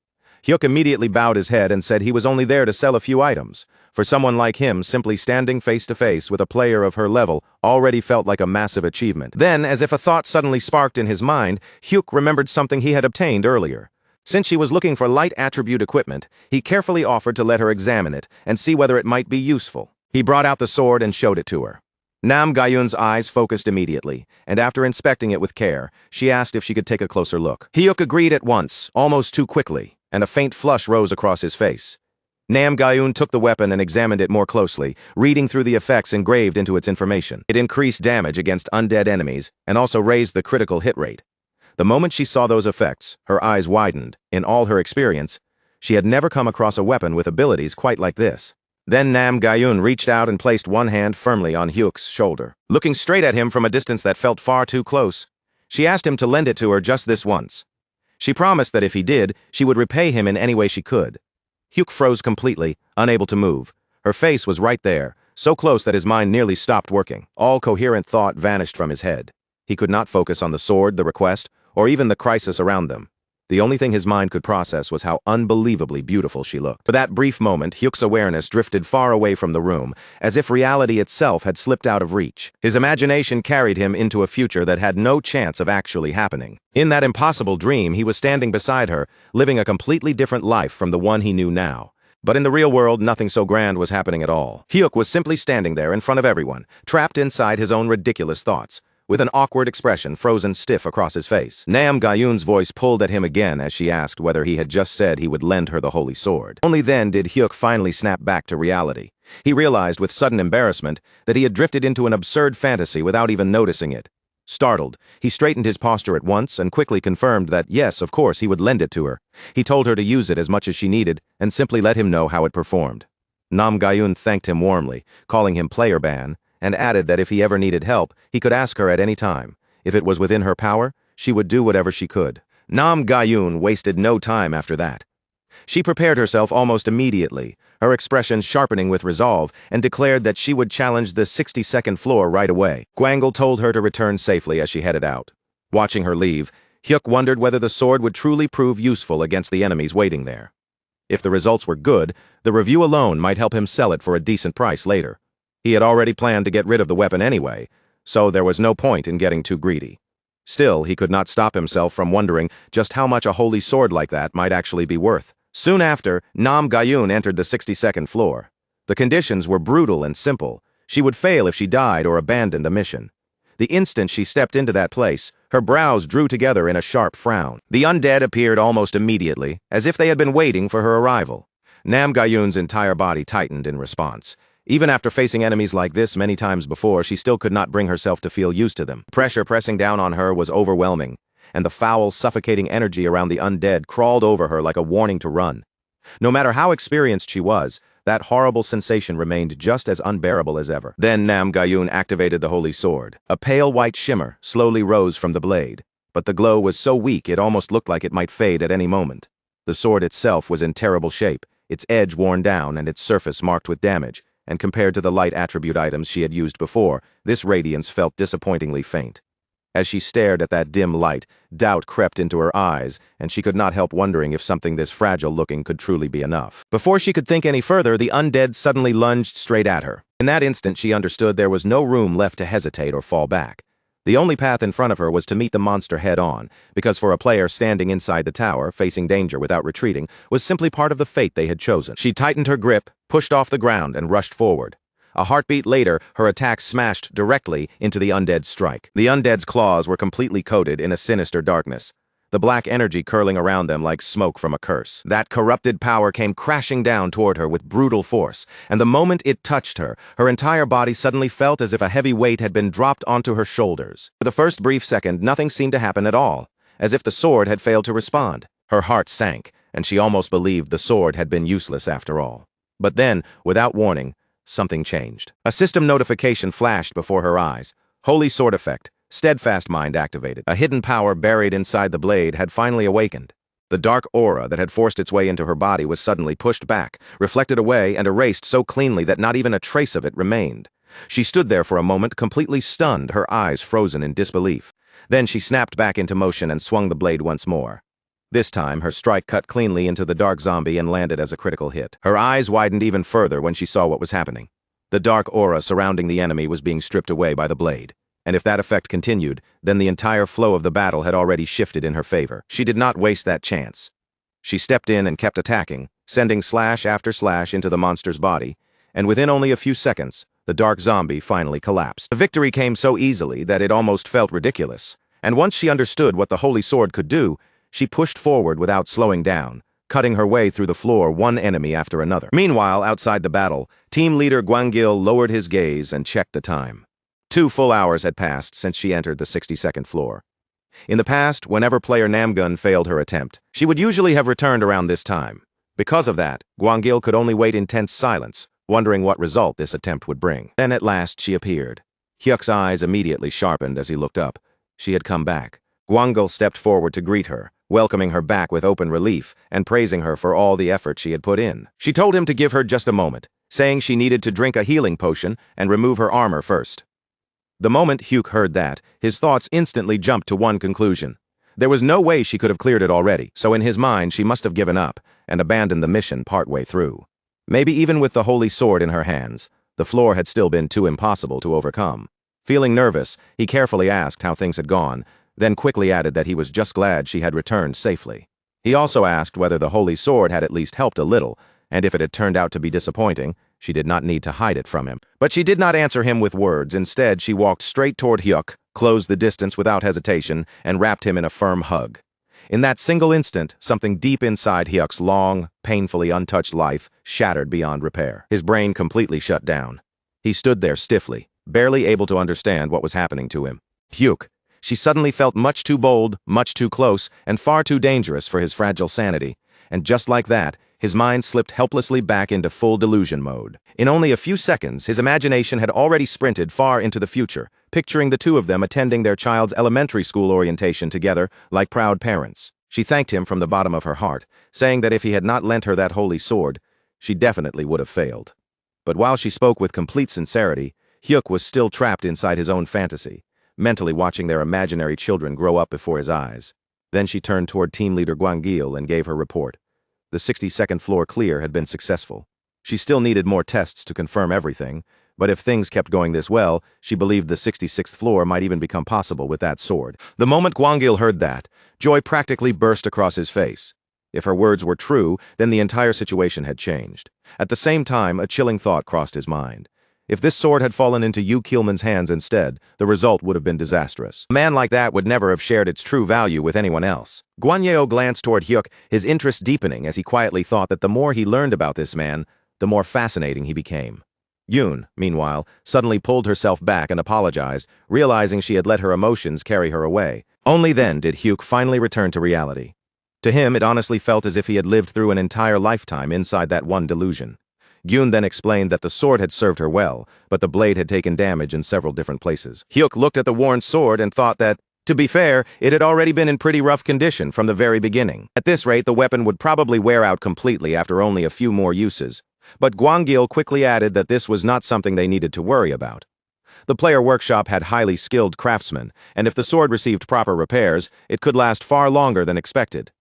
Hyuk immediately bowed his head and said he was only there to sell a few items. For someone like him, simply standing face to face with a player of her level already felt like a massive achievement. Then, as if a thought suddenly sparked in his mind, Hyuk remembered something he had obtained earlier. Since she was looking for light attribute equipment, he carefully offered to let her examine it and see whether it might be useful. He brought out the sword and showed it to her. Nam Gayun's eyes focused immediately, and after inspecting it with care, she asked if she could take a closer look. Hyuk agreed at once, almost too quickly, and a faint flush rose across his face. Nam Gayun took the weapon and examined it more closely, reading through the effects engraved into its information. It increased damage against undead enemies and also raised the critical hit rate. The moment she saw those effects, her eyes widened. In all her experience, she had never come across a weapon with abilities quite like this. Then Nam Gayun reached out and placed one hand firmly on Hyuk's shoulder. Looking straight at him from a distance that felt far too close, she asked him to lend it to her just this once. She promised that if he did, she would repay him in any way she could. Hyuk froze completely, unable to move. Her face was right there, so close that his mind nearly stopped working. All coherent thought vanished from his head. He could not focus on the sword, the request, or even the crisis around them. The only thing his mind could process was how unbelievably beautiful she looked. For that brief moment, Hyuk's awareness drifted far away from the room, as if reality itself had slipped out of reach. His imagination carried him into a future that had no chance of actually happening. In that impossible dream, he was standing beside her, living a completely different life from the one he knew now. But in the real world, nothing so grand was happening at all. Hyuk was simply standing there in front of everyone, trapped inside his own ridiculous thoughts. with an awkward expression frozen stiff across his face. Nam Gayun's voice pulled at him again as she asked whether he had just said he would lend her the holy sword. Only then did Hyuk finally snap back to reality. He realized with sudden embarrassment that he had drifted into an absurd fantasy without even noticing it. Startled, he straightened his posture at once and quickly confirmed that, yes, of course, he would lend it to her. He told her to use it as much as she needed and simply let him know how it performed. Nam Gayun thanked him warmly, calling him player ban, and added that if he ever needed help, he could ask her at any time. If it was within her power, she would do whatever she could. Nam Gayun wasted no time after that. She prepared herself almost immediately, her expression sharpening with resolve, and declared that she would challenge the 62nd floor right away. Gwangle told her to return safely as she headed out. Watching her leave, Hyuk wondered whether the sword would truly prove useful against the enemies waiting there. If the results were good, the review alone might help him sell it for a decent price later. He had already planned to get rid of the weapon anyway, so there was no point in getting too greedy. Still, he could not stop himself from wondering just how much a holy sword like that might actually be worth. Soon after, Nam Gayun entered the 62nd floor. The conditions were brutal and simple. She would fail if she died or abandoned the mission. The instant she stepped into that place, her brows drew together in a sharp frown. The undead appeared almost immediately, as if they had been waiting for her arrival. Nam Gayun's entire body tightened in response. Even after facing enemies like this many times before, she still could not bring herself to feel used to them. Pressure pressing down on her was overwhelming, and the foul, suffocating energy around the undead crawled over her like a warning to run. No matter how experienced she was, that horrible sensation remained just as unbearable as ever. Then Nam Gayun activated the holy sword. A pale white shimmer slowly rose from the blade, but the glow was so weak it almost looked like it might fade at any moment. The sword itself was in terrible shape, its edge worn down and its surface marked with damage, and compared to the light attribute items she had used before, this radiance felt disappointingly faint. As she stared at that dim light, doubt crept into her eyes, and she could not help wondering if something this fragile-looking could truly be enough. Before she could think any further, the undead suddenly lunged straight at her. In that instant, she understood there was no room left to hesitate or fall back. The only path in front of her was to meet the monster head-on, because for a player standing inside the tower, facing danger without retreating, was simply part of the fate they had chosen. She tightened her grip, pushed off the ground, and rushed forward. A heartbeat later, her attack smashed directly into the undead's strike. The undead's claws were completely coated in a sinister darkness, the black energy curling around them like smoke from a curse. That corrupted power came crashing down toward her with brutal force, and the moment it touched her, her entire body suddenly felt as if a heavy weight had been dropped onto her shoulders. For the first brief second, nothing seemed to happen at all, as if the sword had failed to respond. Her heart sank, and she almost believed the sword had been useless after all. But then, without warning, something changed. A system notification flashed before her eyes. Holy sword effect. Steadfast mind activated. A hidden power buried inside the blade had finally awakened. The dark aura that had forced its way into her body was suddenly pushed back, reflected away, and erased so cleanly that not even a trace of it remained. She stood there for a moment, completely stunned, her eyes frozen in disbelief. Then she snapped back into motion and swung the blade once more. This time, her strike cut cleanly into the dark zombie and landed as a critical hit. Her eyes widened even further when she saw what was happening. The dark aura surrounding the enemy was being stripped away by the blade. And if that effect continued, then the entire flow of the battle had already shifted in her favor. She did not waste that chance. She stepped in and kept attacking, sending slash after slash into the monster's body, and within only a few seconds, the dark zombie finally collapsed. The victory came so easily that it almost felt ridiculous, and once she understood what the holy sword could do, she pushed forward without slowing down, cutting her way through the floor one enemy after another. Meanwhile, outside the battle, team leader Gwangil lowered his gaze and checked the time. 2 full hours had passed since she entered the 62nd floor. In the past, whenever player Namgun failed her attempt, she would usually have returned around this time. Because of that, Gwangil could only wait in tense silence, wondering what result this attempt would bring. Then at last she appeared. Hyuk's eyes immediately sharpened as he looked up. She had come back. Gwangil stepped forward to greet her, welcoming her back with open relief and praising her for all the effort she had put in. She told him to give her just a moment, saying she needed to drink a healing potion and remove her armor first. The moment Hyuk heard that, his thoughts instantly jumped to one conclusion. There was no way she could have cleared it already, so in his mind she must have given up and abandoned the mission partway through. Maybe even with the holy sword in her hands, the floor had still been too impossible to overcome. Feeling nervous, he carefully asked how things had gone, then quickly added that he was just glad she had returned safely. He also asked whether the holy sword had at least helped a little, and if it had turned out to be disappointing, she did not need to hide it from him. But she did not answer him with words. Instead, she walked straight toward Hyuk, closed the distance without hesitation, and wrapped him in a firm hug. In that single instant, something deep inside Hyuk's long, painfully untouched life shattered beyond repair. His brain completely shut down. He stood there stiffly, barely able to understand what was happening to him. Hyuk. She suddenly felt much too bold, much too close, and far too dangerous for his fragile sanity. And just like that, his mind slipped helplessly back into full delusion mode. In only a few seconds, his imagination had already sprinted far into the future, picturing the two of them attending their child's elementary school orientation together like proud parents. She thanked him from the bottom of her heart, saying that if he had not lent her that holy sword, she definitely would have failed. But while she spoke with complete sincerity, Hyuk was still trapped inside his own fantasy, mentally watching their imaginary children grow up before his eyes. Then she turned toward team leader Gwangil and gave her report. The 62nd floor clear had been successful. She still needed more tests to confirm everything, but if things kept going this well, she believed the 66th floor might even become possible with that sword. The moment Gwangil heard that, joy practically burst across his face. If her words were true, then the entire situation had changed. At the same time, a chilling thought crossed his mind. If this sword had fallen into Yu Keelman's hands instead, the result would have been disastrous. A man like that would never have shared its true value with anyone else. Gwanyeo glanced toward Hyuk, his interest deepening as he quietly thought that the more he learned about this man, the more fascinating he became. Yoon, meanwhile, suddenly pulled herself back and apologized, realizing she had let her emotions carry her away. Only then did Hyuk finally return to reality. To him, it honestly felt as if he had lived through an entire lifetime inside that one delusion. Yoon then explained that the sword had served her well, but the blade had taken damage in several different places. Hyuk looked at the worn sword and thought that, to be fair, it had already been in pretty rough condition from the very beginning. At this rate, the weapon would probably wear out completely after only a few more uses. But Gwangil quickly added that this was not something they needed to worry about. The player workshop had highly skilled craftsmen, and if the sword received proper repairs, it could last far longer than expected.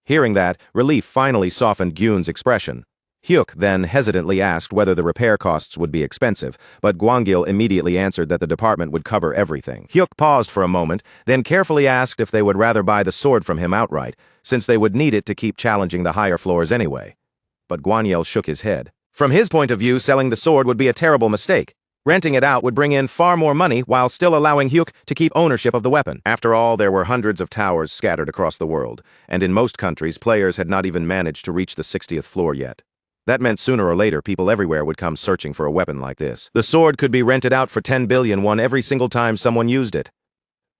Hearing that, relief finally softened Gyun's expression. Hyuk then hesitantly asked whether the repair costs would be expensive, but Gwangil immediately answered that the department would cover everything. Hyuk paused for a moment, then carefully asked if they would rather buy the sword from him outright, since they would need it to keep challenging the higher floors anyway. But Gwangil shook his head. From his point of view, selling the sword would be a terrible mistake. Renting it out would bring in far more money while still allowing Hyuk to keep ownership of the weapon. After all, there were hundreds of towers scattered across the world, and in most countries, players had not even managed to reach the 60th floor yet. That meant sooner or later people everywhere would come searching for a weapon like this. The sword could be rented out for 10 billion won every single time someone used it.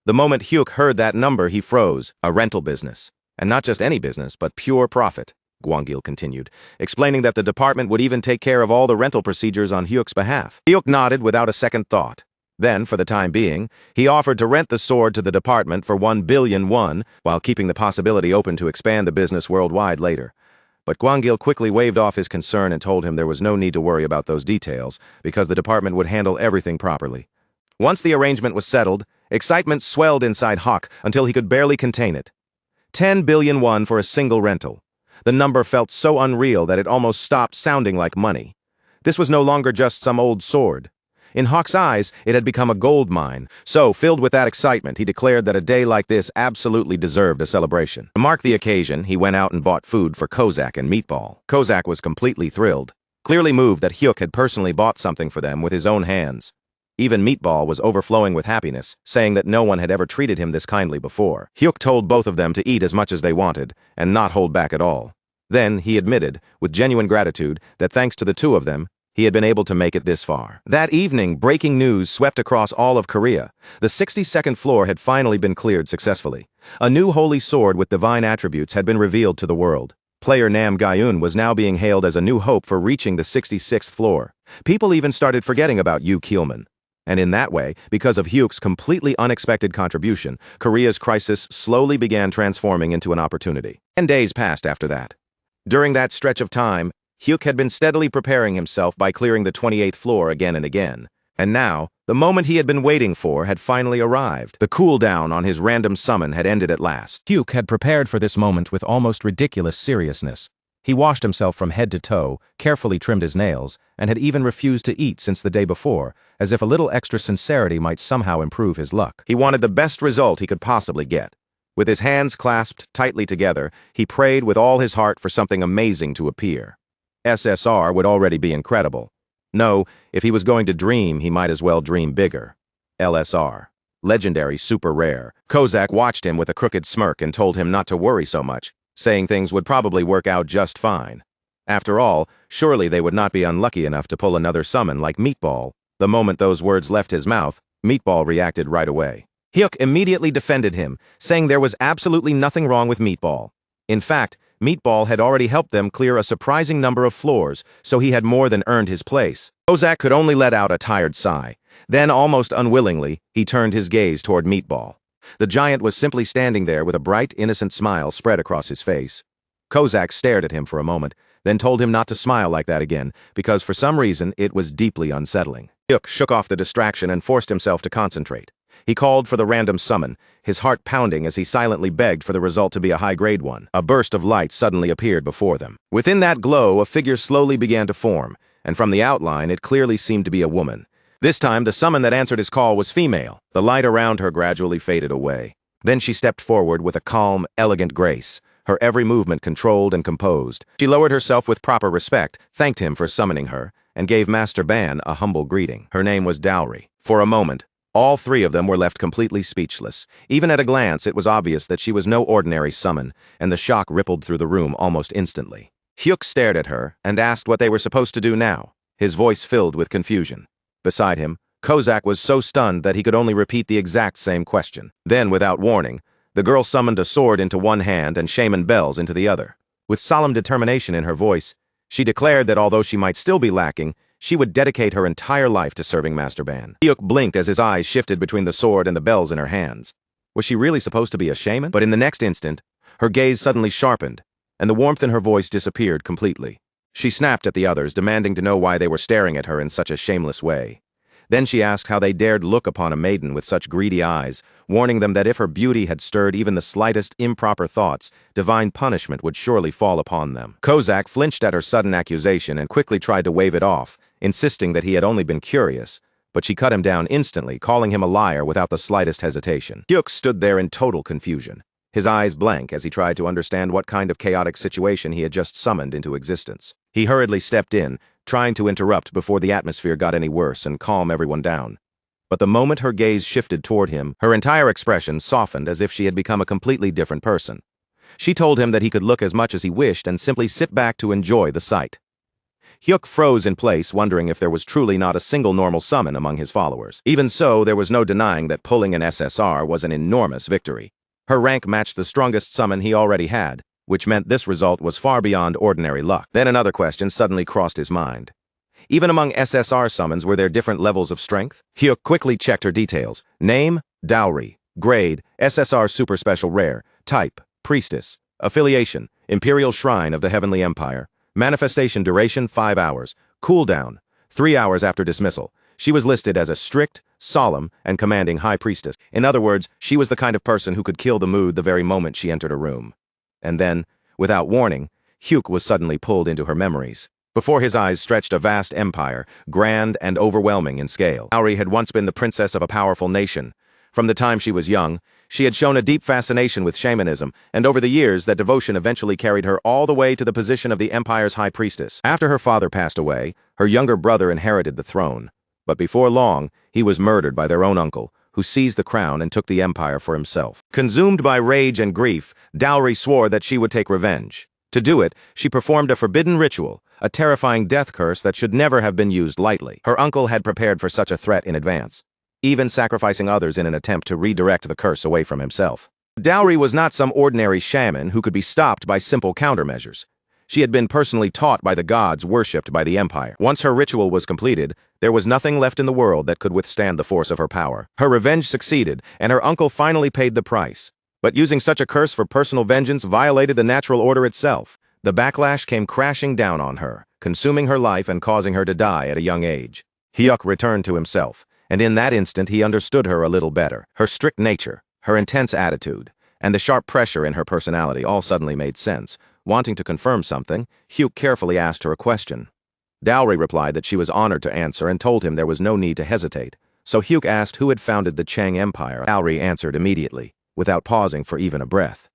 The moment Hyuk heard that number, he froze. A rental business. And not just any business, but pure profit, Gwangil continued, explaining that the department would even take care of all the rental procedures on Hyuk's behalf. Hyuk nodded without a second thought. Then, for the time being, he offered to rent the sword to the department for 1 billion won, while keeping the possibility open to expand the business worldwide later. But Gwangil quickly waved off his concern and told him there was no need to worry about those details, because the department would handle everything properly. Once the arrangement was settled, excitement swelled inside Hawk until he could barely contain it. 10 billion won for a single rental. The number felt so unreal that it almost stopped sounding like money. This was no longer just some old sword. In Hawk's eyes, it had become a gold mine, so, filled with that excitement, he declared that a day like this absolutely deserved a celebration. To mark the occasion, he went out and bought food for Kozak and Meatball. Kozak was completely thrilled, clearly moved that Hyuk had personally bought something for them with his own hands. Even Meatball was overflowing with happiness, saying that no one had ever treated him this kindly before. Hyuk told both of them to eat as much as they wanted, and not hold back at all. Then, he admitted, with genuine gratitude, that thanks to the two of them, he had been able to make it this far. That evening, breaking news swept across all of Korea. The 62nd floor had finally been cleared successfully. A new holy sword with divine attributes had been revealed to the world. Player Nam Gayun was now being hailed as a new hope for reaching the 66th floor. People even started forgetting about Yu Keelman. And in that way, because of Hyuk's completely unexpected contribution, Korea's crisis slowly began transforming into an opportunity. 10 days passed after that. During that stretch of time, Hyuk had been steadily preparing himself by clearing the 28th floor again and again. And now, the moment he had been waiting for had finally arrived. The cooldown on his random summon had ended at last. Hyuk had prepared for this moment with almost ridiculous seriousness. He washed himself from head to toe, carefully trimmed his nails, and had even refused to eat since the day before, as if a little extra sincerity might somehow improve his luck. He wanted the best result he could possibly get. With his hands clasped tightly together, he prayed with all his heart for something amazing to appear. SSR would already be incredible. No, if he was going to dream, he might as well dream bigger. LSR. legendary, super rare. Kozak watched him with a crooked smirk and told him not to worry so much, saying things would probably work out just fine. After all, surely they would not be unlucky enough to pull another summon like Meatball. The moment those words left his mouth, Meatball reacted right away. Hyuk immediately defended him, saying there was absolutely nothing wrong with Meatball. In fact, Meatball had already helped them clear a surprising number of floors, so he had more than earned his place. Kozak could only let out a tired sigh. Then, almost unwillingly, he turned his gaze toward Meatball. The giant was simply standing there with a bright, innocent smile spread across his face. Kozak stared at him for a moment, then told him not to smile like that again, because for some reason it was deeply unsettling. Hyuk shook off the distraction and forced himself to concentrate. He called for the random summon, his heart pounding as he silently begged for the result to be a high-grade one. A burst of light suddenly appeared before them. Within that glow, a figure slowly began to form, and from the outline it clearly seemed to be a woman. This time, the summon that answered his call was female. The light around her gradually faded away. Then she stepped forward with a calm, elegant grace, her every movement controlled and composed. She lowered herself with proper respect, thanked him for summoning her, and gave Master Ban a humble greeting. Her name was Dowry. For a moment, all three of them were left completely speechless. Even at a glance, it was obvious that she was no ordinary summon, and the shock rippled through the room almost instantly. Hyuk stared at her and asked what they were supposed to do now, his voice filled with confusion. Beside him, Kozak was so stunned that he could only repeat the exact same question. Then, without warning, the girl summoned a sword into one hand and shaman bells into the other. With solemn determination in her voice, she declared that although she might still be lacking, she would dedicate her entire life to serving Master Ban. Hyuk blinked as his eyes shifted between the sword and the bells in her hands. Was she really supposed to be a shaman? But in the next instant, her gaze suddenly sharpened, and the warmth in her voice disappeared completely. She snapped at the others, demanding to know why they were staring at her in such a shameless way. Then she asked how they dared look upon a maiden with such greedy eyes, warning them that if her beauty had stirred even the slightest improper thoughts, divine punishment would surely fall upon them. Kozak flinched at her sudden accusation and quickly tried to wave it off, insisting that he had only been curious, but she cut him down instantly, calling him a liar without the slightest hesitation. Hyuk stood there in total confusion, his eyes blank as he tried to understand what kind of chaotic situation he had just summoned into existence. He hurriedly stepped in, trying to interrupt before the atmosphere got any worse and calm everyone down. But the moment her gaze shifted toward him, her entire expression softened as if she had become a completely different person. She told him that he could look as much as he wished and simply sit back to enjoy the sight. Hyuk froze in place, wondering if there was truly not a single normal summon among his followers. Even so, there was no denying that pulling an SSR was an enormous victory. Her rank matched the strongest summon he already had, which meant this result was far beyond ordinary luck. Then another question suddenly crossed his mind. Even among SSR summons, were there different levels of strength? Hyuk quickly checked her details. Name, Dowry. Grade, SSR Super Special Rare. Type, Priestess. Affiliation, Imperial Shrine of the Heavenly Empire. Manifestation duration, 5 hours. Cooldown, 3 hours after dismissal. She was listed as a strict, solemn, and commanding High Priestess. In other words, she was the kind of person who could kill the mood the very moment she entered a room. And then, without warning, Hyuk was suddenly pulled into her memories. Before his eyes stretched a vast empire, grand and overwhelming in scale. Dowry had once been the princess of a powerful nation. From the time she was young, she had shown a deep fascination with shamanism, and over the years that devotion eventually carried her all the way to the position of the empire's high priestess. After her father passed away, her younger brother inherited the throne. But before long, he was murdered by their own uncle, who seized the crown and took the empire for himself. Consumed by rage and grief, Dowry swore that she would take revenge. To do it, she performed a forbidden ritual, a terrifying death curse that should never have been used lightly. Her uncle had prepared for such a threat in advance, even sacrificing others in an attempt to redirect the curse away from himself. Dowry was not some ordinary shaman who could be stopped by simple countermeasures. She had been personally taught by the gods worshipped by the empire. Once her ritual was completed, there was nothing left in the world that could withstand the force of her power. Her revenge succeeded, and her uncle finally paid the price. But using such a curse for personal vengeance violated the natural order itself. The backlash came crashing down on her, consuming her life and causing her to die at a young age. Hyuk returned to himself, and in that instant he understood her a little better. Her strict nature, her intense attitude, and the sharp pressure in her personality all suddenly made sense. Wanting to confirm something, Hyuk carefully asked her a question. Dowry replied that she was honored to answer and told him there was no need to hesitate. So Hyuk asked who had founded the Chang Empire. Dowry answered immediately, without pausing for even a breath.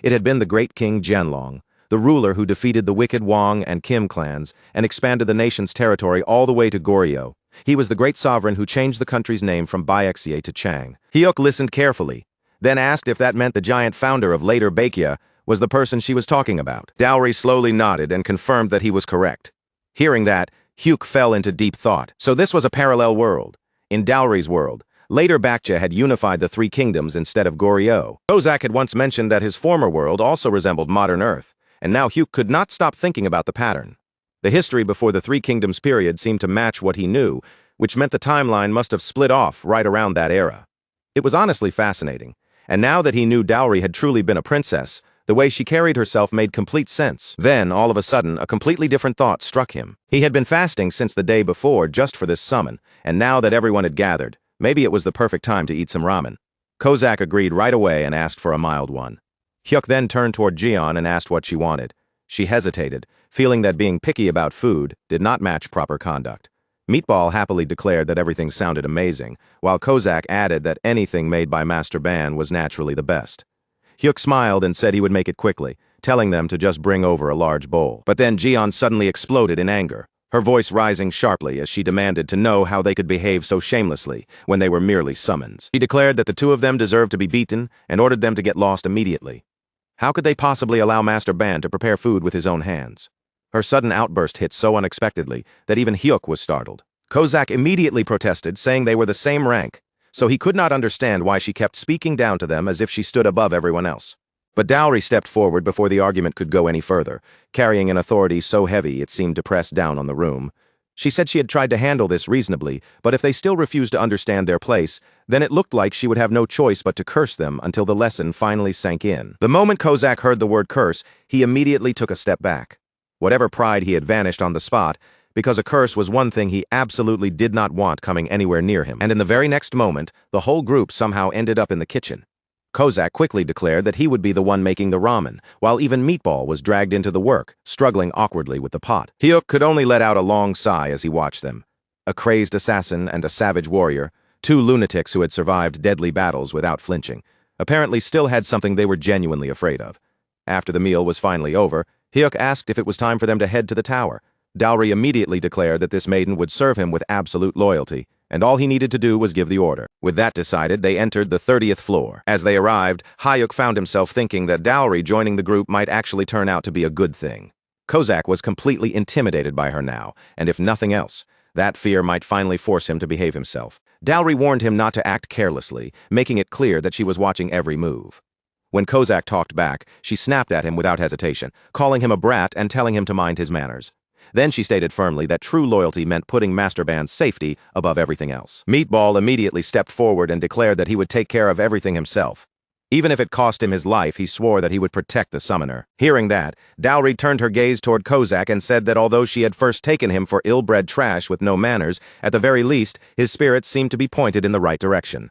It had been the great King Jianlong, the ruler who defeated the wicked Wang and Kim clans and expanded the nation's territory all the way to Goryeo. He was the great sovereign who changed the country's name from Baekje to Chang. Hyuk listened carefully, then asked if that meant the giant founder of later Baekje was the person she was talking about. Dowry slowly nodded and confirmed that he was correct. Hearing that, Hyuk fell into deep thought. So this was a parallel world. In Dowry's world, later Baekje had unified the three kingdoms instead of Goryeo. Kozak had once mentioned that his former world also resembled modern Earth, and now Hyuk could not stop thinking about the pattern. The history before the Three Kingdoms period seemed to match what he knew, which meant the timeline must have split off right around that era. It was honestly fascinating, and now that he knew Dowry had truly been a princess, the way she carried herself made complete sense. Then, all of a sudden, a completely different thought struck him. He had been fasting since the day before just for this summon, and now that everyone had gathered, maybe it was the perfect time to eat some ramen. Kozak agreed right away and asked for a mild one. Hyuk then turned toward Jeon and asked what she wanted. She hesitated, feeling that being picky about food did not match proper conduct. Meatball happily declared that everything sounded amazing, while Kozak added that anything made by Master Ban was naturally the best. Hyuk smiled and said he would make it quickly, telling them to just bring over a large bowl. But then Jeon suddenly exploded in anger, her voice rising sharply as she demanded to know how they could behave so shamelessly when they were merely summons. She declared that the two of them deserved to be beaten and ordered them to get lost immediately. How could they possibly allow Master Ban to prepare food with his own hands? Her sudden outburst hit so unexpectedly that even Hyuk was startled. Kozak immediately protested, saying they were the same rank, so he could not understand why she kept speaking down to them as if she stood above everyone else. But Dowry stepped forward before the argument could go any further, carrying an authority so heavy it seemed to press down on the room. She said she had tried to handle this reasonably, but if they still refused to understand their place, then it looked like she would have no choice but to curse them until the lesson finally sank in. The moment Kozak heard the word curse, he immediately took a step back. Whatever pride he had vanished on the spot, because a curse was one thing he absolutely did not want coming anywhere near him. And in the very next moment, the whole group somehow ended up in the kitchen. Kozak quickly declared that he would be the one making the ramen, while even Meatball was dragged into the work, struggling awkwardly with the pot. Hyuk could only let out a long sigh as he watched them. A crazed assassin and a savage warrior, two lunatics who had survived deadly battles without flinching, apparently still had something they were genuinely afraid of. After the meal was finally over, Hyuk asked if it was time for them to head to the tower. Dowry immediately declared that this maiden would serve him with absolute loyalty, and all he needed to do was give the order. With that decided, they entered the 30th floor. As they arrived, Hyuk found himself thinking that Dowry joining the group might actually turn out to be a good thing. Kozak was completely intimidated by her now, and if nothing else, that fear might finally force him to behave himself. Dowry warned him not to act carelessly, making it clear that she was watching every move. When Kozak talked back, she snapped at him without hesitation, calling him a brat and telling him to mind his manners. Then she stated firmly that true loyalty meant putting Master Ban's safety above everything else. Meatball immediately stepped forward and declared that he would take care of everything himself. Even if it cost him his life, he swore that he would protect the summoner. Hearing that, Dowry turned her gaze toward Kozak and said that although she had first taken him for ill-bred trash with no manners, at the very least, his spirits seemed to be pointed in the right direction.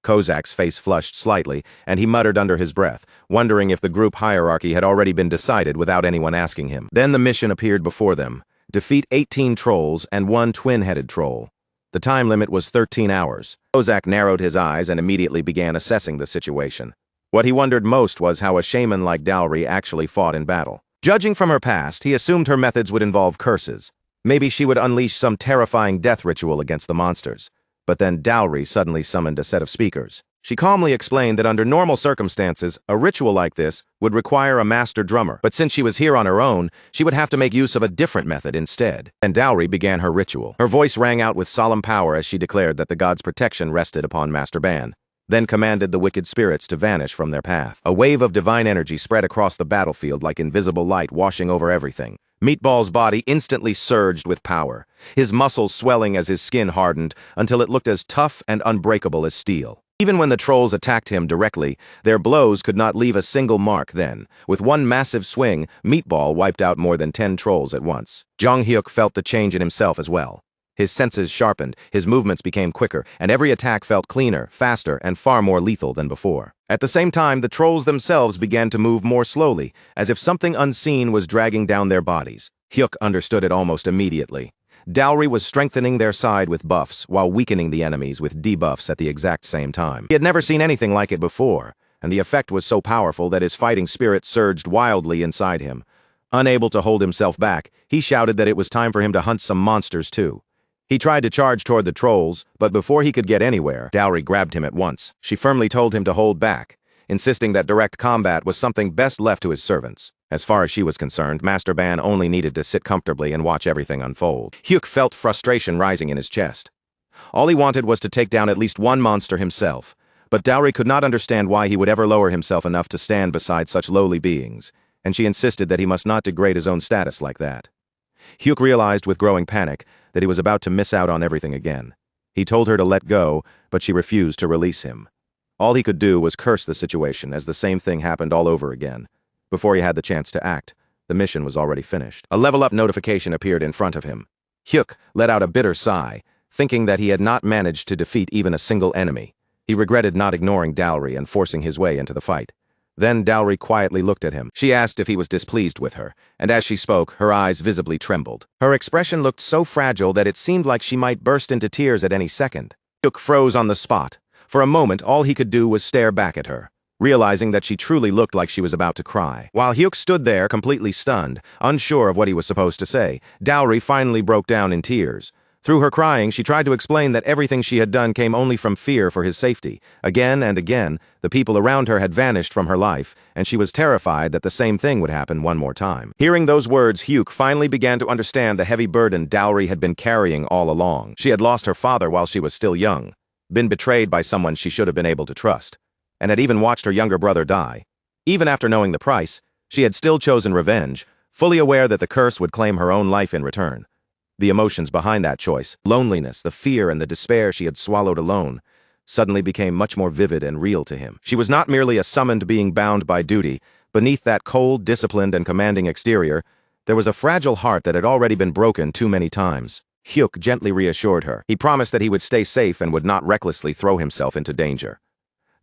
Kozak's face flushed slightly, and he muttered under his breath, wondering if the group hierarchy had already been decided without anyone asking him. Then the mission appeared before them. Defeat 18 trolls and one twin-headed troll. The time limit was 13 hours. Kozak narrowed his eyes and immediately began assessing the situation. What he wondered most was how a shaman like Dowry actually fought in battle. Judging from her past, he assumed her methods would involve curses. Maybe she would unleash some terrifying death ritual against the monsters. But then Dowry suddenly summoned a set of speakers. She calmly explained that under normal circumstances, a ritual like this would require a master drummer, but since she was here on her own, she would have to make use of a different method instead. And Dowry began her ritual. Her voice rang out with solemn power as she declared that the god's protection rested upon Master Ban, then commanded the wicked spirits to vanish from their path. A wave of divine energy spread across the battlefield like invisible light washing over everything. Meatball's body instantly surged with power, his muscles swelling as his skin hardened until it looked as tough and unbreakable as steel. Even when the trolls attacked him directly, their blows could not leave a single mark then. With one massive swing, Meatball wiped out more than 10 trolls at once. Jong Hyuk felt the change in himself as well. His senses sharpened, his movements became quicker, and every attack felt cleaner, faster, and far more lethal than before. At the same time, the trolls themselves began to move more slowly, as if something unseen was dragging down their bodies. Hyuk understood it almost immediately. Dowry was strengthening their side with buffs, while weakening the enemies with debuffs at the exact same time. He had never seen anything like it before, and the effect was so powerful that his fighting spirit surged wildly inside him. Unable to hold himself back, he shouted that it was time for him to hunt some monsters too. He tried to charge toward the trolls, but before he could get anywhere, Dowry grabbed him at once. She firmly told him to hold back, insisting that direct combat was something best left to his servants. As far as she was concerned, Master Ban only needed to sit comfortably and watch everything unfold. Hyuk felt frustration rising in his chest. All he wanted was to take down at least one monster himself, but Dowry could not understand why he would ever lower himself enough to stand beside such lowly beings, and she insisted that he must not degrade his own status like that. Hyuk realized with growing panic that he was about to miss out on everything again. He told her to let go, but she refused to release him. All he could do was curse the situation as the same thing happened all over again. Before he had the chance to act, the mission was already finished. A level-up notification appeared in front of him. Hyuk let out a bitter sigh, thinking that he had not managed to defeat even a single enemy. He regretted not ignoring Dowry and forcing his way into the fight. Then Dowry quietly looked at him. She asked if he was displeased with her, and as she spoke, her eyes visibly trembled. Her expression looked so fragile that it seemed like she might burst into tears at any second. Hyuk froze on the spot. For a moment, all he could do was stare back at her, realizing that she truly looked like she was about to cry. While Hyuk stood there, completely stunned, unsure of what he was supposed to say, Dowry finally broke down in tears. Through her crying, she tried to explain that everything she had done came only from fear for his safety. Again and again, the people around her had vanished from her life, and she was terrified that the same thing would happen one more time. Hearing those words, Hyuk finally began to understand the heavy burden Dowry had been carrying all along. She had lost her father while she was still young, been betrayed by someone she should have been able to trust, and had even watched her younger brother die. Even after knowing the price, she had still chosen revenge, fully aware that the curse would claim her own life in return. The emotions behind that choice, loneliness, the fear and the despair she had swallowed alone, suddenly became much more vivid and real to him. She was not merely a summoned being bound by duty. Beneath that cold, disciplined, and commanding exterior, there was a fragile heart that had already been broken too many times. Hyuk gently reassured her. He promised that he would stay safe and would not recklessly throw himself into danger.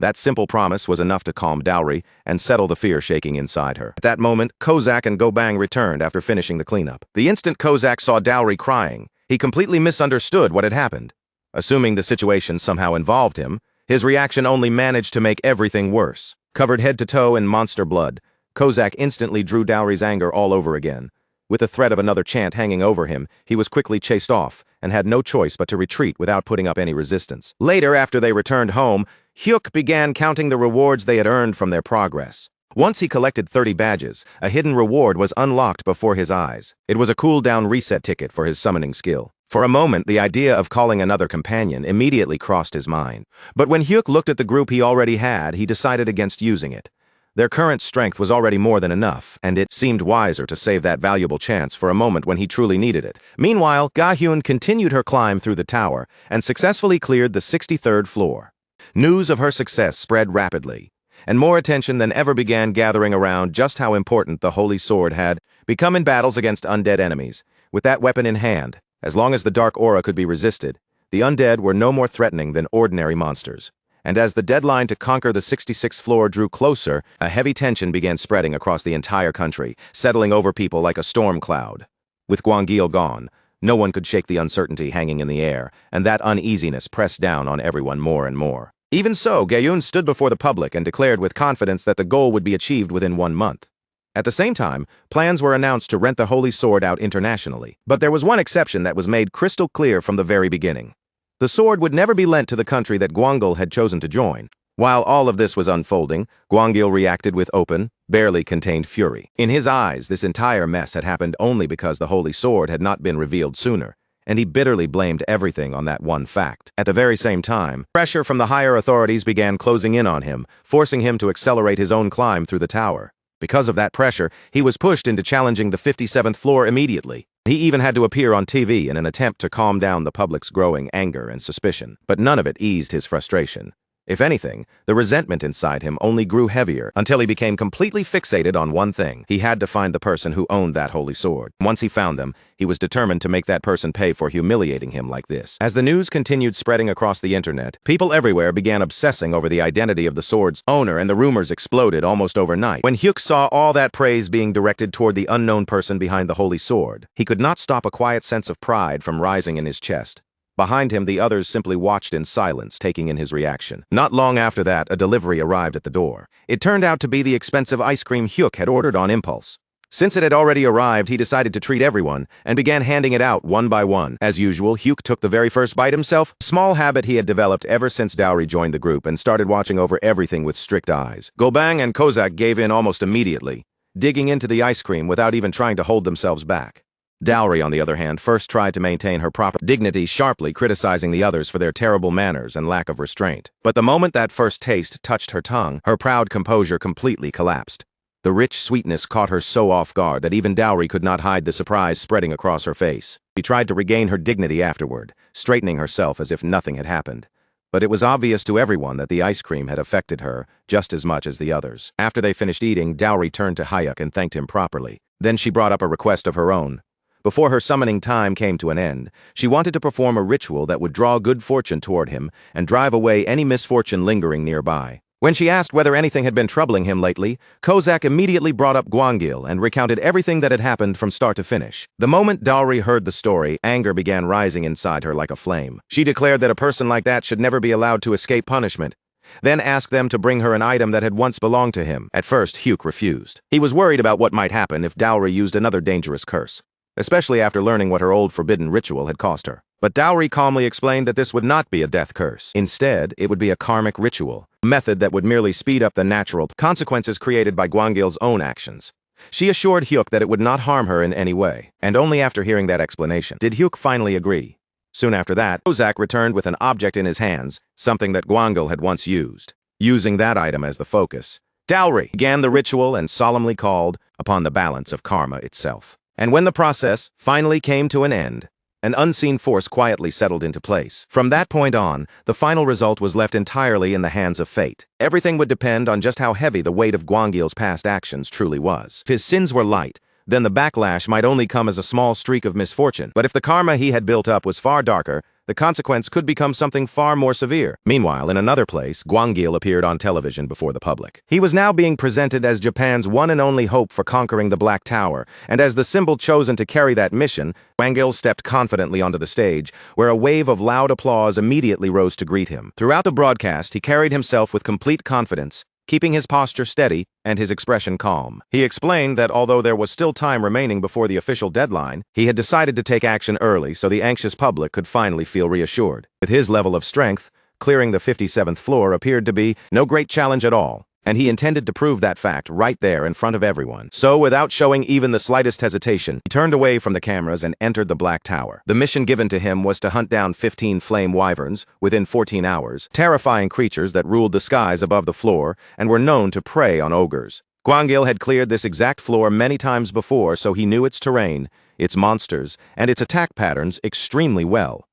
That simple promise was enough to calm Dowry and settle the fear shaking inside her. At that moment, Kozak and Gobang returned after finishing the cleanup. The instant Kozak saw Dowry crying, he completely misunderstood what had happened. Assuming the situation somehow involved him, his reaction only managed to make everything worse. Covered head to toe in monster blood, Kozak instantly drew Dowry's anger all over again. With the threat of another chant hanging over him, he was quickly chased off and had no choice but to retreat without putting up any resistance. Later, after they returned home, Hyuk began counting the rewards they had earned from their progress. Once he collected 30 badges, a hidden reward was unlocked before his eyes. It was a cooldown reset ticket for his summoning skill. For a moment, the idea of calling another companion immediately crossed his mind. But when Hyuk looked at the group he already had, he decided against using it. Their current strength was already more than enough, and it seemed wiser to save that valuable chance for a moment when he truly needed it. Meanwhile, Ga-hyun continued her climb through the tower and successfully cleared the 63rd floor. News of her success spread rapidly, and more attention than ever began gathering around just how important the Holy Sword had become in battles against undead enemies. With that weapon in hand, as long as the dark aura could be resisted, the undead were no more threatening than ordinary monsters. And as the deadline to conquer the 66th floor drew closer, a heavy tension began spreading across the entire country, settling over people like a storm cloud. With Gwanggil gone, no one could shake the uncertainty hanging in the air, and that uneasiness pressed down on everyone more and more. Even so, Ga-hyun stood before the public and declared with confidence that the goal would be achieved within 1 month. At the same time, plans were announced to rent the Holy Sword out internationally. But there was one exception that was made crystal clear from the very beginning. The sword would never be lent to the country that Gwanggil had chosen to join. While all of this was unfolding, Gwanggil reacted with open, barely contained fury. In his eyes, this entire mess had happened only because the Holy Sword had not been revealed sooner, and he bitterly blamed everything on that one fact. At the very same time, pressure from the higher authorities began closing in on him, forcing him to accelerate his own climb through the tower. Because of that pressure, he was pushed into challenging the 57th floor immediately. He even had to appear on TV in an attempt to calm down the public's growing anger and suspicion. But none of it eased his frustration. If anything, the resentment inside him only grew heavier until he became completely fixated on one thing. He had to find the person who owned that holy sword. Once he found them, he was determined to make that person pay for humiliating him like this. As the news continued spreading across the internet, people everywhere began obsessing over the identity of the sword's owner, and the rumors exploded almost overnight. When Hyuk saw all that praise being directed toward the unknown person behind the holy sword, he could not stop a quiet sense of pride from rising in his chest. Behind him, the others simply watched in silence, taking in his reaction. Not long after that, a delivery arrived at the door. It turned out to be the expensive ice cream Hyuk had ordered on impulse. Since it had already arrived, he decided to treat everyone and began handing it out one by one. As usual, Hyuk took the very first bite himself, a small habit he had developed ever since Dowry joined the group and started watching over everything with strict eyes. Gobang and Kozak gave in almost immediately, digging into the ice cream without even trying to hold themselves back. Dowry, on the other hand, first tried to maintain her proper dignity, sharply criticizing the others for their terrible manners and lack of restraint. But the moment that first taste touched her tongue, her proud composure completely collapsed. The rich sweetness caught her so off guard that even Dowry could not hide the surprise spreading across her face. She tried to regain her dignity afterward, straightening herself as if nothing had happened. But it was obvious to everyone that the ice cream had affected her just as much as the others. After they finished eating, Dowry turned to Hyuk and thanked him properly. Then she brought up a request of her own. Before her summoning time came to an end, she wanted to perform a ritual that would draw good fortune toward him and drive away any misfortune lingering nearby. When she asked whether anything had been troubling him lately, Kozak immediately brought up Gwangil and recounted everything that had happened from start to finish. The moment Dowry heard the story, anger began rising inside her like a flame. She declared that a person like that should never be allowed to escape punishment, then asked them to bring her an item that had once belonged to him. At first, Hyuk refused. He was worried about what might happen if Dowry used another dangerous curse, especially after learning what her old forbidden ritual had cost her. But Dowry calmly explained that this would not be a death curse. Instead, it would be a karmic ritual, a method that would merely speed up the natural consequences created by Gwangil's own actions. She assured Hyuk that it would not harm her in any way, and only after hearing that explanation did Hyuk finally agree. Soon after that, Kozak returned with an object in his hands, something that Gwangil had once used. Using that item as the focus, Dowry began the ritual and solemnly called upon the balance of karma itself. And when the process finally came to an end, an unseen force quietly settled into place. From that point on, the final result was left entirely in the hands of fate. Everything would depend on just how heavy the weight of Gwangil's past actions truly was. If his sins were light, then the backlash might only come as a small streak of misfortune. But if the karma he had built up was far darker, the consequence could become something far more severe. Meanwhile, in another place, Gwangil appeared on television before the public. He was now being presented as Japan's one and only hope for conquering the Black Tower, and as the symbol chosen to carry that mission, Gwangil stepped confidently onto the stage, where a wave of loud applause immediately rose to greet him. Throughout the broadcast, he carried himself with complete confidence, keeping his posture steady and his expression calm. He explained that although there was still time remaining before the official deadline, he had decided to take action early so the anxious public could finally feel reassured. With his level of strength, clearing the 57th floor appeared to be no great challenge at all, and he intended to prove that fact right there in front of everyone. So, without showing even the slightest hesitation, he turned away from the cameras and entered the Black Tower. The mission given to him was to hunt down 15 flame wyverns within 14 hours, terrifying creatures that ruled the skies above the floor and were known to prey on ogres. Gwangil had cleared this exact floor many times before, so he knew its terrain, its monsters, and its attack patterns extremely well.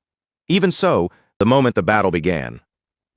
Even so, the moment the battle began,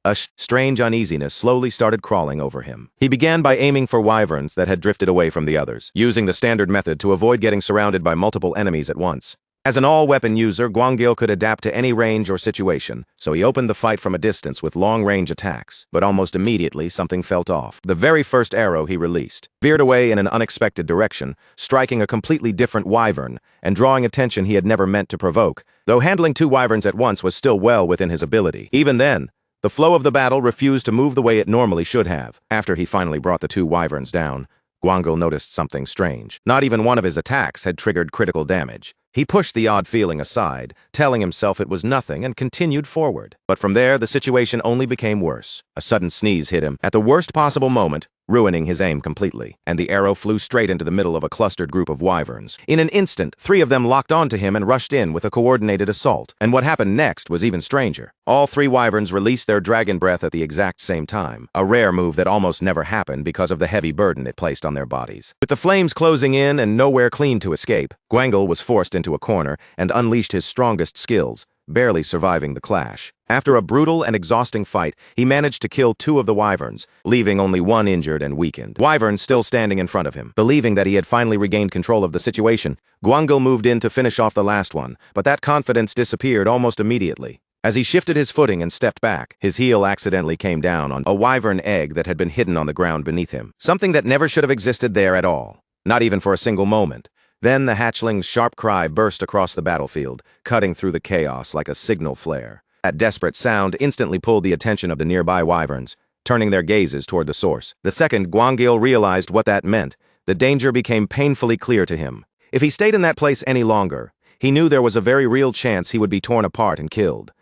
a strange uneasiness slowly started crawling over him. He began by aiming for wyverns that had drifted away from the others, using the standard method to avoid getting surrounded by multiple enemies at once. As an all-weapon user, Gwangil could adapt to any range or situation, so he opened the fight from a distance with long-range attacks. But almost immediately, something felt off. The very first arrow he released veered away in an unexpected direction, striking a completely different wyvern and drawing attention he had never meant to provoke, though handling 2 wyverns at once was still well within his ability. Even then, the flow of the battle refused to move the way it normally should have. After he finally brought the 2 wyverns down, Gwangil noticed something strange. Not even one of his attacks had triggered critical damage. He pushed the odd feeling aside, telling himself it was nothing, and continued forward. But from there, the situation only became worse. A sudden sneeze hit him at the worst possible moment, ruining his aim completely, and the arrow flew straight into the middle of a clustered group of wyverns. In an instant, 3 of them locked onto him and rushed in with a coordinated assault. And what happened next was even stranger. All 3 wyverns released their dragon breath at the exact same time, a rare move that almost never happened because of the heavy burden it placed on their bodies. With the flames closing in and nowhere clean to escape, Gwangil was forced into a corner and unleashed his strongest skills, barely surviving the clash. After a brutal and exhausting fight, he managed to kill 2 of the wyverns, leaving only 1 injured and weakened. Wyvern still standing in front of him. Believing that he had finally regained control of the situation, Gwangil moved in to finish off the last one, but that confidence disappeared almost immediately. As he shifted his footing and stepped back, his heel accidentally came down on a wyvern egg that had been hidden on the ground beneath him. Something that never should have existed there at all, not even for a single moment. Then the hatchling's sharp cry burst across the battlefield, cutting through the chaos like a signal flare. That desperate sound instantly pulled the attention of the nearby wyverns, turning their gazes toward the source. The second Gwangil realized what that meant, The danger became painfully clear to him. If he stayed in that place any longer, he knew there was a very real chance he would be torn apart and killed.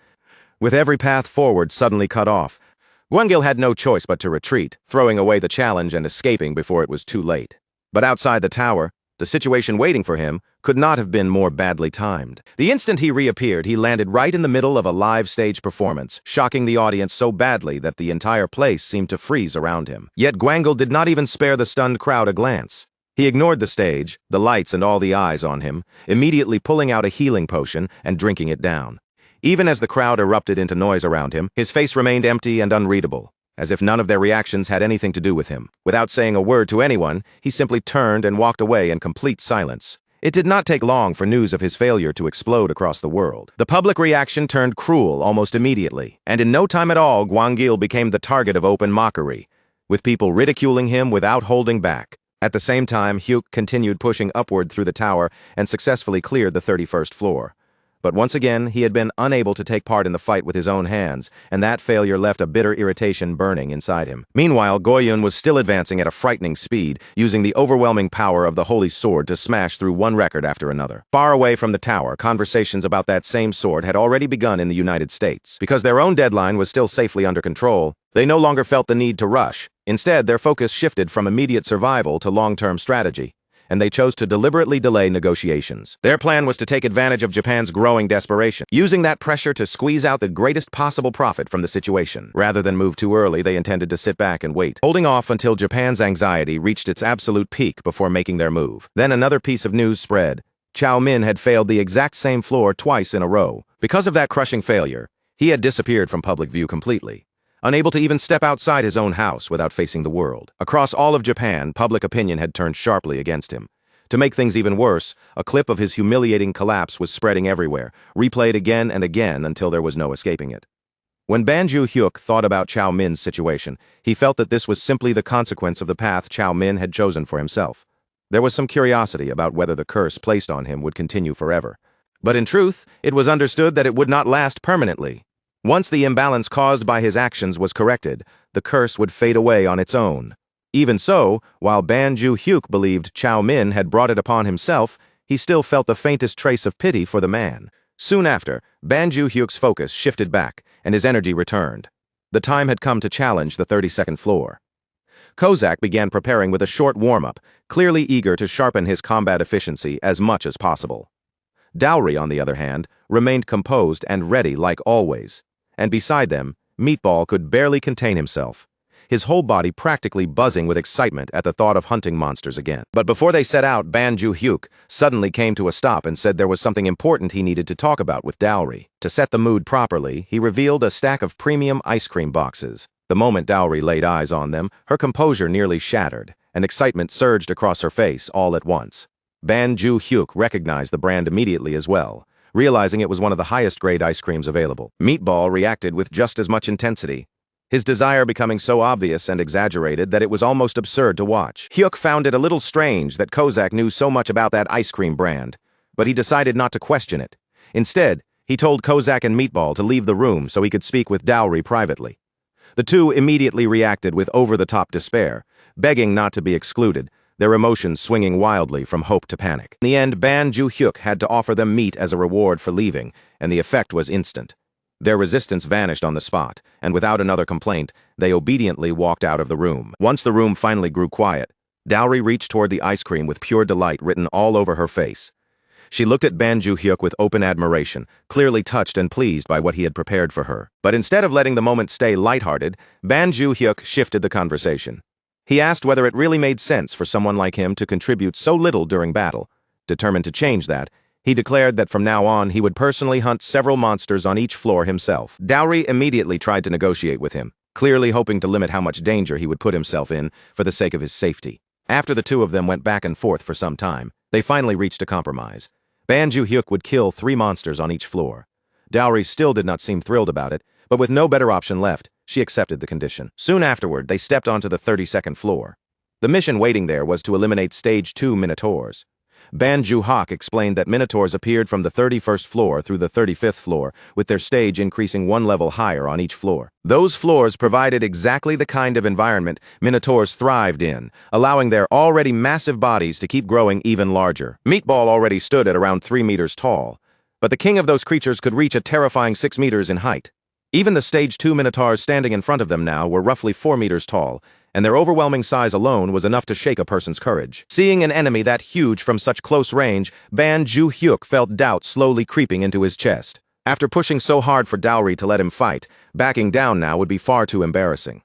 With every path forward suddenly cut off, Gwangil had no choice but to retreat, throwing away the challenge and escaping before it was too late. But outside the tower, the situation waiting for him could not have been more badly timed. The instant he reappeared, he landed right in the middle of a live stage performance, shocking the audience so badly that the entire place seemed to freeze around him. Yet Gwangil did not even spare the stunned crowd a glance. He ignored the stage, the lights and all the eyes on him, immediately pulling out a healing potion and drinking it down. Even as the crowd erupted into noise around him, his face remained empty and unreadable, as if none of their reactions had anything to do with him. Without saying a word to anyone, he simply turned and walked away in complete silence. It did not take long for news of his failure to explode across the world. The public reaction turned cruel almost immediately, and in no time at all, Gwangil became the target of open mockery, with people ridiculing him without holding back. At the same time, Hyuk continued pushing upward through the tower and successfully cleared the 31st floor. But once again, he had been unable to take part in the fight with his own hands, and that failure left a bitter irritation burning inside him. Meanwhile, Goyun was still advancing at a frightening speed, using the overwhelming power of the Holy Sword to smash through one record after another. Far away from the tower, conversations about that same sword had already begun in the United States. Because their own deadline was still safely under control, they no longer felt the need to rush. Instead, their focus shifted from immediate survival to long-term strategy, and they chose to deliberately delay negotiations. Their plan was to take advantage of Japan's growing desperation, using that pressure to squeeze out the greatest possible profit from the situation. Rather than move too early, they intended to sit back and wait, holding off until Japan's anxiety reached its absolute peak before making their move. Then another piece of news spread. Chow Min had failed the exact same floor twice in a row. Because of that crushing failure, he had disappeared from public view completely, unable to even step outside his own house without facing the world. Across all of Japan, public opinion had turned sharply against him. To make things even worse, a clip of his humiliating collapse was spreading everywhere, replayed again and again until there was no escaping it. When Banju Hyuk thought about Chow Min's situation, he felt that this was simply the consequence of the path Chow Min had chosen for himself. There was some curiosity about whether the curse placed on him would continue forever. But in truth, it was understood that it would not last permanently. Once the imbalance caused by his actions was corrected, the curse would fade away on its own. Even so, while Banju Hyuk believed Chow Min had brought it upon himself, he still felt the faintest trace of pity for the man. Soon after, Banju Hyuk's focus shifted back, and his energy returned. The time had come to challenge the 32nd floor. Kozak began preparing with a short warm-up, clearly eager to sharpen his combat efficiency as much as possible. Dowry, on the other hand, remained composed and ready like always. And beside them, Meatball could barely contain himself, his whole body practically buzzing with excitement at the thought of hunting monsters again. But before they set out, Banju Hyuk suddenly came to a stop and said there was something important he needed to talk about with Dowry. To set the mood properly, he revealed a stack of premium ice cream boxes. The moment Dowry laid eyes on them, her composure nearly shattered, and excitement surged across her face all at once. Banju Hyuk recognized the brand immediately as well, realizing it was one of the highest-grade ice creams available. Meatball reacted with just as much intensity, his desire becoming so obvious and exaggerated that it was almost absurd to watch. Hyuk found it a little strange that Kozak knew so much about that ice cream brand, but he decided not to question it. Instead, he told Kozak and Meatball to leave the room so he could speak with Dowry privately. The two immediately reacted with over-the-top despair, begging not to be excluded, their emotions swinging wildly from hope to panic. In the end, Banju Hyuk had to offer them meat as a reward for leaving, and the effect was instant. Their resistance vanished on the spot, and without another complaint, they obediently walked out of the room. Once the room finally grew quiet, Dowry reached toward the ice cream with pure delight written all over her face. She looked at Banju Hyuk with open admiration, clearly touched and pleased by what he had prepared for her. But instead of letting the moment stay lighthearted, Banju Hyuk shifted the conversation. He asked whether it really made sense for someone like him to contribute so little during battle. Determined to change that, he declared that from now on he would personally hunt several monsters on each floor himself. Dowry immediately tried to negotiate with him, clearly hoping to limit how much danger he would put himself in for the sake of his safety. After the two of them went back and forth for some time, they finally reached a compromise. Banju Hyuk would kill 3 monsters on each floor. Dowry still did not seem thrilled about it, but with no better option left, she accepted the condition. Soon afterward, they stepped onto the 32nd floor. The mission waiting there was to eliminate Stage 2 Minotaurs. Ban Ju-hak explained that minotaurs appeared from the 31st floor through the 35th floor, with their stage increasing one level higher on each floor. Those floors provided exactly the kind of environment minotaurs thrived in, allowing their already massive bodies to keep growing even larger. Meatball already stood at around 3 meters tall, but the king of those creatures could reach a terrifying 6 meters in height. Even the stage 2 minotaurs standing in front of them now were roughly 4 meters tall, and their overwhelming size alone was enough to shake a person's courage. Seeing an enemy that huge from such close range, Ban Ju-hyuk felt doubt slowly creeping into his chest. After pushing so hard for Dowry to let him fight, backing down now would be far too embarrassing.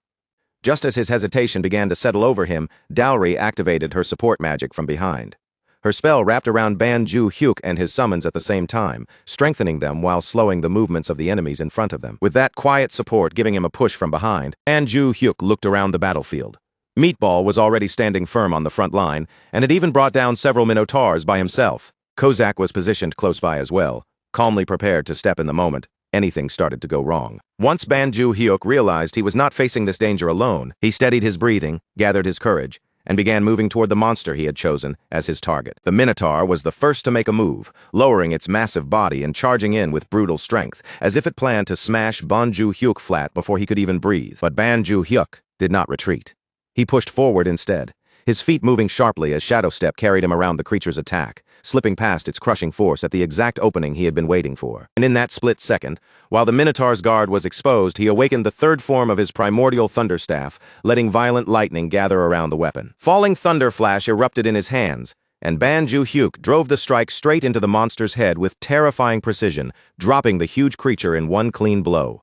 Just as his hesitation began to settle over him, Dowry activated her support magic from behind. Her spell wrapped around Ban Ju-hyuk and his summons at the same time, strengthening them while slowing the movements of the enemies in front of them. With that quiet support giving him a push from behind, Ban Ju-hyuk looked around the battlefield. Meatball was already standing firm on the front line, and had even brought down several minotaurs by himself. Kozak was positioned close by as well, calmly prepared to step in the moment anything started to go wrong. Once Ban Ju-hyuk realized he was not facing this danger alone, he steadied his breathing, gathered his courage, and began moving toward the monster he had chosen as his target. The Minotaur was the first to make a move, lowering its massive body and charging in with brutal strength, as if it planned to smash Ban Ju-hyuk flat before he could even breathe. But Ban Ju-hyuk did not retreat. He pushed forward instead, his feet moving sharply as Shadow Step carried him around the creature's attack, slipping past its crushing force at the exact opening he had been waiting for. And in that split second, while the Minotaur's guard was exposed, he awakened the third form of his primordial thunderstaff, letting violent lightning gather around the weapon. Falling thunder flash erupted in his hands, and Ban Ju-hyuk drove the strike straight into the monster's head with terrifying precision, dropping the huge creature in one clean blow.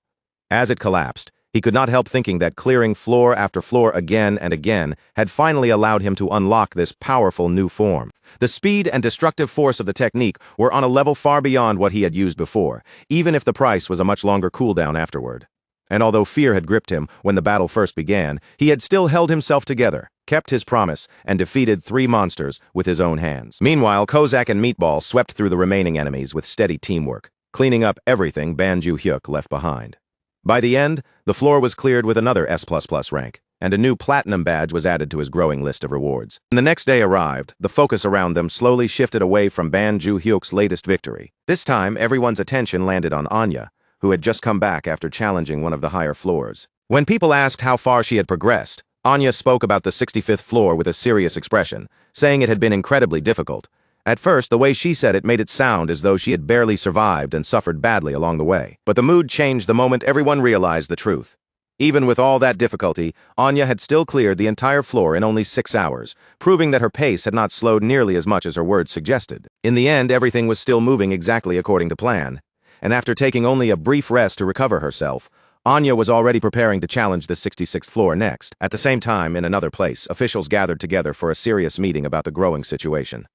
As it collapsed, he could not help thinking that clearing floor after floor again and again had finally allowed him to unlock this powerful new form. The speed and destructive force of the technique were on a level far beyond what he had used before, even if the price was a much longer cooldown afterward. And although fear had gripped him when the battle first began, he had still held himself together, kept his promise, and defeated 3 monsters with his own hands. Meanwhile, Kozak and Meatball swept through the remaining enemies with steady teamwork, cleaning up everything Ban Ju-hyuk left behind. By the end, the floor was cleared with another S++ rank, and a new platinum badge was added to his growing list of rewards. When the next day arrived, the focus around them slowly shifted away from Ban Ju-hyuk's latest victory. This time, everyone's attention landed on Anya, who had just come back after challenging one of the higher floors. When people asked how far she had progressed, Anya spoke about the 65th floor with a serious expression, saying it had been incredibly difficult. At first, the way she said it made it sound as though she had barely survived and suffered badly along the way. But the mood changed the moment everyone realized the truth. Even with all that difficulty, Anya had still cleared the entire floor in only 6 hours, proving that her pace had not slowed nearly as much as her words suggested. In the end, everything was still moving exactly according to plan, and after taking only a brief rest to recover herself, Anya was already preparing to challenge the 66th floor next. At the same time, in another place, officials gathered together for a serious meeting about the growing situation.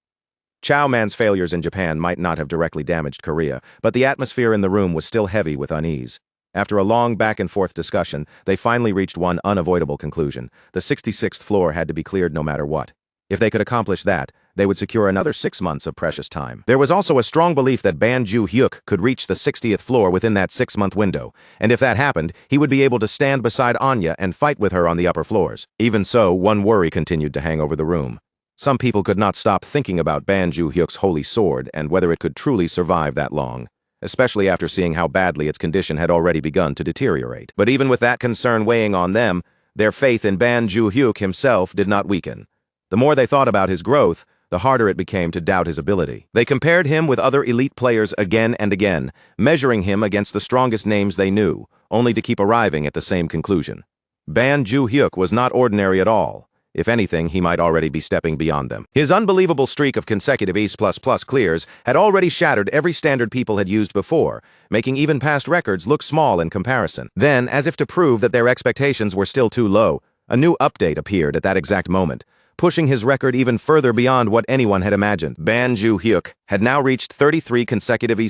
Chow Man's failures in Japan might not have directly damaged Korea, but the atmosphere in the room was still heavy with unease. After a long back-and-forth discussion, they finally reached one unavoidable conclusion. The 66th floor had to be cleared no matter what. If they could accomplish that, they would secure another 6 months of precious time. There was also a strong belief that Ban Ju-hyuk could reach the 60th floor within that 6-month window, and if that happened, he would be able to stand beside Anya and fight with her on the upper floors. Even so, one worry continued to hang over the room. Some people could not stop thinking about Ban Ju-hyuk's holy sword and whether it could truly survive that long, especially after seeing how badly its condition had already begun to deteriorate. But even with that concern weighing on them, their faith in Ban Ju-hyuk himself did not weaken. The more they thought about his growth, the harder it became to doubt his ability. They compared him with other elite players again and again, measuring him against the strongest names they knew, only to keep arriving at the same conclusion. Ban Ju-hyuk was not ordinary at all. If anything, he might already be stepping beyond them. His unbelievable streak of consecutive E++ clears had already shattered every standard people had used before, making even past records look small in comparison. Then, as if to prove that their expectations were still too low, a new update appeared at that exact moment, pushing his record even further beyond what anyone had imagined. Ban Ju-hyuk had now reached 33 consecutive E++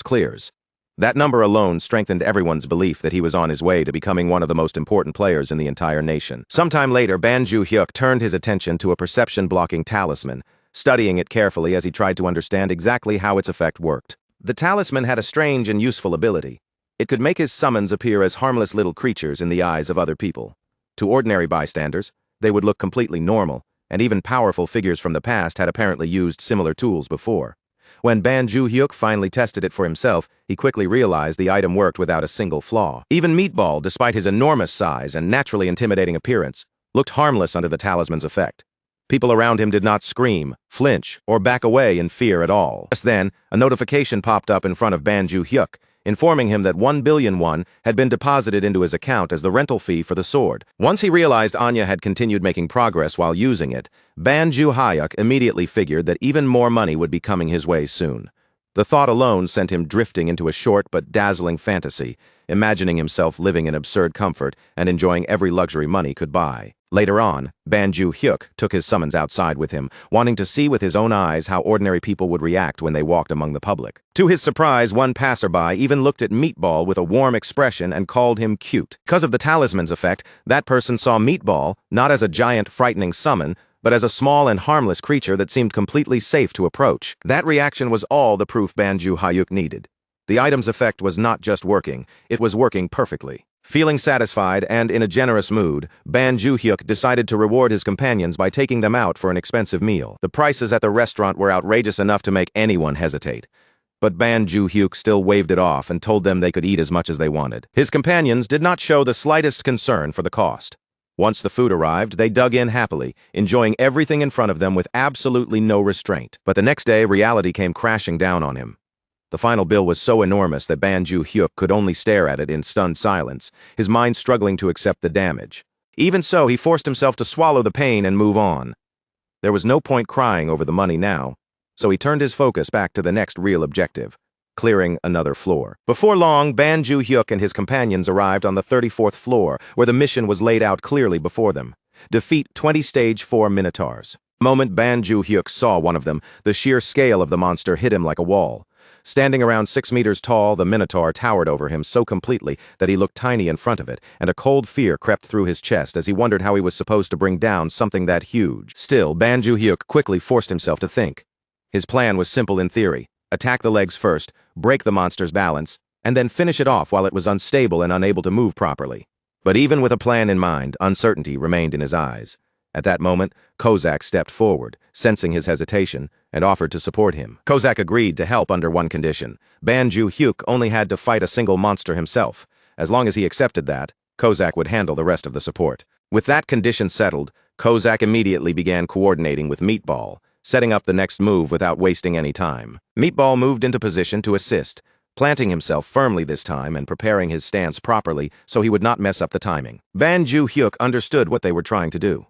clears. That number alone strengthened everyone's belief that he was on his way to becoming one of the most important players in the entire nation. Sometime later, Ban Ju-hyuk turned his attention to a perception-blocking talisman, studying it carefully as he tried to understand exactly how its effect worked. The talisman had a strange and useful ability. It could make his summons appear as harmless little creatures in the eyes of other people. To ordinary bystanders, they would look completely normal, and even powerful figures from the past had apparently used similar tools before. When Ban Ju-hyuk finally tested it for himself, he quickly realized the item worked without a single flaw. Even Meatball, despite his enormous size and naturally intimidating appearance, looked harmless under the talisman's effect. People around him did not scream, flinch, or back away in fear at all. Just then, a notification popped up in front of Ban Ju-hyuk, informing him that 1 billion won had been deposited into his account as the rental fee for the sword. Once he realized Anya had continued making progress while using it, Ban Ju-hyuk immediately figured that even more money would be coming his way soon. The thought alone sent him drifting into a short but dazzling fantasy, imagining himself living in absurd comfort and enjoying every luxury money could buy. Later on, Ban Ju-hyuk took his summons outside with him, wanting to see with his own eyes how ordinary people would react when they walked among the public. To his surprise, one passerby even looked at Meatball with a warm expression and called him cute. Because of the talisman's effect, that person saw Meatball not as a giant, frightening summon, but as a small and harmless creature that seemed completely safe to approach. That reaction was all the proof Ban Ju-hyuk needed. The item's effect was not just working, it was working perfectly. Feeling satisfied and in a generous mood, Ban Ju-hyuk decided to reward his companions by taking them out for an expensive meal. The prices at the restaurant were outrageous enough to make anyone hesitate. But Ban Ju-hyuk still waved it off and told them they could eat as much as they wanted. His companions did not show the slightest concern for the cost. Once the food arrived, they dug in happily, enjoying everything in front of them with absolutely no restraint. But the next day, reality came crashing down on him. The final bill was so enormous that Ban Ju-hyuk could only stare at it in stunned silence, his mind struggling to accept the damage. Even so, he forced himself to swallow the pain and move on. There was no point crying over the money now, so he turned his focus back to the next real objective, clearing another floor. Before long, Ban Ju-hyuk and his companions arrived on the 34th floor, where the mission was laid out clearly before them. Defeat 20 Stage 4 Minotaurs. The moment Ban Ju-hyuk saw one of them, the sheer scale of the monster hit him like a wall. Standing around 6 meters tall, the Minotaur towered over him so completely that he looked tiny in front of it, and a cold fear crept through his chest as he wondered how he was supposed to bring down something that huge. Still, Ban Ju-hyuk quickly forced himself to think. His plan was simple in theory. Attack the legs first, break the monster's balance, and then finish it off while it was unstable and unable to move properly. But even with a plan in mind, uncertainty remained in his eyes. At that moment, Kozak stepped forward, sensing his hesitation, and offered to support him. Kozak agreed to help under one condition. Ban Ju-hyuk only had to fight a single monster himself. As long as he accepted that, Kozak would handle the rest of the support. With that condition settled, Kozak immediately began coordinating with Meatball, setting up the next move without wasting any time. Meatball moved into position to assist, planting himself firmly this time and preparing his stance properly so he would not mess up the timing. Ban Ju-hyuk understood what they were trying to do.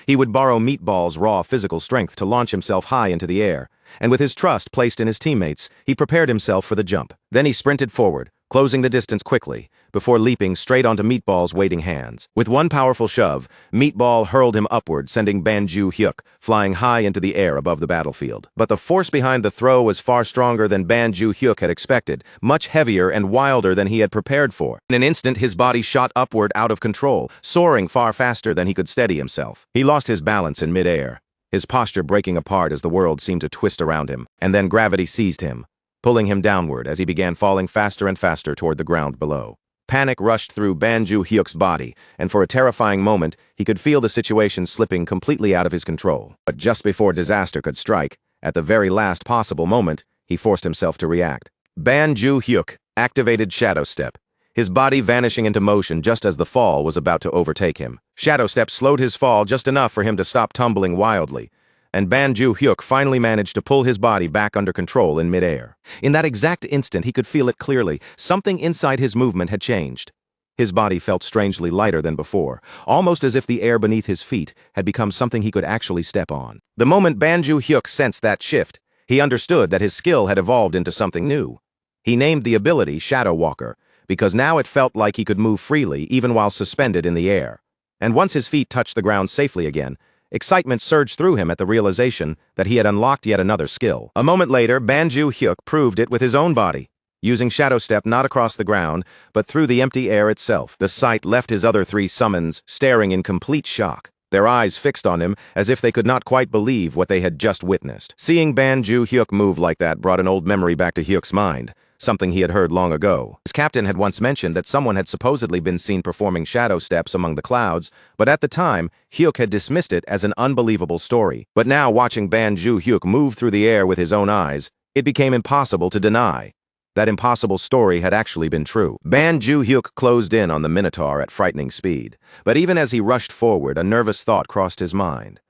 He would borrow Meatball's raw physical strength to launch himself high into the air, and with his trust placed in his teammates, he prepared himself for the jump. Then he sprinted forward, closing the distance quickly, before leaping straight onto Meatball's waiting hands. With one powerful shove, Meatball hurled him upward, sending Ban Ju-hyuk flying high into the air above the battlefield. But the force behind the throw was far stronger than Ban Ju-hyuk had expected, much heavier and wilder than he had prepared for. In an instant, his body shot upward out of control, soaring far faster than he could steady himself. He lost his balance in midair, his posture breaking apart as the world seemed to twist around him, and then gravity seized him, pulling him downward as he began falling faster and faster toward the ground below. Panic rushed through Ban Ju-hyuk's body, and for a terrifying moment, he could feel the situation slipping completely out of his control. But just before disaster could strike, at the very last possible moment, he forced himself to react. Ban Ju-hyuk activated Shadow Step, his body vanishing into motion just as the fall was about to overtake him. Shadow Step slowed his fall just enough for him to stop tumbling wildly, and Ban Ju-hyuk finally managed to pull his body back under control in midair. In that exact instant, he could feel it clearly. Something inside his movement had changed. His body felt strangely lighter than before, almost as if the air beneath his feet had become something he could actually step on. The moment Ban Ju-hyuk sensed that shift, he understood that his skill had evolved into something new. He named the ability Shadow Walker, because now it felt like he could move freely even while suspended in the air. And once his feet touched the ground safely again, excitement surged through him at the realization that he had unlocked yet another skill. A moment later, Ban Ju-hyuk proved it with his own body, using Shadow Step not across the ground, but through the empty air itself. The sight left his other 3 summons staring in complete shock, their eyes fixed on him as if they could not quite believe what they had just witnessed. Seeing Ban Ju-hyuk move like that brought an old memory back to Hyuk's mind, something he had heard long ago. His captain had once mentioned that someone had supposedly been seen performing shadow steps among the clouds, but at the time, Hyuk had dismissed it as an unbelievable story. But now, watching Ban Ju-hyuk move through the air with his own eyes, it became impossible to deny. That impossible story had actually been true. Ban Ju-hyuk closed in on the Minotaur at frightening speed, but even as he rushed forward, a nervous thought crossed his mind.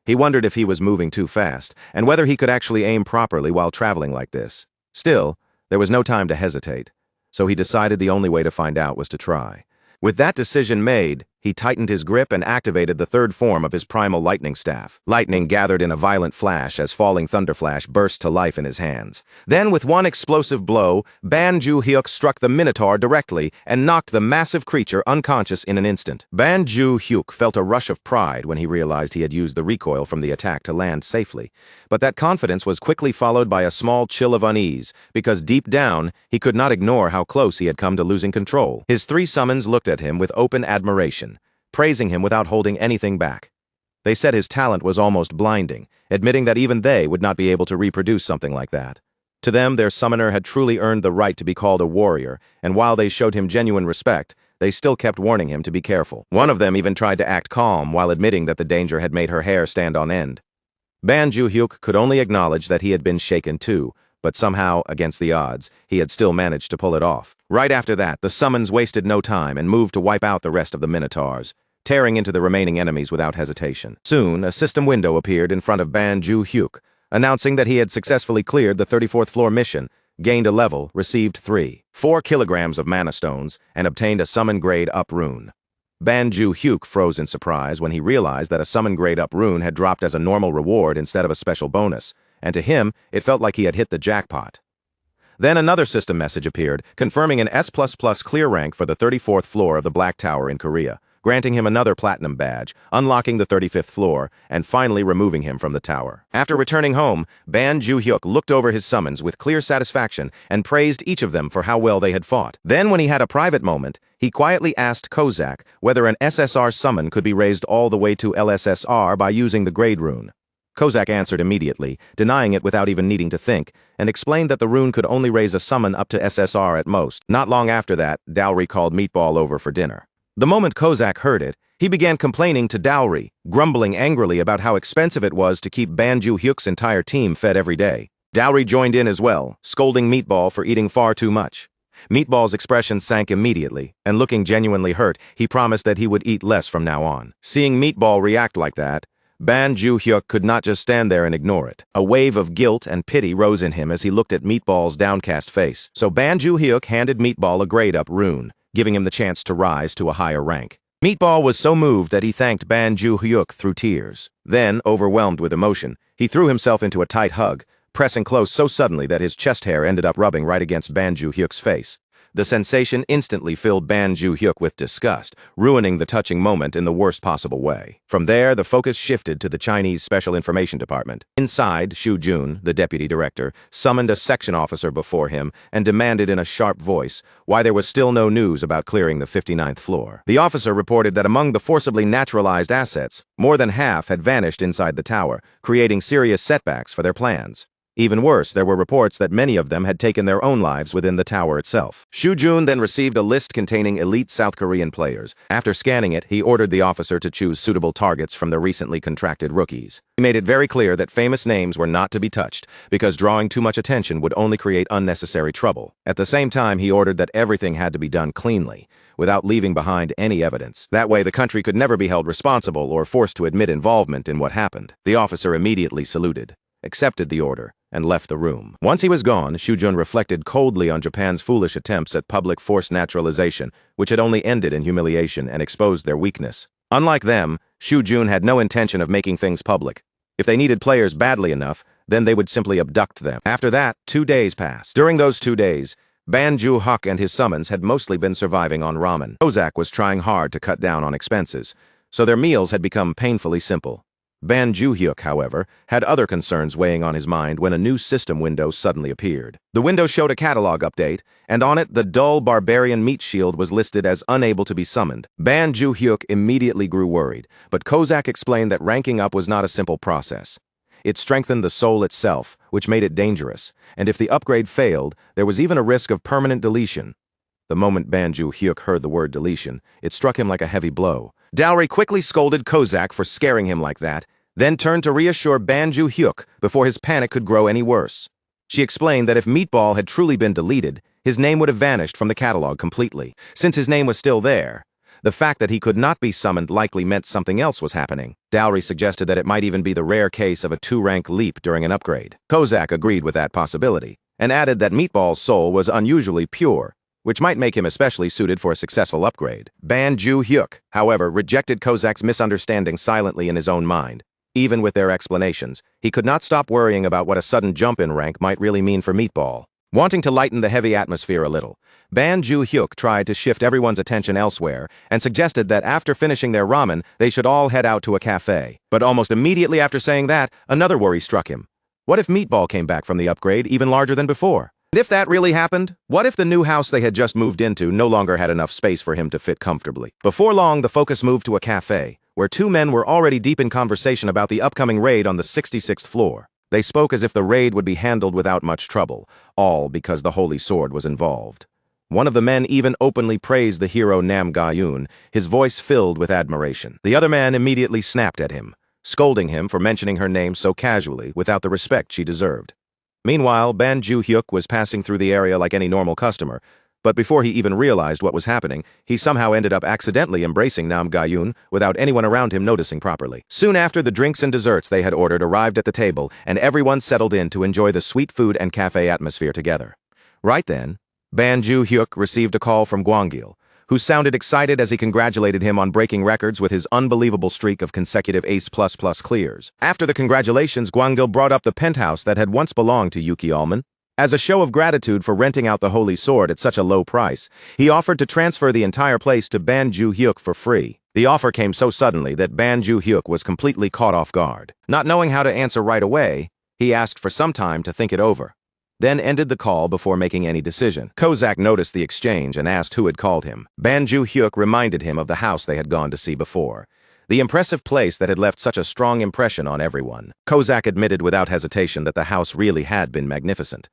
He wondered if he was moving too fast, and whether he could actually aim properly while traveling like this. Still, there was no time to hesitate, so he decided the only way to find out was to try. With that decision made, he tightened his grip and activated the third form of his primal lightning staff. Lightning gathered in a violent flash as falling thunderflash burst to life in his hands. Then, with one explosive blow, Ban Ju-hyuk struck the Minotaur directly and knocked the massive creature unconscious in an instant. Ban Ju-hyuk felt a rush of pride when he realized he had used the recoil from the attack to land safely. But that confidence was quickly followed by a small chill of unease, because deep down, he could not ignore how close he had come to losing control. His three summons looked at him with open admiration, praising him without holding anything back. They said his talent was almost blinding, admitting that even they would not be able to reproduce something like that. To them, their summoner had truly earned the right to be called a warrior, and while they showed him genuine respect, they still kept warning him to be careful. One of them even tried to act calm while admitting that the danger had made her hair stand on end. Ban Ju-hyuk could only acknowledge that he had been shaken too, but somehow, against the odds, he had still managed to pull it off. Right after that, the summons wasted no time and moved to wipe out the rest of the Minotaurs, tearing into the remaining enemies without hesitation. Soon, a system window appeared in front of Ban Ju-hyuk, announcing that he had successfully cleared the 34th floor mission, gained a level, received 4 kilograms of mana stones, and obtained a summon grade up rune. Ban Ju-hyuk froze in surprise when he realized that a summon grade up rune had dropped as a normal reward instead of a special bonus, and to him, it felt like he had hit the jackpot. Then another system message appeared, confirming an S++ clear rank for the 34th floor of the Black Tower in Korea, granting him another platinum badge, unlocking the 35th floor, and finally removing him from the tower. After returning home, Ban Ju-hyuk looked over his summons with clear satisfaction and praised each of them for how well they had fought. Then, when he had a private moment, he quietly asked Kozak whether an SSR summon could be raised all the way to LSSR by using the grade rune. Kozak answered immediately, denying it without even needing to think, and explained that the rune could only raise a summon up to SSR at most. Not long after that, Dowry called Meatball over for dinner. The moment Kozak heard it, he began complaining to Dowry, grumbling angrily about how expensive it was to keep Ban Ju-hyuk's entire team fed every day. Dowry joined in as well, scolding Meatball for eating far too much. Meatball's expression sank immediately, and looking genuinely hurt, he promised that he would eat less from now on. Seeing Meatball react like that, Ban Ju-hyuk could not just stand there and ignore it. A wave of guilt and pity rose in him as he looked at Meatball's downcast face. So Ban Ju-hyuk handed Meatball a grade-up rune, giving him the chance to rise to a higher rank. Meatball was so moved that he thanked Ban Ju-hyuk through tears. Then, overwhelmed with emotion, he threw himself into a tight hug, pressing close so suddenly that his chest hair ended up rubbing right against Ban Ju-hyuk's face. The sensation instantly filled Ban Ju-hyuk with disgust, ruining the touching moment in the worst possible way. From there, the focus shifted to the Chinese Special Information Department. Inside, Xu Jun, the deputy director, summoned a section officer before him and demanded in a sharp voice why there was still no news about clearing the 59th floor. The officer reported that among the forcibly naturalized assets, more than half had vanished inside the tower, creating serious setbacks for their plans. Even worse, there were reports that many of them had taken their own lives within the tower itself. Xu Jun then received a list containing elite South Korean players. After scanning it, he ordered the officer to choose suitable targets from the recently contracted rookies. He made it very clear that famous names were not to be touched, because drawing too much attention would only create unnecessary trouble. At the same time, he ordered that everything had to be done cleanly, without leaving behind any evidence. That way, the country could never be held responsible or forced to admit involvement in what happened. The officer immediately saluted, accepted the order, and left the room. Once he was gone, Xu Jun reflected coldly on Japan's foolish attempts at public forced naturalization, which had only ended in humiliation and exposed their weakness. Unlike them, Xu Jun had no intention of making things public. If they needed players badly enough, then they would simply abduct them. After that, 2 days passed. During those 2 days, Ban Ju-hyuk and his summons had mostly been surviving on ramen. Kozak was trying hard to cut down on expenses, so their meals had become painfully simple. Ban Ju-hyuk, however, had other concerns weighing on his mind when a new system window suddenly appeared. The window showed a catalog update, and on it the dull barbarian meat shield was listed as unable to be summoned. Ban Ju-hyuk immediately grew worried, but Kozak explained that ranking up was not a simple process. It strengthened the soul itself, which made it dangerous, and if the upgrade failed, there was even a risk of permanent deletion. The moment Ban Ju-hyuk heard the word deletion, it struck him like a heavy blow. Dowry quickly scolded Kozak for scaring him like that, then turned to reassure Ban Ju-hyuk before his panic could grow any worse. She explained that if Meatball had truly been deleted, his name would have vanished from the catalog completely. Since his name was still there, the fact that he could not be summoned likely meant something else was happening. Dowry suggested that it might even be the rare case of a 2-rank leap during an upgrade. Kozak agreed with that possibility, and added that Meatball's soul was unusually pure, which might make him especially suited for a successful upgrade. Ban Ju-hyuk, however, rejected Kozak's misunderstanding silently in his own mind. Even with their explanations, he could not stop worrying about what a sudden jump in rank might really mean for Meatball. Wanting to lighten the heavy atmosphere a little, Ban Ju-hyuk tried to shift everyone's attention elsewhere and suggested that after finishing their ramen, they should all head out to a cafe. But almost immediately after saying that, another worry struck him. What if Meatball came back from the upgrade even larger than before? And if that really happened, what if the new house they had just moved into no longer had enough space for him to fit comfortably? Before long, the focus moved to a cafe, where 2 men were already deep in conversation about the upcoming raid on the 66th floor. They spoke as if the raid would be handled without much trouble, all because the Holy Sword was involved. One of the men even openly praised the hero Nam Ga-yoon, his voice filled with admiration. The other man immediately snapped at him, scolding him for mentioning her name so casually without the respect she deserved. Meanwhile, Ban Ju-hyuk was passing through the area like any normal customer, but before he even realized what was happening, he somehow ended up accidentally embracing Nam Ga-yoon without anyone around him noticing properly. Soon after, the drinks and desserts they had ordered arrived at the table, and everyone settled in to enjoy the sweet food and cafe atmosphere together. Right then, Ban Ju-hyuk received a call from Gwangil, who sounded excited as he congratulated him on breaking records with his unbelievable streak of consecutive Ace++ clears. After the congratulations, Gwangil brought up the penthouse that had once belonged to Yuki Allman. As a show of gratitude for renting out the Holy Sword at such a low price, he offered to transfer the entire place to Ban Ju-hyuk for free. The offer came so suddenly that Ban Ju-hyuk was completely caught off guard. Not knowing how to answer right away, he asked for some time to think it over, then ended the call before making any decision. Kozak noticed the exchange and asked who had called him. Ban Ju-hyuk reminded him of the house they had gone to see before, the impressive place that had left such a strong impression on everyone. Kozak admitted without hesitation that the house really had been magnificent.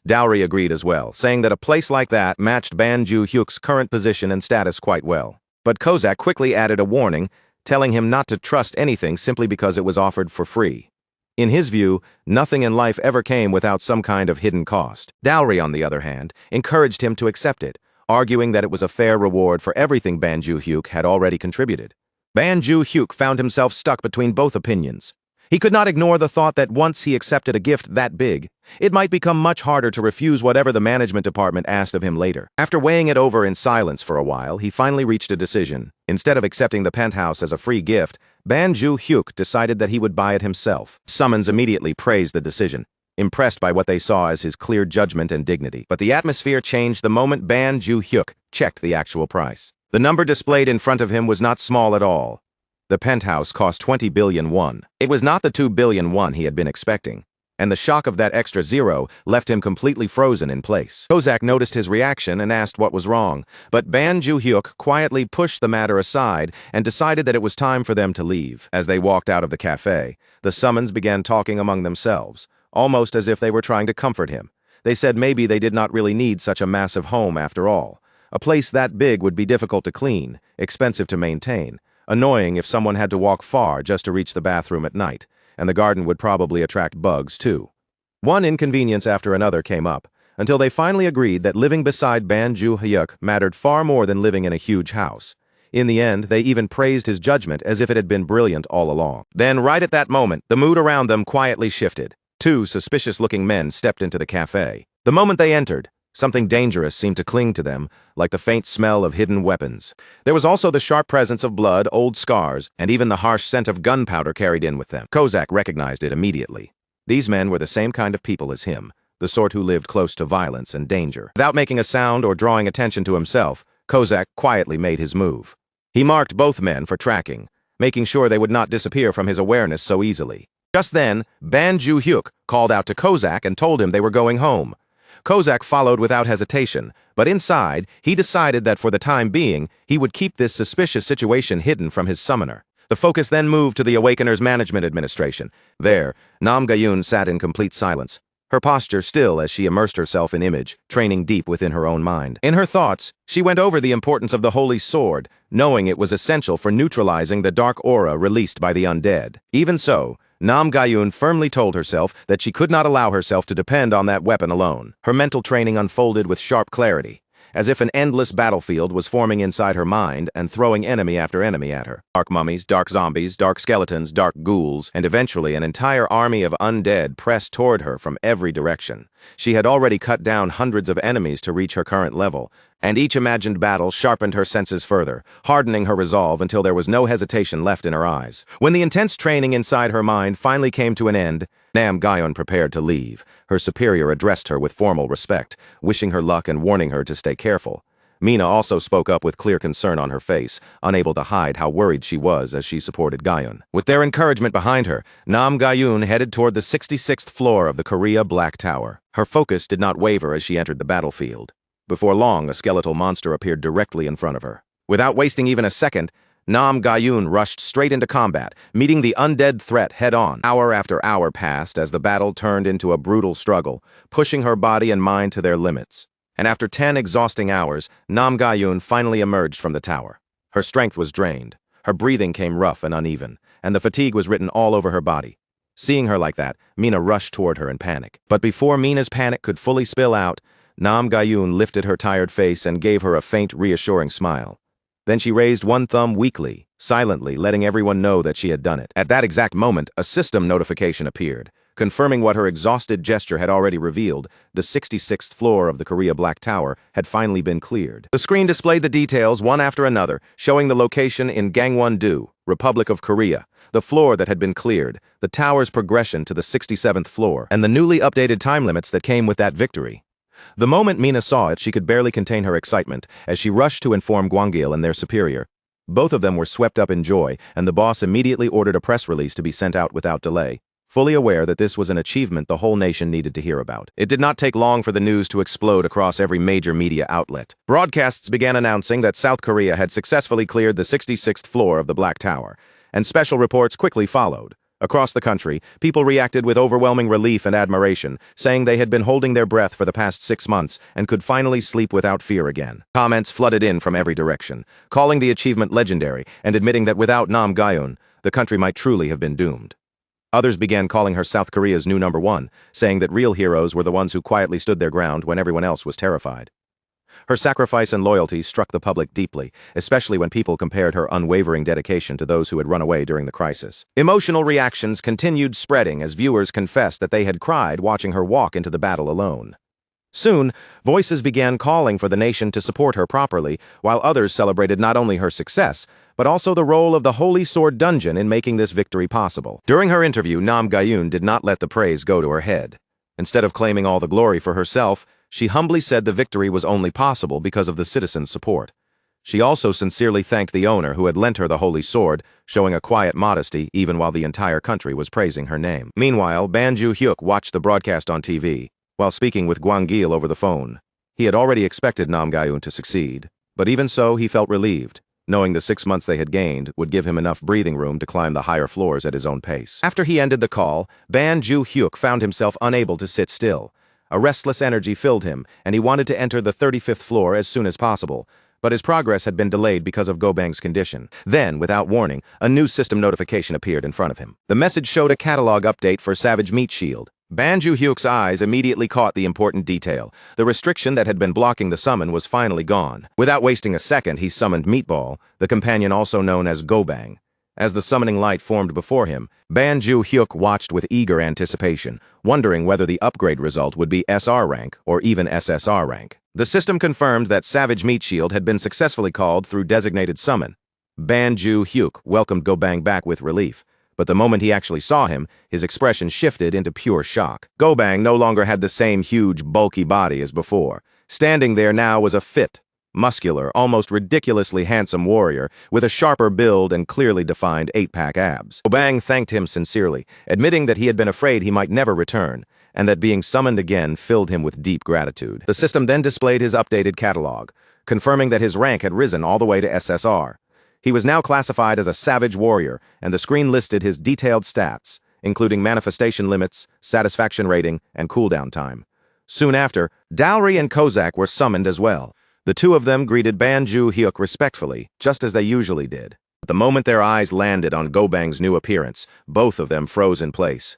Dowry agreed as well, saying that a place like that matched Ban Ju-hyuk's current position and status quite well. But Kozak quickly added a warning, telling him not to trust anything simply because it was offered for free. In his view, nothing in life ever came without some kind of hidden cost. Dowry, on the other hand, encouraged him to accept it, arguing that it was a fair reward for everything Ban Ju-hyuk had already contributed. Ban Ju-hyuk found himself stuck between both opinions. He could not ignore the thought that once he accepted a gift that big, it might become much harder to refuse whatever the management department asked of him later. After weighing it over in silence for a while, he finally reached a decision. Instead of accepting the penthouse as a free gift, Ban Ju-hyuk decided that he would buy it himself. Summons immediately praised the decision, impressed by what they saw as his clear judgment and dignity. But the atmosphere changed the moment Ban Ju-hyuk checked the actual price. The number displayed in front of him was not small at all. The penthouse cost 20 billion won. It was not the 2 billion won he had been expecting, and the shock of that extra zero left him completely frozen in place. Kozak noticed his reaction and asked what was wrong, but Ban Ju-hyuk quietly pushed the matter aside and decided that it was time for them to leave. As they walked out of the cafe, the summons began talking among themselves, almost as if they were trying to comfort him. They said maybe they did not really need such a massive home after all. A place that big would be difficult to clean, expensive to maintain, annoying if someone had to walk far just to reach the bathroom at night, and the garden would probably attract bugs too. One inconvenience after another came up, until they finally agreed that living beside Ban Ju-hyuk mattered far more than living in a huge house. In the end, they even praised his judgment as if it had been brilliant all along. Then, right at that moment, the mood around them quietly shifted. 2 suspicious-looking men stepped into the cafe. The moment they entered, something dangerous seemed to cling to them, like the faint smell of hidden weapons. There was also the sharp presence of blood, old scars, and even the harsh scent of gunpowder carried in with them. Kozak recognized it immediately. These men were the same kind of people as him, the sort who lived close to violence and danger. Without making a sound or drawing attention to himself, Kozak quietly made his move. He marked both men for tracking, making sure they would not disappear from his awareness so easily. Just then, Ban Ju-hyuk called out to Kozak and told him they were going home. Kozak followed without hesitation, but inside, he decided that for the time being, he would keep this suspicious situation hidden from his summoner. The focus then moved to the Awakener's Management Administration. There, Nam Gayun sat in complete silence, her posture still as she immersed herself in image, training deep within her own mind. In her thoughts, she went over the importance of the Holy Sword, knowing it was essential for neutralizing the dark aura released by the undead. Even so, Nam Gayun firmly told herself that she could not allow herself to depend on that weapon alone. Her mental training unfolded with sharp clarity, as if an endless battlefield was forming inside her mind and throwing enemy after enemy at her. Dark mummies, dark zombies, dark skeletons, dark ghouls, and eventually an entire army of undead pressed toward her from every direction. She had already cut down hundreds of enemies to reach her current level, and each imagined battle sharpened her senses further, hardening her resolve until there was no hesitation left in her eyes. When the intense training inside her mind finally came to an end, Nam Gayun prepared to leave. Her superior addressed her with formal respect, wishing her luck and warning her to stay careful. Mina also spoke up with clear concern on her face, unable to hide how worried she was as she supported Gayun. With their encouragement behind her, Nam Gayun headed toward the 66th floor of the Korea Black Tower. Her focus did not waver as she entered the battlefield. Before long, a skeletal monster appeared directly in front of her. Without wasting even a second, Nam Gayun rushed straight into combat, meeting the undead threat head-on. Hour after hour passed as the battle turned into a brutal struggle, pushing her body and mind to their limits. And after 10 exhausting hours, Nam Gayun finally emerged from the tower. Her strength was drained, her breathing came rough and uneven, and the fatigue was written all over her body. Seeing her like that, Mina rushed toward her in panic. But before Mina's panic could fully spill out, Nam Gayun lifted her tired face and gave her a faint, reassuring smile. Then she raised one thumb weakly, silently, letting everyone know that she had done it. At that exact moment, a system notification appeared, confirming what her exhausted gesture had already revealed. The 66th floor of the Korea Black Tower had finally been cleared. The screen displayed the details one after another, showing the location in Gangwon-do, Republic of Korea, the floor that had been cleared, the tower's progression to the 67th floor, and the newly updated time limits that came with that victory. The moment Mina saw it, she could barely contain her excitement as she rushed to inform Gwangil and their superior. Both of them were swept up in joy, and the boss immediately ordered a press release to be sent out without delay, fully aware that this was an achievement the whole nation needed to hear about. It did not take long for the news to explode across every major media outlet. Broadcasts began announcing that South Korea had successfully cleared the 66th floor of the Black Tower, and special reports quickly followed. Across the country, people reacted with overwhelming relief and admiration, saying they had been holding their breath for the past 6 months and could finally sleep without fear again. Comments flooded in from every direction, calling the achievement legendary and admitting that without Nam Gayun, the country might truly have been doomed. Others began calling her South Korea's new #1, saying that real heroes were the ones who quietly stood their ground when everyone else was terrified. Her sacrifice and loyalty struck the public deeply, especially when people compared her unwavering dedication to those who had run away during the crisis. Emotional reactions continued spreading as viewers confessed that they had cried watching her walk into the battle alone. Soon, voices began calling for the nation to support her properly, while others celebrated not only her success, but also the role of the Holy Sword Dungeon in making this victory possible. During her interview, Nam Gayun did not let the praise go to her head. Instead of claiming all the glory for herself, she humbly said the victory was only possible because of the citizens' support. She also sincerely thanked the owner who had lent her the Holy Sword, showing a quiet modesty even while the entire country was praising her name. Meanwhile, Ban Ju-hyuk watched the broadcast on TV, while speaking with Gwangil over the phone. He had already expected Nam Gayun to succeed, but even so, he felt relieved, knowing the 6 months they had gained would give him enough breathing room to climb the higher floors at his own pace. After he ended the call, Ban Ju-hyuk found himself unable to sit still. A restless energy filled him, and he wanted to enter the 35th floor as soon as possible, but his progress had been delayed because of Gobang's condition. Then, without warning, a new system notification appeared in front of him. The message showed a catalog update for Savage Meat Shield. Ban Ju-hyuk's eyes immediately caught the important detail. The restriction that had been blocking the summon was finally gone. Without wasting a second, he summoned Meatball, the companion also known as Gobang. As the summoning light formed before him, Ban Ju-hyuk watched with eager anticipation, wondering whether the upgrade result would be SR rank or even SSR rank. The system confirmed that Savage Meat Shield had been successfully called through designated summon. Ban Ju-hyuk welcomed Gobang back with relief, but the moment he actually saw him, his expression shifted into pure shock. Gobang no longer had the same huge, bulky body as before. Standing there now was a fit, muscular, almost ridiculously handsome warrior with a sharper build and clearly defined 8-pack abs. Gobang thanked him sincerely, admitting that he had been afraid he might never return, and that being summoned again filled him with deep gratitude. The system then displayed his updated catalog, confirming that his rank had risen all the way to SSR. He was now classified as a savage warrior, and the screen listed his detailed stats, including manifestation limits, satisfaction rating, and cooldown time. Soon after, Dowry and Kozak were summoned as well. The two of them greeted Ban Ju-hyuk respectfully, just as they usually did. But the moment their eyes landed on Gobang's new appearance, both of them froze in place.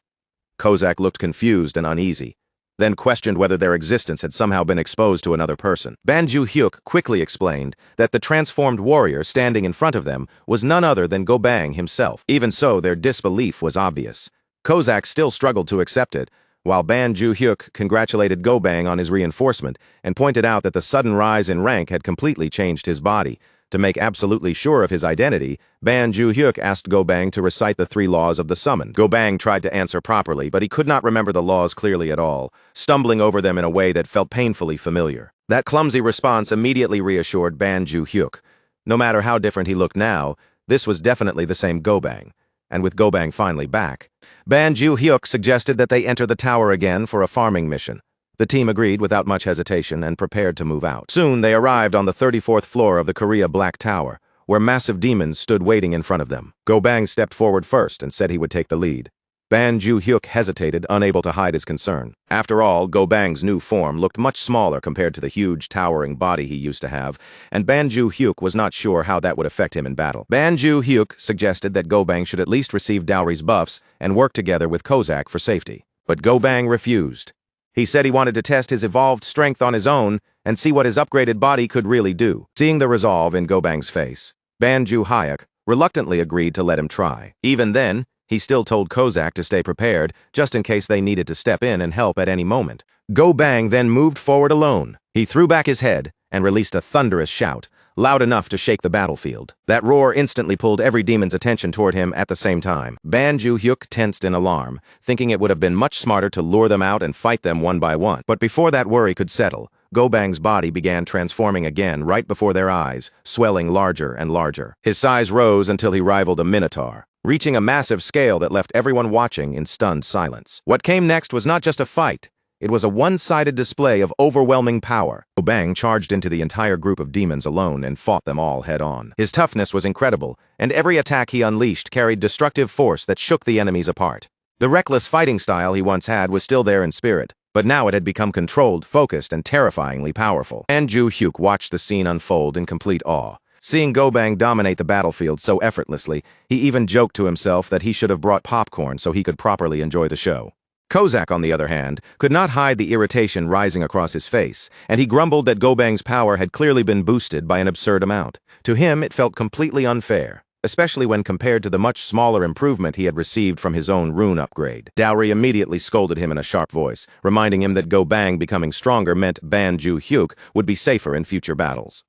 Kozak looked confused and uneasy, then questioned whether their existence had somehow been exposed to another person. Ban Ju-hyuk quickly explained that the transformed warrior standing in front of them was none other than Gobang himself. Even so, their disbelief was obvious. Kozak still struggled to accept it, while Ban Ju-hyuk congratulated Gobang on his reinforcement and pointed out that the sudden rise in rank had completely changed his body. To make absolutely sure of his identity, Ban Ju-hyuk asked Gobang to recite the 3 laws of the summoned. Gobang tried to answer properly, but he could not remember the laws clearly at all, stumbling over them in a way that felt painfully familiar. That clumsy response immediately reassured Ban Ju-hyuk. No matter how different he looked now, this was definitely the same Gobang. And with Gobang finally back, Ban Ju-hyuk suggested that they enter the tower again for a farming mission. The team agreed without much hesitation and prepared to move out. Soon they arrived on the 34th floor of the Korea Black Tower, where massive demons stood waiting in front of them. Gobang stepped forward first and said he would take the lead. Ban Ju-hyuk hesitated, unable to hide his concern. After all, Gobang's new form looked much smaller compared to the huge, towering body he used to have, and Ban Ju-hyuk was not sure how that would affect him in battle. Ban Ju-hyuk suggested that Gobang should at least receive Dowry's buffs and work together with Kozak for safety. But Gobang refused. He said he wanted to test his evolved strength on his own and see what his upgraded body could really do. Seeing the resolve in Gobang's face, Ban Ju-hyuk reluctantly agreed to let him try. Even then, he still told Kozak to stay prepared, just in case they needed to step in and help at any moment. Gobang then moved forward alone. He threw back his head and released a thunderous shout, loud enough to shake the battlefield. That roar instantly pulled every demon's attention toward him at the same time. Ban Ju-hyuk tensed in alarm, thinking it would have been much smarter to lure them out and fight them one by one. But before that worry could settle, Gobang's body began transforming again right before their eyes, swelling larger and larger. His size rose until he rivaled a minotaur, reaching a massive scale that left everyone watching in stunned silence. What came next was not just a fight. It was a one-sided display of overwhelming power. Gobang charged into the entire group of demons alone and fought them all head-on. His toughness was incredible, and every attack he unleashed carried destructive force that shook the enemies apart. The reckless fighting style he once had was still there in spirit, but now it had become controlled, focused, and terrifyingly powerful. Ban Ju-hyuk watched the scene unfold in complete awe. Seeing Gobang dominate the battlefield so effortlessly, he even joked to himself that he should have brought popcorn so he could properly enjoy the show. Kozak, on the other hand, could not hide the irritation rising across his face, and he grumbled that Gobang's power had clearly been boosted by an absurd amount. To him, it felt completely unfair, especially when compared to the much smaller improvement he had received from his own rune upgrade. Dowry immediately scolded him in a sharp voice, reminding him that Gobang becoming stronger meant Ban Ju-hyuk would be safer in future battles.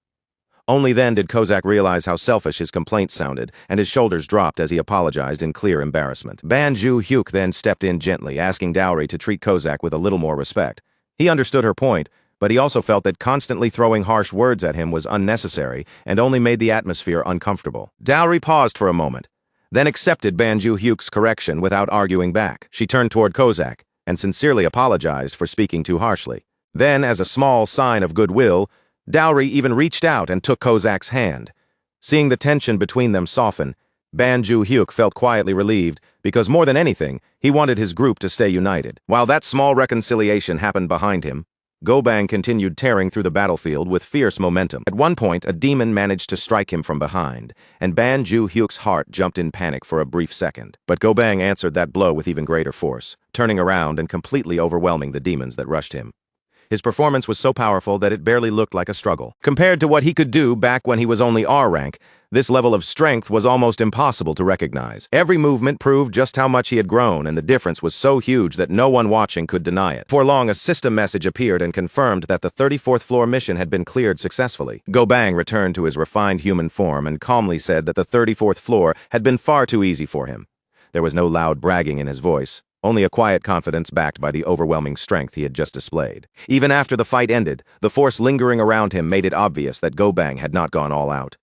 Only then did Kozak realize how selfish his complaints sounded, and his shoulders dropped as he apologized in clear embarrassment. Ban Ju-hyuk then stepped in gently, asking Dowry to treat Kozak with a little more respect. He understood her point, but he also felt that constantly throwing harsh words at him was unnecessary and only made the atmosphere uncomfortable. Dowry paused for a moment, then accepted Ban Ju-hyuk's correction without arguing back. She turned toward Kozak and sincerely apologized for speaking too harshly. Then, as a small sign of goodwill, Dowry even reached out and took Kozak's hand. Seeing the tension between them soften, Ban Ju-hyuk felt quietly relieved because more than anything, he wanted his group to stay united. While that small reconciliation happened behind him, Gobang continued tearing through the battlefield with fierce momentum. At one point, a demon managed to strike him from behind, and Ban Ju-hyuk's heart jumped in panic for a brief second. But Gobang answered that blow with even greater force, turning around and completely overwhelming the demons that rushed him. His performance was so powerful that it barely looked like a struggle. Compared to what he could do back when he was only R rank, this level of strength was almost impossible to recognize. Every movement proved just how much he had grown, and the difference was so huge that no one watching could deny it. Before long, a system message appeared and confirmed that the 34th floor mission had been cleared successfully. Gobang returned to his refined human form and calmly said that the 34th floor had been far too easy for him. There was no loud bragging in his voice, only a quiet confidence backed by the overwhelming strength he had just displayed. Even after the fight ended, the force lingering around him made it obvious that Gobang had not gone all out.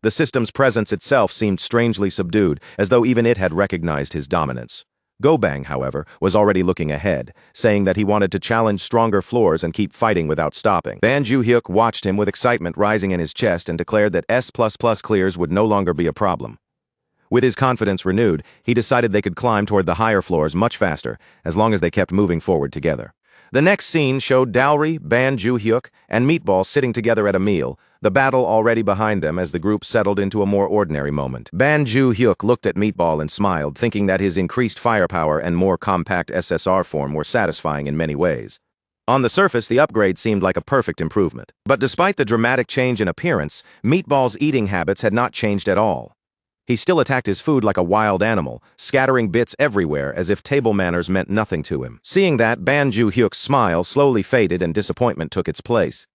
The system's presence itself seemed strangely subdued, as though even it had recognized his dominance. Gobang, however, was already looking ahead, saying that he wanted to challenge stronger floors and keep fighting without stopping. Ban Ju-hyuk watched him with excitement rising in his chest and declared that S++ clears would no longer be a problem. With his confidence renewed, he decided they could climb toward the higher floors much faster, as long as they kept moving forward together. The next scene showed Dowry, Ban Ju-hyuk, and Meatball sitting together at a meal, the battle already behind them as the group settled into a more ordinary moment. Ban Ju-hyuk looked at Meatball and smiled, thinking that his increased firepower and more compact SSR form were satisfying in many ways. On the surface, the upgrade seemed like a perfect improvement. But despite the dramatic change in appearance, Meatball's eating habits had not changed at all. He still attacked his food like a wild animal, scattering bits everywhere as if table manners meant nothing to him. Seeing that, Ban Ju-hyuk's smile slowly faded and disappointment took its place.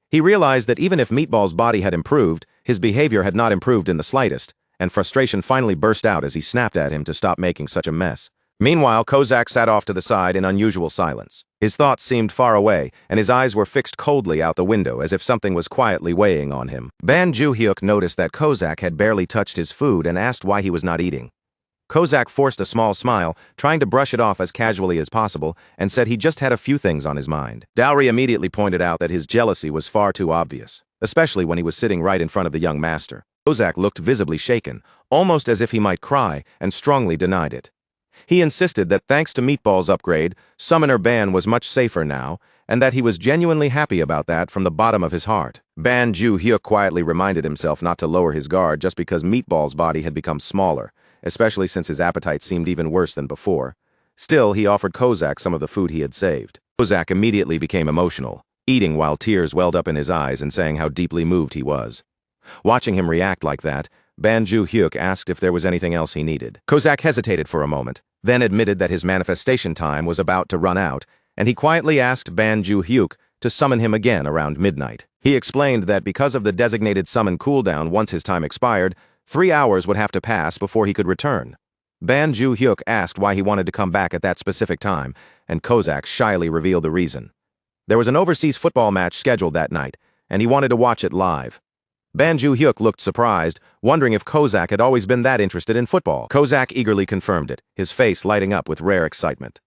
He realized that even if Meatball's body had improved, his behavior had not improved in the slightest, and frustration finally burst out as he snapped at him to stop making such a mess. Meanwhile, Kozak sat off to the side in unusual silence. His thoughts seemed far away, and his eyes were fixed coldly out the window as if something was quietly weighing on him. Ban Ju-hyuk noticed that Kozak had barely touched his food and asked why he was not eating. Kozak forced a small smile, trying to brush it off as casually as possible, and said he just had a few things on his mind. Dowry immediately pointed out that his jealousy was far too obvious, especially when he was sitting right in front of the young master. Kozak looked visibly shaken, almost as if he might cry, and strongly denied it. He insisted that thanks to Meatball's upgrade, Summoner Ban was much safer now, and that he was genuinely happy about that from the bottom of his heart. Ban Ju-hyuk quietly reminded himself not to lower his guard just because Meatball's body had become smaller, especially since his appetite seemed even worse than before. Still, he offered Kozak some of the food he had saved. Kozak immediately became emotional, eating while tears welled up in his eyes and saying how deeply moved he was. Watching him react like that, Ban Ju-hyuk asked if there was anything else he needed. Kozak hesitated for a moment, then admitted that his manifestation time was about to run out, and he quietly asked Ban Ju-hyuk to summon him again around midnight. He explained that because of the designated summon cooldown once his time expired, 3 hours would have to pass before he could return. Ban Ju-hyuk asked why he wanted to come back at that specific time, and Kozak shyly revealed the reason. There was an overseas football match scheduled that night, and he wanted to watch it live. Ban Ju-hyuk looked surprised, wondering if Kozak had always been that interested in football. Kozak eagerly confirmed it, his face lighting up with rare excitement.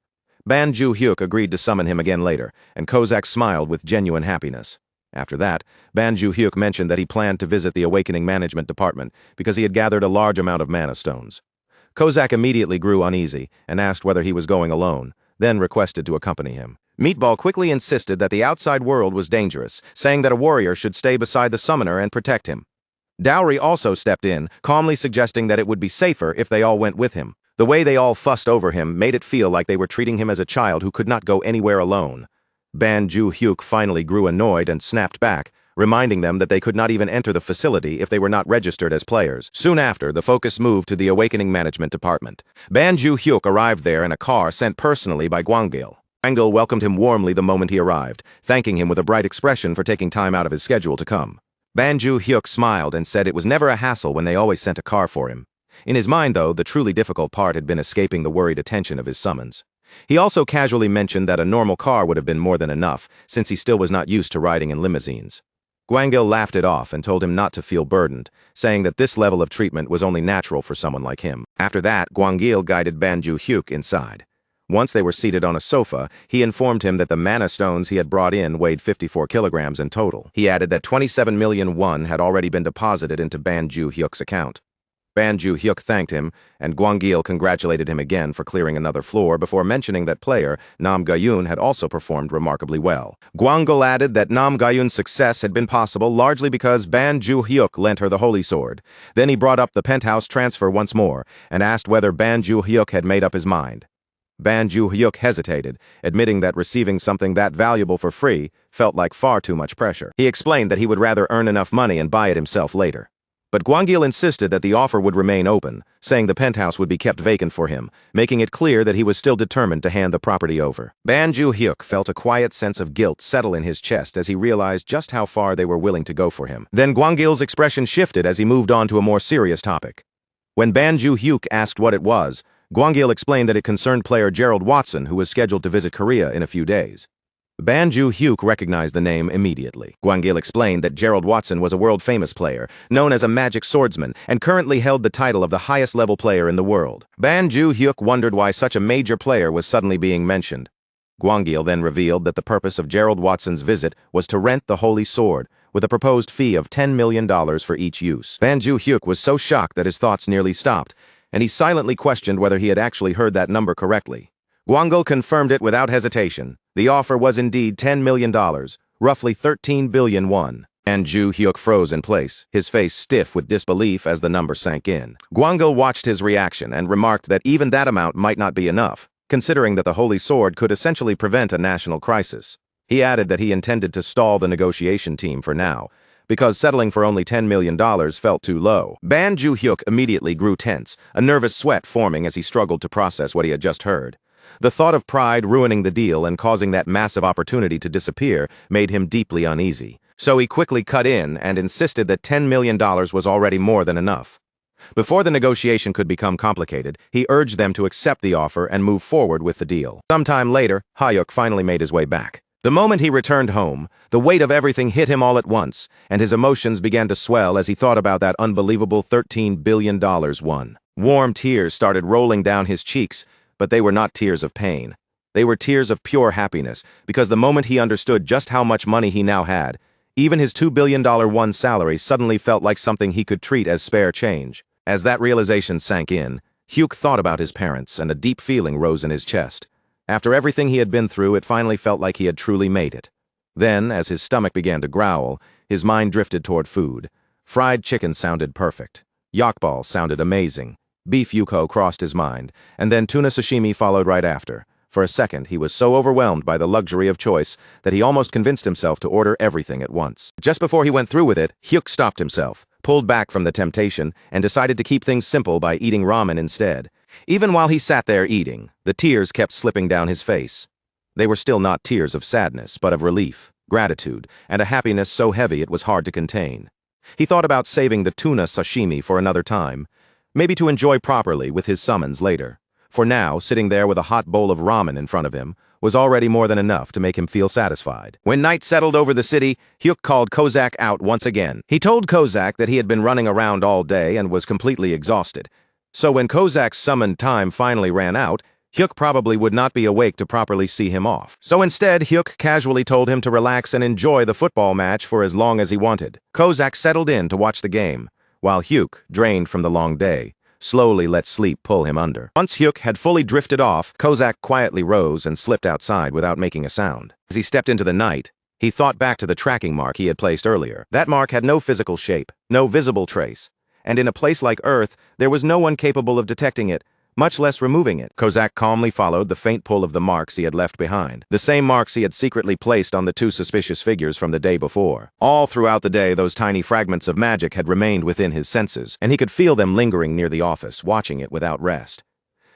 Ban Ju-hyuk agreed to summon him again later, and Kozak smiled with genuine happiness. After that, Ban Ju-hyuk mentioned that he planned to visit the Awakening Management Department because he had gathered a large amount of mana stones. Kozak immediately grew uneasy and asked whether he was going alone, then requested to accompany him. Meatball quickly insisted that the outside world was dangerous, saying that a warrior should stay beside the summoner and protect him. Dowry also stepped in, calmly suggesting that it would be safer if they all went with him. The way they all fussed over him made it feel like they were treating him as a child who could not go anywhere alone. Ban Ju-hyuk finally grew annoyed and snapped back, reminding them that they could not even enter the facility if they were not registered as players. Soon after, the focus moved to the Awakening Management Department. Ban Ju-hyuk arrived there in a car sent personally by Gwangil. Gwangil welcomed him warmly the moment he arrived, thanking him with a bright expression for taking time out of his schedule to come. Ban Ju-hyuk smiled and said it was never a hassle when they always sent a car for him. In his mind, though, the truly difficult part had been escaping the worried attention of his summons. He also casually mentioned that a normal car would have been more than enough, since he still was not used to riding in limousines. Gwangil laughed it off and told him not to feel burdened, saying that this level of treatment was only natural for someone like him. After that, Gwangil guided Ban Ju-hyuk inside. Once they were seated on a sofa, he informed him that the mana stones he had brought in weighed 54 kilograms in total. He added that 27 million won had already been deposited into Ban Ju-hyuk's account. Ban Ju-hyuk thanked him, and Gwangil congratulated him again for clearing another floor before mentioning that player Nam Ga-yoon had also performed remarkably well. Gwangil added that Nam Ga-yoon's success had been possible largely because Ban Ju-hyuk lent her the Holy Sword. Then he brought up the penthouse transfer once more, and asked whether Ban Ju-hyuk had made up his mind. Ban Ju-hyuk hesitated, admitting that receiving something that valuable for free felt like far too much pressure. He explained that he would rather earn enough money and buy it himself later. But Gwangil insisted that the offer would remain open, saying the penthouse would be kept vacant for him, making it clear that he was still determined to hand the property over. Ban Ju-hyuk felt a quiet sense of guilt settle in his chest as he realized just how far they were willing to go for him. Then Gwangil's expression shifted as he moved on to a more serious topic. When Ban Ju-hyuk asked what it was, Gwangil explained that it concerned player Gerald Watson, who was scheduled to visit Korea in a few days. Banju Hyuk recognized the name immediately. Gwangil explained that Gerald Watson was a world-famous player, known as a magic swordsman, and currently held the title of the highest-level player in the world. Banju Hyuk wondered why such a major player was suddenly being mentioned. Gwangil then revealed that the purpose of Gerald Watson's visit was to rent the holy sword, with a proposed fee of $10 million for each use. Banju Hyuk was so shocked that his thoughts nearly stopped, and he silently questioned whether he had actually heard that number correctly. Gwangil confirmed it without hesitation. The offer was indeed $10 million, roughly 13 billion won. Banju Hyuk froze in place, his face stiff with disbelief as the number sank in. Gwangil watched his reaction and remarked that even that amount might not be enough, considering that the holy sword could essentially prevent a national crisis. He added that he intended to stall the negotiation team for now, because settling for only $10 million felt too low. Banju Hyuk immediately grew tense, a nervous sweat forming as he struggled to process what he had just heard. The thought of pride ruining the deal and causing that massive opportunity to disappear made him deeply uneasy. So he quickly cut in and insisted that $10 million was already more than enough. Before the negotiation could become complicated, he urged them to accept the offer and move forward with the deal. Sometime later, Hyuk finally made his way back. The moment he returned home, the weight of everything hit him all at once, and his emotions began to swell as he thought about that unbelievable $13 billion won. Warm tears started rolling down his cheeks, but they were not tears of pain. They were tears of pure happiness, because the moment he understood just how much money he now had, even his $2 billion won salary suddenly felt like something he could treat as spare change. As that realization sank in, Hyuk thought about his parents, and a deep feeling rose in his chest. After everything he had been through, it finally felt like he had truly made it. Then, as his stomach began to growl, his mind drifted toward food. Fried chicken sounded perfect. Yakbal sounded amazing. Beef yuko crossed his mind, and then tuna sashimi followed right after. For a second, he was so overwhelmed by the luxury of choice that he almost convinced himself to order everything at once. Just before he went through with it, Hyuk stopped himself, pulled back from the temptation, and decided to keep things simple by eating ramen instead. Even while he sat there eating, the tears kept slipping down his face. They were still not tears of sadness, but of relief, gratitude, and a happiness so heavy it was hard to contain. He thought about saving the tuna sashimi for another time, maybe to enjoy properly with his summons later. For now, sitting there with a hot bowl of ramen in front of him was already more than enough to make him feel satisfied. When night settled over the city, Hyuk called Kozak out once again. He told Kozak that he had been running around all day and was completely exhausted. So when Kozak's summoned time finally ran out, Hyuk probably would not be awake to properly see him off. So instead, Hyuk casually told him to relax and enjoy the football match for as long as he wanted. Kozak settled in to watch the game, while Hyuk, drained from the long day, slowly let sleep pull him under. Once Hyuk had fully drifted off, Kozak quietly rose and slipped outside without making a sound. As he stepped into the night, he thought back to the tracking mark he had placed earlier. That mark had no physical shape, no visible trace, and in a place like Earth, there was no one capable of detecting it, much less removing it. Kozak calmly followed the faint pull of the marks he had left behind, the same marks he had secretly placed on the two suspicious figures from the day before. All throughout the day, those tiny fragments of magic had remained within his senses, and he could feel them lingering near the office, watching it without rest.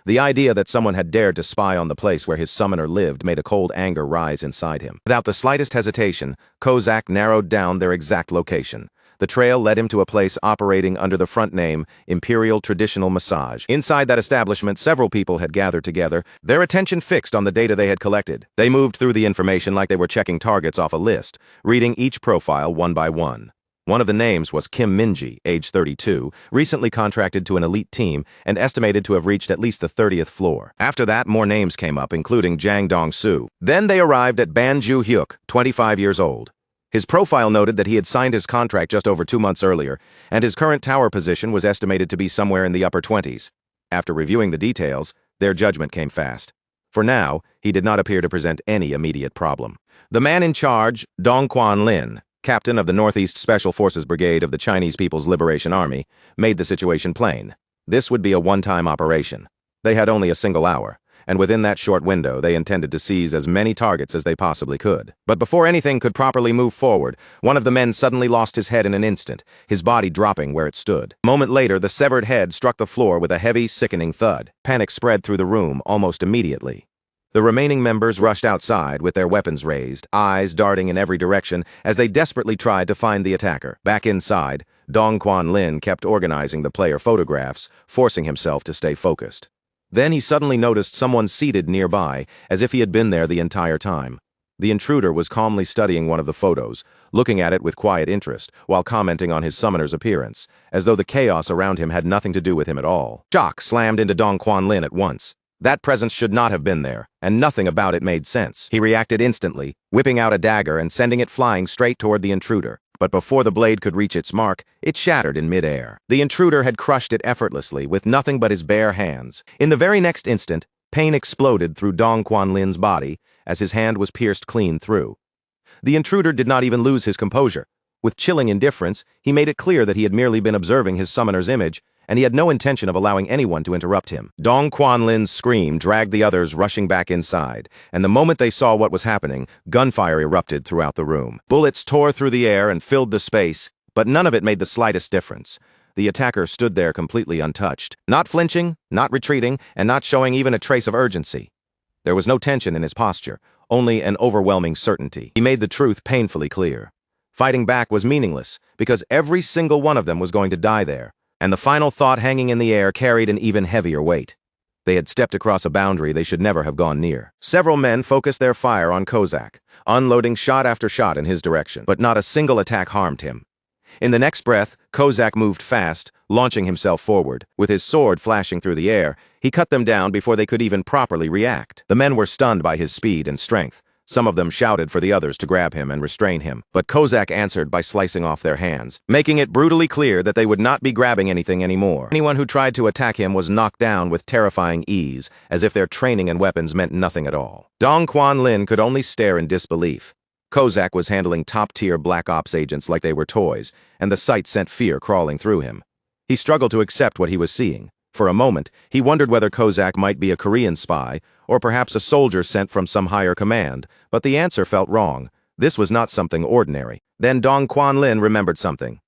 The idea that someone had dared to spy on the place where his summoner lived made a cold anger rise inside him. Without the slightest hesitation, Kozak narrowed down their exact location. The trail led him to a place operating under the front name Imperial Traditional Massage. Inside that establishment, several people had gathered together, their attention fixed on the data they had collected. They moved through the information like they were checking targets off a list, reading each profile one by one. One of the names was Kim Minji, age 32, recently contracted to an elite team and estimated to have reached at least the 30th floor. After that, more names came up, including Jang Dong-soo. Then they arrived at Banju Hyuk, 25 years old. His profile noted that he had signed his contract just over 2 months earlier, and his current tower position was estimated to be somewhere in the upper 20s. After reviewing the details, their judgment came fast. For now, he did not appear to present any immediate problem. The man in charge, Dong Quan Lin, captain of the Northeast Special Forces Brigade of the Chinese People's Liberation Army, made the situation plain. This would be a one-time operation. They had only a single hour, and within that short window, they intended to seize as many targets as they possibly could. But before anything could properly move forward, one of the men suddenly lost his head in an instant, his body dropping where it stood. A moment later, the severed head struck the floor with a heavy, sickening thud. Panic spread through the room almost immediately. The remaining members rushed outside with their weapons raised, eyes darting in every direction as they desperately tried to find the attacker. Back inside, Dong Quan Lin kept organizing the player photographs, forcing himself to stay focused. Then he suddenly noticed someone seated nearby, as if he had been there the entire time. The intruder was calmly studying one of the photos, looking at it with quiet interest, while commenting on his summoner's appearance, as though the chaos around him had nothing to do with him at all. Shock slammed into Dong Quanlin at once. That presence should not have been there, and nothing about it made sense. He reacted instantly, whipping out a dagger and sending it flying straight toward the intruder. But before the blade could reach its mark, it shattered in midair. The intruder had crushed it effortlessly, with nothing but his bare hands. In the very next instant, pain exploded through Dong Quanlin's body, as his hand was pierced clean through. The intruder did not even lose his composure. With chilling indifference, he made it clear that he had merely been observing his summoner's image, and he had no intention of allowing anyone to interrupt him. Dong Quanlin's scream dragged the others rushing back inside, and the moment they saw what was happening, gunfire erupted throughout the room. Bullets tore through the air and filled the space, but none of it made the slightest difference. The attacker stood there completely untouched, not flinching, not retreating, and not showing even a trace of urgency. There was no tension in his posture, only an overwhelming certainty. He made the truth painfully clear. Fighting back was meaningless, because every single one of them was going to die there, and the final thought hanging in the air carried an even heavier weight. They had stepped across a boundary they should never have gone near. Several men focused their fire on Kozak, unloading shot after shot in his direction, but not a single attack harmed him. In the next breath, Kozak moved fast, launching himself forward. With his sword flashing through the air, he cut them down before they could even properly react. The men were stunned by his speed and strength. Some of them shouted for the others to grab him and restrain him, but Kozak answered by slicing off their hands, making it brutally clear that they would not be grabbing anything anymore. Anyone who tried to attack him was knocked down with terrifying ease, as if their training and weapons meant nothing at all. Dong Quanlin could only stare in disbelief. Kozak was handling top-tier Black Ops agents like they were toys, and the sight sent fear crawling through him. He struggled to accept what he was seeing. For a moment, he wondered whether Kozak might be a Korean spy, or perhaps a soldier sent from some higher command, but the answer felt wrong. This was not something ordinary. Then Dong Quanlin remembered something.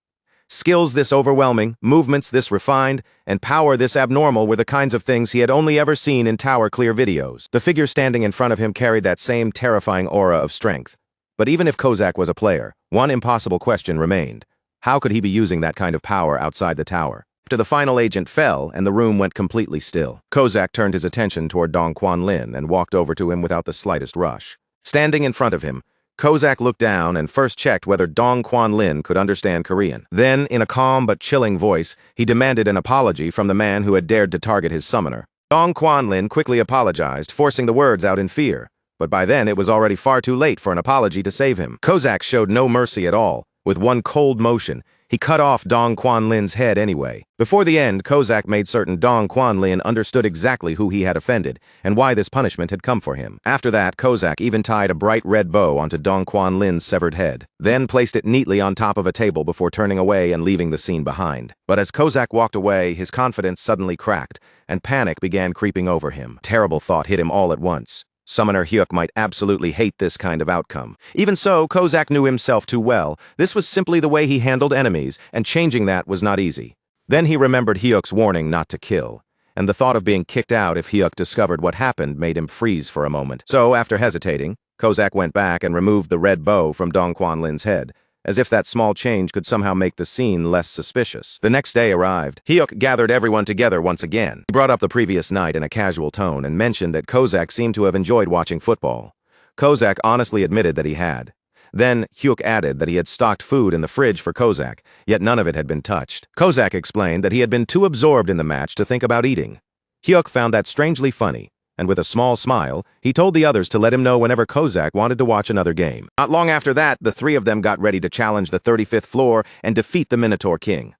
Skills this overwhelming, movements this refined, and power this abnormal were the kinds of things he had only ever seen in Tower Clear videos. The figure standing in front of him carried that same terrifying aura of strength. But even if Kozak was a player, one impossible question remained. How could he be using that kind of power outside the tower? After the final agent fell and the room went completely still, Kozak turned his attention toward Dong Quanlin and walked over to him without the slightest rush. Standing in front of him, Kozak looked down and first checked whether Dong Quanlin could understand Korean. Then, in a calm but chilling voice, he demanded an apology from the man who had dared to target his summoner. Dong Quanlin quickly apologized, forcing the words out in fear. But by then it was already far too late for an apology to save him. Kozak showed no mercy at all. With one cold motion, he cut off Dong Quanlin's head anyway. Before the end, Kozak made certain Dong Quanlin understood exactly who he had offended and why this punishment had come for him. After that, Kozak even tied a bright red bow onto Dong Quanlin's severed head, then placed it neatly on top of a table before turning away and leaving the scene behind. But as Kozak walked away, his confidence suddenly cracked, and panic began creeping over him. A terrible thought hit him all at once. Summoner Hyuk might absolutely hate this kind of outcome. Even so, Kozak knew himself too well. This was simply the way he handled enemies, and changing that was not easy. Then he remembered Hyuk's warning not to kill, and the thought of being kicked out if Hyuk discovered what happened made him freeze for a moment. So, after hesitating, Kozak went back and removed the red bow from Dong Quanlin's head, as if that small change could somehow make the scene less suspicious. The next day arrived. Hyuk gathered everyone together once again. He brought up the previous night in a casual tone and mentioned that Kozak seemed to have enjoyed watching football. Kozak honestly admitted that he had. Then, Hyuk added that he had stocked food in the fridge for Kozak, yet none of it had been touched. Kozak explained that he had been too absorbed in the match to think about eating. Hyuk found that strangely funny, and with a small smile, he told the others to let him know whenever Kozak wanted to watch another game. Not long after that, the three of them got ready to challenge the 35th floor and defeat the Minotaur King.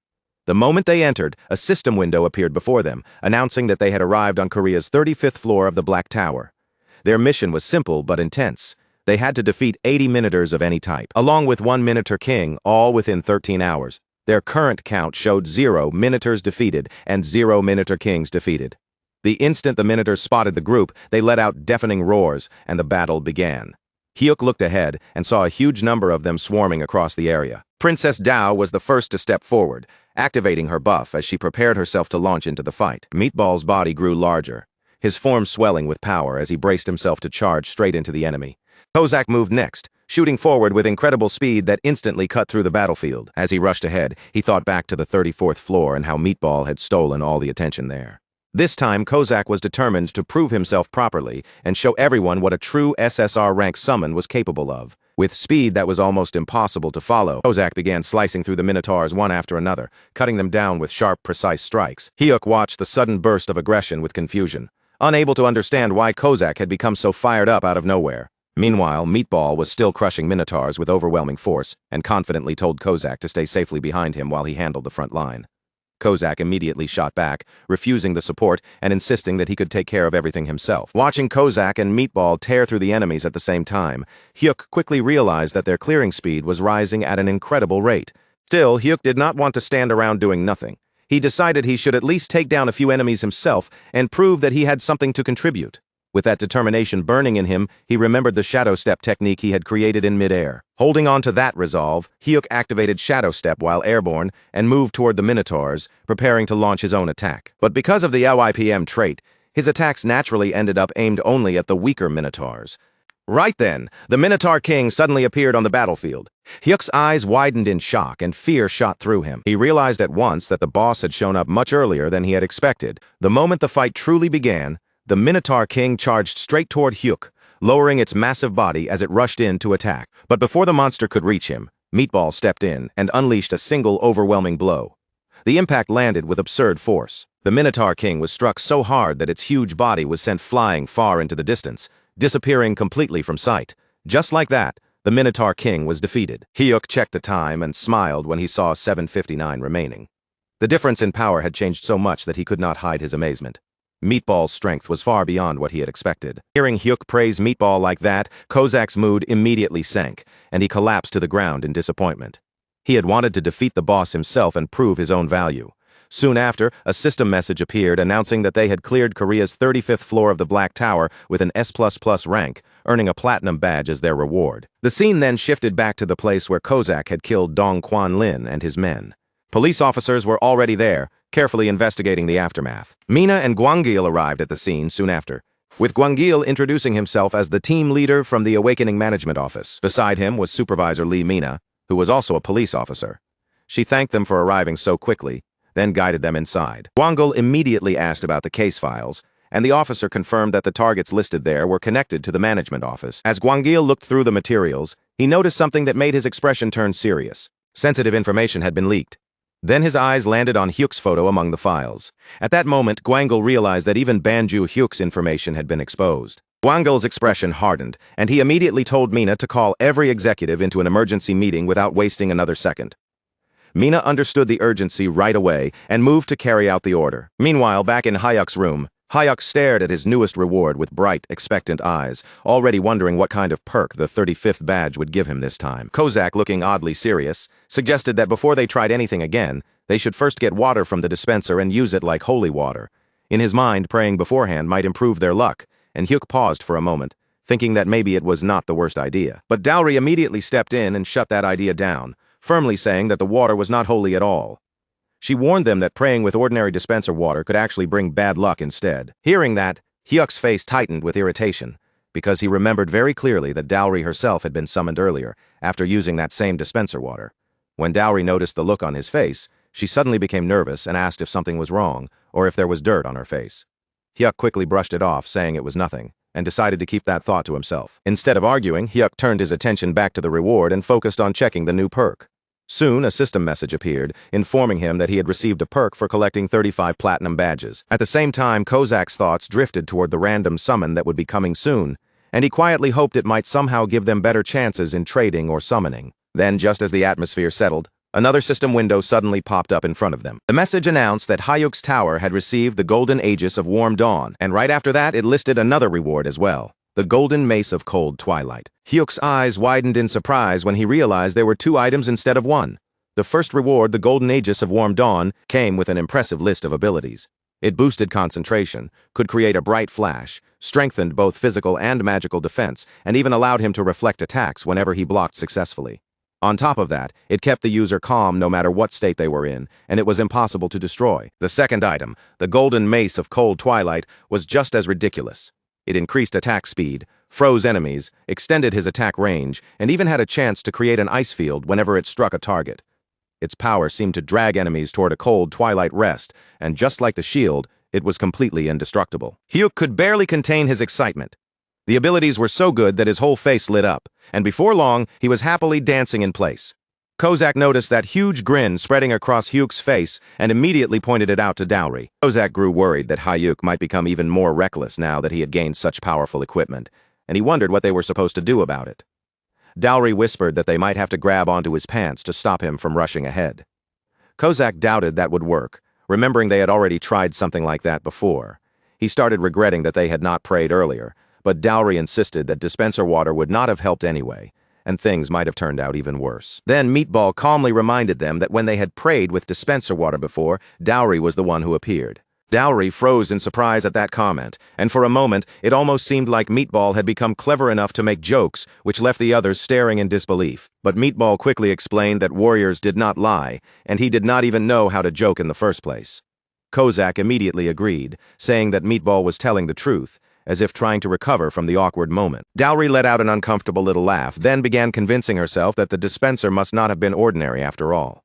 The moment they entered, a system window appeared before them, announcing that they had arrived on Korea's 35th floor of the Black Tower. Their mission was simple but intense. They had to defeat 80 Minotaurs of any type, along with one Minotaur King, all within 13 hours. Their current count showed 0 Minotaurs defeated and 0 Minotaur Kings defeated. The instant the Minotaurs spotted the group, they let out deafening roars, and the battle began. Hyuk looked ahead and saw a huge number of them swarming across the area. Princess Dao was the first to step forward, activating her buff as she prepared herself to launch into the fight. Meatball's body grew larger, his form swelling with power as he braced himself to charge straight into the enemy. Kozak moved next, shooting forward with incredible speed that instantly cut through the battlefield. As he rushed ahead, he thought back to the 34th floor and how Meatball had stolen all the attention there. This time, Kozak was determined to prove himself properly and show everyone what a true SSR rank summon was capable of. With speed that was almost impossible to follow, Kozak began slicing through the minotaurs one after another, cutting them down with sharp, precise strikes. Hyuk watched the sudden burst of aggression with confusion, unable to understand why Kozak had become so fired up out of nowhere. Meanwhile, Meatball was still crushing minotaurs with overwhelming force and confidently told Kozak to stay safely behind him while he handled the front line. Kozak immediately shot back, refusing the support and insisting that he could take care of everything himself. Watching Kozak and Meatball tear through the enemies at the same time, Hyuk quickly realized that their clearing speed was rising at an incredible rate. Still, Hyuk did not want to stand around doing nothing. He decided he should at least take down a few enemies himself and prove that he had something to contribute. With that determination burning in him, he remembered the Shadow Step technique he had created in midair. Holding on to that resolve, Hyuk activated Shadow Step while airborne and moved toward the Minotaurs, preparing to launch his own attack. But because of the LYPM trait, his attacks naturally ended up aimed only at the weaker Minotaurs. Right then, the Minotaur King suddenly appeared on the battlefield. Hyuk's eyes widened in shock and fear shot through him. He realized at once that the boss had shown up much earlier than he had expected. The moment the fight truly began, the Minotaur King charged straight toward Hyuk, lowering its massive body as it rushed in to attack. But before the monster could reach him, Meatball stepped in and unleashed a single overwhelming blow. The impact landed with absurd force. The Minotaur King was struck so hard that its huge body was sent flying far into the distance, disappearing completely from sight. Just like that, the Minotaur King was defeated. Hyuk checked the time and smiled when he saw 7:59 remaining. The difference in power had changed so much that he could not hide his amazement. Meatball's strength was far beyond what he had expected. Hearing Hyuk praise Meatball like that, Kozak's mood immediately sank, and he collapsed to the ground in disappointment. He had wanted to defeat the boss himself and prove his own value. Soon after, a system message appeared announcing that they had cleared Korea's 35th floor of the Black Tower with an S++ rank, earning a platinum badge as their reward. The scene then shifted back to the place where Kozak had killed Dong Kwan Lin and his men. Police officers were already there, carefully investigating the aftermath. Mina and Gwangil arrived at the scene soon after, with Gwangil introducing himself as the team leader from the Awakening Management Office. Beside him was Supervisor Lee Mina, who was also a police officer. She thanked them for arriving so quickly, then guided them inside. Gwangil immediately asked about the case files, and the officer confirmed that the targets listed there were connected to the management office. As Gwangil looked through the materials, he noticed something that made his expression turn serious. Sensitive information had been leaked. Then his eyes landed on Hyuk's photo among the files. At that moment, Gwangil realized that even Banju Hyuk's information had been exposed. Gwangil's expression hardened, and he immediately told Mina to call every executive into an emergency meeting without wasting another second. Mina understood the urgency right away and moved to carry out the order. Meanwhile, back in Hyuk's room, Hyuk stared at his newest reward with bright, expectant eyes, already wondering what kind of perk the 35th badge would give him this time. Kozak, looking oddly serious, suggested that before they tried anything again, they should first get water from the dispenser and use it like holy water. In his mind, praying beforehand might improve their luck, and Hyuk paused for a moment, thinking that maybe it was not the worst idea. But Dowry immediately stepped in and shut that idea down, firmly saying that the water was not holy at all. She warned them that praying with ordinary dispenser water could actually bring bad luck instead. Hearing that, Hyuk's face tightened with irritation, because he remembered very clearly that Dowry herself had been summoned earlier, after using that same dispenser water. When Dowry noticed the look on his face, she suddenly became nervous and asked if something was wrong, or if there was dirt on her face. Hyuk quickly brushed it off, saying it was nothing, and decided to keep that thought to himself. Instead of arguing, Hyuk turned his attention back to the reward and focused on checking the new perk. Soon, a system message appeared, informing him that he had received a perk for collecting 35 platinum badges. At the same time, Kozak's thoughts drifted toward the random summon that would be coming soon, and he quietly hoped it might somehow give them better chances in trading or summoning. Then, just as the atmosphere settled, another system window suddenly popped up in front of them. The message announced that Hyuk's tower had received the Golden Aegis of Warm Dawn, and right after that it listed another reward as well. The Golden Mace of Cold Twilight. Hyuk's eyes widened in surprise when he realized there were 2 items instead of 1. The first reward, the Golden Aegis of Warm Dawn, came with an impressive list of abilities. It boosted concentration, could create a bright flash, strengthened both physical and magical defense, and even allowed him to reflect attacks whenever he blocked successfully. On top of that, it kept the user calm no matter what state they were in, and it was impossible to destroy. The second item, the Golden Mace of Cold Twilight, was just as ridiculous. It increased attack speed, froze enemies, extended his attack range, and even had a chance to create an ice field whenever it struck a target. Its power seemed to drag enemies toward a cold twilight rest, and just like the shield, it was completely indestructible. Hyuk could barely contain his excitement. The abilities were so good that his whole face lit up, and before long, he was happily dancing in place. Kozak noticed that huge grin spreading across Hyuk's face and immediately pointed it out to Dowry. Kozak grew worried that Hyuk might become even more reckless now that he had gained such powerful equipment, and he wondered what they were supposed to do about it. Dowry whispered that they might have to grab onto his pants to stop him from rushing ahead. Kozak doubted that would work, remembering they had already tried something like that before. He started regretting that they had not prayed earlier, but Dowry insisted that dispenser water would not have helped anyway, and things might have turned out even worse. Then Meatball calmly reminded them that when they had prayed with dispenser water before, Dowry was the one who appeared. Dowry froze in surprise at that comment, and for a moment, it almost seemed like Meatball had become clever enough to make jokes, which left the others staring in disbelief. But Meatball quickly explained that warriors did not lie, and he did not even know how to joke in the first place. Kozak immediately agreed, saying that Meatball was telling the truth, as if trying to recover from the awkward moment. Dowry let out an uncomfortable little laugh, then began convincing herself that the dispenser must not have been ordinary after all.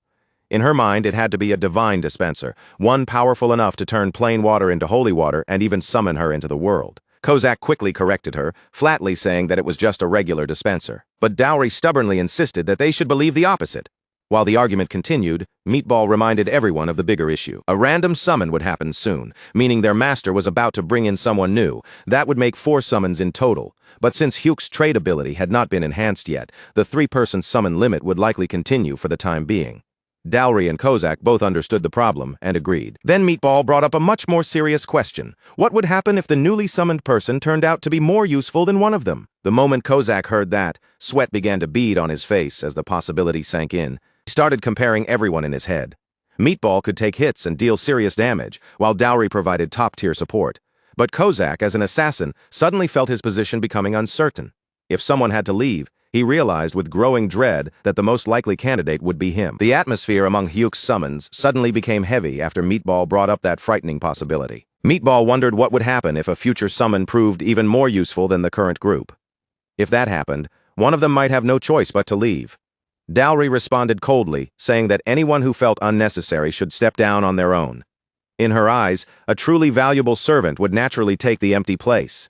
In her mind, it had to be a divine dispenser, one powerful enough to turn plain water into holy water and even summon her into the world. Kozak quickly corrected her, flatly saying that it was just a regular dispenser. But Dowry stubbornly insisted that they should believe the opposite. While the argument continued, Meatball reminded everyone of the bigger issue. A random summon would happen soon, meaning their master was about to bring in someone new. That would make 4 summons in total. But since Hyuk's trade ability had not been enhanced yet, the 3-person summon limit would likely continue for the time being. Dowry and Kozak both understood the problem and agreed. Then Meatball brought up a much more serious question. What would happen if the newly summoned person turned out to be more useful than one of them? The moment Kozak heard that, sweat began to bead on his face as the possibility sank in. He started comparing everyone in his head. Meatball could take hits and deal serious damage, while Dowry provided top-tier support. But Kozak, as an assassin, suddenly felt his position becoming uncertain. If someone had to leave, he realized with growing dread that the most likely candidate would be him. The atmosphere among Hyuk's summons suddenly became heavy after Meatball brought up that frightening possibility. Meatball wondered what would happen if a future summon proved even more useful than the current group. If that happened, one of them might have no choice but to leave. Dowry responded coldly, saying that anyone who felt unnecessary should step down on their own. In her eyes, a truly valuable servant would naturally take the empty place.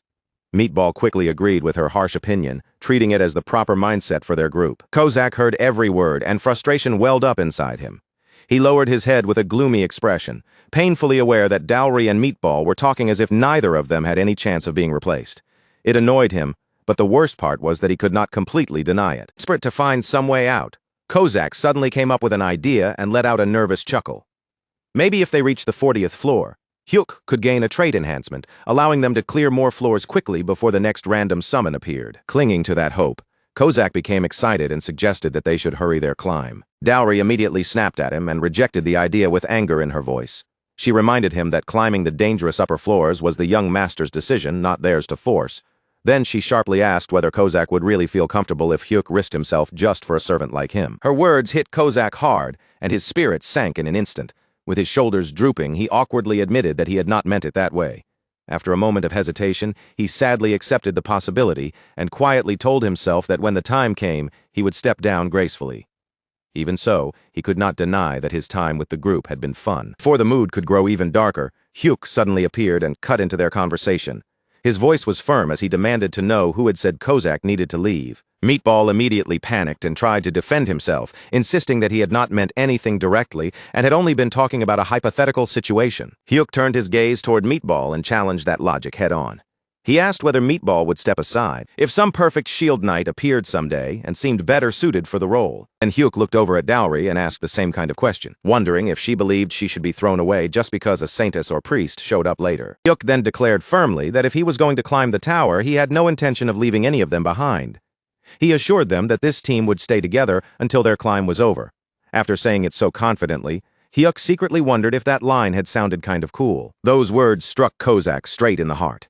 Meatball quickly agreed with her harsh opinion, treating it as the proper mindset for their group. Kozak heard every word, and frustration welled up inside him. He lowered his head with a gloomy expression, painfully aware that Dowry and Meatball were talking as if neither of them had any chance of being replaced. It annoyed him, but the worst part was that he could not completely deny it. Desperate to find some way out, Kozak suddenly came up with an idea and let out a nervous chuckle. Maybe if they reached the 40th floor, Hyuk could gain a trait enhancement, allowing them to clear more floors quickly before the next random summon appeared. Clinging to that hope, Kozak became excited and suggested that they should hurry their climb. Dowry immediately snapped at him and rejected the idea with anger in her voice. She reminded him that climbing the dangerous upper floors was the young master's decision, not theirs to force. Then she sharply asked whether Kozak would really feel comfortable if Hyuk risked himself just for a servant like him. Her words hit Kozak hard, and his spirits sank in an instant. With his shoulders drooping, he awkwardly admitted that he had not meant it that way. After a moment of hesitation, he sadly accepted the possibility and quietly told himself that when the time came, he would step down gracefully. Even so, he could not deny that his time with the group had been fun. Before the mood could grow even darker, Hyuk suddenly appeared and cut into their conversation. His voice was firm as he demanded to know who had said Kozak needed to leave. Meatball immediately panicked and tried to defend himself, insisting that he had not meant anything directly and had only been talking about a hypothetical situation. Hyuk turned his gaze toward Meatball and challenged that logic head-on. He asked whether Meatball would step aside if some perfect shield knight appeared someday and seemed better suited for the role. And Hyuk looked over at Dowry and asked the same kind of question, wondering if she believed she should be thrown away just because a saintess or priest showed up later. Hyuk then declared firmly that if he was going to climb the tower, he had no intention of leaving any of them behind. He assured them that this team would stay together until their climb was over. After saying it so confidently, Hyuk secretly wondered if that line had sounded kind of cool. Those words struck Kozak straight in the heart.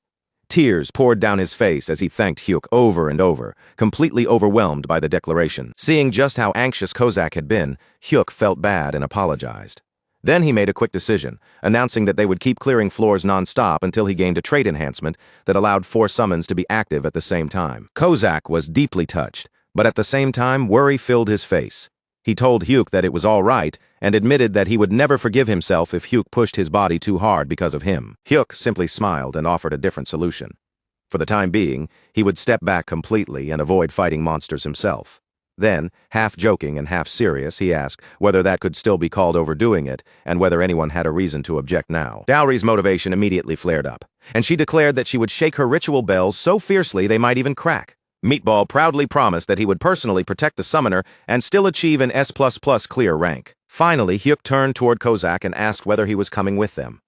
Tears poured down his face as he thanked Hyuk over and over, completely overwhelmed by the declaration. Seeing just how anxious Kozak had been, Hyuk felt bad and apologized. Then he made a quick decision, announcing that they would keep clearing floors non-stop until he gained a trait enhancement that allowed 4 summons to be active at the same time. Kozak was deeply touched, but at the same time worry filled his face. He told Hyuk that it was all right and admitted that he would never forgive himself if Hyuk pushed his body too hard because of him. Hyuk simply smiled and offered a different solution. For the time being, he would step back completely and avoid fighting monsters himself. Then, half joking and half serious, he asked whether that could still be called overdoing it and whether anyone had a reason to object now. Dowry's motivation immediately flared up, and she declared that she would shake her ritual bells so fiercely they might even crack. Meatball proudly promised that he would personally protect the summoner and still achieve an S++ clear rank. Finally, Hyuk turned toward Kozak and asked whether he was coming with them.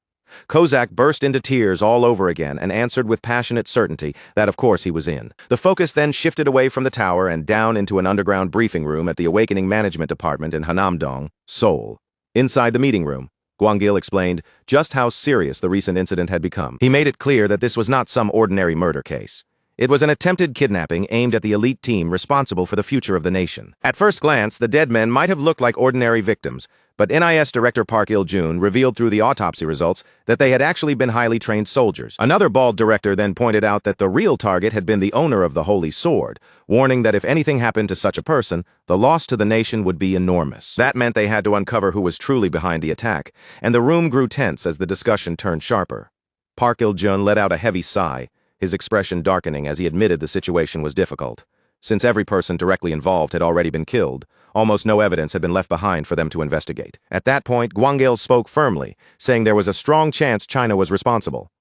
Kozak burst into tears all over again and answered with passionate certainty that of course he was in. The focus then shifted away from the tower and down into an underground briefing room at the Awakening Management Department in Hanamdong, Seoul. Inside the meeting room, Gwangil explained just how serious the recent incident had become. He made it clear that this was not some ordinary murder case. It was an attempted kidnapping aimed at the elite team responsible for the future of the nation. At first glance, the dead men might have looked like ordinary victims, but NIS Director Park Il-jun revealed through the autopsy results that they had actually been highly trained soldiers. Another bald director then pointed out that the real target had been the owner of the Holy Sword, warning that if anything happened to such a person, the loss to the nation would be enormous. That meant they had to uncover who was truly behind the attack, and the room grew tense as the discussion turned sharper. Park Il-jun let out a heavy sigh, his expression darkening as he admitted the situation was difficult. Since every person directly involved had already been killed, almost no evidence had been left behind for them to investigate. At that point, Gwangil spoke firmly, saying there was a strong chance China was responsible.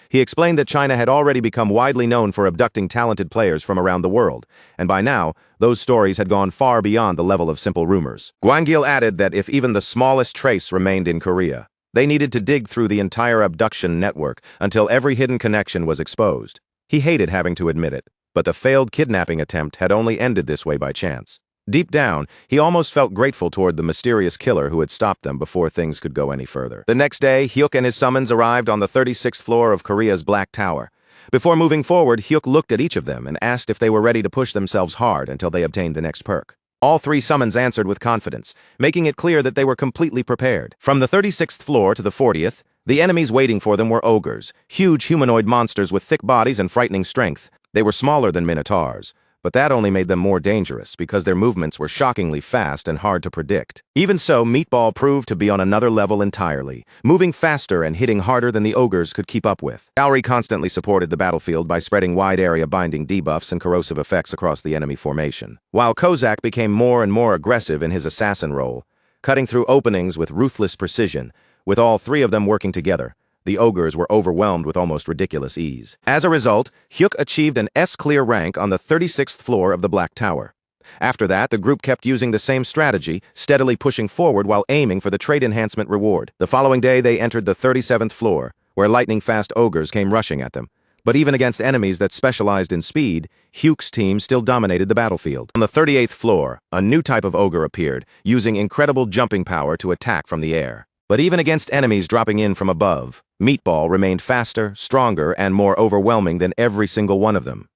He explained that China had already become widely known for abducting talented players from around the world, and by now, those stories had gone far beyond the level of simple rumors. Gwangil added that if even the smallest trace remained in Korea, they needed to dig through the entire abduction network until every hidden connection was exposed. He hated having to admit it, but the failed kidnapping attempt had only ended this way by chance. Deep down, he almost felt grateful toward the mysterious killer who had stopped them before things could go any further. The next day, Hyuk and his summons arrived on the 36th floor of Korea's Black Tower. Before moving forward, Hyuk looked at each of them and asked if they were ready to push themselves hard until they obtained the next perk. All three summons answered with confidence, making it clear that they were completely prepared. From the 36th floor to the 40th, the enemies waiting for them were ogres, huge humanoid monsters with thick bodies and frightening strength. They were smaller than minotaurs, but that only made them more dangerous because their movements were shockingly fast and hard to predict. Even so, Meatball proved to be on another level entirely, moving faster and hitting harder than the ogres could keep up with. Dowry constantly supported the battlefield by spreading wide-area binding debuffs and corrosive effects across the enemy formation, while Kozak became more and more aggressive in his assassin role, cutting through openings with ruthless precision. With all three of them working together, the ogres were overwhelmed with almost ridiculous ease. As a result, Hyuk achieved an S-clear rank on the 36th floor of the Black Tower. After that, the group kept using the same strategy, steadily pushing forward while aiming for the trait enhancement reward. The following day, they entered the 37th floor, where lightning-fast ogres came rushing at them. But even against enemies that specialized in speed, Hyuk's team still dominated the battlefield. On the 38th floor, a new type of ogre appeared, using incredible jumping power to attack from the air. But even against enemies dropping in from above, Meatball remained faster, stronger, and more overwhelming than every single one of them.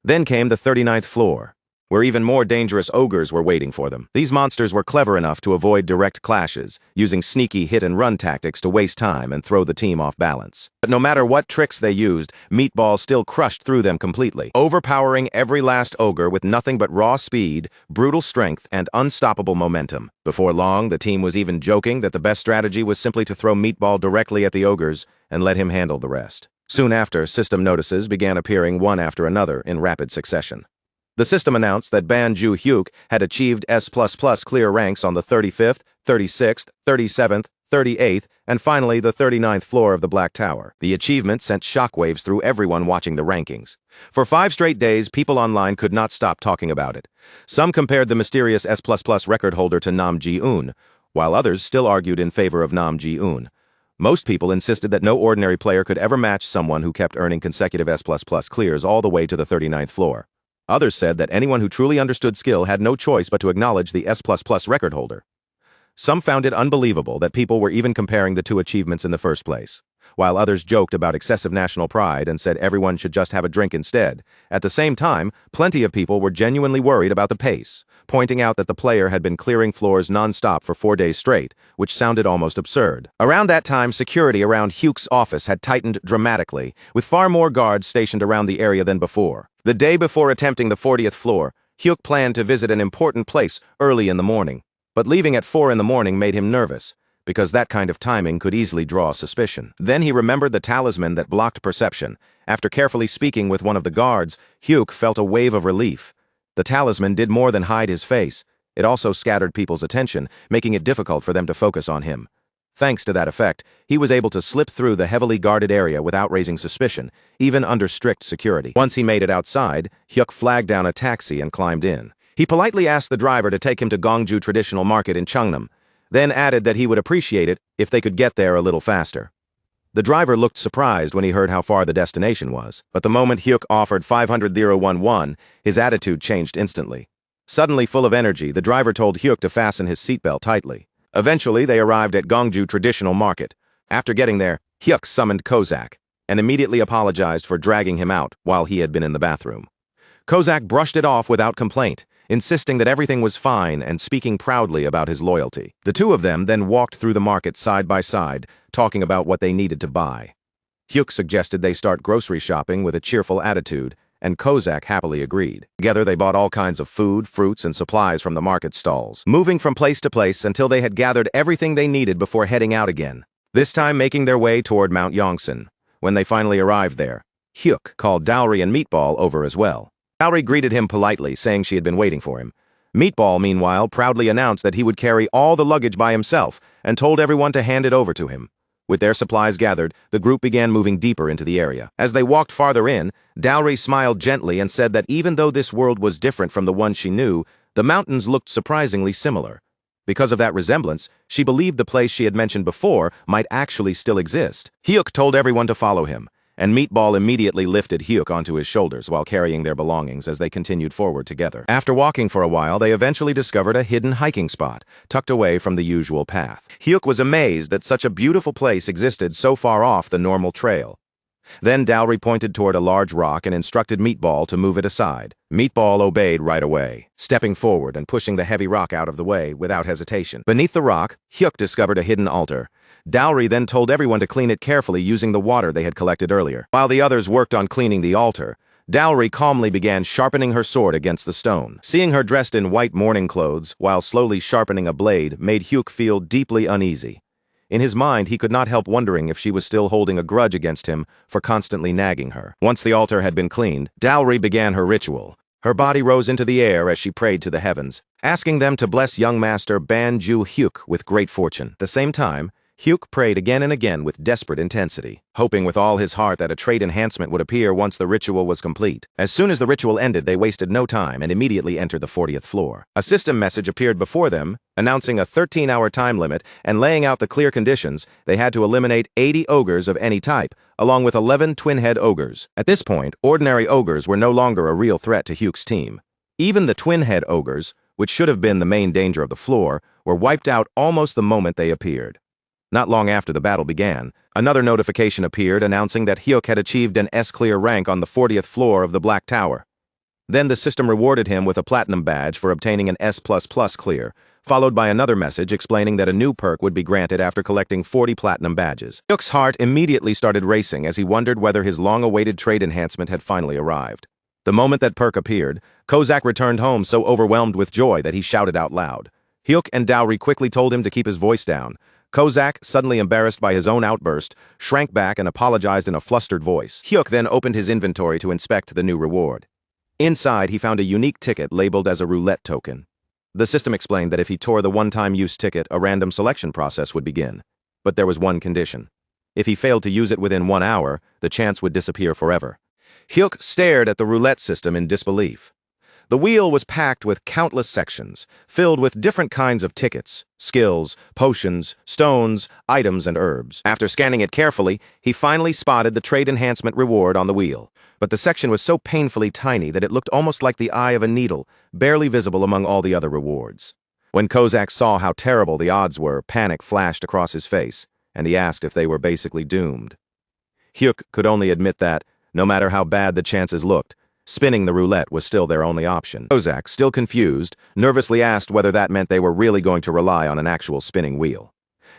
Then came the 39th floor, where even more dangerous ogres were waiting for them. These monsters were clever enough to avoid direct clashes, using sneaky hit-and-run tactics to waste time and throw the team off balance. But no matter what tricks they used, Meatball still crushed through them completely, overpowering every last ogre with nothing but raw speed, brutal strength, and unstoppable momentum. Before long, the team was even joking that the best strategy was simply to throw Meatball directly at the ogres and let him handle the rest. Soon after, system notices began appearing one after another in rapid succession. The system announced that Banju Hyuk had achieved S++ clear ranks on the 35th, 36th, 37th, 38th, and finally the 39th floor of the Black Tower. The achievement sent shockwaves through everyone watching the rankings. For 5 straight days, people online could not stop talking about it. Some compared the mysterious S++ record holder to Nam Ji-eun, while others still argued in favor of Nam Ji-eun. Most people insisted that no ordinary player could ever match someone who kept earning consecutive S++ clears all the way to the 39th floor. Others said that anyone who truly understood skill had no choice but to acknowledge the S++ record holder. Some found it unbelievable that people were even comparing the two achievements in the first place, while others joked about excessive national pride and said everyone should just have a drink instead. At the same time, plenty of people were genuinely worried about the pace, pointing out that the player had been clearing floors non-stop for 4 days straight, which sounded almost absurd. Around that time, security around Hyuk's office had tightened dramatically, with far more guards stationed around the area than before. The day before attempting the 40th floor, Hyuk planned to visit an important place early in the morning. But leaving at 4 in the morning made him nervous, because that kind of timing could easily draw suspicion. Then he remembered the talisman that blocked perception. After carefully speaking with one of the guards, Hyuk felt a wave of relief. The talisman did more than hide his face. It also scattered people's attention, making it difficult for them to focus on him. Thanks to that effect, he was able to slip through the heavily guarded area without raising suspicion, even under strict security. Once he made it outside, Hyuk flagged down a taxi and climbed in. He politely asked the driver to take him to Gongju Traditional Market in Cheongnam, then added that he would appreciate it if they could get there a little faster. The driver looked surprised when he heard how far the destination was, but the moment Hyuk offered 500 won, his attitude changed instantly. Suddenly full of energy, the driver told Hyuk to fasten his seatbelt tightly. Eventually, they arrived at Gongju Traditional Market. After getting there, Hyuk summoned Kozak and immediately apologized for dragging him out while he had been in the bathroom. Kozak brushed it off without complaint, insisting that everything was fine and speaking proudly about his loyalty. The two of them then walked through the market side by side, talking about what they needed to buy. Hyuk suggested they start grocery shopping with a cheerful attitude, and Kozak happily agreed. Together they bought all kinds of food, fruits, and supplies from the market stalls, moving from place to place until they had gathered everything they needed before heading out again, this time making their way toward Mount Yongsan. When they finally arrived there, Hyuk called Dowry and Meatball over as well. Dowry greeted him politely, saying she had been waiting for him. Meatball, meanwhile, proudly announced that he would carry all the luggage by himself and told everyone to hand it over to him. With their supplies gathered, the group began moving deeper into the area. As they walked farther in, Dowry smiled gently and said that even though this world was different from the one she knew, the mountains looked surprisingly similar. Because of that resemblance, she believed the place she had mentioned before might actually still exist. Hyuk told everyone to follow him, and Meatball immediately lifted Hyuk onto his shoulders while carrying their belongings as they continued forward together. After walking for a while, they eventually discovered a hidden hiking spot, tucked away from the usual path. Hyuk was amazed that such a beautiful place existed so far off the normal trail. Then Dowry pointed toward a large rock and instructed Meatball to move it aside. Meatball obeyed right away, stepping forward and pushing the heavy rock out of the way without hesitation. Beneath the rock, Hyuk discovered a hidden altar. Dowry then told everyone to clean it carefully using the water they had collected earlier. While the others worked on cleaning the altar, Dowry calmly began sharpening her sword against the stone. Seeing her dressed in white mourning clothes while slowly sharpening a blade made Hyuk feel deeply uneasy. In his mind, he could not help wondering if she was still holding a grudge against him for constantly nagging her. Once the altar had been cleaned, Dowry began her ritual. Her body rose into the air as she prayed to the heavens, asking them to bless young master Banju Hyuk with great fortune. At the same time, Hyuk prayed again and again with desperate intensity, hoping with all his heart that a trait enhancement would appear once the ritual was complete. As soon as the ritual ended, they wasted no time and immediately entered the 40th floor. A system message appeared before them, announcing a 13-hour time limit and laying out the clear conditions. They had to eliminate 80 ogres of any type, along with 11 twin-head ogres. At this point, ordinary ogres were no longer a real threat to Hyuk's team. Even the twin-head ogres, which should have been the main danger of the floor, were wiped out almost the moment they appeared. Not long after the battle began, another notification appeared announcing that Hyuk had achieved an S-clear rank on the 40th floor of the Black Tower. Then the system rewarded him with a platinum badge for obtaining an S++ clear, followed by another message explaining that a new perk would be granted after collecting 40 platinum badges. Hyuk's heart immediately started racing as he wondered whether his long-awaited trade enhancement had finally arrived. The moment that perk appeared, Kozak returned home so overwhelmed with joy that he shouted out loud. Hyuk and Dowry quickly told him to keep his voice down. Kozak, suddenly embarrassed by his own outburst, shrank back and apologized in a flustered voice. Hyuk then opened his inventory to inspect the new reward. Inside, he found a unique ticket labeled as a roulette token. The system explained that if he tore the one-time use ticket, a random selection process would begin. But there was one condition. If he failed to use it within 1 hour, the chance would disappear forever. Hyuk stared at the roulette system in disbelief. The wheel was packed with countless sections, filled with different kinds of tickets, skills, potions, stones, items, and herbs. After scanning it carefully, he finally spotted the trade enhancement reward on the wheel. But the section was so painfully tiny that it looked almost like the eye of a needle, barely visible among all the other rewards. When Kozak saw how terrible the odds were, panic flashed across his face, and he asked if they were basically doomed. Hyuk could only admit that, no matter how bad the chances looked, spinning the roulette was still their only option. Kozak, still confused, nervously asked whether that meant they were really going to rely on an actual spinning wheel.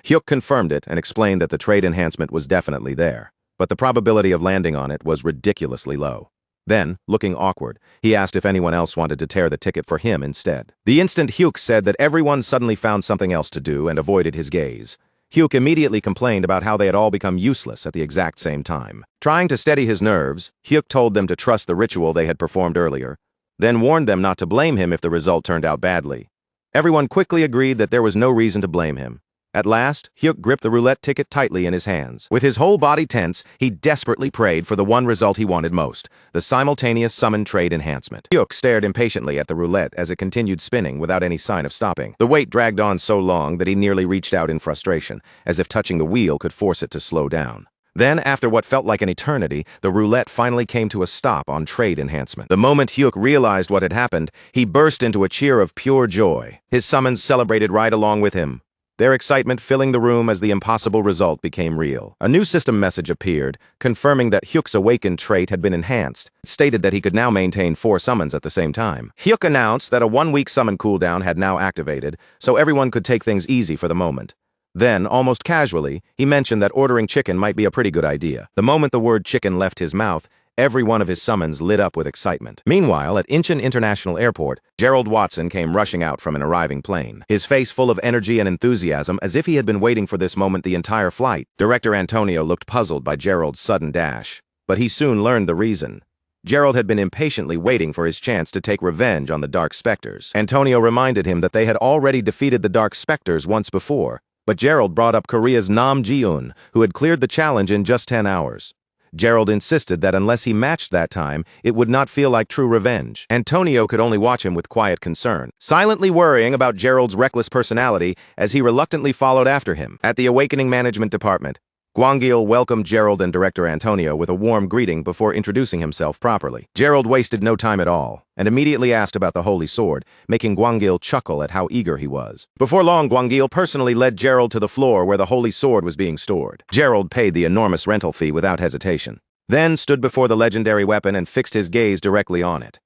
Hyuk confirmed it and explained that the trade enhancement was definitely there, but the probability of landing on it was ridiculously low. Then, looking awkward, he asked if anyone else wanted to tear the ticket for him instead. The instant Hyuk said that, everyone suddenly found something else to do and avoided his gaze. Hyuk immediately complained about how they had all become useless at the exact same time. Trying to steady his nerves, Hyuk told them to trust the ritual they had performed earlier, then warned them not to blame him if the result turned out badly. Everyone quickly agreed that there was no reason to blame him. At last, Hyuk gripped the roulette ticket tightly in his hands. With his whole body tense, he desperately prayed for the one result he wanted most, the simultaneous summon trade enhancement. Hyuk stared impatiently at the roulette as it continued spinning without any sign of stopping. The wait dragged on so long that he nearly reached out in frustration, as if touching the wheel could force it to slow down. Then, after what felt like an eternity, the roulette finally came to a stop on trade enhancement. The moment Hyuk realized what had happened, he burst into a cheer of pure joy. His summons celebrated right along with him, their excitement filling the room as the impossible result became real. A new system message appeared, confirming that Hyuk's awakened trait had been enhanced. It stated that he could now maintain 4 summons at the same time. Hyuk announced that a 1-week summon cooldown had now activated, so everyone could take things easy for the moment. Then, almost casually, he mentioned that ordering chicken might be a pretty good idea. The moment the word chicken left his mouth, every one of his summons lit up with excitement. Meanwhile, at Incheon International Airport, Gerald Watson came rushing out from an arriving plane, his face full of energy and enthusiasm as if he had been waiting for this moment the entire flight. Director Antonio looked puzzled by Gerald's sudden dash, but he soon learned the reason. Gerald had been impatiently waiting for his chance to take revenge on the Dark Specters. Antonio reminded him that they had already defeated the Dark Specters once before, but Gerald brought up Korea's Nam Ji-eun, who had cleared the challenge in just 10 hours. Gerald insisted that unless he matched that time, it would not feel like true revenge. Antonio could only watch him with quiet concern, silently worrying about Gerald's reckless personality as he reluctantly followed after him. At the Awakening Management Department, Gwangil welcomed Gerald and Director Antonio with a warm greeting before introducing himself properly. Gerald wasted no time at all, and immediately asked about the Holy Sword, making Gwangil chuckle at how eager he was. Before long, Gwangil personally led Gerald to the floor where the Holy Sword was being stored. Gerald paid the enormous rental fee without hesitation, then stood before the legendary weapon and fixed his gaze directly on it.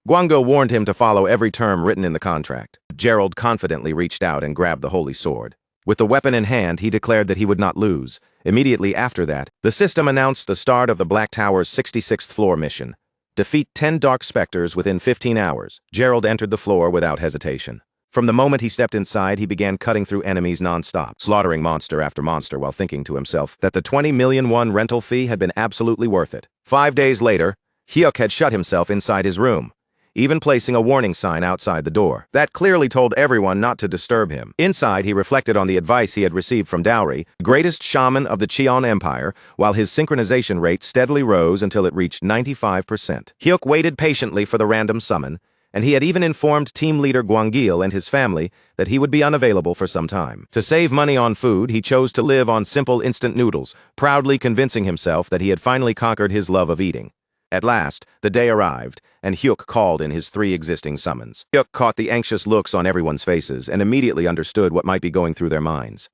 Gwangil warned him to follow every term written in the contract. Gerald confidently reached out and grabbed the Holy Sword. With the weapon in hand, he declared that he would not lose. Immediately after that, the system announced the start of the Black Tower's 66th floor mission. Defeat 10 Dark Specters within 15 hours. Gerald entered the floor without hesitation. From the moment he stepped inside, he began cutting through enemies non-stop, slaughtering monster after monster while thinking to himself that the 20 million won rental fee had been absolutely worth it. 5 days later, Hyuk had shut himself inside his room, even placing a warning sign outside the door. That clearly told everyone not to disturb him. Inside, he reflected on the advice he had received from Dowry, greatest shaman of the Cheon Empire, while his synchronization rate steadily rose until it reached 95%. Hyuk waited patiently for the random summon, and he had even informed team leader Gwangil and his family that he would be unavailable for some time. To save money on food, he chose to live on simple instant noodles, proudly convincing himself that he had finally conquered his love of eating. At last, the day arrived, and Hyuk called in his 3 existing summons. Hyuk caught the anxious looks on everyone's faces and immediately understood what might be going through their minds.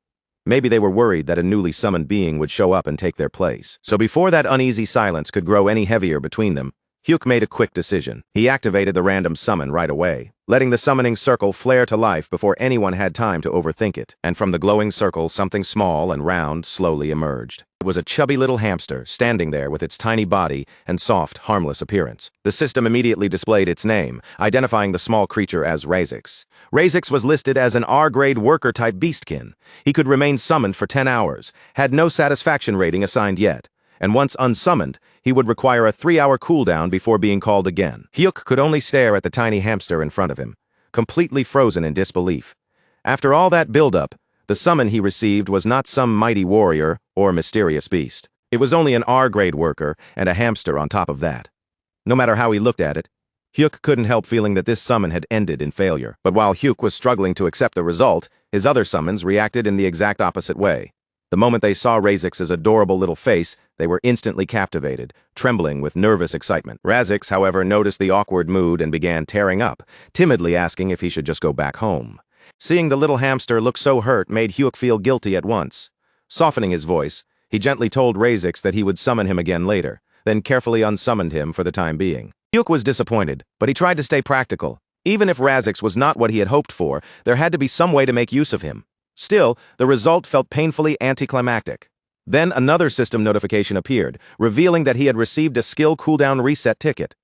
Maybe they were worried that a newly summoned being would show up and take their place. So before that uneasy silence could grow any heavier between them, Hyuk made a quick decision. He activated the random summon right away, letting the summoning circle flare to life before anyone had time to overthink it. And from the glowing circle, something small and round slowly emerged. It was a chubby little hamster standing there with its tiny body and soft, harmless appearance. The system immediately displayed its name, identifying the small creature as Razix. Razix was listed as an R-grade worker-type beastkin. He could remain summoned for 10 hours, had no satisfaction rating assigned yet, and once unsummoned, he would require a 3-hour cooldown before being called again. Hyuk could only stare at the tiny hamster in front of him, completely frozen in disbelief. After all that build-up, the summon he received was not some mighty warrior or mysterious beast. It was only an R-grade worker and a hamster on top of that. No matter how he looked at it, Hyuk couldn't help feeling that this summon had ended in failure. But while Hyuk was struggling to accept the result, his other summons reacted in the exact opposite way. The moment they saw Razix's adorable little face, they were instantly captivated, trembling with nervous excitement. Razix, however, noticed the awkward mood and began tearing up, timidly asking if he should just go back home. Seeing the little hamster look so hurt made Hyuk feel guilty at once. Softening his voice, he gently told Razix that he would summon him again later, then carefully unsummoned him for the time being. Hyuk was disappointed, but he tried to stay practical. Even if Razix was not what he had hoped for, there had to be some way to make use of him. Still, the result felt painfully anticlimactic. Then another system notification appeared, revealing that he had received a skill cooldown reset ticket.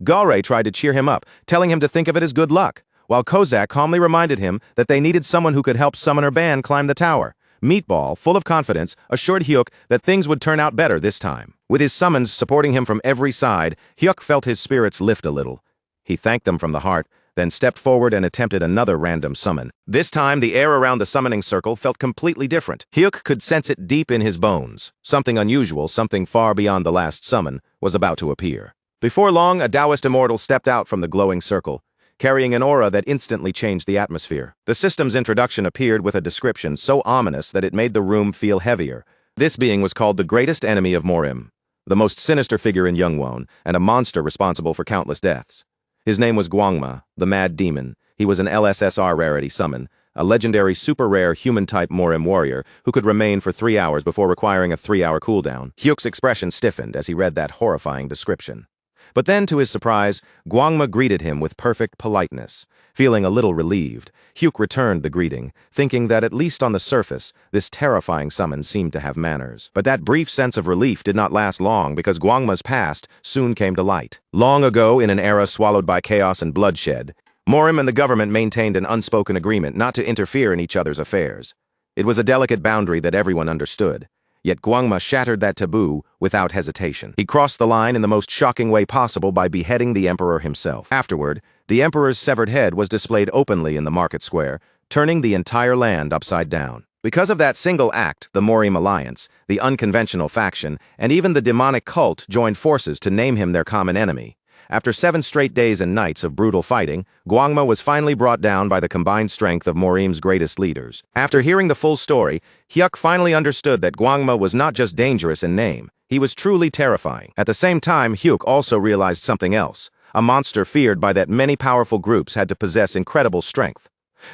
Gare tried to cheer him up, telling him to think of it as good luck, while Kozak calmly reminded him that they needed someone who could help Summoner Ban climb the tower. Meatball, full of confidence, assured Hyuk that things would turn out better this time. With his summons supporting him from every side, Hyuk felt his spirits lift a little. He thanked them from the heart, then stepped forward and attempted another random summon. This time, the air around the summoning circle felt completely different. Hyuk could sense it deep in his bones. Something unusual, something far beyond the last summon, was about to appear. Before long, a Taoist immortal stepped out from the glowing circle, carrying an aura that instantly changed the atmosphere. The system's introduction appeared with a description so ominous that it made the room feel heavier. This being was called the greatest enemy of Morim, the most sinister figure in Youngwon, and a monster responsible for countless deaths. His name was Gwangma, the Mad Demon. He was an LSSR rarity summon, a legendary super-rare human-type Morim warrior who could remain for 3 hours before requiring a 3-hour cooldown. Hyuk's expression stiffened as he read that horrifying description. But then, to his surprise, Gwangma greeted him with perfect politeness. Feeling a little relieved, Hyuk returned the greeting, thinking that at least on the surface, this terrifying summon seemed to have manners. But that brief sense of relief did not last long because Gwangma's past soon came to light. Long ago, in an era swallowed by chaos and bloodshed, Morim and the government maintained an unspoken agreement not to interfere in each other's affairs. It was a delicate boundary that everyone understood. Yet Gwangma shattered that taboo without hesitation. He crossed the line in the most shocking way possible by beheading the emperor himself. Afterward, the emperor's severed head was displayed openly in the market square, turning the entire land upside down. Because of that single act, the Morim Alliance, the unconventional faction, and even the demonic cult joined forces to name him their common enemy. After 7 straight days and nights of brutal fighting, Gwangma was finally brought down by the combined strength of Morim's greatest leaders. After hearing the full story, Hyuk finally understood that Gwangma was not just dangerous in name, he was truly terrifying. At the same time, Hyuk also realized something else, a monster feared by that many powerful groups had to possess incredible strength.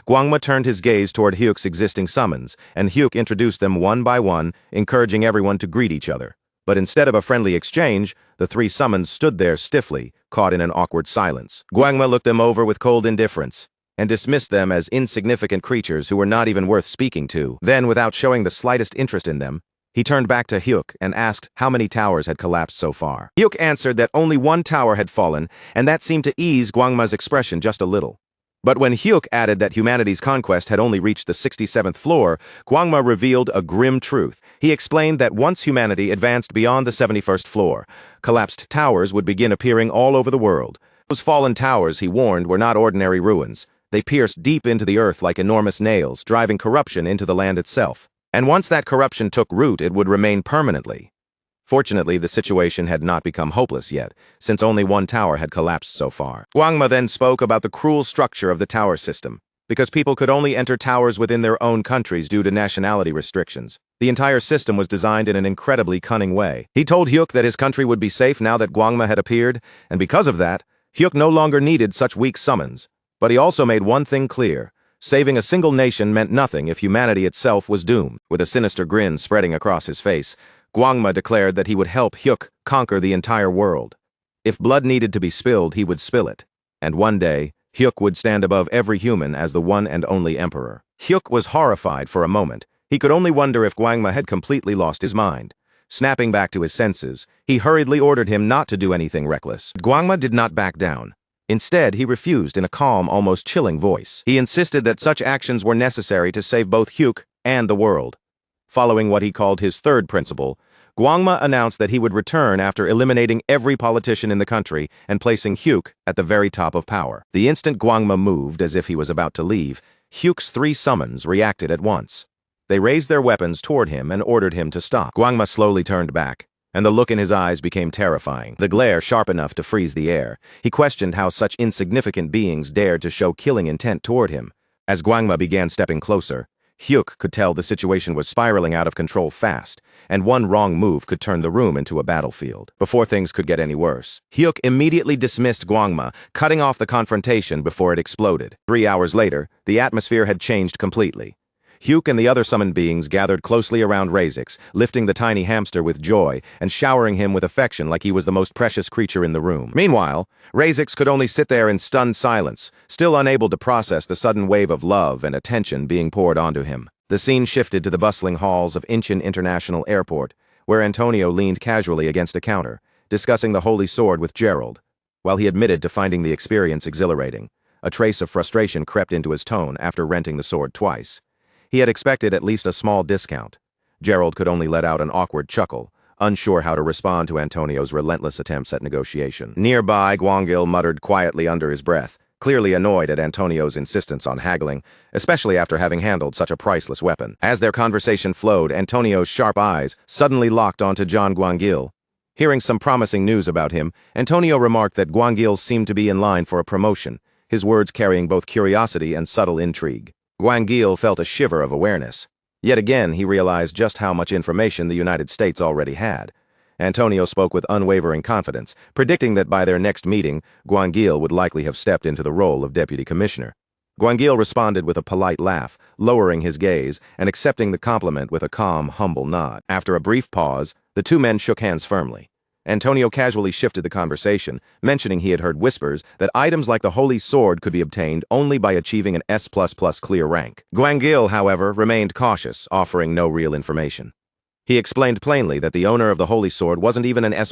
Gwangma turned his gaze toward Hyuk's existing summons, and Hyuk introduced them one by one, encouraging everyone to greet each other. But instead of a friendly exchange, the 3 summons stood there stiffly, caught in an awkward silence. Gwangma looked them over with cold indifference, and dismissed them as insignificant creatures who were not even worth speaking to. Then, without showing the slightest interest in them, he turned back to Hyuk and asked how many towers had collapsed so far. Hyuk answered that only 1 tower had fallen, and that seemed to ease Gwangma's expression just a little. But when Hyuk added that humanity's conquest had only reached the 67th floor, Gwangma revealed a grim truth. He explained that once humanity advanced beyond the 71st floor, collapsed towers would begin appearing all over the world. Those fallen towers, he warned, were not ordinary ruins. They pierced deep into the earth like enormous nails, driving corruption into the land itself. And once that corruption took root, it would remain permanently. Fortunately, the situation had not become hopeless yet, since only 1 tower had collapsed so far. Gwangma then spoke about the cruel structure of the tower system. Because people could only enter towers within their own countries due to nationality restrictions, the entire system was designed in an incredibly cunning way. He told Hyuk that his country would be safe now that Gwangma had appeared, and because of that, Hyuk no longer needed such weak summons. But he also made one thing clear. Saving a single nation meant nothing if humanity itself was doomed. With a sinister grin spreading across his face, Gwangma declared that he would help Hyuk conquer the entire world. If blood needed to be spilled, he would spill it. And one day, Hyuk would stand above every human as the one and only emperor. Hyuk was horrified for a moment. He could only wonder if Gwangma had completely lost his mind. Snapping back to his senses, he hurriedly ordered him not to do anything reckless. Gwangma did not back down. Instead, he refused in a calm, almost chilling voice. He insisted that such actions were necessary to save both Hyuk and the world. Following what he called his 3rd principle, Gwangma announced that he would return after eliminating every politician in the country and placing Hyuk at the very top of power. The instant Gwangma moved as if he was about to leave, Hyuk's 3 summons reacted at once. They raised their weapons toward him and ordered him to stop. Gwangma slowly turned back, and the look in his eyes became terrifying, the glare sharp enough to freeze the air. He questioned how such insignificant beings dared to show killing intent toward him. As Gwangma began stepping closer, Hyuk could tell the situation was spiraling out of control fast, and one wrong move could turn the room into a battlefield. Before things could get any worse, Hyuk immediately dismissed Gwangma, cutting off the confrontation before it exploded. 3 hours later, the atmosphere had changed completely. Hyuk and the other summoned beings gathered closely around Razix, lifting the tiny hamster with joy and showering him with affection like he was the most precious creature in the room. Meanwhile, Razix could only sit there in stunned silence, still unable to process the sudden wave of love and attention being poured onto him. The scene shifted to the bustling halls of Incheon International Airport, where Antonio leaned casually against a counter, discussing the Holy Sword with Gerald. While he admitted to finding the experience exhilarating, a trace of frustration crept into his tone after renting the sword twice. He had expected at least a small discount. Gerald could only let out an awkward chuckle, unsure how to respond to Antonio's relentless attempts at negotiation. Nearby, Gwangil muttered quietly under his breath, clearly annoyed at Antonio's insistence on haggling, especially after having handled such a priceless weapon. As their conversation flowed, Antonio's sharp eyes suddenly locked onto John Gwangil. Hearing some promising news about him, Antonio remarked that Gwangil seemed to be in line for a promotion, his words carrying both curiosity and subtle intrigue. Gwangil felt a shiver of awareness. Yet again, he realized just how much information the United States already had. Antonio spoke with unwavering confidence, predicting that by their next meeting, Gwangil would likely have stepped into the role of deputy commissioner. Gwangil responded with a polite laugh, lowering his gaze and accepting the compliment with a calm, humble nod. After a brief pause, the two men shook hands firmly. Antonio casually shifted the conversation, mentioning he had heard whispers that items like the Holy Sword could be obtained only by achieving an S++ clear rank. Gwangil, however, remained cautious, offering no real information. He explained plainly that the owner of the Holy Sword wasn't even an S++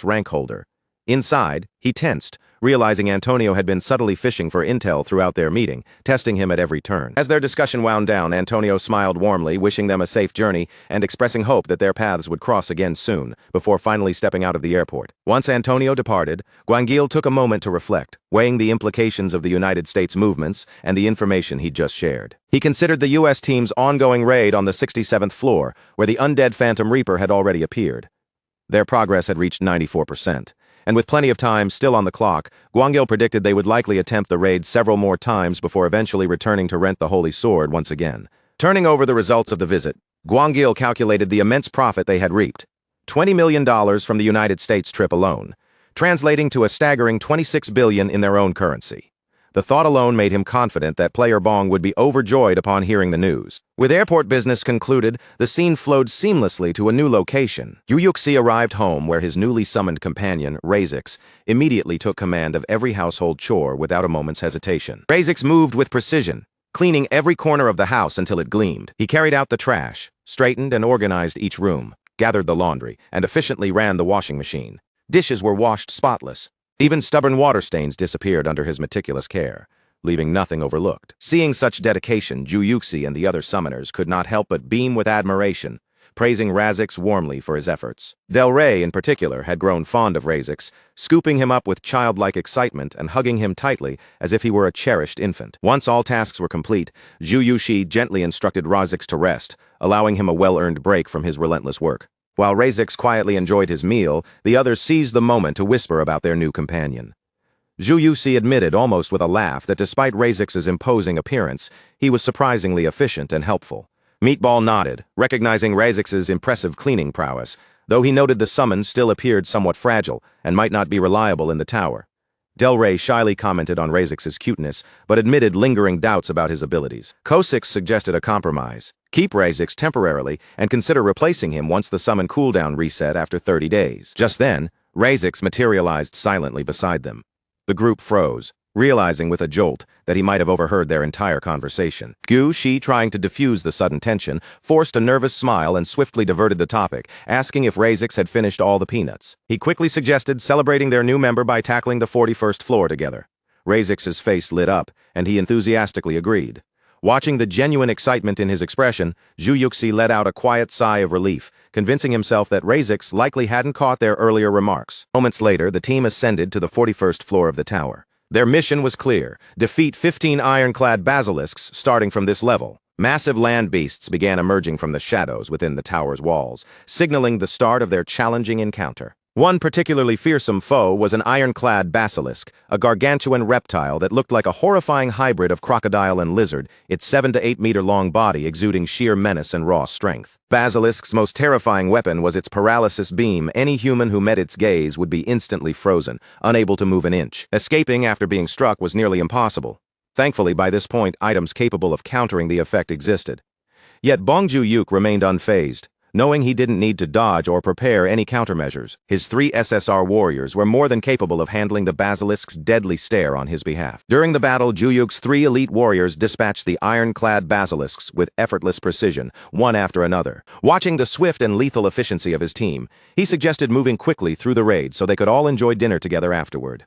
rank holder. Inside, he tensed, realizing Antonio had been subtly fishing for intel throughout their meeting, testing him at every turn. As their discussion wound down, Antonio smiled warmly, wishing them a safe journey and expressing hope that their paths would cross again soon, before finally stepping out of the airport. Once Antonio departed, Gwangil took a moment to reflect, weighing the implications of the United States movements and the information he'd just shared. He considered the U.S. team's ongoing raid on the 67th floor, where the undead Phantom Reaper had already appeared. Their progress had reached 94%. And with plenty of time still on the clock, Gwangil predicted they would likely attempt the raid several more times before eventually returning to rent the Holy Sword once again. Turning over the results of the visit, Gwangil calculated the immense profit they had reaped. $20 million from the United States trip alone, translating to a staggering $26 billion in their own currency. The thought alone made him confident that Player Bong would be overjoyed upon hearing the news. With airport business concluded, the scene flowed seamlessly to a new location. Yuyuxi arrived home where his newly summoned companion, Razix, immediately took command of every household chore without a moment's hesitation. Razix moved with precision, cleaning every corner of the house until it gleamed. He carried out the trash, straightened and organized each room, gathered the laundry, and efficiently ran the washing machine. Dishes were washed spotless. Even stubborn water stains disappeared under his meticulous care, leaving nothing overlooked. Seeing such dedication, Yuyuxi and the other summoners could not help but beam with admiration, praising Razix warmly for his efforts. Del Rey, in particular, had grown fond of Razix, scooping him up with childlike excitement and hugging him tightly as if he were a cherished infant. Once all tasks were complete, Yuyuxi gently instructed Razix to rest, allowing him a well-earned break from his relentless work. While Razix quietly enjoyed his meal, the others seized the moment to whisper about their new companion. Yuyuxi admitted almost with a laugh that despite Razix's imposing appearance, he was surprisingly efficient and helpful. Meatball nodded, recognizing Razix's impressive cleaning prowess, though he noted the summons still appeared somewhat fragile and might not be reliable in the tower. Del Rey shyly commented on Razix's cuteness, but admitted lingering doubts about his abilities. Kosix suggested a compromise. Keep Razix temporarily and consider replacing him once the summon cooldown reset after 30 days. Just then, Razix materialized silently beside them. The group froze, realizing with a jolt that he might have overheard their entire conversation. Gu Shi, trying to diffuse the sudden tension, forced a nervous smile and swiftly diverted the topic, asking if Razix had finished all the peanuts. He quickly suggested celebrating their new member by tackling the 41st floor together. Razix's face lit up, and he enthusiastically agreed. Watching the genuine excitement in his expression, Yuyuxi let out a quiet sigh of relief, convincing himself that Razix likely hadn't caught their earlier remarks. Moments later, the team ascended to the 41st floor of the tower. Their mission was clear: defeat 15 ironclad basilisks starting from this level. Massive land beasts began emerging from the shadows within the tower's walls, signaling the start of their challenging encounter. One particularly fearsome foe was an ironclad basilisk, a gargantuan reptile that looked like a horrifying hybrid of crocodile and lizard, its 7 to 8 meter long body exuding sheer menace and raw strength. Basilisk's most terrifying weapon was its paralysis beam. Any human who met its gaze would be instantly frozen, unable to move an inch. Escaping after being struck was nearly impossible. Thankfully, by this point, items capable of countering the effect existed. Yet Bong Ju-yuk remained unfazed, knowing he didn't need to dodge or prepare any countermeasures. His 3 SSR warriors were more than capable of handling the basilisk's deadly stare on his behalf. During the battle, Juyuk's 3 elite warriors dispatched the iron-clad basilisks with effortless precision, one after another. Watching the swift and lethal efficiency of his team, he suggested moving quickly through the raid so they could all enjoy dinner together afterward.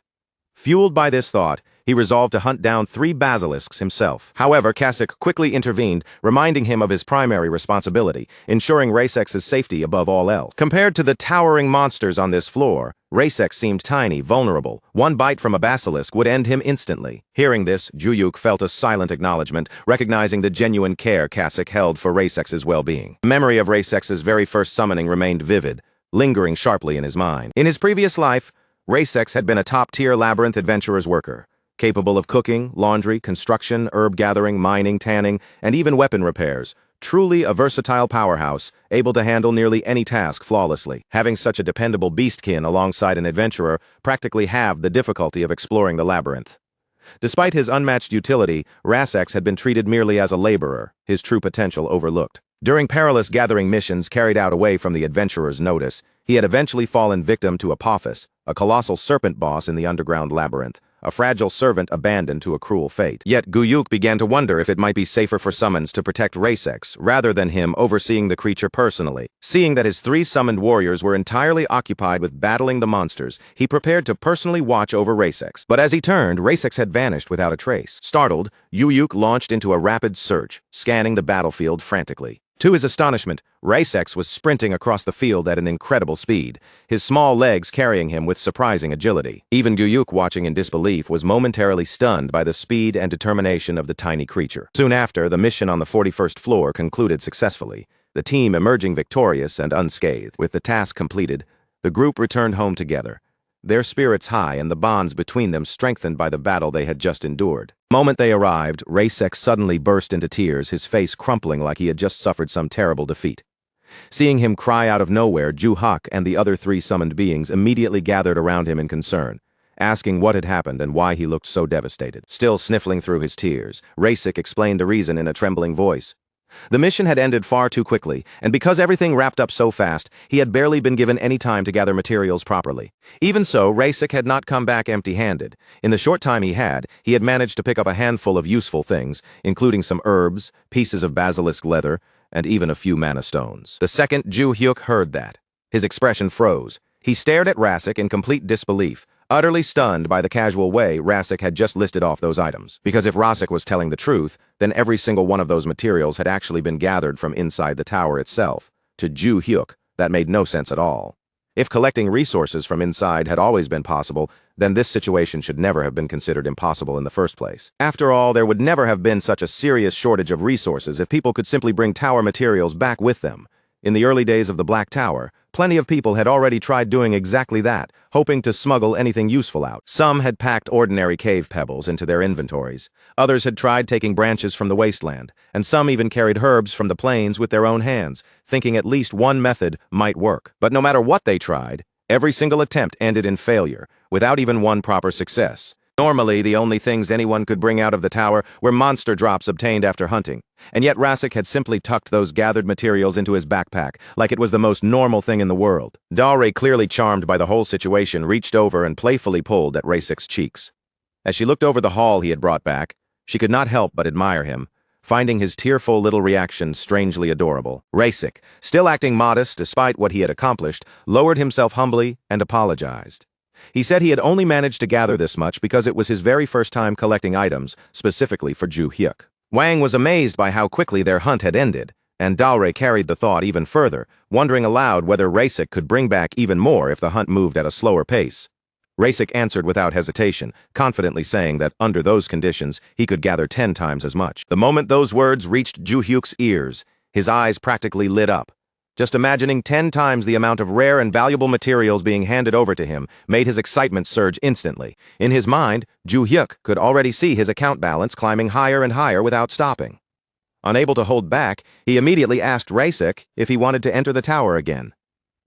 Fueled by this thought, he resolved to hunt down 3 basilisks himself. However, Kasich quickly intervened, reminding him of his primary responsibility, ensuring Rasex's safety above all else. Compared to the towering monsters on this floor, Rasex seemed tiny, vulnerable. One bite from a basilisk would end him instantly. Hearing this, Juyuk felt a silent acknowledgement, recognizing the genuine care Kasich held for Rasex's well-being. The memory of Rasex's very first summoning remained vivid, lingering sharply in his mind. In his previous life, Rasex had been a top-tier labyrinth adventurer's worker, capable of cooking, laundry, construction, herb gathering, mining, tanning, and even weapon repairs. Truly a versatile powerhouse, able to handle nearly any task flawlessly. Having such a dependable beastkin alongside an adventurer practically halved the difficulty of exploring the labyrinth. Despite his unmatched utility, Rasex had been treated merely as a laborer, his true potential overlooked. During perilous gathering missions carried out away from the adventurer's notice, he had eventually fallen victim to Apophis, a colossal serpent boss in the underground labyrinth, a fragile servant abandoned to a cruel fate. Yet Juyuk began to wonder if it might be safer for summons to protect Rasex, rather than him overseeing the creature personally. Seeing that his 3 summoned warriors were entirely occupied with battling the monsters, he prepared to personally watch over Rasex. But as he turned, Rasex had vanished without a trace. Startled, Juyuk launched into a rapid search, scanning the battlefield frantically. To his astonishment, Rasex was sprinting across the field at an incredible speed, his small legs carrying him with surprising agility. Even Juyuk, watching in disbelief, was momentarily stunned by the speed and determination of the tiny creature. Soon after, the mission on the 41st floor concluded successfully, the team emerging victorious and unscathed. With the task completed, the group returned home together, their spirits high and the bonds between them strengthened by the battle they had just endured. The moment they arrived, Rasex suddenly burst into tears, his face crumpling like he had just suffered some terrible defeat. Seeing him cry out of nowhere, Juyuk and the other 3 summoned beings immediately gathered around him in concern, asking what had happened and why he looked so devastated. Still sniffling through his tears, Rasex explained the reason in a trembling voice. The mission had ended far too quickly, and because everything wrapped up so fast, he had barely been given any time to gather materials properly. Even so, Rasex had not come back empty-handed. In the short time he had managed to pick up a handful of useful things, including some herbs, pieces of basilisk leather, and even a few mana stones. The second Juyuk heard that, his expression froze. He stared at Rasex in complete disbelief, utterly stunned by the casual way Rasex had just listed off those items. Because if Rasex was telling the truth, then every single one of those materials had actually been gathered from inside the tower itself. To Juyuk, that made no sense at all. If collecting resources from inside had always been possible, then this situation should never have been considered impossible in the first place. After all, there would never have been such a serious shortage of resources if people could simply bring tower materials back with them. In the early days of the Black Tower, plenty of people had already tried doing exactly that, hoping to smuggle anything useful out. Some had packed ordinary cave pebbles into their inventories. Others had tried taking branches from the wasteland, and some even carried herbs from the plains with their own hands, thinking at least one method might work. But no matter what they tried, every single attempt ended in failure, without even one proper success. Normally, the only things anyone could bring out of the tower were monster drops obtained after hunting, and yet Rasex had simply tucked those gathered materials into his backpack like it was the most normal thing in the world. Dalre, clearly charmed by the whole situation, reached over and playfully pulled at Rasex's cheeks. As she looked over the haul he had brought back, she could not help but admire him, finding his tearful little reaction strangely adorable. Rasex, still acting modest despite what he had accomplished, lowered himself humbly and apologized. He said he had only managed to gather this much because it was his very first time collecting items, specifically for Juyuk. Wang was amazed by how quickly their hunt had ended, and Dalre carried the thought even further, wondering aloud whether Rasex could bring back even more if the hunt moved at a slower pace. Rasex answered without hesitation, confidently saying that under those conditions he could gather 10 times as much. The moment those words reached Juyuk's ears, his eyes practically lit up. Just imagining 10 times the amount of rare and valuable materials being handed over to him made his excitement surge instantly. In his mind, Juyuk could already see his account balance climbing higher and higher without stopping. Unable to hold back, he immediately asked Rasex if he wanted to enter the tower again.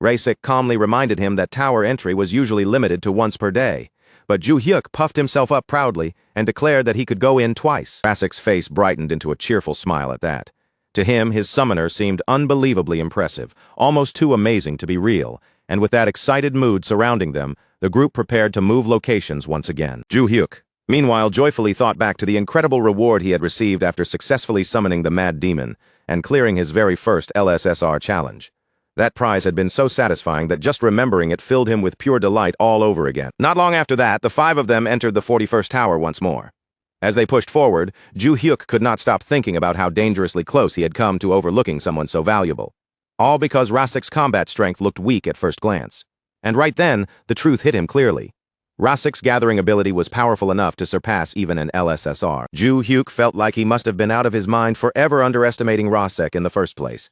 Rasex calmly reminded him that tower entry was usually limited to once per day, but Juyuk puffed himself up proudly and declared that he could go in twice. Rasex's face brightened into a cheerful smile at that. To him, his summoner seemed unbelievably impressive, almost too amazing to be real, and with that excited mood surrounding them, the group prepared to move locations once again. Ju Hyuk, meanwhile, joyfully thought back to the incredible reward he had received after successfully summoning the Mad Demon and clearing his very first LSSR challenge. That prize had been so satisfying that just remembering it filled him with pure delight all over again. Not long after that, the five of them entered the 41st tower once more. As they pushed forward, Ju Hyuk could not stop thinking about how dangerously close he had come to overlooking someone so valuable. All because Rasik's combat strength looked weak at first glance. And right then, the truth hit him clearly. Rasik's gathering ability was powerful enough to surpass even an LSSR. Ju Hyuk felt like he must have been out of his mind forever underestimating Rasik in the first place.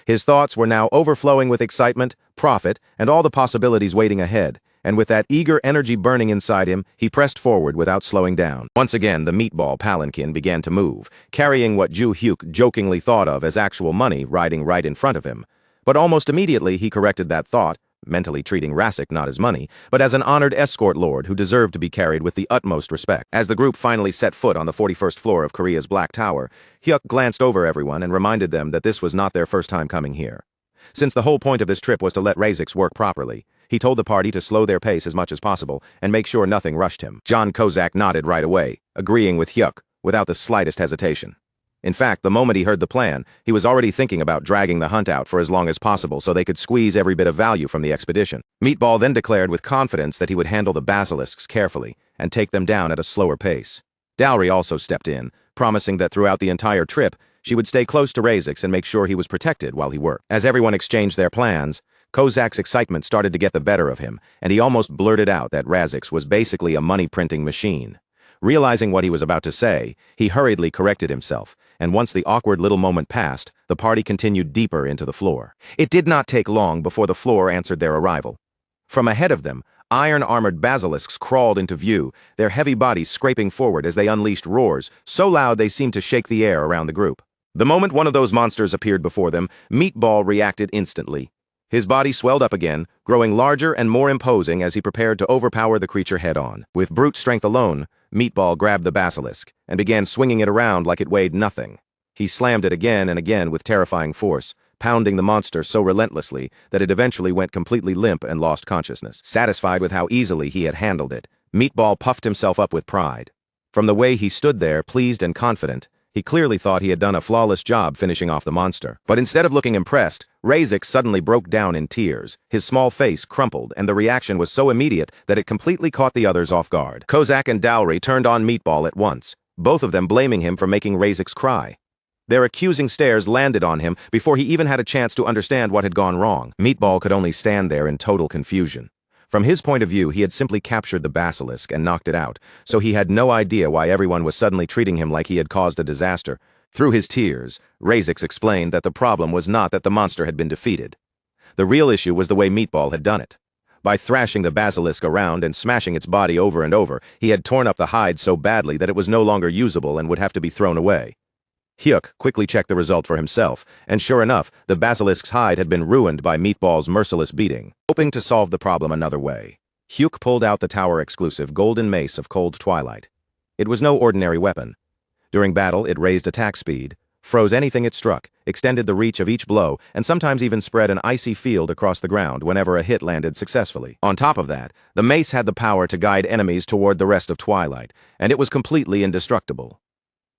His thoughts were now overflowing with excitement, profit, and all the possibilities waiting ahead, and with that eager energy burning inside him, he pressed forward without slowing down. Once again, the meatball palanquin began to move, carrying what Ju Hyuk jokingly thought of as actual money riding right in front of him. But almost immediately he corrected that thought, mentally treating Rasik not as money, but as an honored escort lord who deserved to be carried with the utmost respect. As the group finally set foot on the 41st floor of Korea's Black Tower, Hyuk glanced over everyone and reminded them that this was not their first time coming here. Since the whole point of this trip was to let Razix work properly, he told the party to slow their pace as much as possible and make sure nothing rushed him. John Kozak nodded right away, agreeing with Hyuk, without the slightest hesitation. In fact, the moment he heard the plan, he was already thinking about dragging the hunt out for as long as possible so they could squeeze every bit of value from the expedition. Meatball then declared with confidence that he would handle the basilisks carefully and take them down at a slower pace. Dowry also stepped in, promising that throughout the entire trip, she would stay close to Razix and make sure he was protected while he worked. As everyone exchanged their plans, Kozak's excitement started to get the better of him, and he almost blurted out that Razix was basically a money-printing machine. Realizing what he was about to say, he hurriedly corrected himself, and once the awkward little moment passed, the party continued deeper into the floor. It did not take long before the floor answered their arrival. From ahead of them, iron-armored basilisks crawled into view, their heavy bodies scraping forward as they unleashed roars, so loud they seemed to shake the air around the group. The moment one of those monsters appeared before them, Meatball reacted instantly. His body swelled up again, growing larger and more imposing as he prepared to overpower the creature head-on. With brute strength alone, Meatball grabbed the basilisk and began swinging it around like it weighed nothing. He slammed it again and again with terrifying force, pounding the monster so relentlessly that it eventually went completely limp and lost consciousness. Satisfied with how easily he had handled it, Meatball puffed himself up with pride. From the way he stood there, pleased and confident, he clearly thought he had done a flawless job finishing off the monster. But instead of looking impressed, Razix suddenly broke down in tears. His small face crumpled, and the reaction was so immediate that it completely caught the others off guard. Kozak and Dowry turned on Meatball at once, both of them blaming him for making Razix cry. Their accusing stares landed on him before he even had a chance to understand what had gone wrong. Meatball could only stand there in total confusion. From his point of view, he had simply captured the basilisk and knocked it out, so he had no idea why everyone was suddenly treating him like he had caused a disaster. Through his tears, Razix explained that the problem was not that the monster had been defeated. The real issue was the way Meatball had done it. By thrashing the basilisk around and smashing its body over and over, he had torn up the hide so badly that it was no longer usable and would have to be thrown away. Hyuk quickly checked the result for himself, and sure enough, the basilisk's hide had been ruined by Meatball's merciless beating. Hoping to solve the problem another way, Hyuk pulled out the tower-exclusive golden mace of Cold Twilight. It was no ordinary weapon. During battle, it raised attack speed, froze anything it struck, extended the reach of each blow, and sometimes even spread an icy field across the ground whenever a hit landed successfully. On top of that, the mace had the power to guide enemies toward the rest of Twilight, and it was completely indestructible.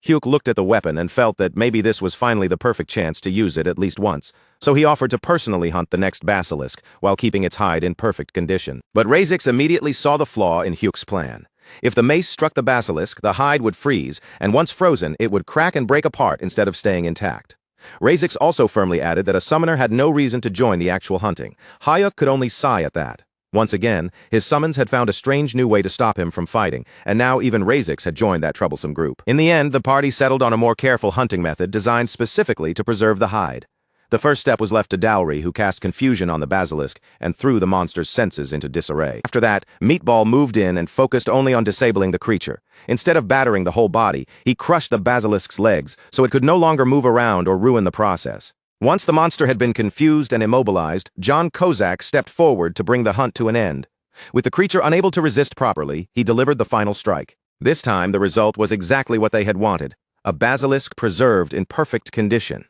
Hyuk looked at the weapon and felt that maybe this was finally the perfect chance to use it at least once, so he offered to personally hunt the next basilisk while keeping its hide in perfect condition. But Razix immediately saw the flaw in Hyuk's plan. If the mace struck the basilisk, the hide would freeze, and once frozen, it would crack and break apart instead of staying intact. Razix also firmly added that a summoner had no reason to join the actual hunting. Hyuk could only sigh at that. Once again, his summons had found a strange new way to stop him from fighting, and now even Razix had joined that troublesome group. In the end, the party settled on a more careful hunting method designed specifically to preserve the hide. The first step was left to Dowry, who cast confusion on the basilisk and threw the monster's senses into disarray. After that, Meatball moved in and focused only on disabling the creature. Instead of battering the whole body, he crushed the basilisk's legs so it could no longer move around or ruin the process. Once the monster had been confused and immobilized, John Kozak stepped forward to bring the hunt to an end. With the creature unable to resist properly, he delivered the final strike. This time, the result was exactly what they had wanted, a basilisk preserved in perfect condition.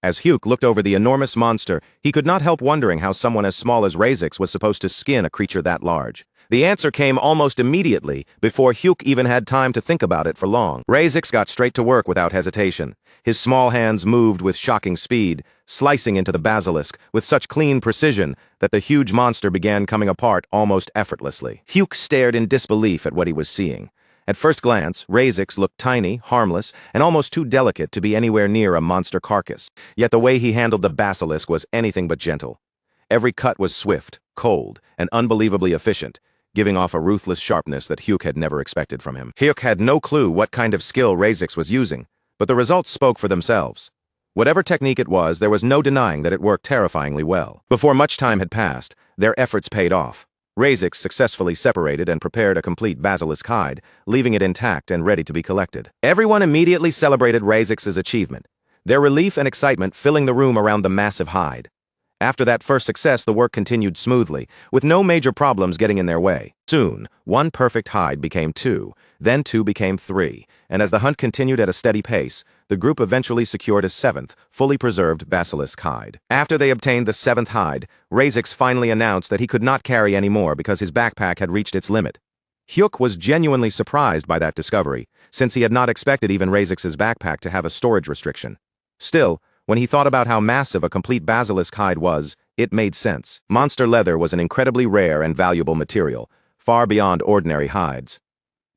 As Hyuk looked over the enormous monster, he could not help wondering how someone as small as Razix was supposed to skin a creature that large. The answer came almost immediately, before Hyuk even had time to think about it for long. Razix got straight to work without hesitation. His small hands moved with shocking speed, slicing into the basilisk with such clean precision that the huge monster began coming apart almost effortlessly. Hyuk stared in disbelief at what he was seeing. At first glance, Razix looked tiny, harmless, and almost too delicate to be anywhere near a monster carcass. Yet the way he handled the basilisk was anything but gentle. Every cut was swift, cold, and unbelievably efficient, giving off a ruthless sharpness that Hyuk had never expected from him. Hyuk had no clue what kind of skill Razix was using, but the results spoke for themselves. Whatever technique it was, there was no denying that it worked terrifyingly well. Before much time had passed, their efforts paid off. Razix successfully separated and prepared a complete basilisk hide, leaving it intact and ready to be collected. Everyone immediately celebrated Razix's achievement, their relief and excitement filling the room around the massive hide. After that first success, the work continued smoothly, with no major problems getting in their way. Soon, one perfect hide became two, then two became three, and as the hunt continued at a steady pace, the group eventually secured a seventh, fully preserved basilisk hide. After they obtained the seventh hide, Razix finally announced that he could not carry any more because his backpack had reached its limit. Hyuk was genuinely surprised by that discovery, since he had not expected even Razix's backpack to have a storage restriction. Still, when he thought about how massive a complete basilisk hide was, it made sense. Monster leather was an incredibly rare and valuable material, far beyond ordinary hides.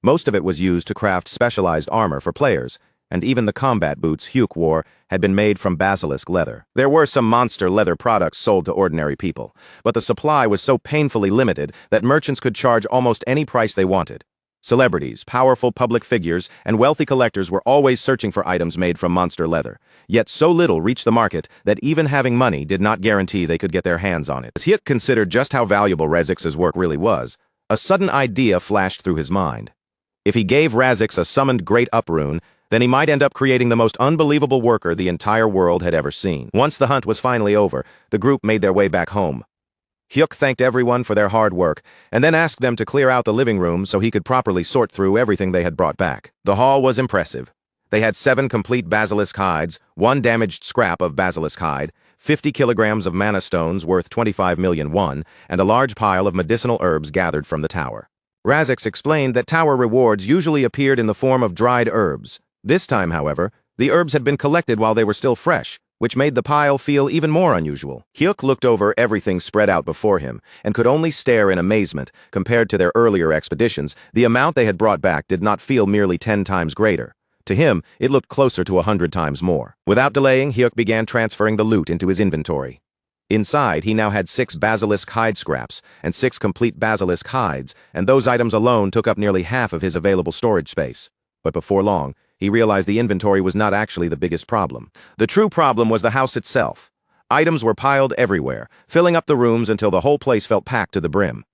Most of it was used to craft specialized armor for players, and even the combat boots Hyuk wore had been made from basilisk leather. There were some monster leather products sold to ordinary people, but the supply was so painfully limited that merchants could charge almost any price they wanted. Celebrities, powerful public figures, and wealthy collectors were always searching for items made from monster leather, yet so little reached the market that even having money did not guarantee they could get their hands on it. As Hyuk considered just how valuable Razix's work really was, a sudden idea flashed through his mind. If he gave Razix a summoned Great Up rune, then he might end up creating the most unbelievable worker the entire world had ever seen. Once the hunt was finally over, the group made their way back home. Hyuk thanked everyone for their hard work, and then asked them to clear out the living room so he could properly sort through everything they had brought back. The haul was impressive. They had 7 complete basilisk hides, 1 damaged scrap of basilisk hide, 50 kilograms of mana stones worth 25 million won, and a large pile of medicinal herbs gathered from the tower. Razix explained that tower rewards usually appeared in the form of dried herbs. This time, however, the herbs had been collected while they were still fresh, which made the pile feel even more unusual. Hyuk looked over everything spread out before him, and could only stare in amazement. Compared to their earlier expeditions, the amount they had brought back did not feel merely 10 times greater. To him, it looked closer to 100 times more. Without delaying, Hyuk began transferring the loot into his inventory. Inside, he now had 6 basilisk hide scraps, and 6 complete basilisk hides, and those items alone took up nearly half of his available storage space. But before long, he realized the inventory was not actually the biggest problem. The true problem was the house itself. Items were piled everywhere, filling up the rooms until the whole place felt packed to the brim.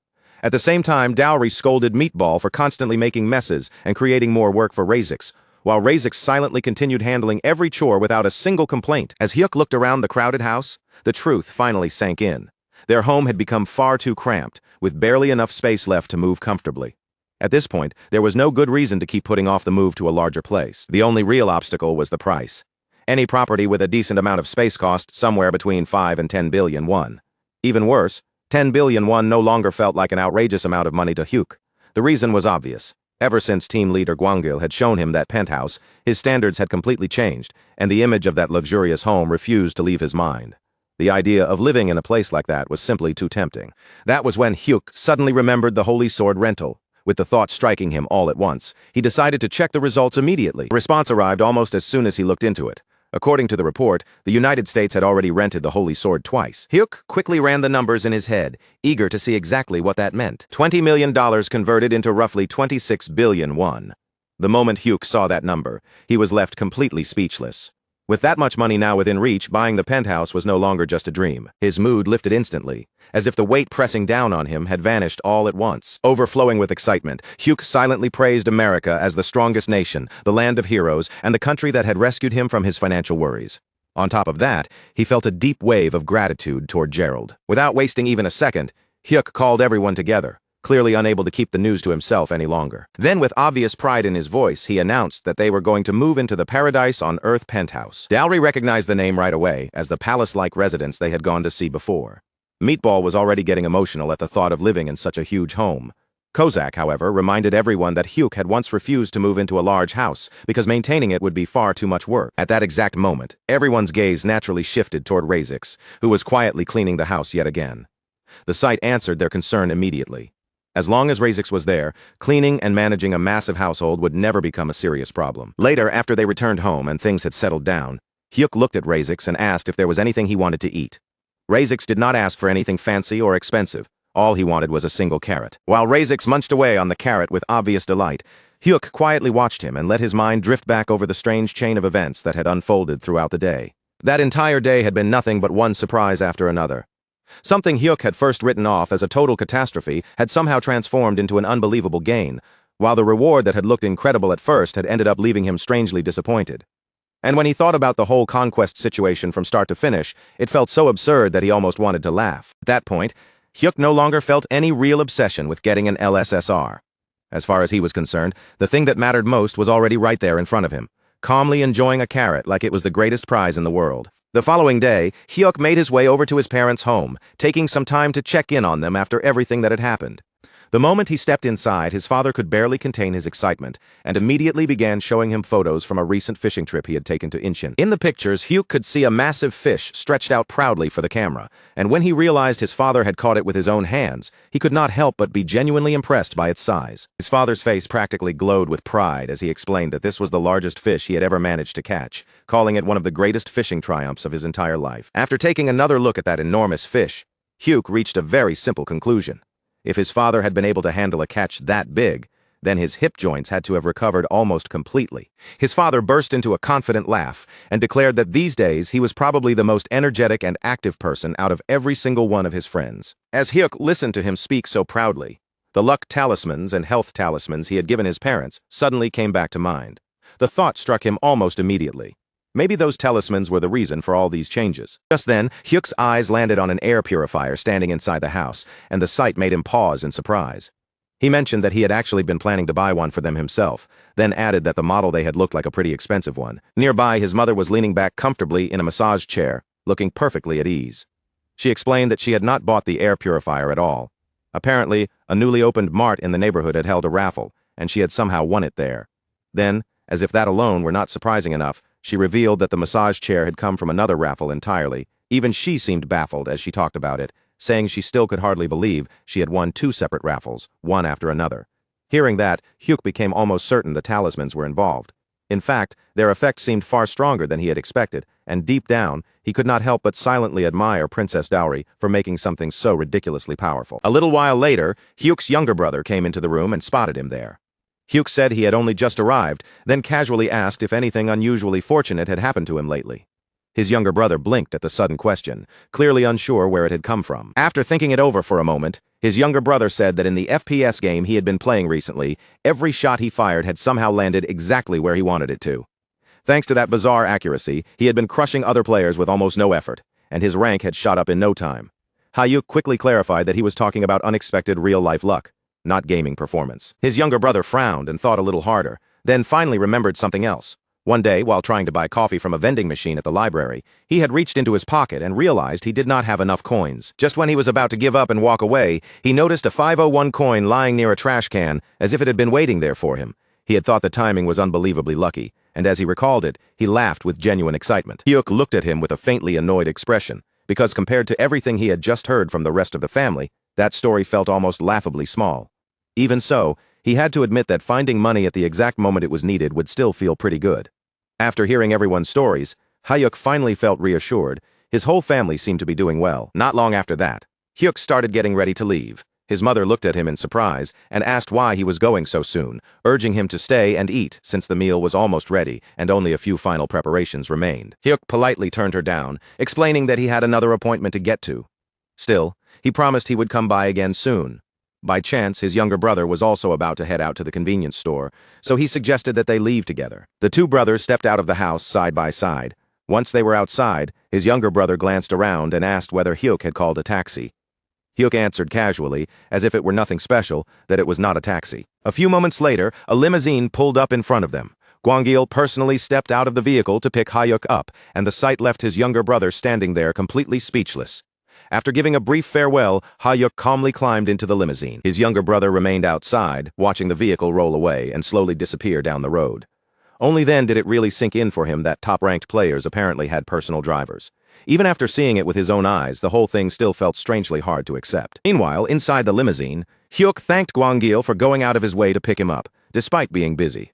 At the same time, Dowry scolded Meatball for constantly making messes and creating more work for Razix, while Razix silently continued handling every chore without a single complaint. As Hyuk looked around the crowded house, the truth finally sank in. Their home had become far too cramped, with barely enough space left to move comfortably. At this point, there was no good reason to keep putting off the move to a larger place. The only real obstacle was the price. Any property with a decent amount of space cost somewhere between 5 and 10 billion won. Even worse, 10 billion won no longer felt like an outrageous amount of money to Hyuk. The reason was obvious. Ever since team leader Gwangil had shown him that penthouse, his standards had completely changed, and the image of that luxurious home refused to leave his mind. The idea of living in a place like that was simply too tempting. That was when Hyuk suddenly remembered the Holy Sword rental. With the thought striking him all at once, he decided to check the results immediately. The response arrived almost as soon as he looked into it. According to the report, the United States had already rented the Holy Sword twice. Hyuk quickly ran the numbers in his head, eager to see exactly what that meant. $20 million converted into roughly 26 billion won. The moment Hyuk saw that number, he was left completely speechless. With that much money now within reach, buying the penthouse was no longer just a dream. His mood lifted instantly, as if the weight pressing down on him had vanished all at once. Overflowing with excitement, Hyuk silently praised America as the strongest nation, the land of heroes, and the country that had rescued him from his financial worries. On top of that, he felt a deep wave of gratitude toward Gerald. Without wasting even a second, Hyuk called everyone together. clearly unable to keep the news to himself any longer. Then, with obvious pride in his voice, he announced that they were going to move into the Paradise on Earth penthouse. Dowry recognized the name right away as the palace-like residence they had gone to see before. Meatball was already getting emotional at the thought of living in such a huge home. Kozak, however, reminded everyone that Hyuk had once refused to move into a large house because maintaining it would be far too much work. At that exact moment, everyone's gaze naturally shifted toward Razix, who was quietly cleaning the house yet again. The sight answered their concern immediately. As long as Razix was there, cleaning and managing a massive household would never become a serious problem. Later, after they returned home and things had settled down, Hyuk looked at Razix and asked if there was anything he wanted to eat. Razix did not ask for anything fancy or expensive. All he wanted was a single carrot. While Razix munched away on the carrot with obvious delight, Hyuk quietly watched him and let his mind drift back over the strange chain of events that had unfolded throughout the day. That entire day had been nothing but one surprise after another. Something Hyuk had first written off as a total catastrophe had somehow transformed into an unbelievable gain, while the reward that had looked incredible at first had ended up leaving him strangely disappointed. And when he thought about the whole conquest situation from start to finish, it felt so absurd that he almost wanted to laugh. At that point, Hyuk no longer felt any real obsession with getting an LSSR. As far as he was concerned, the thing that mattered most was already right there in front of him, calmly enjoying a carrot like it was the greatest prize in the world. The following day, Hyuk made his way over to his parents' home, taking some time to check in on them after everything that had happened. The moment he stepped inside, his father could barely contain his excitement, and immediately began showing him photos from a recent fishing trip he had taken to Incheon. In the pictures, Hyuk could see a massive fish stretched out proudly for the camera, and when he realized his father had caught it with his own hands, he could not help but be genuinely impressed by its size. His father's face practically glowed with pride as he explained that this was the largest fish he had ever managed to catch, calling it one of the greatest fishing triumphs of his entire life. After taking another look at that enormous fish, Hyuk reached a very simple conclusion. If his father had been able to handle a catch that big, then his hip joints had to have recovered almost completely. His father burst into a confident laugh and declared that these days he was probably the most energetic and active person out of every single one of his friends. As Hyuk listened to him speak so proudly, the luck talismans and health talismans he had given his parents suddenly came back to mind. The thought struck him almost immediately. Maybe those talismans were the reason for all these changes. Just then, Hyuk's eyes landed on an air purifier standing inside the house, and the sight made him pause in surprise. He mentioned that he had actually been planning to buy one for them himself, then added that the model they had looked like a pretty expensive one. Nearby, his mother was leaning back comfortably in a massage chair, looking perfectly at ease. She explained that she had not bought the air purifier at all. Apparently, a newly opened mart in the neighborhood had held a raffle, and she had somehow won it there. Then, as if that alone were not surprising enough, she revealed that the massage chair had come from another raffle entirely. Even she seemed baffled as she talked about it, saying she still could hardly believe she had won two separate raffles, one after another. Hearing that, Hyuk became almost certain the talismans were involved. In fact, their effect seemed far stronger than he had expected, and deep down, he could not help but silently admire Princess Dowry for making something so ridiculously powerful. A little while later, Hyuk's younger brother came into the room and spotted him there. Hyuk said he had only just arrived, then casually asked if anything unusually fortunate had happened to him lately. His younger brother blinked at the sudden question, clearly unsure where it had come from. After thinking it over for a moment, his younger brother said that in the FPS game he had been playing recently, every shot he fired had somehow landed exactly where he wanted it to. Thanks to that bizarre accuracy, he had been crushing other players with almost no effort, and his rank had shot up in no time. Hyuk quickly clarified that he was talking about unexpected real-life luck, not gaming performance. His younger brother frowned and thought a little harder, then finally remembered something else. One day, while trying to buy coffee from a vending machine at the library, he had reached into his pocket and realized he did not have enough coins. Just when he was about to give up and walk away, he noticed a 501 coin lying near a trash can, as if it had been waiting there for him. He had thought the timing was unbelievably lucky, and as he recalled it, he laughed with genuine excitement. Hyuk looked at him with a faintly annoyed expression, because compared to everything he had just heard from the rest of the family, that story felt almost laughably small. Even so, he had to admit that finding money at the exact moment it was needed would still feel pretty good. After hearing everyone's stories, Hyuk finally felt reassured. His whole family seemed to be doing well. Not long after that, Hyuk started getting ready to leave. His mother looked at him in surprise and asked why he was going so soon, urging him to stay and eat since the meal was almost ready and only a few final preparations remained. Hyuk politely turned her down, explaining that he had another appointment to get to. Still, he promised he would come by again soon. By chance, his younger brother was also about to head out to the convenience store, so he suggested that they leave together. The two brothers stepped out of the house side by side. Once they were outside, his younger brother glanced around and asked whether Hyuk had called a taxi. Hyuk answered casually, as if it were nothing special, that it was not a taxi. A few moments later, a limousine pulled up in front of them. Gwangil personally stepped out of the vehicle to pick Hyuk up, and the sight left his younger brother standing there completely speechless. After giving a brief farewell, Hyuk calmly climbed into the limousine. His younger brother remained outside, watching the vehicle roll away and slowly disappear down the road. Only then did it really sink in for him that top-ranked players apparently had personal drivers. Even after seeing it with his own eyes, the whole thing still felt strangely hard to accept. Meanwhile, inside the limousine, Hyuk thanked Gwangil for going out of his way to pick him up, despite being busy.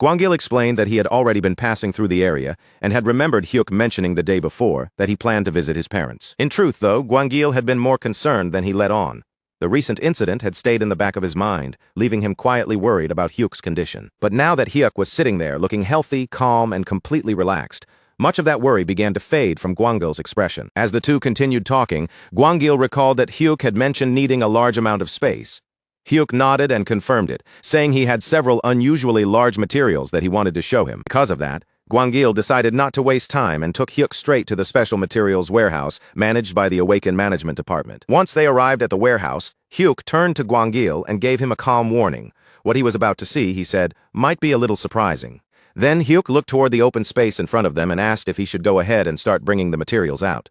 Gwangil explained that he had already been passing through the area and had remembered Hyuk mentioning the day before that he planned to visit his parents. In truth, though, Gwangil had been more concerned than he let on. The recent incident had stayed in the back of his mind, leaving him quietly worried about Hyuk's condition. But now that Hyuk was sitting there looking healthy, calm, and completely relaxed, much of that worry began to fade from Gwangil's expression. As the two continued talking, Gwangil recalled that Hyuk had mentioned needing a large amount of space. Hyuk nodded and confirmed it, saying he had several unusually large materials that he wanted to show him. Because of that, Gwangil decided not to waste time and took Hyuk straight to the special materials warehouse managed by the Awakened Management Department. Once they arrived at the warehouse, Hyuk turned to Gwangil and gave him a calm warning. What he was about to see, he said, might be a little surprising. Then Hyuk looked toward the open space in front of them and asked if he should go ahead and start bringing the materials out.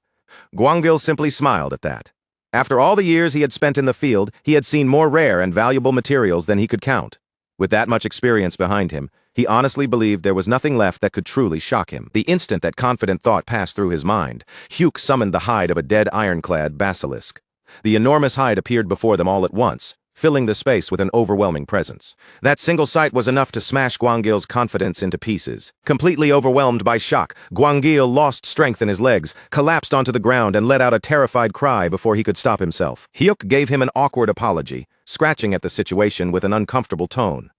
Gwangil simply smiled at that. After all the years he had spent in the field, he had seen more rare and valuable materials than he could count. With that much experience behind him, he honestly believed there was nothing left that could truly shock him. The instant that confident thought passed through his mind, Hyuk summoned the hide of a dead ironclad basilisk. The enormous hide appeared before them all at once, filling the space with an overwhelming presence. That single sight was enough to smash Gwangil's confidence into pieces. Completely overwhelmed by shock, Gwangil lost strength in his legs, collapsed onto the ground, and let out a terrified cry before he could stop himself. Hyuk gave him an awkward apology, scratching at the situation with an uncomfortable tone.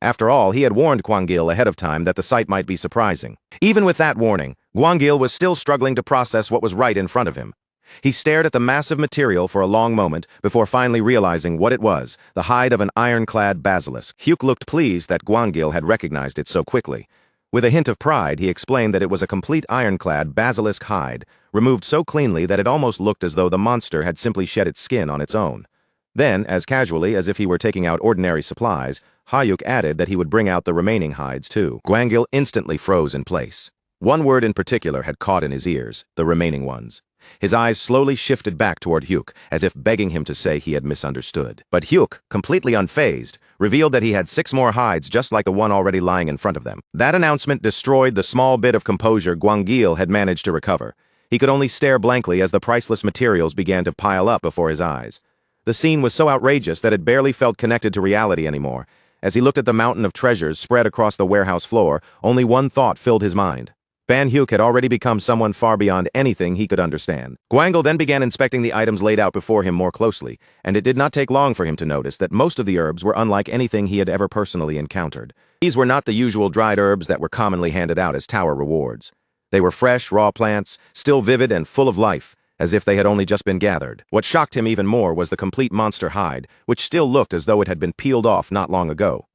After all, he had warned Gwangil ahead of time that the sight might be surprising. Even with that warning, Gwangil was still struggling to process what was right in front of him. He stared at the massive material for a long moment before finally realizing what it was, the hide of an ironclad basilisk. Hyuk looked pleased that Gwangil had recognized it so quickly. With a hint of pride, he explained that it was a complete ironclad basilisk hide, removed so cleanly that it almost looked as though the monster had simply shed its skin on its own. Then, as casually as if he were taking out ordinary supplies, Hyuk added that he would bring out the remaining hides too. Gwangil instantly froze in place. One word in particular had caught in his ears, the remaining ones. His eyes slowly shifted back toward Hyuk, as if begging him to say he had misunderstood. But Hyuk, completely unfazed, revealed that he had 6 more hides just like the one already lying in front of them. That announcement destroyed the small bit of composure Gwangil had managed to recover. He could only stare blankly as the priceless materials began to pile up before his eyes. The scene was so outrageous that it barely felt connected to reality anymore. As he looked at the mountain of treasures spread across the warehouse floor, only one thought filled his mind. Ban Hyuk had already become someone far beyond anything he could understand. Gwangil then began inspecting the items laid out before him more closely, and it did not take long for him to notice that most of the herbs were unlike anything he had ever personally encountered. These were not the usual dried herbs that were commonly handed out as tower rewards. They were fresh, raw plants, still vivid and full of life, as if they had only just been gathered. What shocked him even more was the complete monster hide, which still looked as though it had been peeled off not long ago.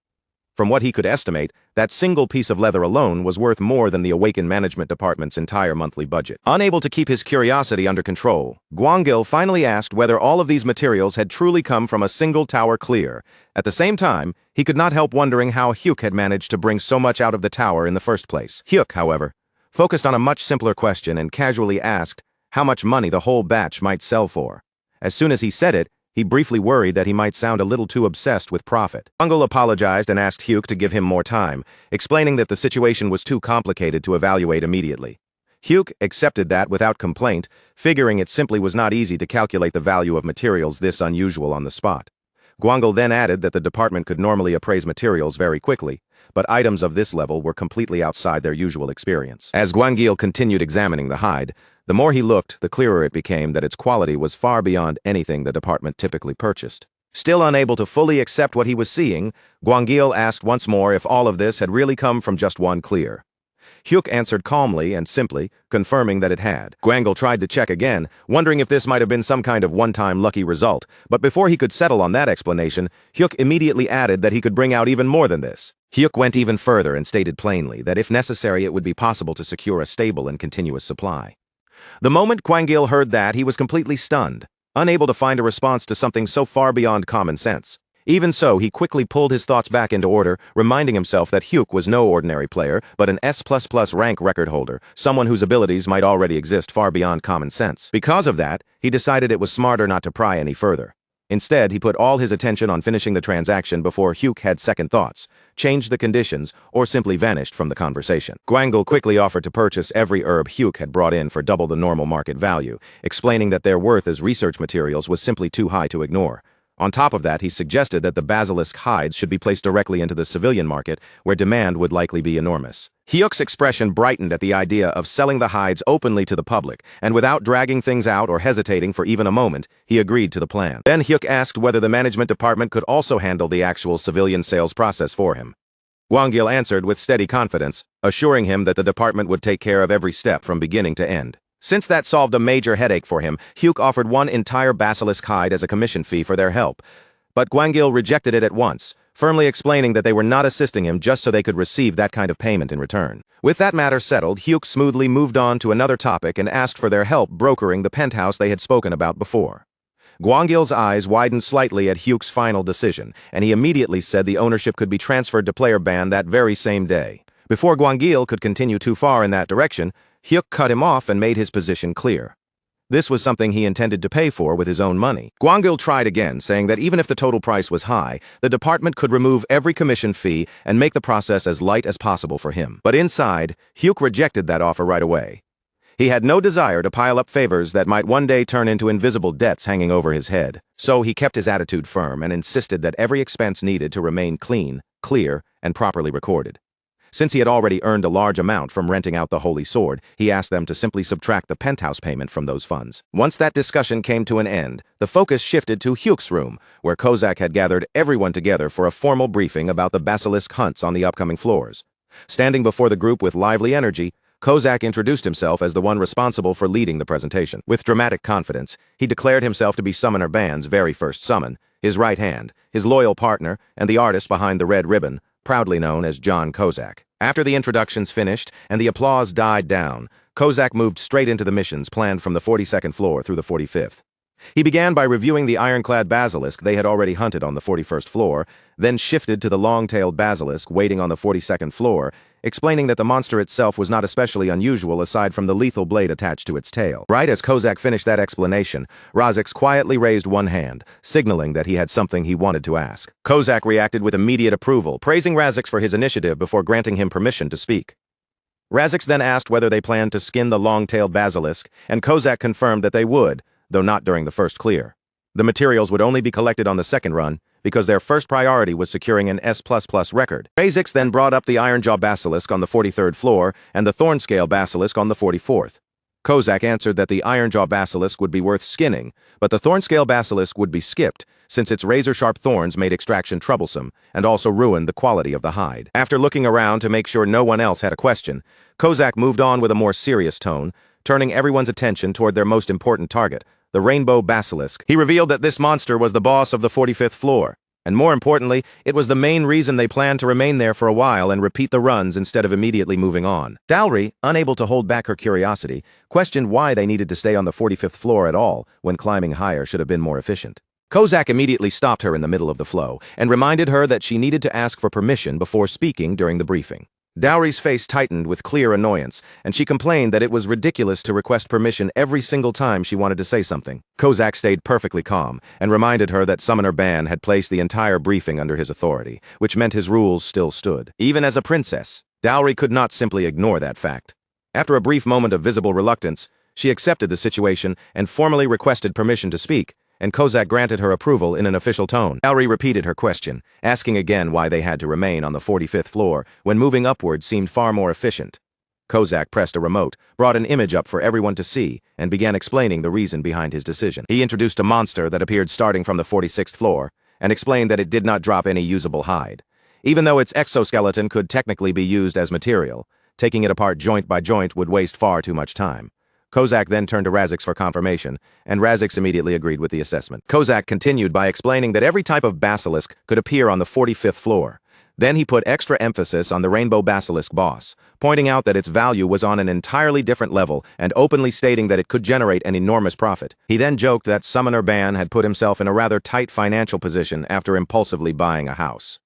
From what he could estimate, that single piece of leather alone was worth more than the Awakened Management Department's entire monthly budget. Unable to keep his curiosity under control, Gwangil finally asked whether all of these materials had truly come from a single tower clear. At the same time, he could not help wondering how Hyuk had managed to bring so much out of the tower in the first place. Hyuk, however, focused on a much simpler question and casually asked how much money the whole batch might sell for. As soon as he said it, he briefly worried that he might sound a little too obsessed with profit. Gwangil apologized and asked Hyuk to give him more time, explaining that the situation was too complicated to evaluate immediately. Hyuk accepted that without complaint, figuring it simply was not easy to calculate the value of materials this unusual on the spot. Gwangil then added that the department could normally appraise materials very quickly, but items of this level were completely outside their usual experience. As Gwangil continued examining the hide, the more he looked, the clearer it became that its quality was far beyond anything the department typically purchased. Still unable to fully accept what he was seeing, Gwangil asked once more if all of this had really come from just one clear. Hyuk answered calmly and simply, confirming that it had. Gwangil tried to check again, wondering if this might have been some kind of one-time lucky result, but before he could settle on that explanation, Hyuk immediately added that he could bring out even more than this. Hyuk went even further and stated plainly that if necessary it would be possible to secure a stable and continuous supply. The moment Gwangil heard that, he was completely stunned. unable to find a response to something so far beyond common sense. Even so, he quickly pulled his thoughts back into order, reminding himself that Hyuk was no ordinary player, but an S++ rank record holder, someone whose abilities might already exist far beyond common sense. Because of that, he decided it was smarter not to pry any further. Instead, he put all his attention on finishing the transaction before Hyuk had second thoughts, changed the conditions, or simply vanished from the conversation. Gwangil quickly offered to purchase every herb Hyuk had brought in for double the normal market value, explaining that their worth as research materials was simply too high to ignore. On top of that, he suggested that the basilisk hides should be placed directly into the civilian market, where demand would likely be enormous. Hyuk's expression brightened at the idea of selling the hides openly to the public, and without dragging things out or hesitating for even a moment, he agreed to the plan. Then Hyuk asked whether the management department could also handle the actual civilian sales process for him. Gwangil answered with steady confidence, assuring him that the department would take care of every step from beginning to end. Since that solved a major headache for him, Hyuk offered one entire basilisk hide as a commission fee for their help. But Gwangil rejected it at once, firmly explaining that they were not assisting him just so they could receive that kind of payment in return. With that matter settled, Hyuk smoothly moved on to another topic and asked for their help brokering the penthouse they had spoken about before. Gwangil's eyes widened slightly at Hyuk's final decision, and he immediately said the ownership could be transferred to player ban that very same day. Before Gwangil could continue too far in that direction, Hyuk cut him off and made his position clear. This was something he intended to pay for with his own money. Gwangil tried again, saying that even if the total price was high, the department could remove every commission fee and make the process as light as possible for him. But inside, Hyuk rejected that offer right away. He had no desire to pile up favors that might one day turn into invisible debts hanging over his head. So he kept his attitude firm and insisted that every expense needed to remain clean, clear, and properly recorded. Since he had already earned a large amount from renting out the Holy Sword, he asked them to simply subtract the penthouse payment from those funds. Once that discussion came to an end, the focus shifted to Hyuk's room, where Kozak had gathered everyone together for a formal briefing about the basilisk hunts on the upcoming floors. Standing before the group with lively energy, Kozak introduced himself as the one responsible for leading the presentation. With dramatic confidence, he declared himself to be Summoner Ban's very first summon, his right hand, his loyal partner, and the artist behind the red ribbon, proudly known as John Kozak. After the introductions finished and the applause died down, Kozak moved straight into the missions planned from the 42nd floor through the 45th. He began by reviewing the ironclad basilisk they had already hunted on the 41st floor, then shifted to the long-tailed basilisk waiting on the 42nd floor, explaining that the monster itself was not especially unusual aside from the lethal blade attached to its tail. Right as Kozak finished that explanation, Razix quietly raised one hand, signaling that he had something he wanted to ask. Kozak reacted with immediate approval, praising Razix for his initiative before granting him permission to speak. Razix then asked whether they planned to skin the long-tailed basilisk, and Kozak confirmed that they would, though not during the first clear. The materials would only be collected on the second run, because their first priority was securing an S++ record. Razix then brought up the Ironjaw Basilisk on the 43rd floor and the Thornscale Basilisk on the 44th. Kozak answered that the Ironjaw Basilisk would be worth skinning, but the Thornscale Basilisk would be skipped, since its razor-sharp thorns made extraction troublesome and also ruined the quality of the hide. After looking around to make sure no one else had a question, Kozak moved on with a more serious tone, turning everyone's attention toward their most important target, the Rainbow Basilisk. He revealed that this monster was the boss of the 45th floor, and more importantly, it was the main reason they planned to remain there for a while and repeat the runs instead of immediately moving on. Dalry, unable to hold back her curiosity, questioned why they needed to stay on the 45th floor at all when climbing higher should have been more efficient. Kozak immediately stopped her in the middle of the flow and reminded her that she needed to ask for permission before speaking during the briefing. Dowry's face tightened with clear annoyance, and she complained that it was ridiculous to request permission every single time she wanted to say something. Kozak stayed perfectly calm and reminded her that Summoner Ban had placed the entire briefing under his authority, which meant his rules still stood. Even as a princess, Dowry could not simply ignore that fact. After a brief moment of visible reluctance, she accepted the situation and formally requested permission to speak, and Kozak granted her approval in an official tone. Dowry repeated her question, asking again why they had to remain on the 45th floor when moving upward seemed far more efficient. Kozak pressed a remote, brought an image up for everyone to see, and began explaining the reason behind his decision. He introduced a monster that appeared starting from the 46th floor, and explained that it did not drop any usable hide. Even though its exoskeleton could technically be used as material, taking it apart joint by joint would waste far too much time. Kozak then turned to Razix for confirmation, and Razix immediately agreed with the assessment. Kozak continued by explaining that every type of basilisk could appear on the 45th floor. Then he put extra emphasis on the rainbow basilisk boss, pointing out that its value was on an entirely different level and openly stating that it could generate an enormous profit. He then joked that Summoner Ban had put himself in a rather tight financial position after impulsively buying a house.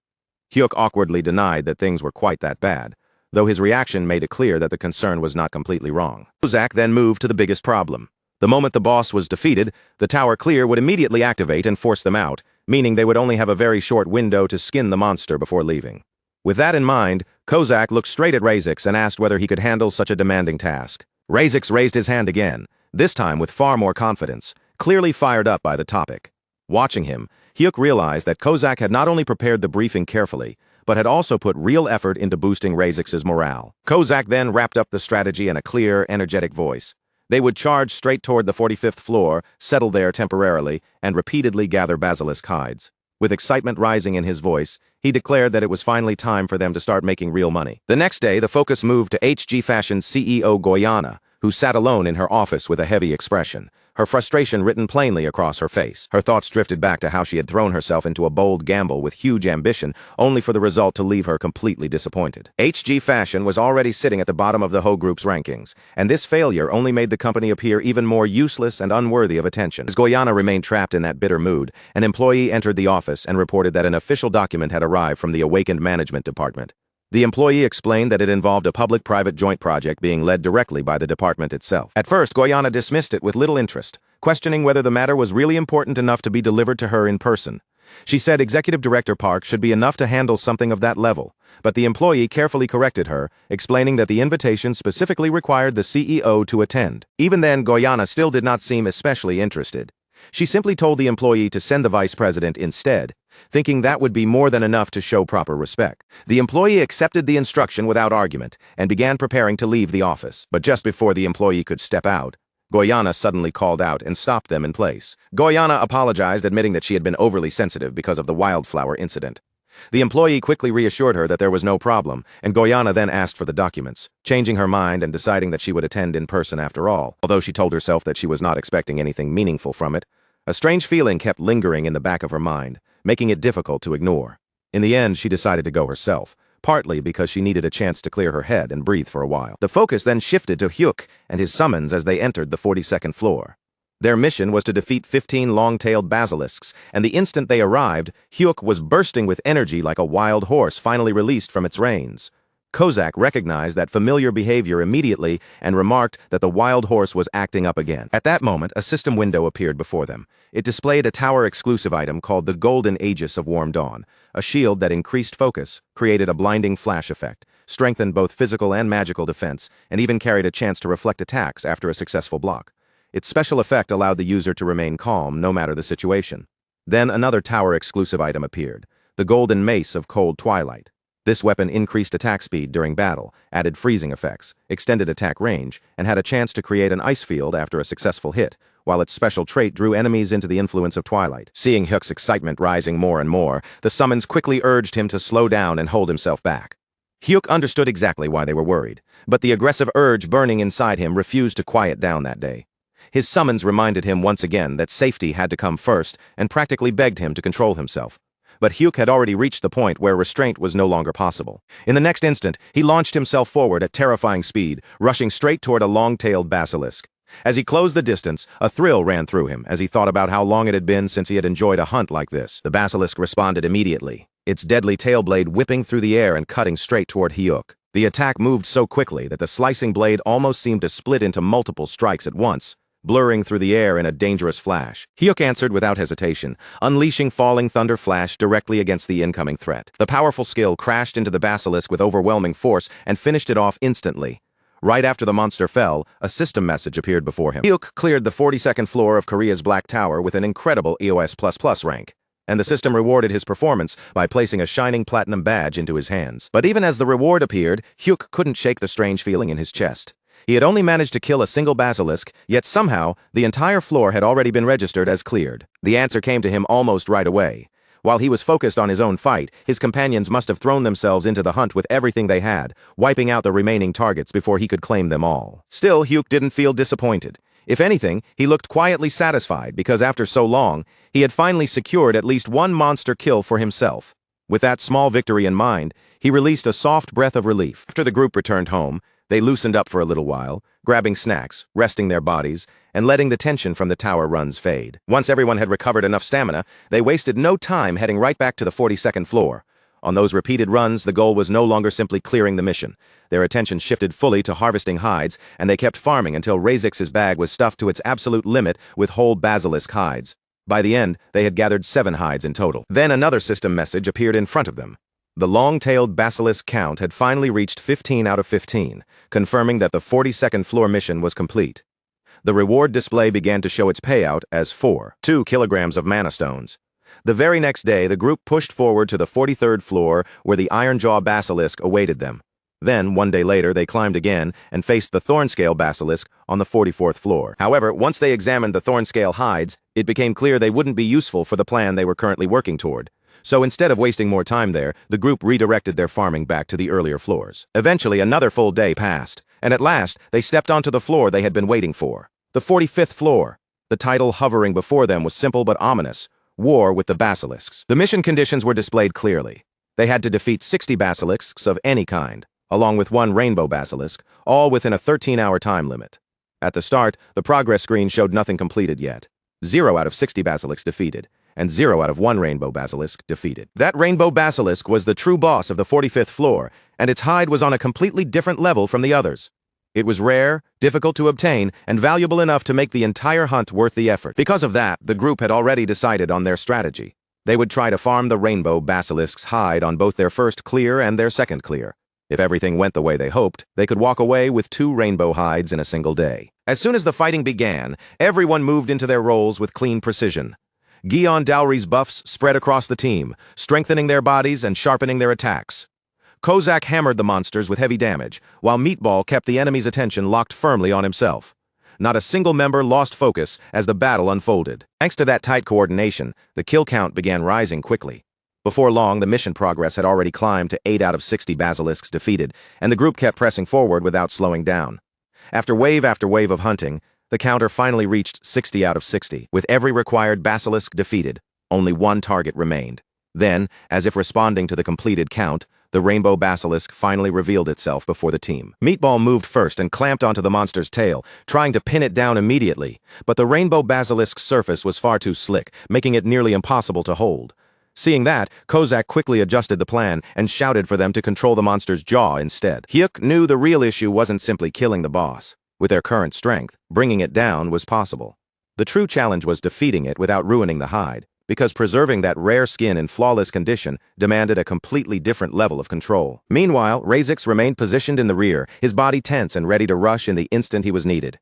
Hyuk awkwardly denied that things were quite that bad, though his reaction made it clear that the concern was not completely wrong. Kozak then moved to the biggest problem. The moment the boss was defeated, the tower clear would immediately activate and force them out, meaning they would only have a very short window to skin the monster before leaving. With that in mind, Kozak looked straight at Razix and asked whether he could handle such a demanding task. Razix raised his hand again, this time with far more confidence, clearly fired up by the topic. Watching him, Hyuk realized that Kozak had not only prepared the briefing carefully, but had also put real effort into boosting Razix's morale. Kozak then wrapped up the strategy in a clear, energetic voice. They would charge straight toward the 45th floor, settle there temporarily, and repeatedly gather basilisk hides. With excitement rising in his voice, he declared that it was finally time for them to start making real money. The next day, the focus moved to HG Fashion's CEO Goyana, who sat alone in her office with a heavy expression, her frustration written plainly across her face. Her thoughts drifted back to how she had thrown herself into a bold gamble with huge ambition, only for the result to leave her completely disappointed. HG Fashion was already sitting at the bottom of the Ho Group's rankings, and this failure only made the company appear even more useless and unworthy of attention. As Goyana remained trapped in that bitter mood, an employee entered the office and reported that an official document had arrived from the awakened management department. The employee explained that it involved a public-private joint project being led directly by the department itself. At first, Goyana dismissed it with little interest, questioning whether the matter was really important enough to be delivered to her in person. She said Executive Director Park should be enough to handle something of that level, but the employee carefully corrected her, explaining that the invitation specifically required the CEO to attend. Even then, Goyana still did not seem especially interested. She simply told the employee to send the vice president instead, thinking that would be more than enough to show proper respect. The employee accepted the instruction without argument and began preparing to leave the office. But just before the employee could step out, Goyana suddenly called out and stopped them in place. Goyana apologized, admitting that she had been overly sensitive because of the wildflower incident. The employee quickly reassured her that there was no problem, and Goyana then asked for the documents, changing her mind and deciding that she would attend in person after all, although she told herself that she was not expecting anything meaningful from it. A strange feeling kept lingering in the back of her mind, making it difficult to ignore. In the end, she decided to go herself, partly because she needed a chance to clear her head and breathe for a while. The focus then shifted to Hyuk and his summons as they entered the 42nd floor. Their mission was to defeat 15 long-tailed basilisks, and the instant they arrived, Hyuk was bursting with energy like a wild horse finally released from its reins. Kozak recognized that familiar behavior immediately and remarked that the wild horse was acting up again. At that moment, a system window appeared before them. It displayed a tower-exclusive item called the Golden Aegis of Warm Dawn, a shield that increased focus, created a blinding flash effect, strengthened both physical and magical defense, and even carried a chance to reflect attacks after a successful block. Its special effect allowed the user to remain calm no matter the situation. Then another tower-exclusive item appeared, the Golden Mace of Cold Twilight. This weapon increased attack speed during battle, added freezing effects, extended attack range, and had a chance to create an ice field after a successful hit, while its special trait drew enemies into the influence of Twilight. Seeing Hyuk's excitement rising more and more, the summons quickly urged him to slow down and hold himself back. Hyuk understood exactly why they were worried, but the aggressive urge burning inside him refused to quiet down that day. His summons reminded him once again that safety had to come first and practically begged him to control himself. But Hyuk had already reached the point where restraint was no longer possible. In the next instant, he launched himself forward at terrifying speed, rushing straight toward a long-tailed basilisk. As he closed the distance, a thrill ran through him as he thought about how long it had been since he had enjoyed a hunt like this. The basilisk responded immediately, its deadly tail blade whipping through the air and cutting straight toward Hyuk. The attack moved so quickly that the slicing blade almost seemed to split into multiple strikes at once, blurring through the air in a dangerous flash. Hyuk answered without hesitation, unleashing Falling Thunder Flash directly against the incoming threat. The powerful skill crashed into the basilisk with overwhelming force and finished it off instantly. Right after the monster fell, a system message appeared before him. Hyuk cleared the 42nd floor of Korea's Black Tower with an incredible EOS++ rank, and the system rewarded his performance by placing a shining platinum badge into his hands. But even as the reward appeared, Hyuk couldn't shake the strange feeling in his chest. He had only managed to kill a single basilisk, yet somehow, the entire floor had already been registered as cleared. The answer came to him almost right away. While he was focused on his own fight, his companions must have thrown themselves into the hunt with everything they had, wiping out the remaining targets before he could claim them all. Still, Hyuk didn't feel disappointed. If anything, he looked quietly satisfied because after so long, he had finally secured at least one monster kill for himself. With that small victory in mind, he released a soft breath of relief. After the group returned home, they loosened up for a little while, grabbing snacks, resting their bodies, and letting the tension from the tower runs fade. Once everyone had recovered enough stamina, they wasted no time heading right back to the 42nd floor. On those repeated runs, the goal was no longer simply clearing the mission. Their attention shifted fully to harvesting hides, and they kept farming until Razix's bag was stuffed to its absolute limit with whole basilisk hides. By the end, they had gathered 7 hides in total. Then another system message appeared in front of them. The long-tailed basilisk count had finally reached 15 out of 15, confirming that the 42nd floor mission was complete. The reward display began to show its payout as 2 kilograms of mana stones. The very next day, the group pushed forward to the 43rd floor where the Ironjaw basilisk awaited them. Then, one day later, they climbed again and faced the Thornscale basilisk on the 44th floor. However, once they examined the Thornscale hides, it became clear they wouldn't be useful for the plan they were currently working toward. So instead of wasting more time there, the group redirected their farming back to the earlier floors. Eventually, another full day passed, and at last, they stepped onto the floor they had been waiting for. The 45th floor. The title hovering before them was simple but ominous: War with the Basilisks. The mission conditions were displayed clearly. They had to defeat 60 basilisks of any kind, along with 1 rainbow basilisk, all within a 13-hour time limit. At the start, the progress screen showed nothing completed yet. 0 out of 60 basilisks defeated, and 0 out of 1 rainbow basilisk defeated. That rainbow basilisk was the true boss of the 45th floor, and its hide was on a completely different level from the others. It was rare, difficult to obtain, and valuable enough to make the entire hunt worth the effort. Because of that, the group had already decided on their strategy. They would try to farm the rainbow basilisk's hide on both their first clear and their second clear. If everything went the way they hoped, they could walk away with 2 rainbow hides in a single day. As soon as the fighting began, everyone moved into their roles with clean precision. Gion Dowry's buffs spread across the team, strengthening their bodies and sharpening their attacks. Kozak hammered the monsters with heavy damage, while Meatball kept the enemy's attention locked firmly on himself. Not a single member lost focus as the battle unfolded. Thanks to that tight coordination, the kill count began rising quickly. Before long, the mission progress had already climbed to 8 out of 60 basilisks defeated, and the group kept pressing forward without slowing down. After wave of hunting, the counter finally reached 60 out of 60. With every required basilisk defeated, only 1 target remained. Then, as if responding to the completed count, the rainbow basilisk finally revealed itself before the team. Meatball moved first and clamped onto the monster's tail, trying to pin it down immediately, but the rainbow basilisk's surface was far too slick, making it nearly impossible to hold. Seeing that, Kozak quickly adjusted the plan and shouted for them to control the monster's jaw instead. Hyuk knew the real issue wasn't simply killing the boss. With their current strength, bringing it down was possible. The true challenge was defeating it without ruining the hide, because preserving that rare skin in flawless condition demanded a completely different level of control. Meanwhile, Razix remained positioned in the rear, his body tense and ready to rush in the instant he was needed.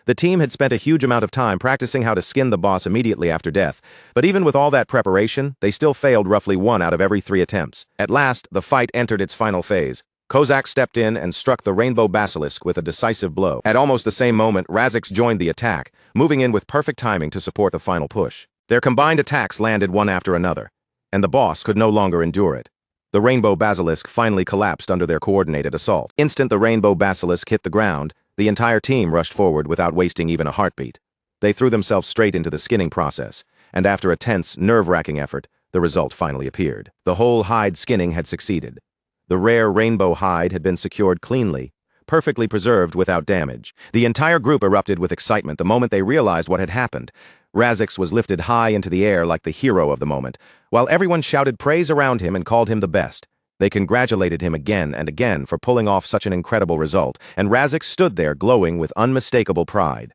The team had spent a huge amount of time practicing how to skin the boss immediately after death, but even with all that preparation, they still failed roughly 1 out of every 3 attempts. At last, the fight entered its final phase. Kozak stepped in and struck the rainbow basilisk with a decisive blow. At almost the same moment, Razix joined the attack, moving in with perfect timing to support the final push. Their combined attacks landed one after another, and the boss could no longer endure it. The rainbow basilisk finally collapsed under their coordinated assault. Instant the rainbow basilisk hit the ground, the entire team rushed forward without wasting even a heartbeat. They threw themselves straight into the skinning process, and after a tense, nerve-wracking effort, the result finally appeared. The whole hide skinning had succeeded. The rare rainbow hide had been secured cleanly, perfectly preserved without damage. The entire group erupted with excitement the moment they realized what had happened. Razix was lifted high into the air like the hero of the moment, while everyone shouted praise around him and called him the best. They congratulated him again and again for pulling off such an incredible result, and Razix stood there glowing with unmistakable pride.